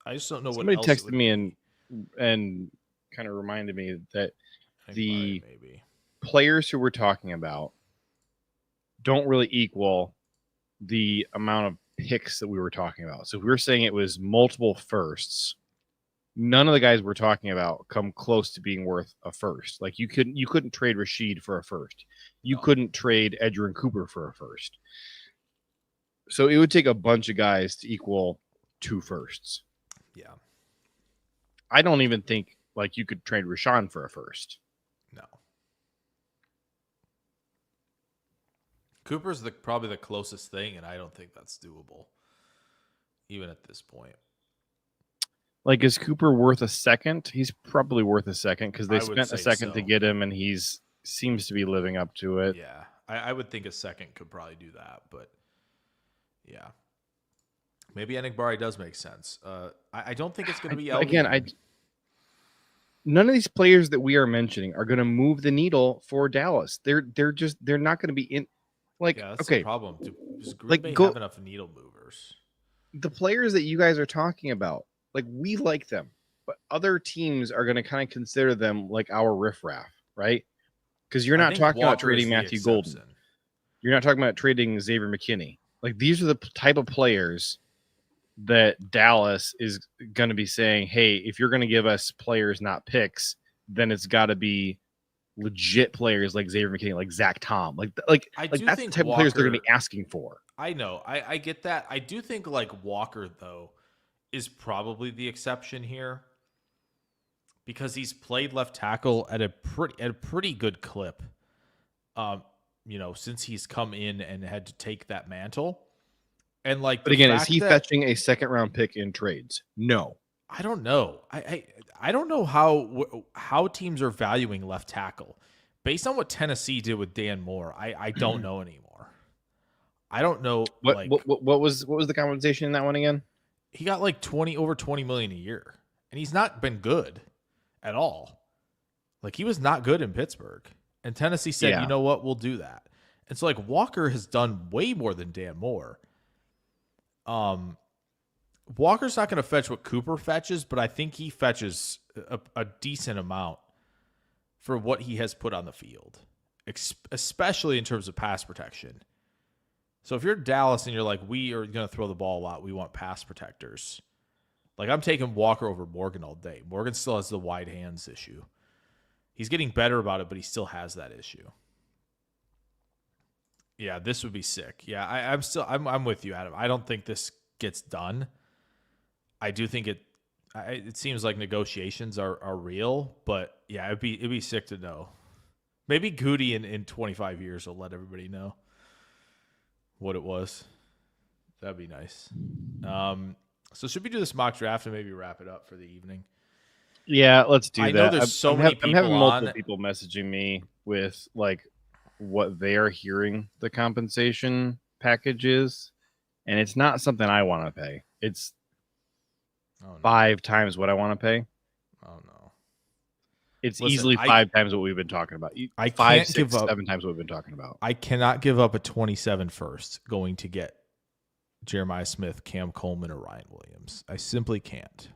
I just don't know somebody what else texted me and kind of reminded me that the players who we're talking about don't really equal the amount of picks that we were talking about. So if we were saying it was multiple firsts, none of the guys we're talking about come close to being worth a first. Like you couldn't trade Rasheed for a first. You couldn't trade Edgerrin Cooper for a first. So it would take a bunch of guys to equal 2 firsts. Yeah. I don't even think like you could trade Rashan for a first. No. Cooper's probably the closest thing, and I don't think that's doable, even at this point. Like, is Cooper worth a second? He's probably worth a second because they I would spent a say second so. to get him, and he's seems to be living up to it. Yeah, I would think a second could probably do that, but yeah, maybe Enigbari does make sense. I don't think it's going to be Elgton. Again. None of these players that we are mentioning are going to move the needle for Dallas. They're not going to be in. Like, yeah, that's okay, the problem. Does Green like Bay go, have enough needle movers? The players that you guys are talking about, like we like them, but other teams are going to kind of consider them like our riffraff, right? Because you're not talking about trading Matthew Golden. You're not talking about trading Xavier McKinney. Like these are the type of players that Dallas is going to be saying, hey, if you're going to give us players, not picks, then it's got to be legit players like Xavier McKinney, like Zach Tom. Like that's the type of players they're going to be asking for. I know. I get that. I do think like Walker, though, is probably the exception here because he's played left tackle at a pretty good clip. Since he's come in and had to take that mantle. And like, but again, is he fetching a 2nd-round pick in trades? No, I don't know. I don't know how teams are valuing left tackle based on what Tennessee did with Dan Moore. I don't know anymore. I don't know. What was the compensation in that one again? He got like over $20 million a year, and he's not been good at all. Like he was not good in Pittsburgh, and Tennessee said, you know what, we'll do that. And so like Walker has done way more than Dan Moore. Walker's not going to fetch what Cooper fetches, but I think he fetches a decent amount for what he has put on the field. especially in terms of pass protection. So if you're Dallas and you're like, we are going to throw the ball a lot, we want pass protectors. Like, I'm taking Walker over Morgan all day. Morgan still has the wide hands issue. He's getting better about it, but he still has that issue. Yeah, this would be sick. Yeah, I'm with you, Adam. I don't think this gets done. I do think it seems like negotiations are real, but yeah, it'd be sick to know. Maybe Goody in 25 years will let everybody know what it was. That'd be nice. So should we do this mock draft and maybe wrap it up for the evening? Yeah, let's do that. I know there's so many people I'm having multiple on. people messaging me with like what they are hearing the compensation package is, and it's not something I want to pay. It's 5 times what I want to pay. Oh no. It's Listen, easily 5 times what we've been talking about. I 5, can't 6, give up 7 times what we've been talking about. I cannot give up a 27 first going to get Jeremiah Smith, Cam Coleman, or Ryan Williams. I simply can't.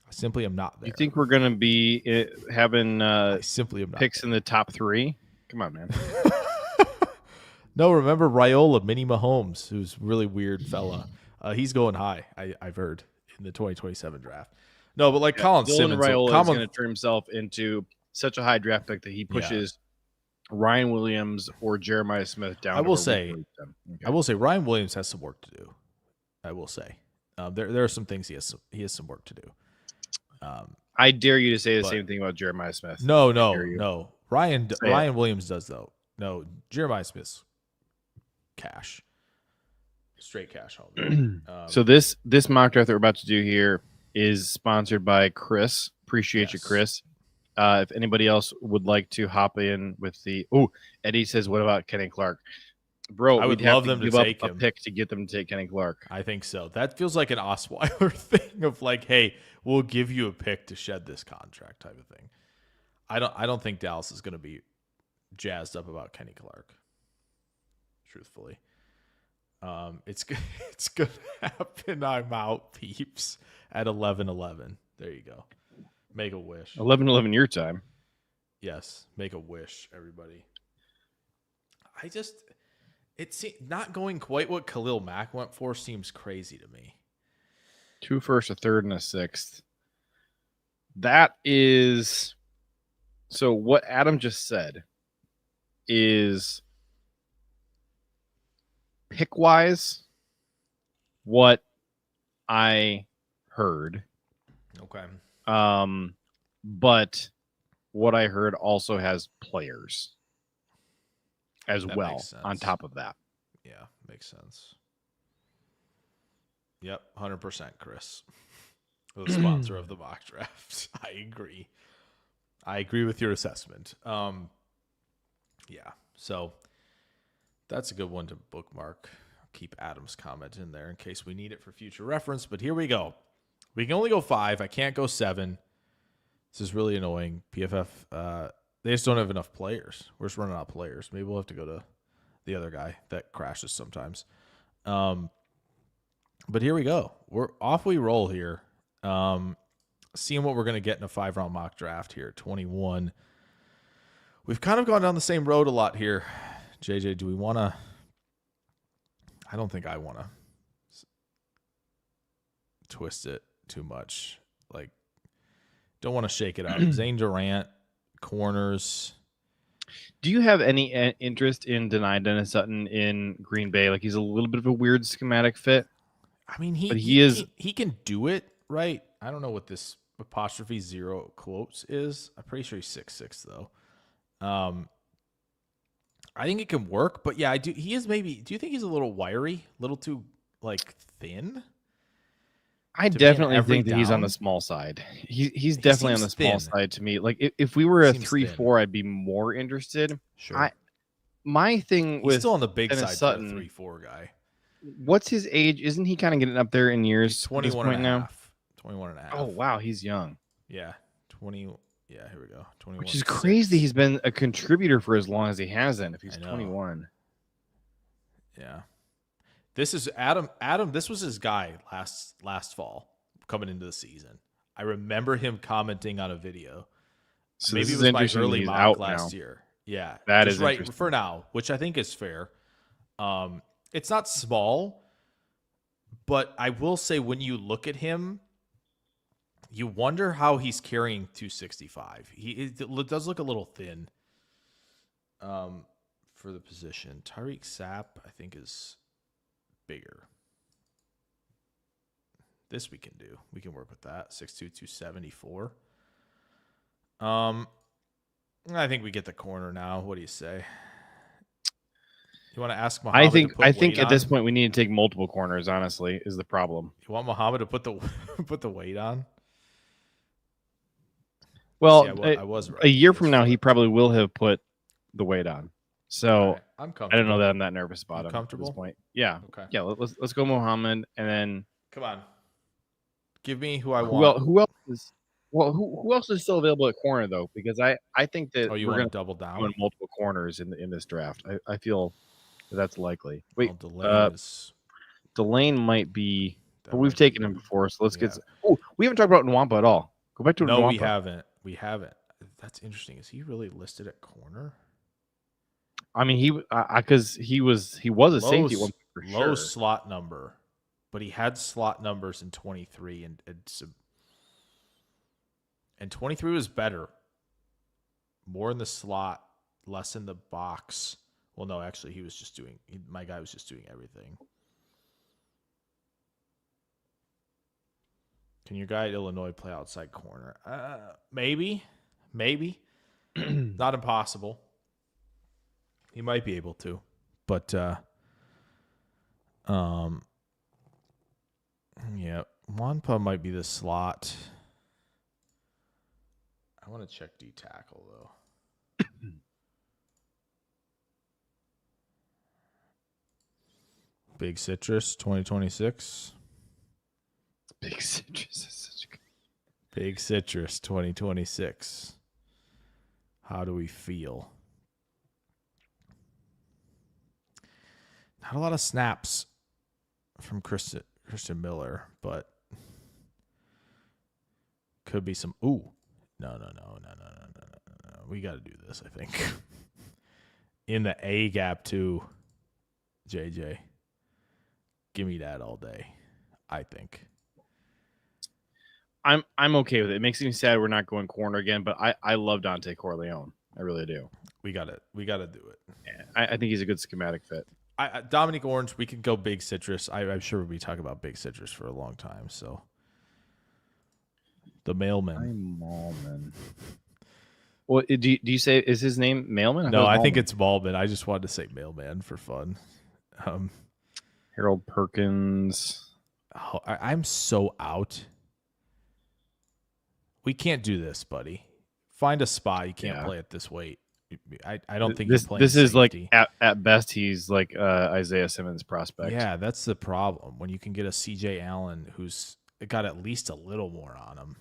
I simply am not there. You think we're going to be having I simply am not picks there. in the top 3? Come on, man. No, remember Raiola, Minnie Mahomes, who's a really weird fella. He's going high, I've heard, in the 2027 draft. No, but like Colin Dylan Simmons. Raiola is going to turn himself into such a high draft pick that he pushes Ryan Williams or Jeremiah Smith down. I will say Ryan Williams has some work to do. I will say there are some things he has some work to do. I dare you to say the same thing about Jeremiah Smith. No. Ryan Williams does though. No, Jeremiah Smith's cash, straight cash home. So this mock draft that we're about to do here is sponsored by Chris. Appreciate you, Chris. If anybody else would like to hop in with Eddie says, what about Kenny Clark? Bro, I would love them to take a pick to get them to take Kenny Clark. I think so. That feels like an Osweiler thing of like, hey, we'll give you a pick to shed this contract type of thing. I don't think Dallas is going to be jazzed up about Kenny Clark. Truthfully, it's going to happen. I'm out, peeps. At 11:11. There you go. Make a wish. 11:11 your time. Yes, make a wish, everybody. It's not going quite what Khalil Mack went for seems crazy to me. 2 firsts, a third, and a sixth. That is so. What Adam just said is pick wise what I heard. Okay. But what I heard also has players as That well makes sense. on top of that. Yeah, makes sense. Yep, 100%, Chris. The sponsor of the mock draft. I agree with your assessment. Yeah, so that's a good one to bookmark. Keep Adam's comment in there in case we need it for future reference. But here we go. We can only go 5. I can't go 7. This is really annoying. PFF, they just don't have enough players. We're just running out of players. Maybe we'll have to go to the other guy that crashes sometimes. But here we go. We're off. We roll here. Seeing what we're going to get in a 5-round mock draft here. 21. We've kind of gone down the same road a lot here. JJ, do we want to? I don't think I want to twist it too much. Like, don't want to shake it up. Zane Durant, corners. Do you have any interest in denying Dennis Sutton in Green Bay? Like, he's a little bit of a weird schematic fit. I mean, he can do it, right? I don't know what this apostrophe 0 quotes is. I'm pretty sure he's 6'6", though. I think it can work, but yeah, do you think he's a little wiry, a little too like thin? I definitely think that he's on the small side. He's definitely on the small side to me. Like if we were a 3-4, I'd be more interested. Sure. My thing he's with still on the big Dennis side Sutton, for a 3-4 guy. What's his age? Isn't he kind of getting up there in years? He's 21 and a half. 21 and a half. Oh wow, he's young. Yeah, 20. Yeah, here we go. 21. Which is crazy. He's been a contributor for as long as he hasn't. If he's 21. Yeah. This is Adam. This was his guy last fall coming into the season. I remember him commenting on a video. So maybe it was my early mock last year. Yeah, That just is right interesting. for now, which I think is fair. It's not small, but I will say when you look at him, you wonder how he's carrying 265. It does look a little thin for the position. Tyreek Sapp, I think, is bigger. This we can do. We can work with that. 6'2", 274. I think we get the corner now. What do you say? You want to ask Muhammad to put I think weight at this on? point we need to take multiple corners. Honestly, is the problem. You want Muhammad to put the put the weight on? Well, See, I was right. a year He from is now, he flipped. probably will have put the weight on. So All right, I'm comfortable. I don't know that I'm that nervous about You him comfortable? at this point. Yeah. Okay. Yeah. Let's go Muhammad, and then Come on. Give me who I want. who else is who else is still available at corner though? Because I think that Oh, you we're want going to double to down? go in multiple corners in this draft. I feel that's likely. Wait, Delane is. Delane might be, That but we've might taken be- him before, so let's get. Yeah. Oh, we haven't talked about Nwampa at all. Go back to No, Nwampa. we haven't. We haven't. That's interesting. Is he really listed at corner? I mean, because he was a safety one for low sure. slot number, but he had slot numbers in 23 and 23 was better. More in the slot, less in the box. Well, no, actually, my guy was just doing everything. Can your guy at Illinois play outside corner? Maybe. Not impossible. He might be able to, but yeah, Wanpa might be the slot. I want to check D tackle though. Big Citrus 2026. Big Citrus is such a good. Big Citrus 2026. How do we feel? Not a lot of snaps from Christian Miller, but could be some. Ooh, no. We got to do this, I think. In the A gap too, JJ. Give me that all day, I think. I'm okay with it. It makes me sad we're not going corner again, but I love Dante Corleone. I really do. We got to do it. Yeah, I think he's a good schematic fit. Dominic Orange, we can go Big Citrus. I'm sure we'll be talking about Big Citrus for a long time. So the mailman. Well, do you say, is his name Mailman? No, I think it's Malman. I just wanted to say mailman for fun. Harold Perkins. Oh, I'm so out. We can't do this, buddy. Find a spot. You can't play at this weight. I don't think this you're playing is safety. like at best he's like Isaiah Simmons prospect. Yeah, that's the problem. When you can get a CJ Allen who's got at least a little more on him.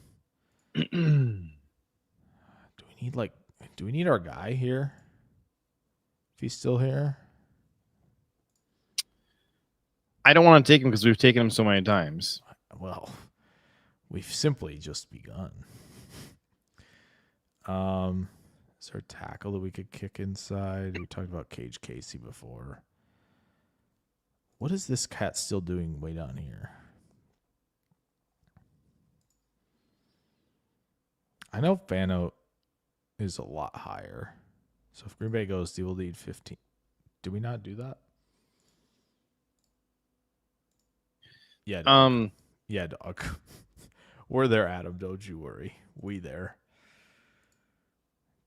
Do we need our guy here? If he's still here? I don't want to take him because we've taken him so many times. Well, we've simply just begun. Is there a tackle that we could kick inside? We talked about Cage Casey before. What is this cat still doing way down here? I know Fano is a lot higher. So if Green Bay goes, they will need 15. Did we not do that? Yeah. Dog. Yeah, dog. We're there, Adam. Don't you worry. We there.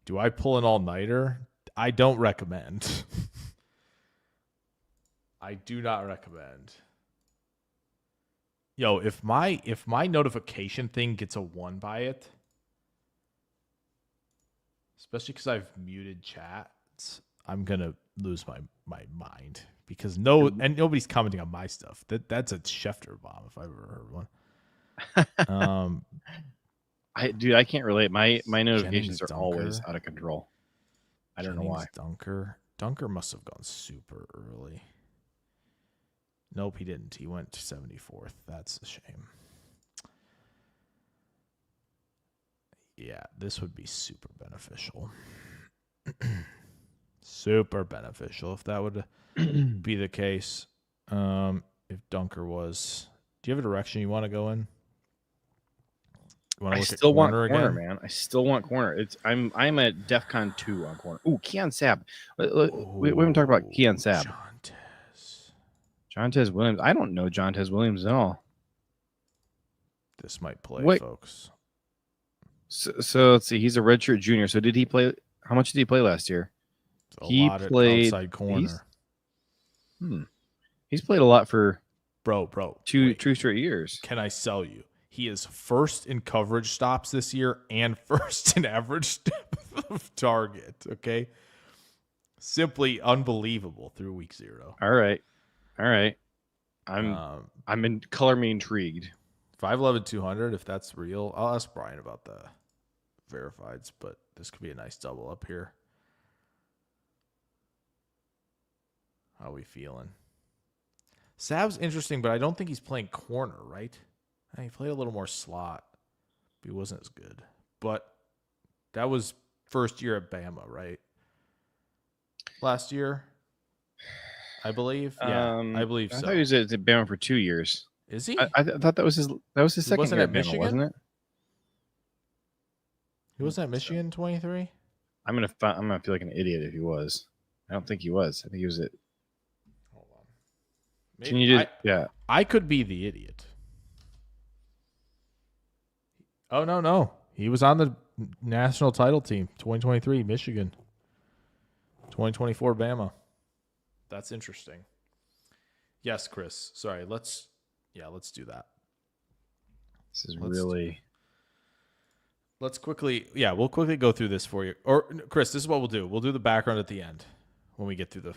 Do I pull an all-nighter? I don't recommend. I do not recommend. Yo, if my notification thing gets a 1 by it, especially because I've muted chats, I'm gonna lose my mind because nobody's commenting on my stuff. That's a Schefter bomb if I've ever heard one. I can't relate. My notifications Jennings are always out of control. I don't know why. Dunker must have gone super early. Nope, he didn't. He went to 74th. That's a shame. Yeah, this would be super beneficial. super beneficial if that would be the case. If Dunker was, do you have a direction you want to go in? You want to I look still at want corner corner, again? man. I still want corner. I'm at DEFCON 2 on corner. Ooh, Keisean Sabb. We haven't talked about Keisean Sabb. Jontez Williams. I don't know Jontez Williams at all. This might play, Wait. folks. So let's see. He's a redshirt junior. So did he play? How much did he play last year? A He lot played- at outside corner. He's played a lot for Bro. two wait. straight years. Can I sell you? He is first in coverage stops this year and first in average depth of target. Okay. Simply unbelievable through week 0. All right. I'm in color me intrigued. 5'11", 200, if that's real. I'll ask Brian about the verifieds, but this could be a nice double up here. How are we feeling? Sav's interesting, but I don't think he's playing corner, right? He played a little more slot. He wasn't as good. But that was first year at Bama, right? Last year, I believe. Yeah, I believe I so. thought he was at Bama for 2 years. Is he? I thought that was his second wasn't year at at Bama, Michigan? wasn't it? He wasn't at Michigan 23? I'm gonna feel like an idiot if he was. I don't think he was. I think he was at. Hold on. Can you just yeah? I could be the idiot. Oh, no. He was on the national title team, 2023, Michigan. 2024, Bama. That's interesting. Yes, Chris. Sorry, let's do that. This is really. Let's we'll quickly go through this for you. Or, Chris, this is what we'll do. We'll do the background at the end when we get through the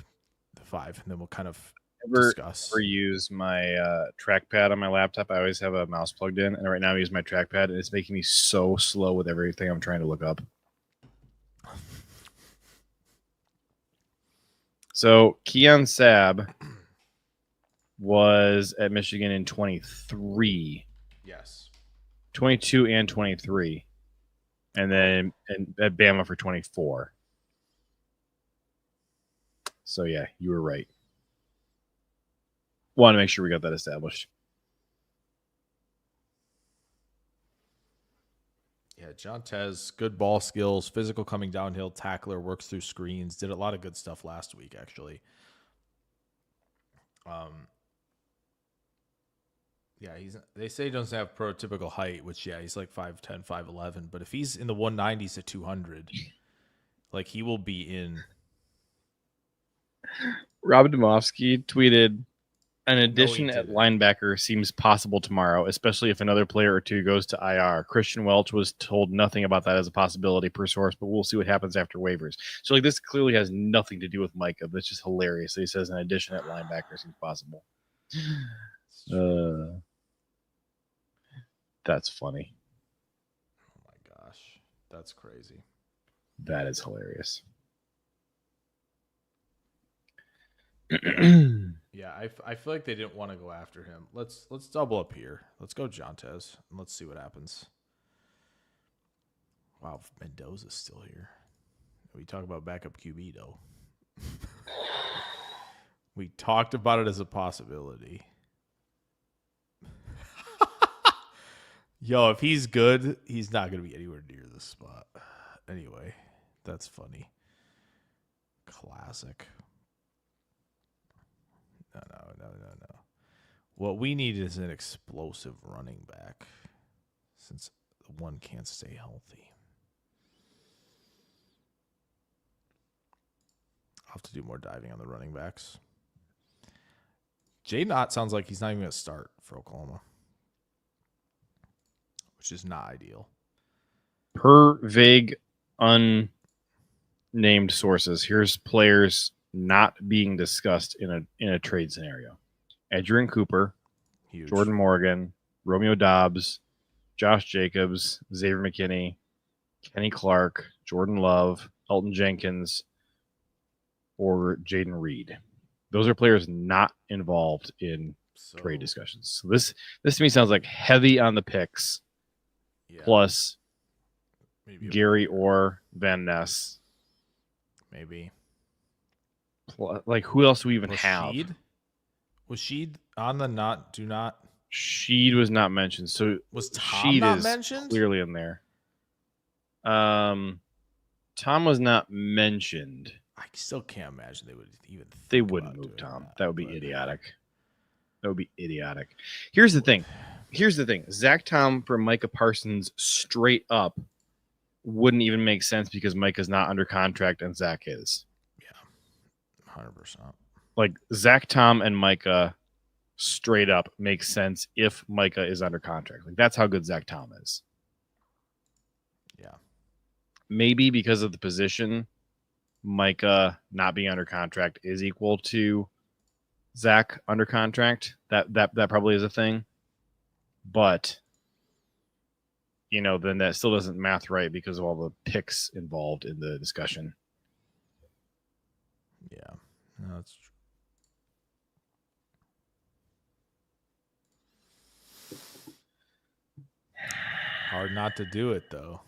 5, and then we'll kind of discuss. Never use my trackpad on my laptop. I always have a mouse plugged in, and right now I use my trackpad, and it's making me so slow with everything I'm trying to look up. So Keisean Sabb was at Michigan in 23, Yes. 22 and 23, and then at Bama for 24. So yeah, you were right. Want to make sure we got that established. Yeah, Jontez, good ball skills, physical coming downhill, tackler, works through screens, did a lot of good stuff last week, actually. Yeah, they say he doesn't have prototypical height, which, yeah, he's like 5'10", 5'11", but if he's in the 190s at 200, like he will be in. Rob Domofsky tweeted, an addition at didn't. linebacker seems possible tomorrow, especially if another player or two goes to IR. Christian Welch was told nothing about that as a possibility per source, but we'll see what happens after waivers. So like this clearly has nothing to do with Micah, but it's just hilarious that he says an addition at linebacker seems possible. That's funny. Oh my gosh, that's crazy. That is hilarious. Yeah, I feel like they didn't want to go after him. Let's double up here. Let's go Jontez and let's see what happens. Wow, Mendoza's still here. We talk about backup QB though. We talked about it as a possibility. Yo, if he's good, he's not going to be anywhere near this spot. Anyway, that's funny. Classic. No. What we need is an explosive running back since the one can't stay healthy. I'll have to do more diving on the running backs. Jayden Ott sounds like he's not even going to start for Oklahoma, which is not ideal. Per vague, unnamed sources, here's players not being discussed in a trade scenario: Adrian Cooper, Huge. Jordan Morgan, Romeo Doubs, Josh Jacobs, Xavier McKinney, Kenny Clark, Jordan Love, Elgton Jenkins, or Jayden Reed. Those are players not involved in trade discussions. So this to me sounds like heavy on the picks, plus maybe Gary or Van Ness. Maybe. Like, who else do we even have? Sheed? Was Sheed on the do not? Sheed was not mentioned. So Was Tom Sheed not is mentioned? clearly in there. Tom was not mentioned. I still can't imagine they would even. They wouldn't move Tom. That would be idiotic. That would be idiotic. Here's the thing. Zach Tom for Micah Parsons straight up wouldn't even make sense because Micah's not under contract and Zach is. Yeah, 100%. Like Zach Tom and Micah straight up makes sense if Micah is under contract. Like that's how good Zach Tom is. Yeah. Maybe because of the position, Micah not being under contract is equal to Zach under contract. That probably is a thing. But then that still doesn't math right because of all the picks involved in the discussion. Yeah. No, that's true. Hard not to do it, though.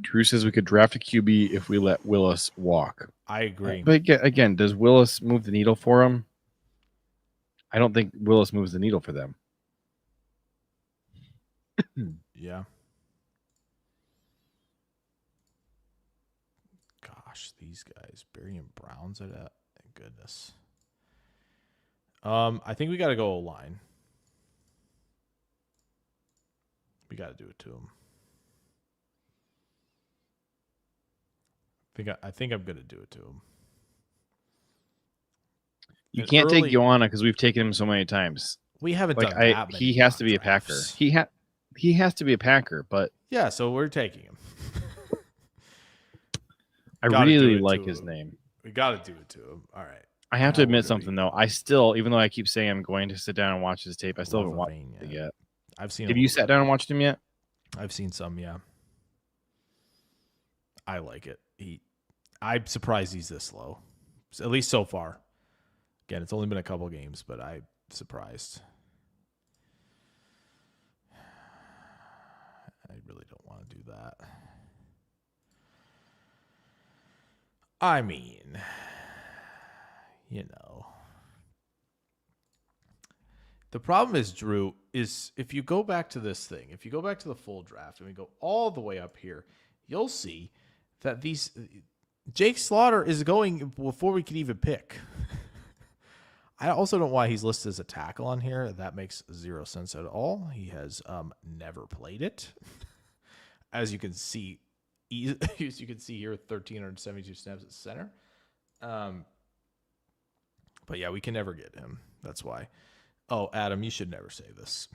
Drew says we could draft a QB if we let Willis walk. I agree. But again, does Willis move the needle for him? I don't think Willis moves the needle for them. Yeah. Gosh, these guys. Barryn and Brown's at that. Thank goodness. I think we got to go O-line. We got to do it to him. I think I'm going to do it to him. You can't take Joanna because we've taken him so many times. We haven't done that many. He has to be a Packer. He has to be a Packer, but yeah, so we're taking him. I really like his name. We got to do it to him. All right. I have to admit something though. I still, even though I keep saying I'm going to sit down and watch his tape, I still haven't watched it yet. I've seen. Have you sat down and watched him yet? I've seen some. Yeah. I like it. I'm surprised he's this low, at least so far. Again, it's only been a couple games, but I'm surprised. I really don't want to do that. I mean, the problem is, Drew, is if you go back to this thing, if you go back to the full draft and we go all the way up here, you'll see that Jake Slaughter is going before we can even pick. I also don't know why he's listed as a tackle on here. That makes zero sense at all. He has never played it. As you can see here, 1,372 snaps at center. But yeah, we can never get him. That's why. Oh, Adam, you should never say this.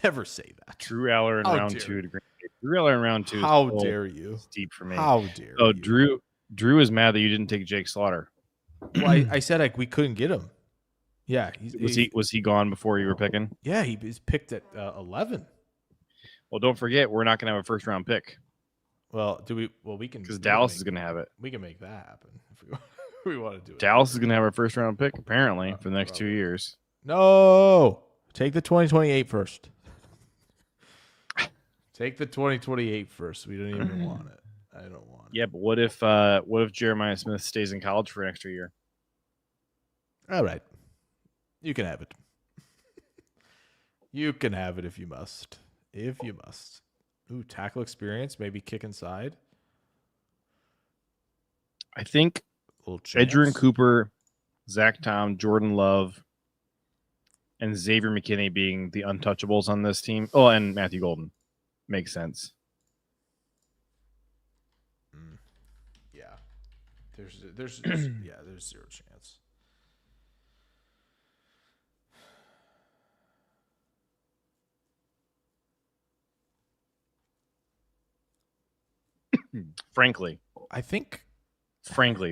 Never say that. Drew Aller in round 2 to Green Bay. Drew Aller in round 2. How dare you? Steep for me. How dare you? Oh, Drew is mad that you didn't take Jake Slaughter. Well, I said we couldn't get him. Yeah. Was he gone before you were picking? Yeah, he was picked at 11. Well, don't forget, we're not going to have a first-round pick. Well, we can. Because Dallas is going to have it. We can make that happen if we want to do it. Dallas is going to have our first-round pick, apparently, for the next 2 years. No! Take the 2028 first. Take the 2028 first. We don't even want it. I don't want it. Yeah, but what if Jeremiah Smith stays in college for an extra year? All right. You can have it. You can have it if you must. If you must. Ooh, tackle experience, maybe kick inside. I think Edgerrin Cooper, Zach Tom, Jordan Love, and Xavier McKinney being the untouchables on this team. Oh, and Matthew Golden. Makes sense. Yeah. There's zero chance. Frankly,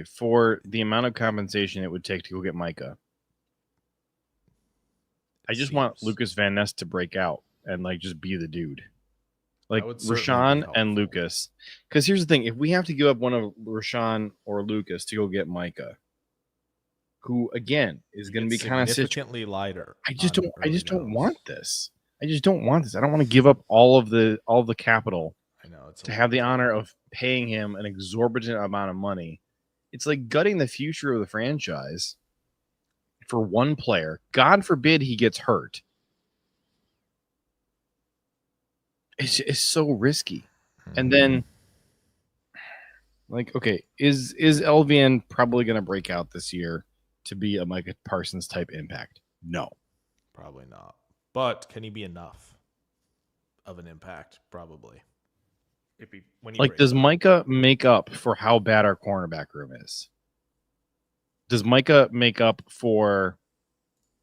for the amount of compensation it would take to go get Micah, I just want Lukas Van Ness to break out and just be the dude. Like Rashan and Lukas. Because here's the thing. If we have to give up one of Rashan or Lukas to go get Micah, who again is going to be kind of significantly lighter. I just don't want this. I don't want to give up all of the capital I know it's to have the honor of paying him an exorbitant amount of money. It's like gutting the future of the franchise for one player. God forbid he gets hurt. It's so risky. And then, like, okay, is LVN probably going to break out this year to be a Micah Parsons type impact? No. Probably not. But can he be enough of an impact? Probably. Does Micah make up for how bad our cornerback room is? Does Micah make up for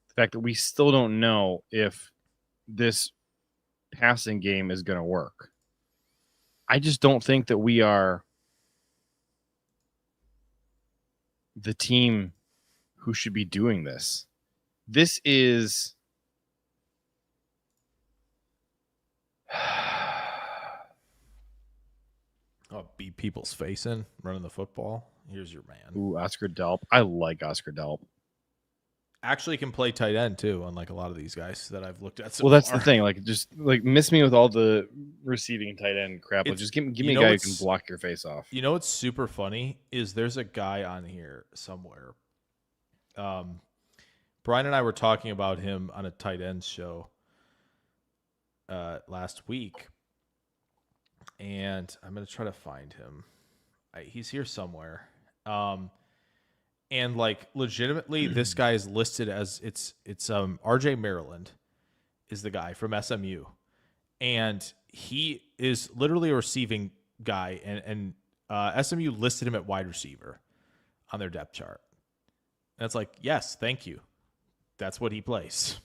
the fact that we still don't know if this passing game is going to work? I just don't think that we are the team who should be doing this. This is beat people's face in, running the football. Here's your man. Ooh, Oscar Delp. I like Oscar Delp. Actually can play tight end too, unlike a lot of these guys that I've looked at so well, that's far. the thing. Like, just like miss me with all the receiving tight end crap. Like, just give me a guy who can block your face off. You know what's super funny is there's a guy on here somewhere. Brian and I were talking about him on a tight end show last week, and I'm gonna try to find him. He's here somewhere. And like legitimately, this guy is listed as it's RJ Maryland is the guy from SMU, and he is literally a receiving guy, and SMU listed him at wide receiver on their depth chart. And it's like, yes, thank you. That's what he plays.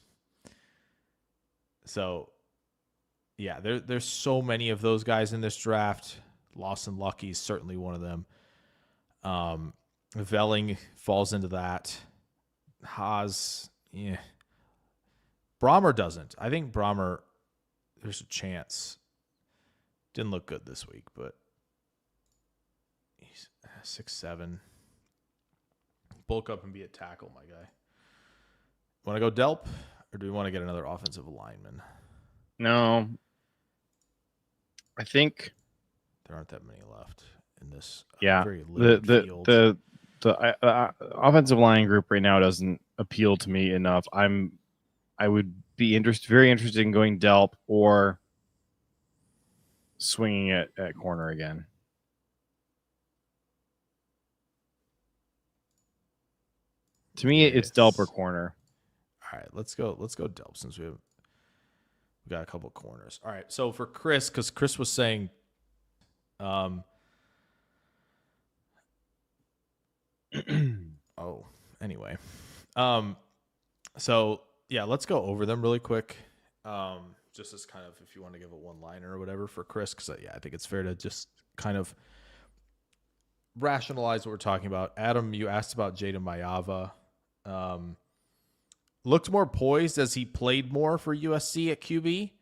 So, yeah, there's so many of those guys in this draft. Lawson Lucky is certainly one of them. Velling falls into that. Haas, yeah. Brahmer doesn't. I think Brahmer, there's a chance. Didn't look good this week, but he's 6'7". Bulk up and be a tackle, my guy. Want to go Delp, or do we want to get another offensive lineman? No. I think there aren't that many left in this very limited field. The offensive line group right now doesn't appeal to me enough. I would be very interested in going Delp or swinging it at corner again. To me, it's Delp or corner. All right, let's go Delp since we got a couple corners. All right, so for Chris, because Chris was saying, anyway, so yeah, let's go over them really quick. Just as kind of if you want to give a one-liner or whatever for Chris, because I think it's fair to just kind of rationalize what we're talking about. Adam, you asked about Jayden Mayava. Looked more poised as he played more for USC at QB.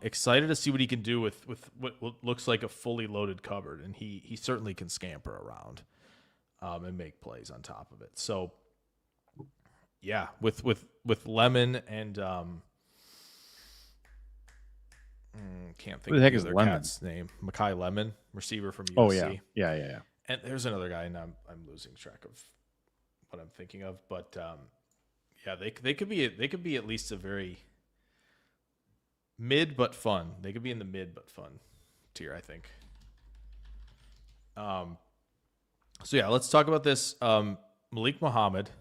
Excited to see what he can do with what looks like a fully loaded cupboard, and he certainly can scamper around and make plays on top of it. So yeah, with Lemon and can't think who the heck of is the other Lemon? cat's name. Mekhi Lemon, receiver from USC. Oh yeah. And there's another guy, and I'm losing track of what I'm thinking of, but yeah, they could be at least a very mid but fun. They could be in the mid but fun tier, I think. So yeah, let's talk about this. Malik Muhammad,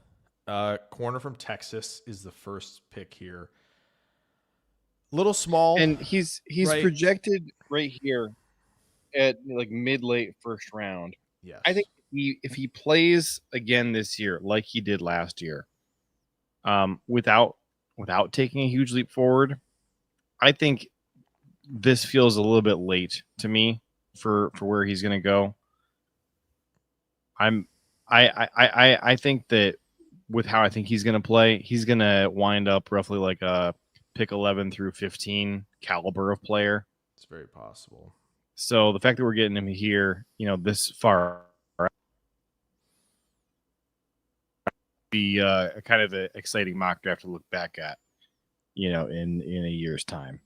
corner from Texas, is the first pick here. Little small, and he's right? Projected right here at like mid-late first round. Yeah, I think if he plays again this year like he did last year, without taking a huge leap forward, I think this feels a little bit late to me for where he's going to go. I think that with how I think he's going to play, he's going to wind up roughly like a pick 11 through 15 caliber of player. It's very possible. So the fact that we're getting him here, this far, be kind of an exciting mock draft to look back at, in a year's time.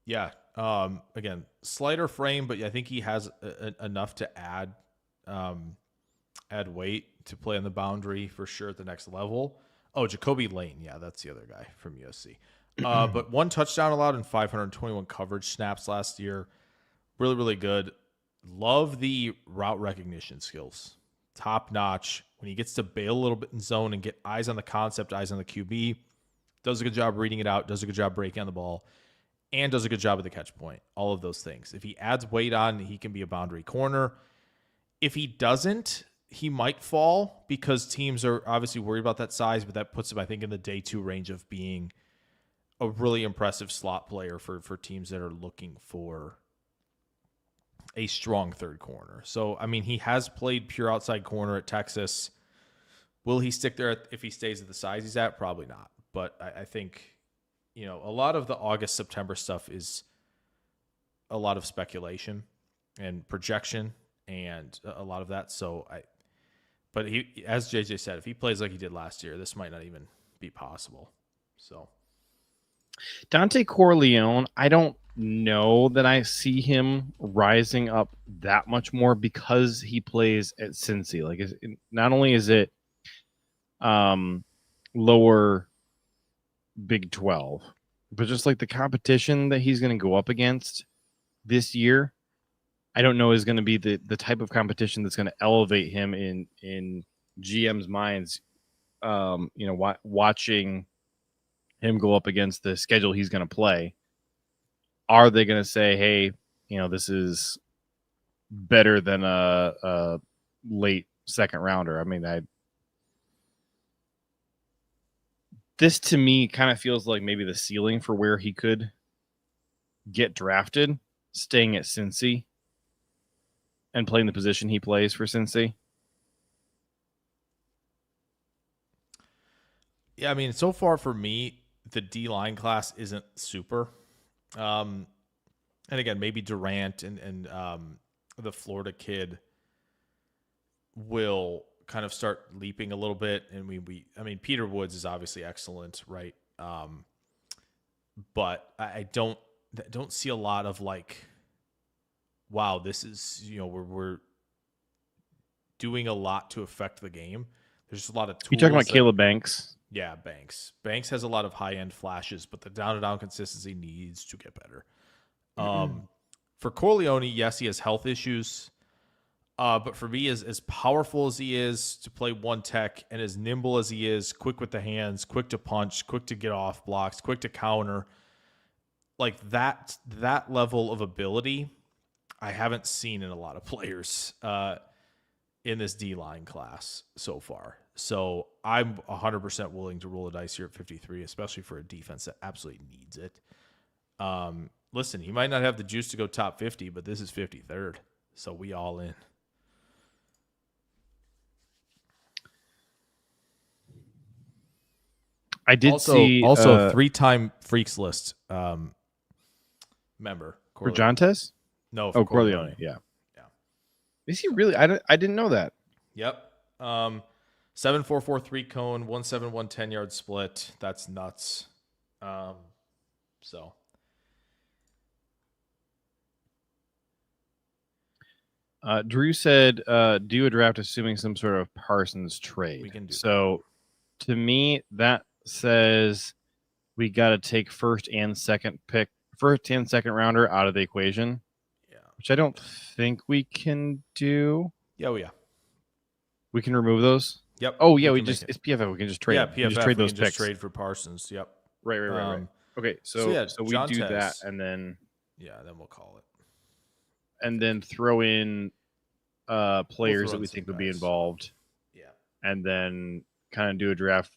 Yeah, Again, slighter frame, but I think he has enough to add weight to play on the boundary for sure at the next level. Oh, Jacoby Lane. Yeah, that's the other guy from USC. But 1 touchdown allowed in 521 coverage snaps last year. Really, really good. Love the route recognition skills. Top notch. When he gets to bail a little bit in zone and get eyes on the concept, eyes on the QB, does a good job reading it out, does a good job breaking on the ball, and does a good job at the catch point. All of those things. If he adds weight on, he can be a boundary corner. If he doesn't, he might fall because teams are obviously worried about that size, but that puts him, I think, in the day 2 range of being a really impressive slot player for teams that are looking for a strong third corner. So, I mean, he has played pure outside corner at Texas. Will he stick there if he stays at the size he's at? Probably not. But I think, a lot of the August, September stuff is a lot of speculation and projection and a lot of that. But he, as JJ said, if he plays like he did last year, this might not even be possible. So Dante Corleone, I don't know that I see him rising up that much more because he plays at Cincy. Like, not only is it lower Big 12, but just like the competition that he's going to go up against this year, I don't know is going to be the type of competition that's going to elevate him in GM's minds. Watching him go up against the schedule he's going to play, are they going to say, hey, this is better than a late second rounder? I mean, this to me kind of feels like maybe the ceiling for where he could get drafted, staying at Cincy and playing the position he plays for Cincy. Yeah, I mean, so far for me, the D-line class isn't super. And again, maybe Durant and the Florida kid will kind of start leaping a little bit. And I mean, Peter Woods is obviously excellent, right? But I don't see a lot of like, wow, this is, we're doing a lot to affect the game. There's just a lot of tools. You talking about Caleb Banks? Yeah, Banks. Banks has a lot of high-end flashes, but the down-to-down consistency needs to get better. For Corleone, yes, he has health issues. But for me, as powerful as he is to play one tech and as nimble as he is, quick with the hands, quick to punch, quick to get off blocks, quick to counter, like that level of ability, I haven't seen in a lot of players in this D-line class so far. So I'm 100% willing to roll a dice here at 53, especially for a defense that absolutely needs it. Listen, he might not have the juice to go top 50, but this is 53rd, so we all in. I did see 3-time Freaks List member for Jontes. No, for Corleone. Yeah. Is he really? I didn't know that. Yep. 7.443 cone, 1.71 10-yard split. That's nuts. Drew said, do a draft assuming some sort of Parsons trade. We can do so that. To me, that says we got to take first and second rounder out of the equation. Yeah. Which I don't think we can do. Yeah. We can remove those. Yep. Oh yeah, it's PFF. We can just trade. Yeah, PFF. Just trade those we can picks. just trade for Parsons. Yep. Right. Okay, so we do that, and then then we'll call it, and then throw in players that we think would be involved. Yeah, and then kind of do a draft,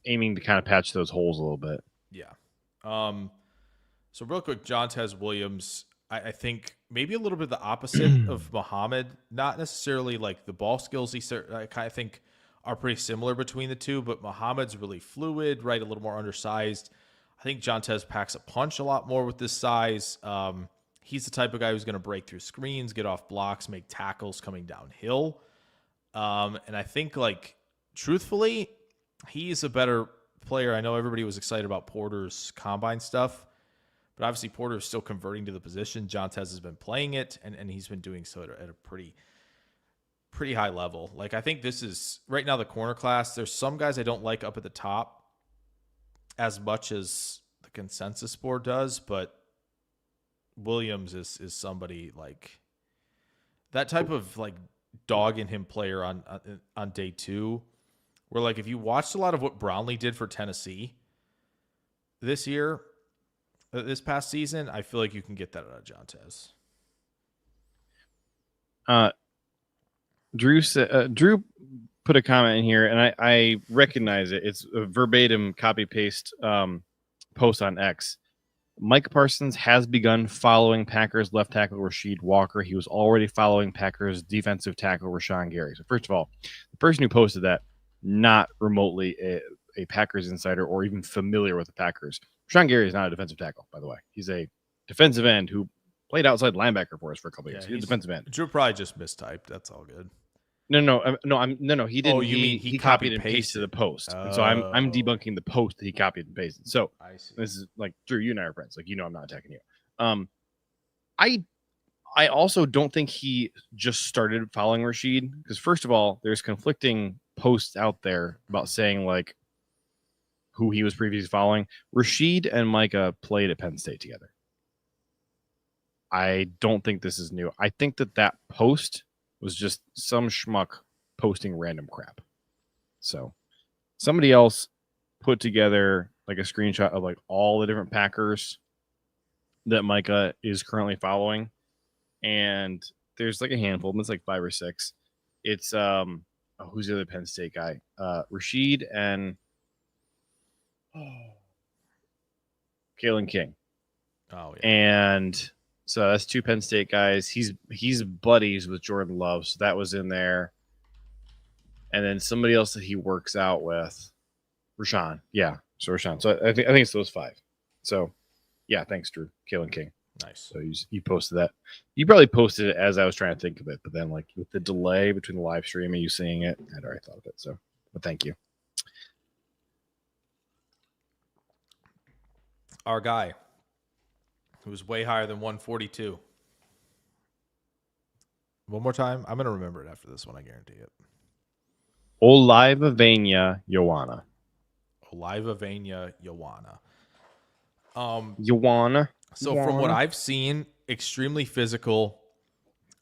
aiming to kind of patch those holes a little bit. Yeah. So real quick, Jontez Williams, I think maybe a little bit the opposite of Muhammad. Not necessarily like the ball skills. I kind of think are pretty similar between the two, but Muhammad's really fluid, right? A little more undersized. I think Jontez packs a punch a lot more with this size. He's the type of guy who's going to break through screens, get off blocks, make tackles coming downhill. And I think, like, truthfully, he's a better player. I know everybody was excited about Porter's combine stuff, But obviously Porter is still converting to the position. Jontez has been playing it, and he's been doing so at a pretty high level. Like, I think this is right now the corner class. There's some guys I don't like up at the top as much as the consensus board does, but Williams is somebody like that type of like dog in him player on day 2, where like if you watched a lot of what Brownlee did for Tennessee this year, this past season, I feel like you can get that out of Jontez. Drew put a comment in here, and I recognize it. It's a verbatim copy paste post on X. Micah Parsons has begun following Packers left tackle Rasheed Walker. He was already following Packers defensive tackle Rashan Gary. So first of all, the person who posted that, not remotely a Packers insider or even familiar with the Packers. Rashan Gary is not a defensive tackle, by the way. He's a defensive end who played outside linebacker for us for a couple of years. He's a defensive end. Drew probably just mistyped. That's all good. No. He didn't. Oh, you mean he copied and pasted the post, and so I'm debunking the post that he copied and pasted. So I see. this is like, Drew, you and I are friends. Like, I'm not attacking you. I also don't think he just started following Rasheed, because first of all, there's conflicting posts out there about saying like who he was previously following. Rasheed and Micah played at Penn State together. I don't think this is new. I think that post was just some schmuck posting random crap. So somebody else put together like a screenshot of like all the different Packers that Micah is currently following. And there's like a handful, it's like 5 or 6. It's who's the other Penn State guy? Rasheed and Keisean King. Oh yeah. And so that's 2 Penn State guys. He's buddies with Jordan Love, so that was in there. And then somebody else that he works out with, Rashan. Yeah, so Rashan. So I think it's those 5. So yeah, thanks, Drew. Keisean King. Nice. So you posted that. You probably posted it as I was trying to think of it, but then like with the delay between the live stream and you seeing it, I'd already thought of it. So, but thank you. Our guy, who was way higher than 142. One more time. I'm going to remember it after this one. I guarantee it. Olivavenia Joanna. Olivavenia Joanna. Joanna. So from what I've seen, extremely physical,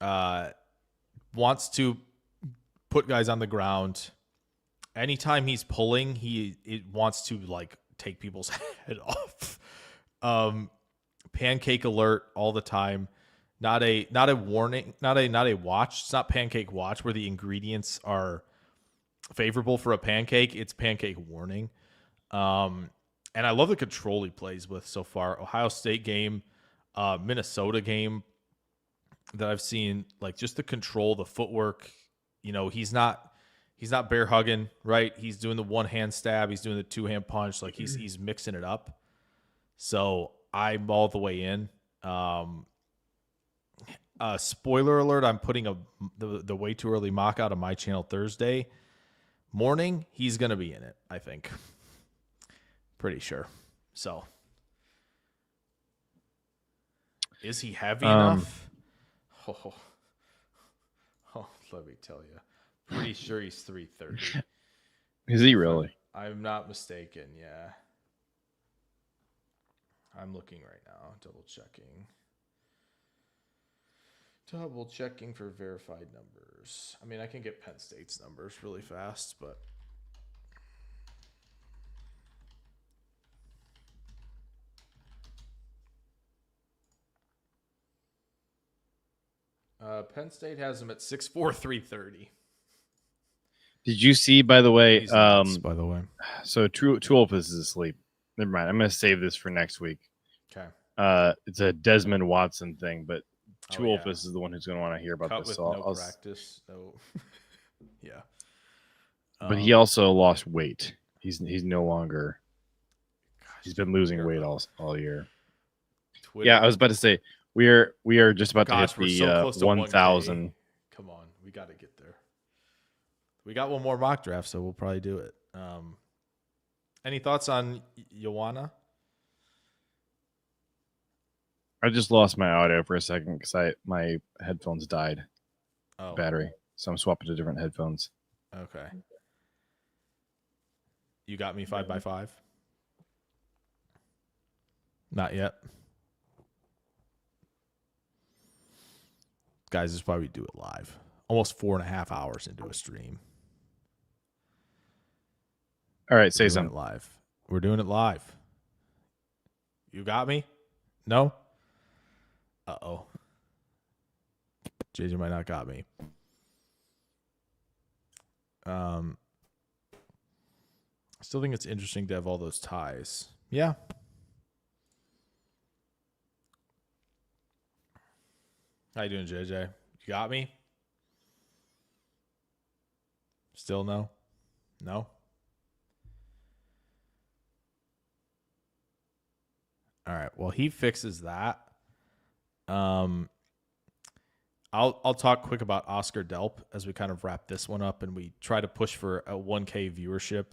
wants to put guys on the ground. Anytime he's pulling, it wants to like take people's head off. Pancake alert all the time. Not a warning, not a watch. It's not pancake watch where the ingredients are favorable for a pancake. It's pancake warning. And I love the control he plays with so far. Ohio State game, Minnesota game that I've seen, like just the control, the footwork. He's not bear hugging, right? He's doing the one hand stab. He's doing the 2-hand punch. Like he's mixing it up. So I'm all the way in. Spoiler alert, I'm putting the way too early mock out on my channel Thursday morning. He's going to be in it, I think. Pretty sure. So is he heavy enough? Oh, let me tell you. Pretty sure he's 330. Is he really? I'm not mistaken. Yeah. I'm looking right now, double checking for verified numbers. I mean, I can get Penn State's numbers really fast, but Penn State has him at 6'4", 330. Did you see, by the way? He's nuts, by the way. So Tulip is asleep. Never mind. I'm going to save this for next week. Okay. It's a Desmond Watson thing, but Tulip yeah. is the one who's going to want to hear about Cut this. with So no practice. No. Yeah. But he also lost weight. He's no longer. He's been losing weight all year. Twitter. Yeah, I was about to say we are just about Gosh, to we're hit so the close to 1,000. 1K. Come on, we got to get there. We got one more mock draft, so we'll probably do it. Any thoughts on Joanna? I just lost my audio for a second because my headphones died. Oh, Battery. So I'm swapping to different headphones. okay. You got me 5x5? Not yet. Guys, this is why we do it live. Almost 4.5 hours into a stream. All right, say We're doing something. it live. We're doing it live. You got me? No? Uh-oh. JJ might not got me. I still think it's interesting to have all those ties. Yeah. How you doing, JJ? You got me? Still no? No? All right. Well, he fixes that. I'll talk quick about Oscar Delp as we kind of wrap this one up and we try to push for a 1K viewership.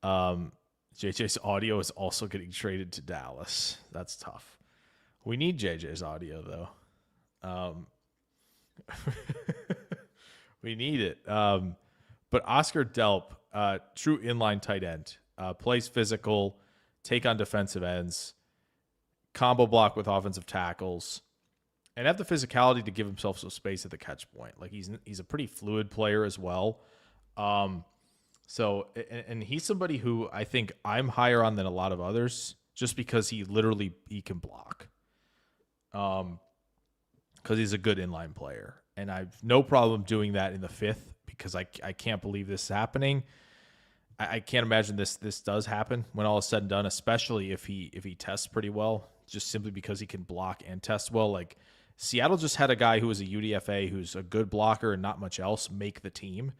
JJ's audio is also getting traded to Dallas. That's tough. We need JJ's audio though. We need it. But Oscar Delp, true inline tight end, plays physical, take on defensive ends, combo block with offensive tackles, and have the physicality to give himself some space at the catch point. Like he's a pretty fluid player as well. So he's somebody who I think I'm higher on than a lot of others, just because he can block. Because he's a good inline player, and I've no problem doing that in the 5th because I can't believe this is happening. I can't imagine this does happen when all is said and done, especially if he tests pretty well, just simply because he can block and test well. Like Seattle just had a guy who was a UDFA who's a good blocker and not much else make the team.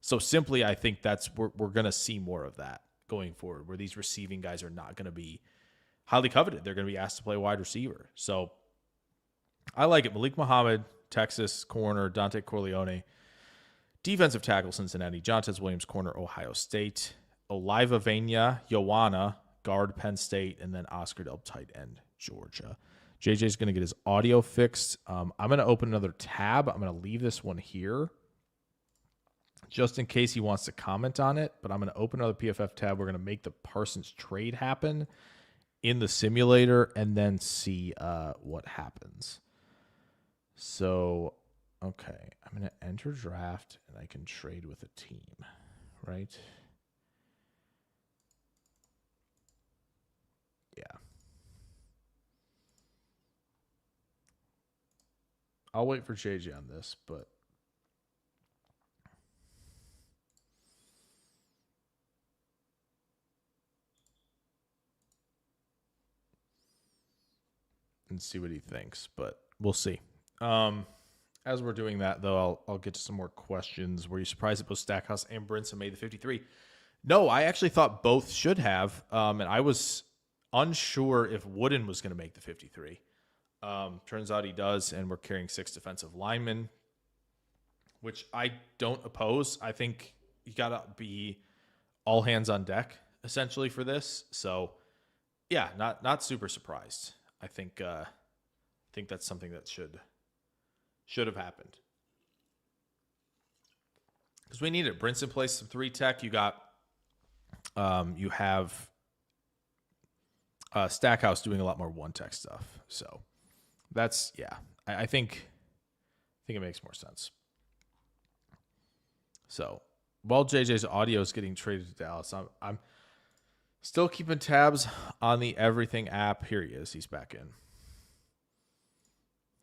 So simply, I think we're going to see more of that going forward, where these receiving guys are not going to be highly coveted. They're going to be asked to play wide receiver. So I like it. Malik Muhammad, Texas corner, Dante Corleone, defensive tackle, Cincinnati, Jontez Williams, corner, Ohio State, Oliva Vania, Joanna, guard, Penn State, and then Oscar Delp, tight end, Georgia. JJ's going to get his audio fixed. I'm going to open another tab. I'm going to leave this one here just in case he wants to comment on it, but I'm going to open another PFF tab. We're going to make the Parsons trade happen in the simulator and then see what happens. So, okay, I'm going to enter draft and I can trade with a team, right? Yeah. I'll wait for JJ on this, but and see what he thinks, but we'll see. As we're doing that, though, I'll get to some more questions. Were you surprised that both Stackhouse and Brinson made the 53? No, I actually thought both should have, and I was unsure if Wooden was going to make the 53. Turns out he does, and we're carrying 6 defensive linemen, which I don't oppose. I think you got to be all hands on deck, essentially, for this. So, yeah, not super surprised. I think that's something that should have happened, because we need it. Brinson plays some 3 tech. You have Stackhouse doing a lot more 1 tech stuff. So that's I think it makes more sense. So while JJ's audio is getting traded to Dallas, I'm still keeping tabs on the Everything app. Here he is. He's back in.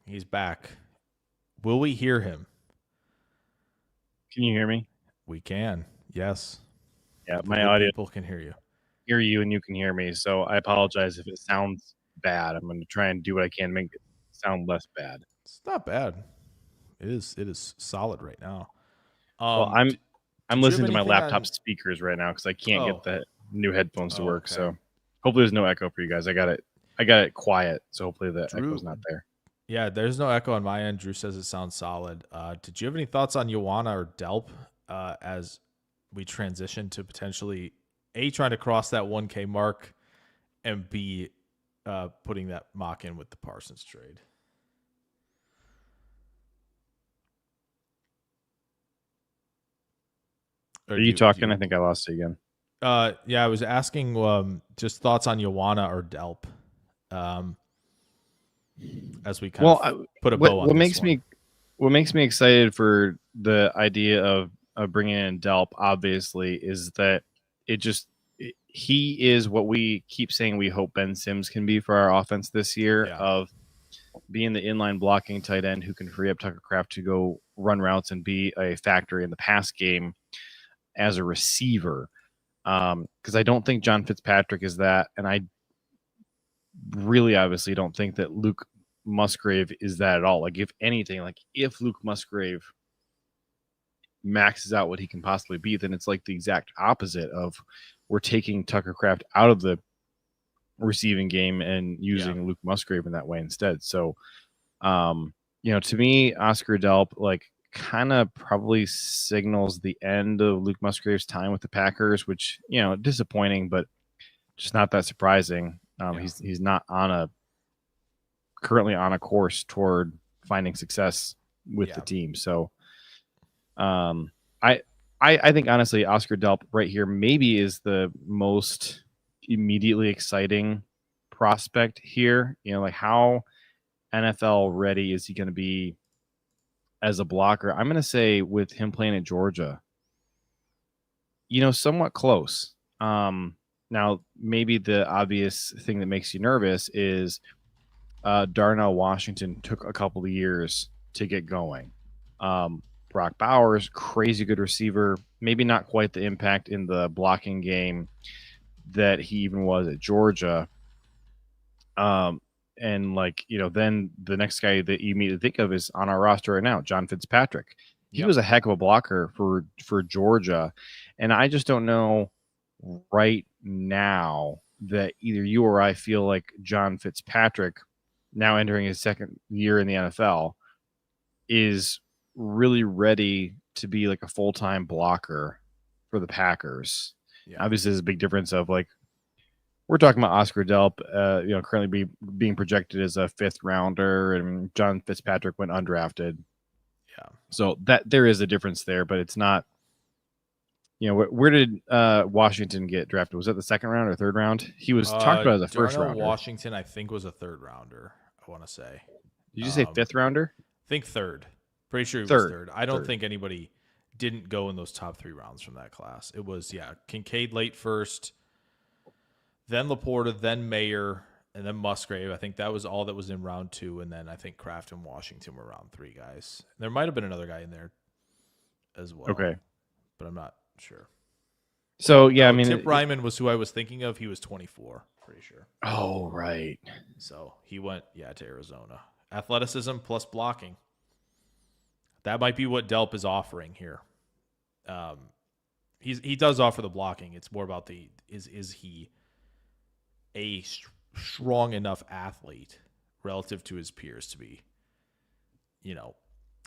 He's back. Will we hear him? Can you hear me? We can. Yes. Yeah, my audio. People can hear you. Hear you and you can hear me. So I apologize if it sounds bad. I'm going to try and do what I can to make it sound less bad. It's not bad. It is solid right now. Well, I'm listening to my laptop speakers right now because I can't get the new headphones to work. Okay. So hopefully there's no echo for you guys. I got it quiet, so hopefully the echo's not there. Yeah, there's no echo on my end. Drew says it sounds solid. Did you have any thoughts on Joanna or Delp as we transition to potentially A, trying to cross that 1K mark, and B, putting that mock in with the Parsons trade. Are you talking? I think I lost you again. Yeah, I was asking just thoughts on Ioana or Delp. As we kind of put a bow on this one. What makes me excited for the idea of bringing in Delp, obviously, is that he is what we keep saying we hope Ben Sims can be for our offense this year, of being the inline blocking tight end who can free up Tucker Kraft to go run routes and be a factor in the pass game as a receiver. Because I don't think John Fitzpatrick is that, and I really obviously don't think that Luke Musgrave is that at all. Like, if anything, like if Luke Musgrave maxes out what he can possibly be, then it's like the exact opposite of we're taking Tucker Kraft out of the receiving game and using Luke Musgrave in that way instead. So, to me, Oscar Delp, like, kind of probably signals the end of Luke Musgrave's time with the Packers, which, disappointing, but just not that surprising. He's not currently on a course toward finding success with the team. So I think honestly Oscar Delp right here maybe is the most immediately exciting prospect here. Like, how NFL ready is he going to be as a blocker? I'm going to say with him playing at Georgia, somewhat close. Now, maybe the obvious thing that makes you nervous is Darnell Washington took a couple of years to get going. Brock Bowers, crazy good receiver, maybe not quite the impact in the blocking game that he even was at Georgia. And then the next guy that you immediately think of is on our roster right now, John Fitzpatrick. He was a heck of a blocker for Georgia. And I just don't know right now that either you or I feel like John Fitzpatrick, now entering his second year in the NFL, is really ready to be like a full-time blocker for the Packers. Obviously, there's a big difference of, like, we're talking about Oscar Delp, currently being projected as a 5th rounder, and John Fitzpatrick went undrafted. Yeah. So that there is a difference there, but it's not, where did Washington get drafted? Was that the 2nd round or 3rd round? He was talked about as a 1st rounder. Washington, I think, was a 3rd rounder, I want to say. Did you say 5th rounder? I think 3rd. Pretty sure he was 3rd. I don't think anybody didn't go in those top 3 rounds from that class. It was, Kincaid late 1st, then Laporta, then Mayer, and then Musgrave. I think that was all that was in round 2, and then I think Kraft and Washington were round 3 guys. There might have been another guy in there as well. Okay. But I'm not sure. So, Tip Ryman was who I was thinking of. He was 24, pretty sure. Oh, right. So he went, to Arizona. Athleticism plus blocking. That might be what Delp is offering here. He does offer the blocking. It's more about is he a strong enough athlete relative to his peers to be,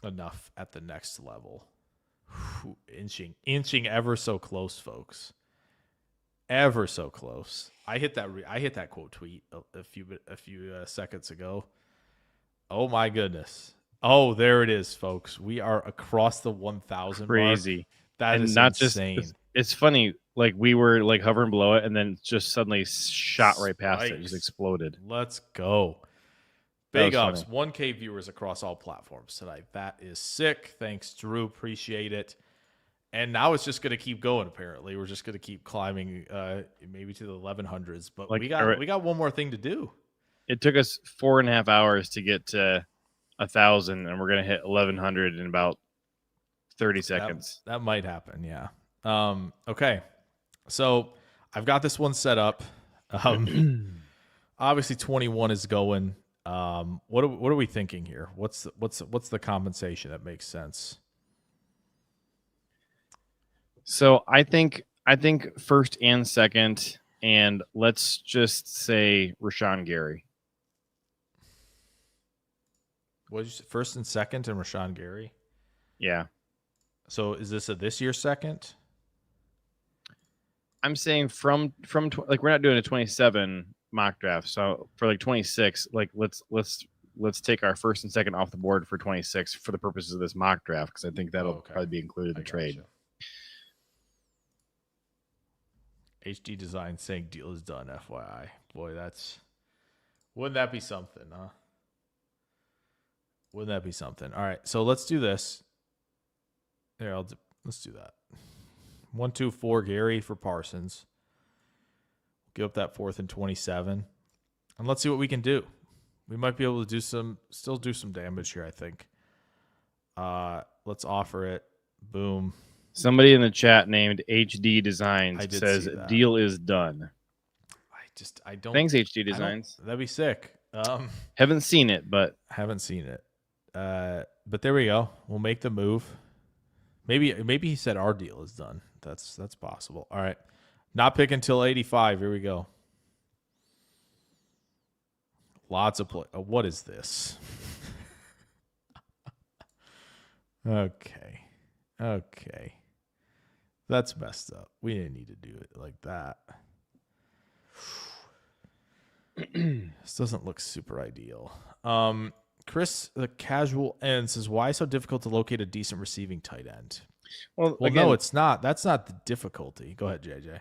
enough at the next level. Inching ever so close, folks. Ever so close. I hit that quote tweet a few seconds ago. Oh my goodness. Oh, there it is, folks. We are across the 1,000 crazy mark. That and is not insane. Just it's funny, like we were like hovering below it and then just suddenly shot right past it, just exploded. Let's go. Big ups. 1K viewers across all platforms tonight. That is sick. Thanks, Drew. Appreciate it. And now it's just going to keep going, apparently. We're just going to keep climbing maybe to the 1100s. But we got one more thing to do. It took us 4.5 hours to get to 1,000, and we're going to hit 1,100 in about 30 seconds. That might happen, yeah. Okay. So I've got this one set up. Obviously 21 is going. What are we thinking here? What's the compensation that makes sense? So I think first and second, and let's just say Rashan Gary. What did you say? First and second and Rashan Gary? Yeah. So is this a this year second? I'm saying from like we're not doing a 27. mock draft. So for like 26, like let's take our first and second off the board for 26 for the purposes of this mock draft, because I think that'll probably be included in the trade. Gotcha. HD Design saying deal is done, FYI. Boy, wouldn't that be something, huh? Wouldn't that be something? All right, so let's do this. There, let's do that. 1, 2, 4, Gary for Parsons. Give up that 4th and 27, and let's see what we can do. We might be able to still do some damage here, I think. Let's offer it. Boom. Somebody in the chat named HD Designs says deal is done. I don't. Thanks, HD Designs. That'd be sick. Haven't seen it, but but there we go. We'll make the move. Maybe he said our deal is done. That's possible. All right. Not pick until 85. Here we go. Lots of play. What is this? Okay. That's messed up. We didn't need to do it like that. This doesn't look super ideal. Chris, the casual end, says, why so difficult to locate a decent receiving tight end? Well, again, no, it's not. That's not the difficulty. Go ahead, JJ.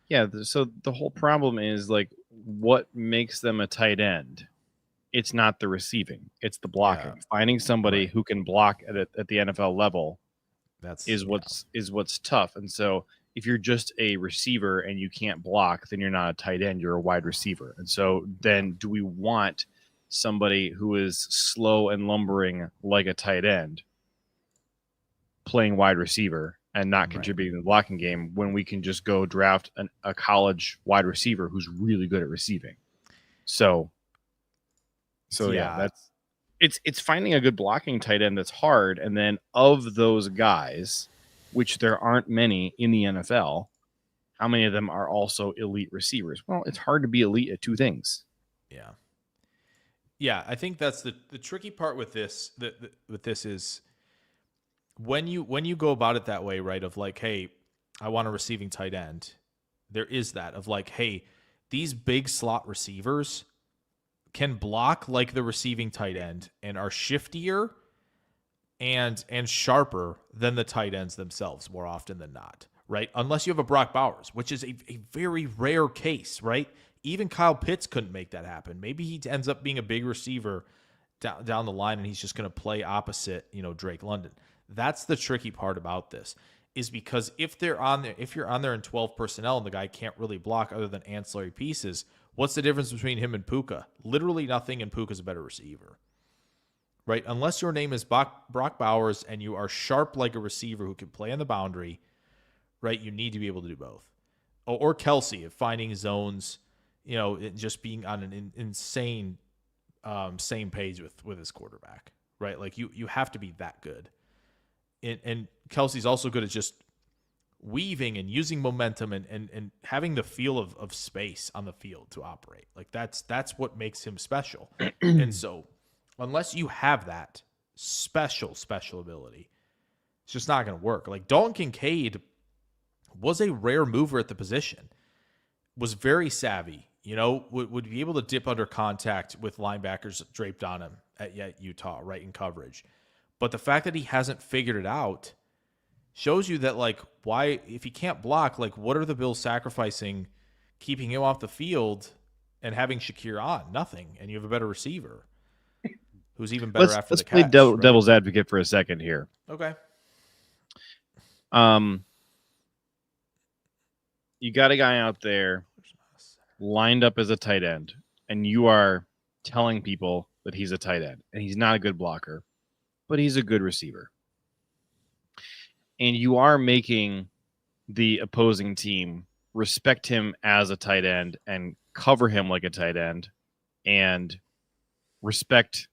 Yeah, so the whole problem is, like, what makes them a tight end? It's not the receiving. It's the blocking. Yeah. Finding somebody who can block at the NFL level is what's tough. And so if you're just a receiver and you can't block, then you're not a tight end. You're a wide receiver. And so then do we want somebody who is slow and lumbering like a tight end playing wide receiver and not contributing to the blocking game when we can just go draft a college wide receiver who's really good at receiving? So yeah, it's finding a good blocking tight end that's hard. And then of those guys, which there aren't many in the NFL, how many of them are also elite receivers? Well, it's hard to be elite at two things. Yeah. Yeah, I think that's the tricky part with this. With this is when you go about it that way, right? Of like, hey, I want a receiving tight end. There is that of like, hey, these big slot receivers can block like the receiving tight end and are shiftier and sharper than the tight ends themselves more often than not, right? Unless you have a Brock Bowers, which is a very rare case, right? Even Kyle Pitts couldn't make that happen. Maybe he ends up being a big receiver down the line and he's just going to play opposite, Drake London. That's the tricky part about this, is because if you're on there in 12 personnel and the guy can't really block other than ancillary pieces, what's the difference between him and Puka? Literally nothing, and Puka's a better receiver, right? Unless your name is Brock Bowers and you are sharp like a receiver who can play on the boundary, right? You need to be able to do both. Or Kelsey, of finding zones, just being on an insane same page with his quarterback, right? Like you have to be that good. And Kelsey's also good at just weaving and using momentum and having the feel of space on the field to operate. Like that's what makes him special. And so unless you have that special ability, it's just not going to work. Like Dalton Kincaid was a rare mover at the position, was very savvy, would be able to dip under contact with linebackers draped on him at Utah, right, in coverage. But the fact that he hasn't figured it out shows you that, like, why, if he can't block, like, what are the Bills sacrificing keeping him off the field and having Shakir on? Nothing. And you have a better receiver who's even better after the catch. Let's play devil's advocate for a second here. Okay. You got a guy out there lined up as a tight end, and you are telling people that he's a tight end, and he's not a good blocker, but he's a good receiver. And you are making the opposing team respect him as a tight end and cover him like a tight end and respect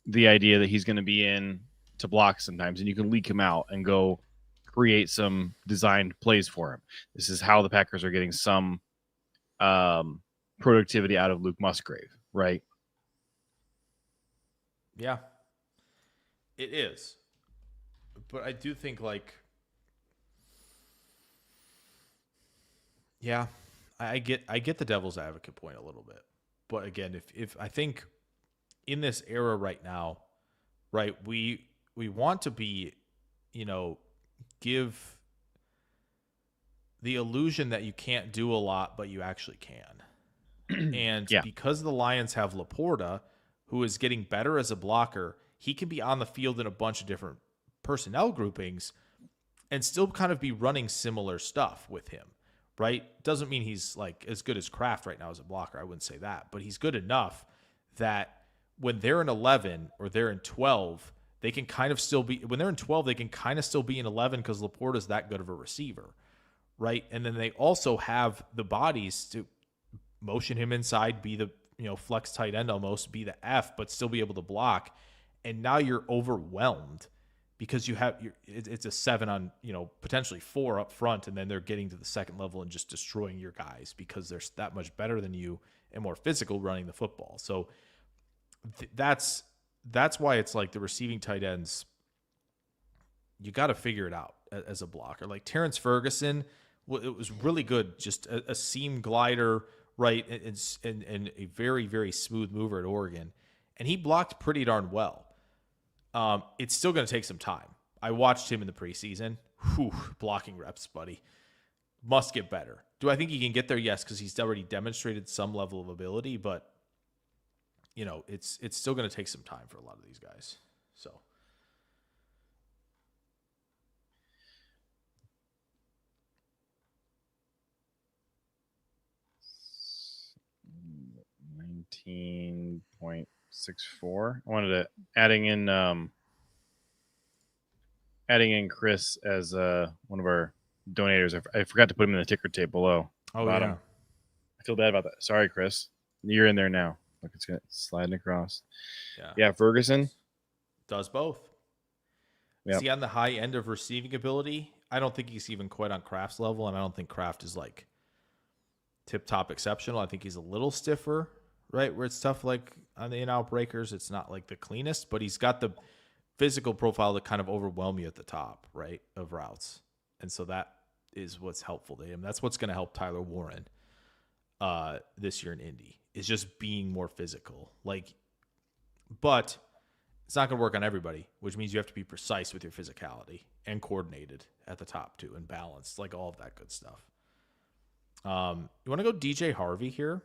the idea that he's going to be in to block sometimes, and you can leak him out and go create some designed plays for him. This is how the Packers are getting some productivity out of Luke Musgrave, right? Yeah, it is. But I do think, like, yeah, I get the devil's advocate point a little bit, but again, if I think in this era right now, right, we want to be, give the illusion that you can't do a lot, but you actually can. And because the Lions have Laporta, who is getting better as a blocker, he can be on the field in a bunch of different personnel groupings and still kind of be running similar stuff with him, right? Doesn't mean he's like as good as Kraft right now as a blocker. I wouldn't say that, but he's good enough that when they're in 11 or they're in 12, they can kind of still be, when they're in 12, they can kind of still be in 11 because Laporta's that good of a receiver, right? And then they also have the bodies to motion him inside, be the, flex tight end almost, be the F, but still be able to block. And now you're overwhelmed because it's a 7 on, potentially 4 up front, and then they're getting to the second level and just destroying your guys because they're that much better than you and more physical running the football. So that's why it's like the receiving tight ends, you got to figure it out as a blocker. Like Terrence Ferguson, it was really good, just a seam glider, right, and a very, very smooth mover at Oregon. And he blocked pretty darn well. It's still going to take some time. I watched him in the preseason. Whew, blocking reps, buddy. Must get better. Do I think he can get there? Yes, because he's already demonstrated some level of ability, but it's still going to take some time for a lot of these guys. So. $19.64. I wanted to adding in Chris as one of our donators. I forgot to put him in the ticker tape below. Oh, bottom. yeah. I feel bad about that. Sorry, Chris. You're in there now. Look, it's sliding across. Yeah, Ferguson does both. Is he on the high end of receiving ability? I don't think he's even quite on Kraft's level, and I don't think Kraft is like tip-top exceptional. I think he's a little stiffer, right, where it's tough like on the in-out breakers. It's not like the cleanest, but he's got the physical profile to kind of overwhelm you at the top, right, of routes. And so that is what's helpful to him. That's what's going to help Tyler Warren this year in Indy, is just being more physical. But it's not going to work on everybody, which means you have to be precise with your physicality and coordinated at the top too, and balanced, like all of that good stuff. You want to go DJ Harvey here?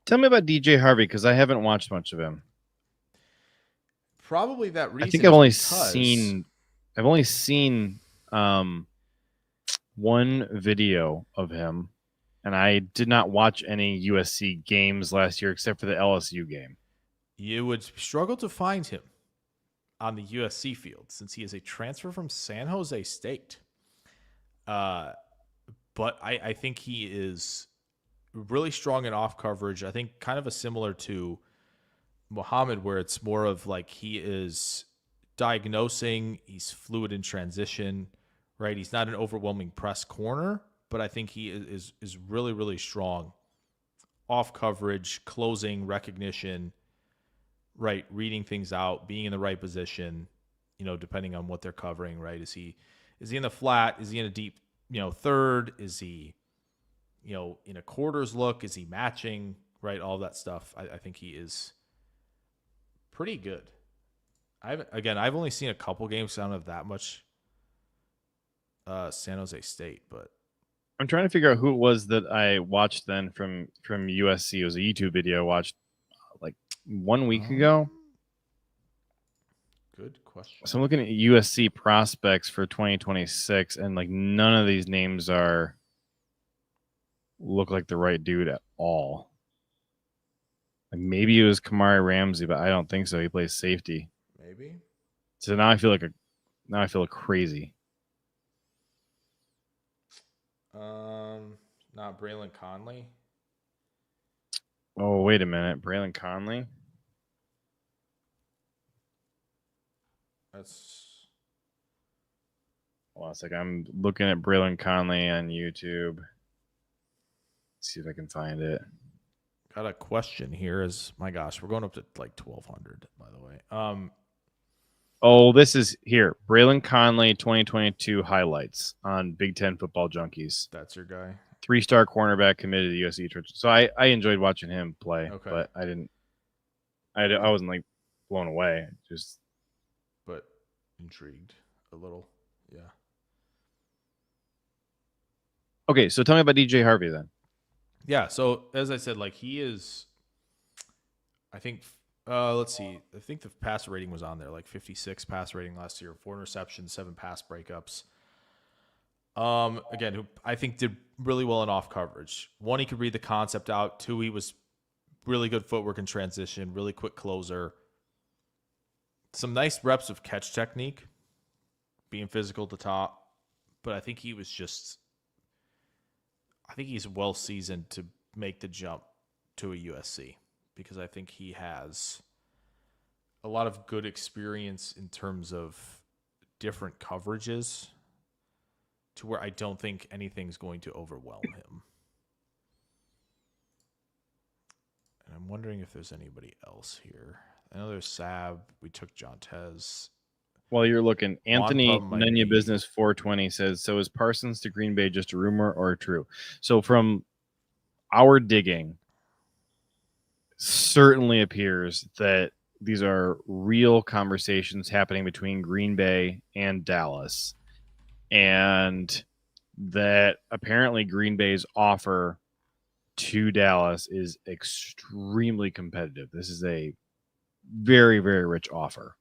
Tell me about DJ Harvey, because I haven't watched much of him. Probably that reason. I think I've only seen one video of him, and I did not watch any USC games last year except for the LSU game. You would struggle to find him on the USC field since he is a transfer from San Jose State. But I think he is really strong in off coverage. I think kind of a similar to Muhammad, where it's more of like he is diagnosing, he's fluid in transition, right? He's not an overwhelming press corner, but I think he is really, really strong off coverage, closing, recognition, right? Reading things out, being in the right position, depending on what they're covering, right? Is he in the flat? Is he in a deep, third? Is he, in a quarters look? Is he matching, right? All that stuff. I think he is pretty good. I've only seen a couple games, so I don't have that much San Jose State, but I'm trying to figure out who it was that I watched then from USC. It was a YouTube video I watched like 1 week ago. Good question. So I'm looking at USC prospects for 2026, and like none of these names look like the right dude at all. Like maybe it was Kamari Ramsey, but I don't think so. He plays safety. Maybe. So now I feel like crazy. Not Braylon Conley. Oh, wait a minute. Braylon Conley? That's. Hold on a second. I'm looking at Braylon Conley on YouTube. Let's see if I can find it. Got a question here. My gosh, we're going up to like 1,200, by the way. Oh, this is here. Braylon Conley 2022 highlights on Big Ten Football Junkies. That's your guy. 3-star cornerback committed to the USC Church. So I enjoyed watching him play, Okay. but I wasn't like blown away. Just but intrigued a little. Yeah. okay. So tell me about DJ Harvey then. Yeah. So as I said, like he is, I think, let's see. I think the pass rating was on there, like 56 pass rating last year, 4 interceptions, 7 pass breakups. Again, who I think did really well in off coverage. 1, he could read the concept out. 2, he was really good footwork in transition, really quick closer. Some nice reps of catch technique, being physical at the top. But I think he's well seasoned to make the jump to a USC because I think he has a lot of good experience in terms of different coverages to where I don't think anything's going to overwhelm him. And I'm wondering if there's anybody else here. I know there's Sab. We took John Tez. While you're looking, Anthony might Nanya be- Business 420 says, so is Parsons to Green Bay just a rumor or true? So from our digging, certainly appears that these are real conversations happening between Green Bay and Dallas. And that apparently Green Bay's offer to Dallas is extremely competitive. This is a very, very rich offer.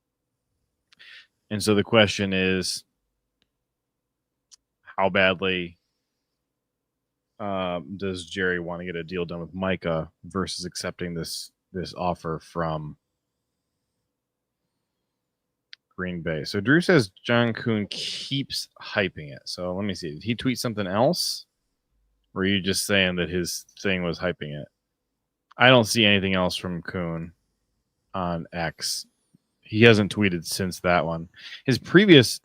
And so the question is, how badly does Jerry want to get a deal done with Micah versus accepting this offer from Green Bay? So Drew says John Kuhn keeps hyping it. So let me see. Did he tweet something else? Or are you just saying that his thing was hyping it? I don't see anything else from Kuhn on X. He hasn't tweeted since that one. His previous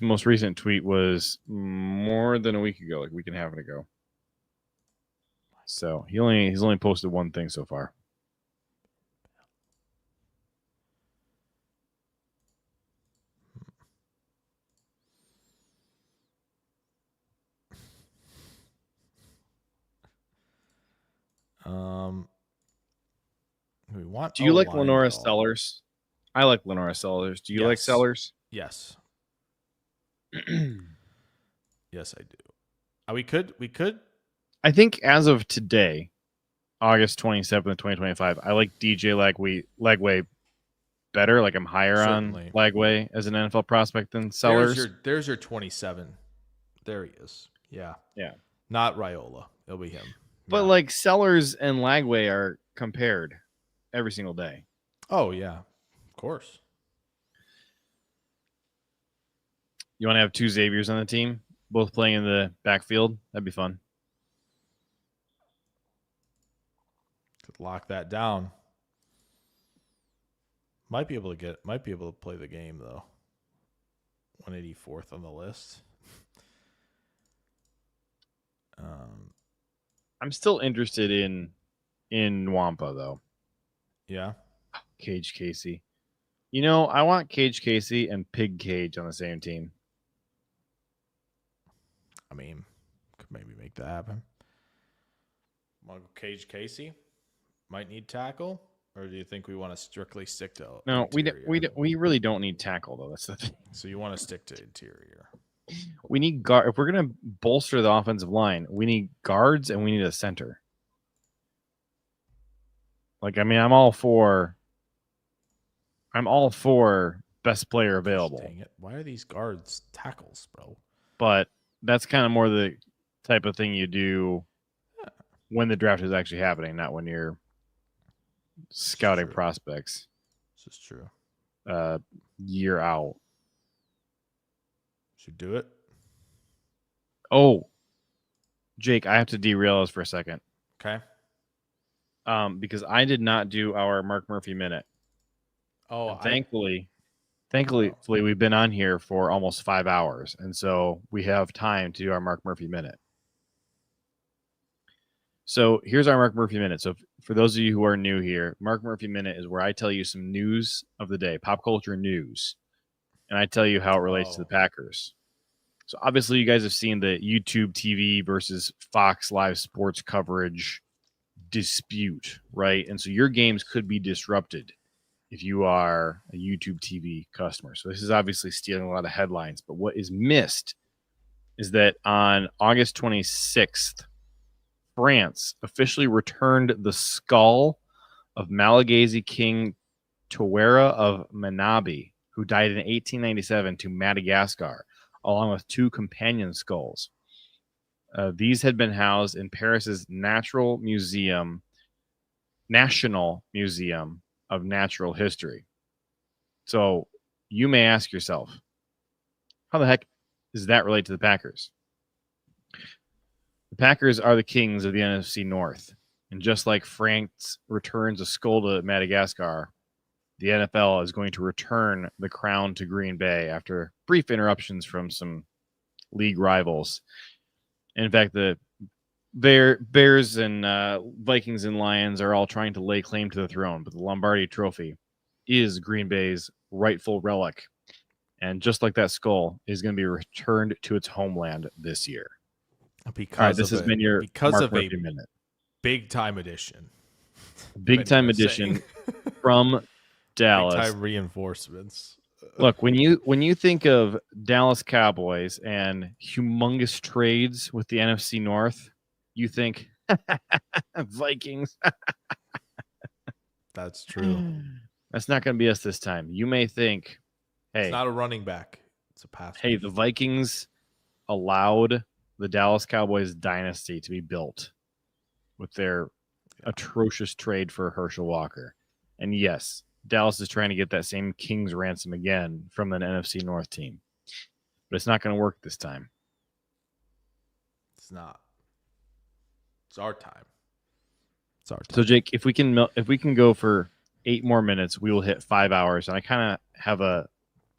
most recent tweet was more than a week ago, like a week and a half ago. So he's only posted one thing so far. We want. Do you like O-line Lenora at all. Sellers? I like Lenora Sellers. Do you like Yes. Sellers? Yes. Yes, I do. We could. I think as of today, August 27th, 2025, I like DJ Lagway better. Like I'm higher Certainly. on Lagway as an NFL prospect than Sellers. There's your 27. There he is. Yeah. Yeah. Not Raiola. It'll be him. But Yeah. like Sellers and Lagway are compared every single day. Oh yeah, of course. You want to have 2 Xaviers on the team, both playing in the backfield? That'd be fun. Could lock that down. Might be able to play the game though. 184th on the list. I'm still interested in Wampa though. Yeah. Cage Casey. You know, I want Cage Casey and Pig Cage on the same team. I mean, could maybe make that happen. Michael Cage Casey might need tackle, or do you think we want to strictly stick to No, interior? we really don't need tackle though. That's the thing. So you want to stick to interior. We need guard. If we're gonna bolster the offensive line, we need guards and we need a center. Like, I mean, I'm all for best player available. Dang it. Why are these guards tackles, bro? But that's kind of more the type of thing you do when the draft is actually happening, not when you're scouting True. prospects This is true. year out. Should do it. Oh, Jake, I have to derail us for a second. Okay. Because I did not do our Mark Murphy minute. Oh, And thankfully, we've been on here for almost 5 hours, and so we have time to do our Mark Murphy minute. So here's our Mark Murphy minute. So for those of you who are new here, Mark Murphy minute is where I tell you some news of the day, pop culture news, and I tell you how it relates to the Packers. So obviously you guys have seen the YouTube TV versus Fox Live sports coverage dispute, right? And so your games could be disrupted if you are a YouTube TV customer. So this is obviously stealing a lot of headlines. But what is missed is that on August 26th, France officially returned the skull of Malagasy King Tawera of Manabi, who died in 1897, to Madagascar, along with 2 companion skulls. These had been housed in Paris's National Museum of Natural History. So you may ask yourself, how the heck does that relate to the Packers? The Packers are the kings of the NFC North. And just like France returns a skull to Madagascar, the NFL is going to return the crown to Green Bay after brief interruptions from some league rivals. In fact, the Bears and Vikings and Lions are all trying to lay claim to the throne, but the Lombardi Trophy is Green Bay's rightful relic. And just like that skull, is going to be returned to its homeland this year. Because all right, this has been your because of a minute. Big time edition. Big time edition from Dallas. Big time reinforcements. Look, when you think of Dallas Cowboys and humongous trades with the NFC North, you think Vikings. That's true. That's not going to be us this time. You may think, hey, it's not a running back. It's a pass. Hey, the Vikings allowed the Dallas Cowboys dynasty to be built with their atrocious trade for Herschel Walker. And yes, Dallas is trying to get that same king's ransom again from an NFC North team. But it's not going to work this time. It's not. It's our time. It's our time. So Jake, if we can go for 8 more minutes, we will hit 5 hours. And I kind of have a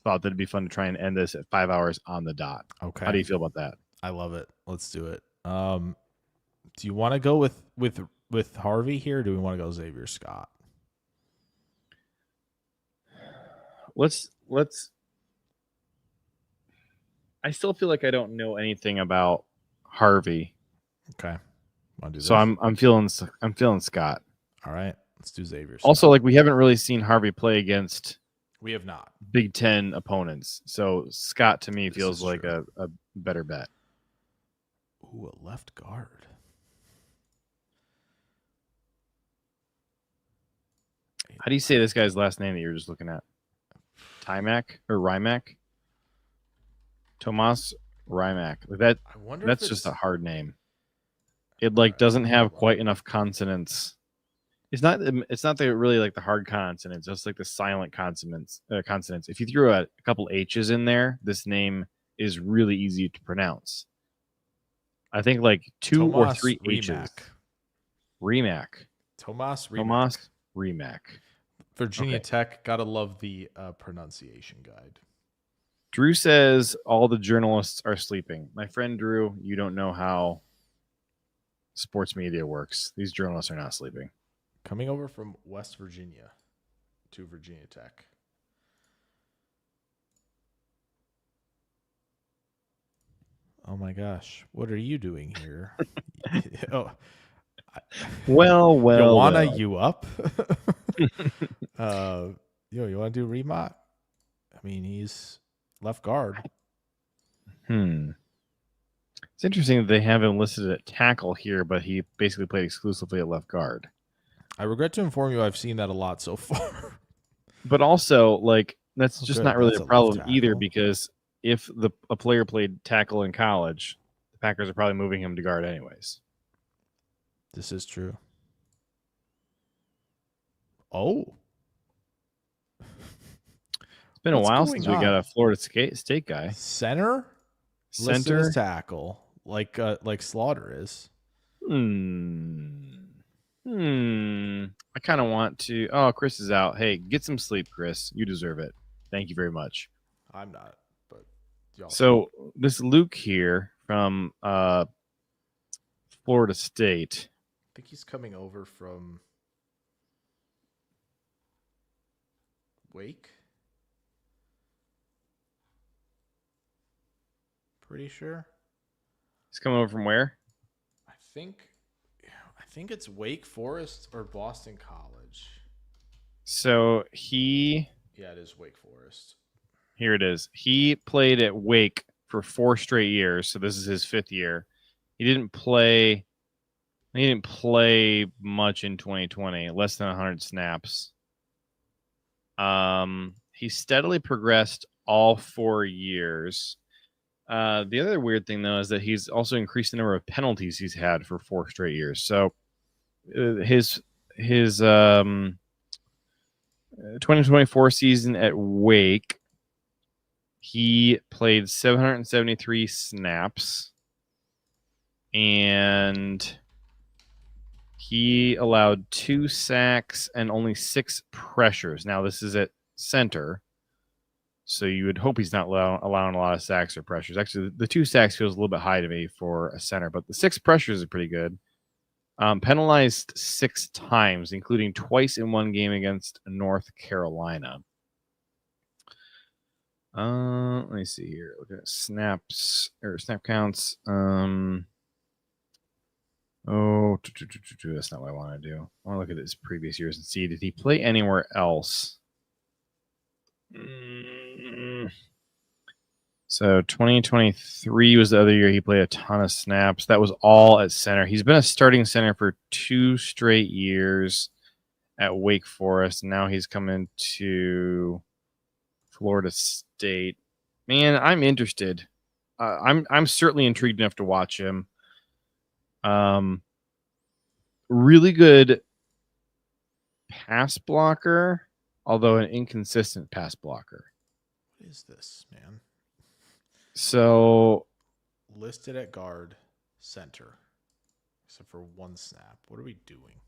thought that it'd be fun to try and end this at 5 hours on the dot. Okay. How do you feel about that? I love it. Let's do it. Do you want to go with Harvey here? Or do we want to go Xavier Scott? Let's. I still feel like I don't know anything about Harvey. Okay. Want to do this? So I'm feeling Scott. All right. Let's do Xavier Scott. Also, like, we haven't really seen Harvey play against we have not Big Ten opponents. So Scott to me feels like a better bet. Ooh, a left guard. How do you say this guy's last name that you were just looking at? Timac or Rimac? Tomas Rimac. Like that. I wonder. That's just a hard name. It like doesn't have quite enough consonants. It's not really like the hard consonants, just like the silent consonants. If you threw a couple H's in there, this name is really easy to pronounce. I think like 2 or 3 H's. Rimac. Tomas Rimac. Virginia Tech. Gotta love the pronunciation guide. Drew says all the journalists are sleeping. My friend Drew, you don't know how sports media works. These journalists are not sleeping. Coming over from West Virginia to Virginia Tech. Oh my gosh. What are you doing here? Well. Joanna, you up? You want to do Remont? I mean, he's left guard. It's interesting that they have him listed at tackle here, but he basically played exclusively at left guard. I regret to inform you I've seen that a lot so far. But also, like, that's just not really That's a a problem left either, tackle. because if a player played tackle in college, the Packers are probably moving him to guard anyways. This is true. Oh. It's been a What's while going since we on? got a Florida State guy. Center? Listed as tackle, like Slaughter is. I kind of want to. Oh, Chris is out. Hey, get some sleep, Chris. You deserve it. Thank you very much. I'm not, but y'all. So this Luke here from Florida State. I think he's coming over from Wake. pretty sure. He's coming over from where? I think it's Wake Forest or Boston College. So Yeah, it is Wake Forest. here it is. He played at Wake for 4 straight years, so this is his 5th year. He didn't play much in 2020, less than 100 snaps. He steadily progressed all 4 years. The other weird thing, though, is that he's also increased the number of penalties he's had for 4 straight years. So his 2024 season at Wake, he played 773 snaps, and he allowed 2 sacks and only 6 pressures. Now, this is at center, so you would hope he's not allowing a lot of sacks or pressures. Actually, the 2 sacks feels a little bit high to me for a center, but the 6 pressures are pretty good. Penalized 6 times, including twice in one game against North Carolina. Let me see here. Look at snaps or snap counts. That's not what I want to do. I want to look at his previous years and see, did he play anywhere else? So 2023 was the other year he played a ton of snaps. That was all at center. He's been a starting center for 2 straight years at Wake Forest. Now he's coming to Florida State. Man, I'm interested. I'm certainly intrigued enough to watch him. Really good pass blocker, although an inconsistent pass blocker. What is this, man? So Listed at guard, center, except for 1 snap. What are we doing?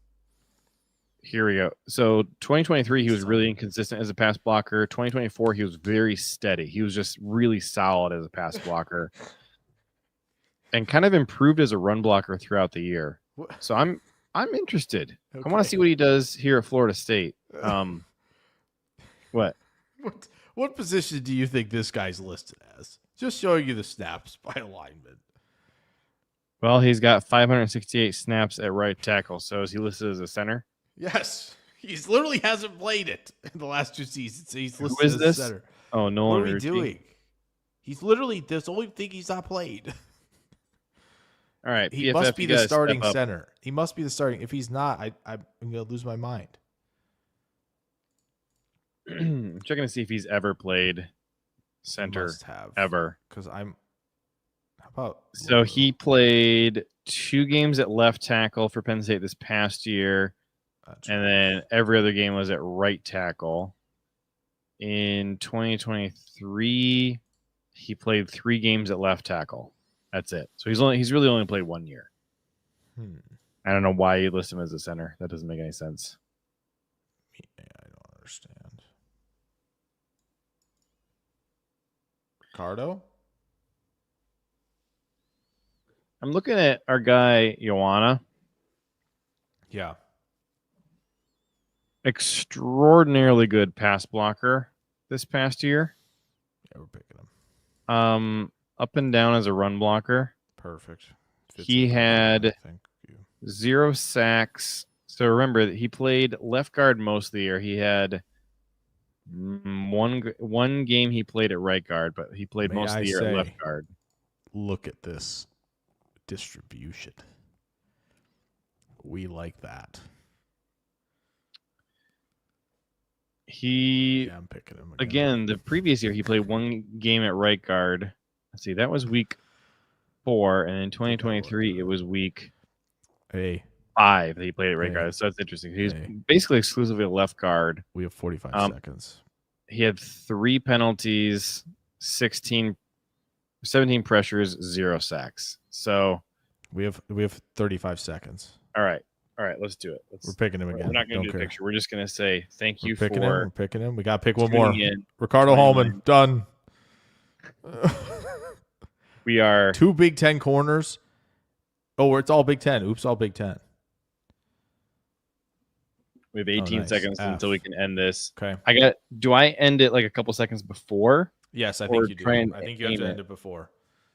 here we go. So 2023, he was really inconsistent as a pass blocker. 2024, he was very steady. He was just really solid as a pass blocker, and kind of improved as a run blocker throughout the year. So I'm interested. Okay. I want to see what he does here at Florida State. What? What position do you think this guy's listed as? Just showing you the snaps by alignment. Well, he's got 568 snaps at right tackle. So is he listed as a center? Yes. He's literally hasn't played it in the last 2 seasons. He's listed is as this? center. Oh, no. What are we doing? He's literally this the only thing he's not played. All right. He PFF, must be you the gotta starting step up. center. He must be the starting. If he's not, I'm going to lose my mind. I'm checking to see if he's ever played center Must have. ever. Because how about So he played 2 games at left tackle for Penn State this past year, and then every other game was at right tackle. In 2023, he played 3 games at left tackle. That's it. So he's really only played 1 year. I don't know why you list him as a center. That doesn't make any sense. Yeah, I don't understand. Ricardo? I'm looking at our guy, Ioana. Yeah. Extraordinarily good pass blocker this past year. Yeah, we're picking him. Up and down as a run blocker. Perfect. Fits He in had perfectly. Thank you. 0 sacks. So remember that he played left guard most of the year. He had one game he played at right guard, but he played most of the year at left guard. Look at this distribution. We like that. I'm picking him again. The previous year he played 1 game at right guard. Let's see, that was week 4, and in 2023 it was week 5 that he played at right guard. So that's interesting. He's basically exclusively a left guard. We have 45 seconds. He had 3 penalties, 17 pressures, 0 sacks. So we have 35 seconds. All right, let's do it. We're picking him again. We're not going to do the picture. We're just going to say thank you for We're picking him. We got to pick one more. in. Ricardo Hallman, done. We are 2 Big Ten corners. Oh, it's all Big Ten. Oops, all Big Ten. We have 18 seconds until we can end this. Okay. Do I end it like a couple seconds before? Yes, I think you do. try and I think you have aim to it. end it before.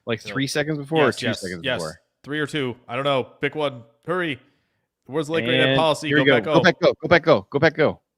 Like You know, 3 seconds before or 2 seconds yes. before? 3 or 2. I don't know. Pick one. Hurry. Where's Lake And Internet policy? here we Go back. Go back, go. Go back, go. Go back, go.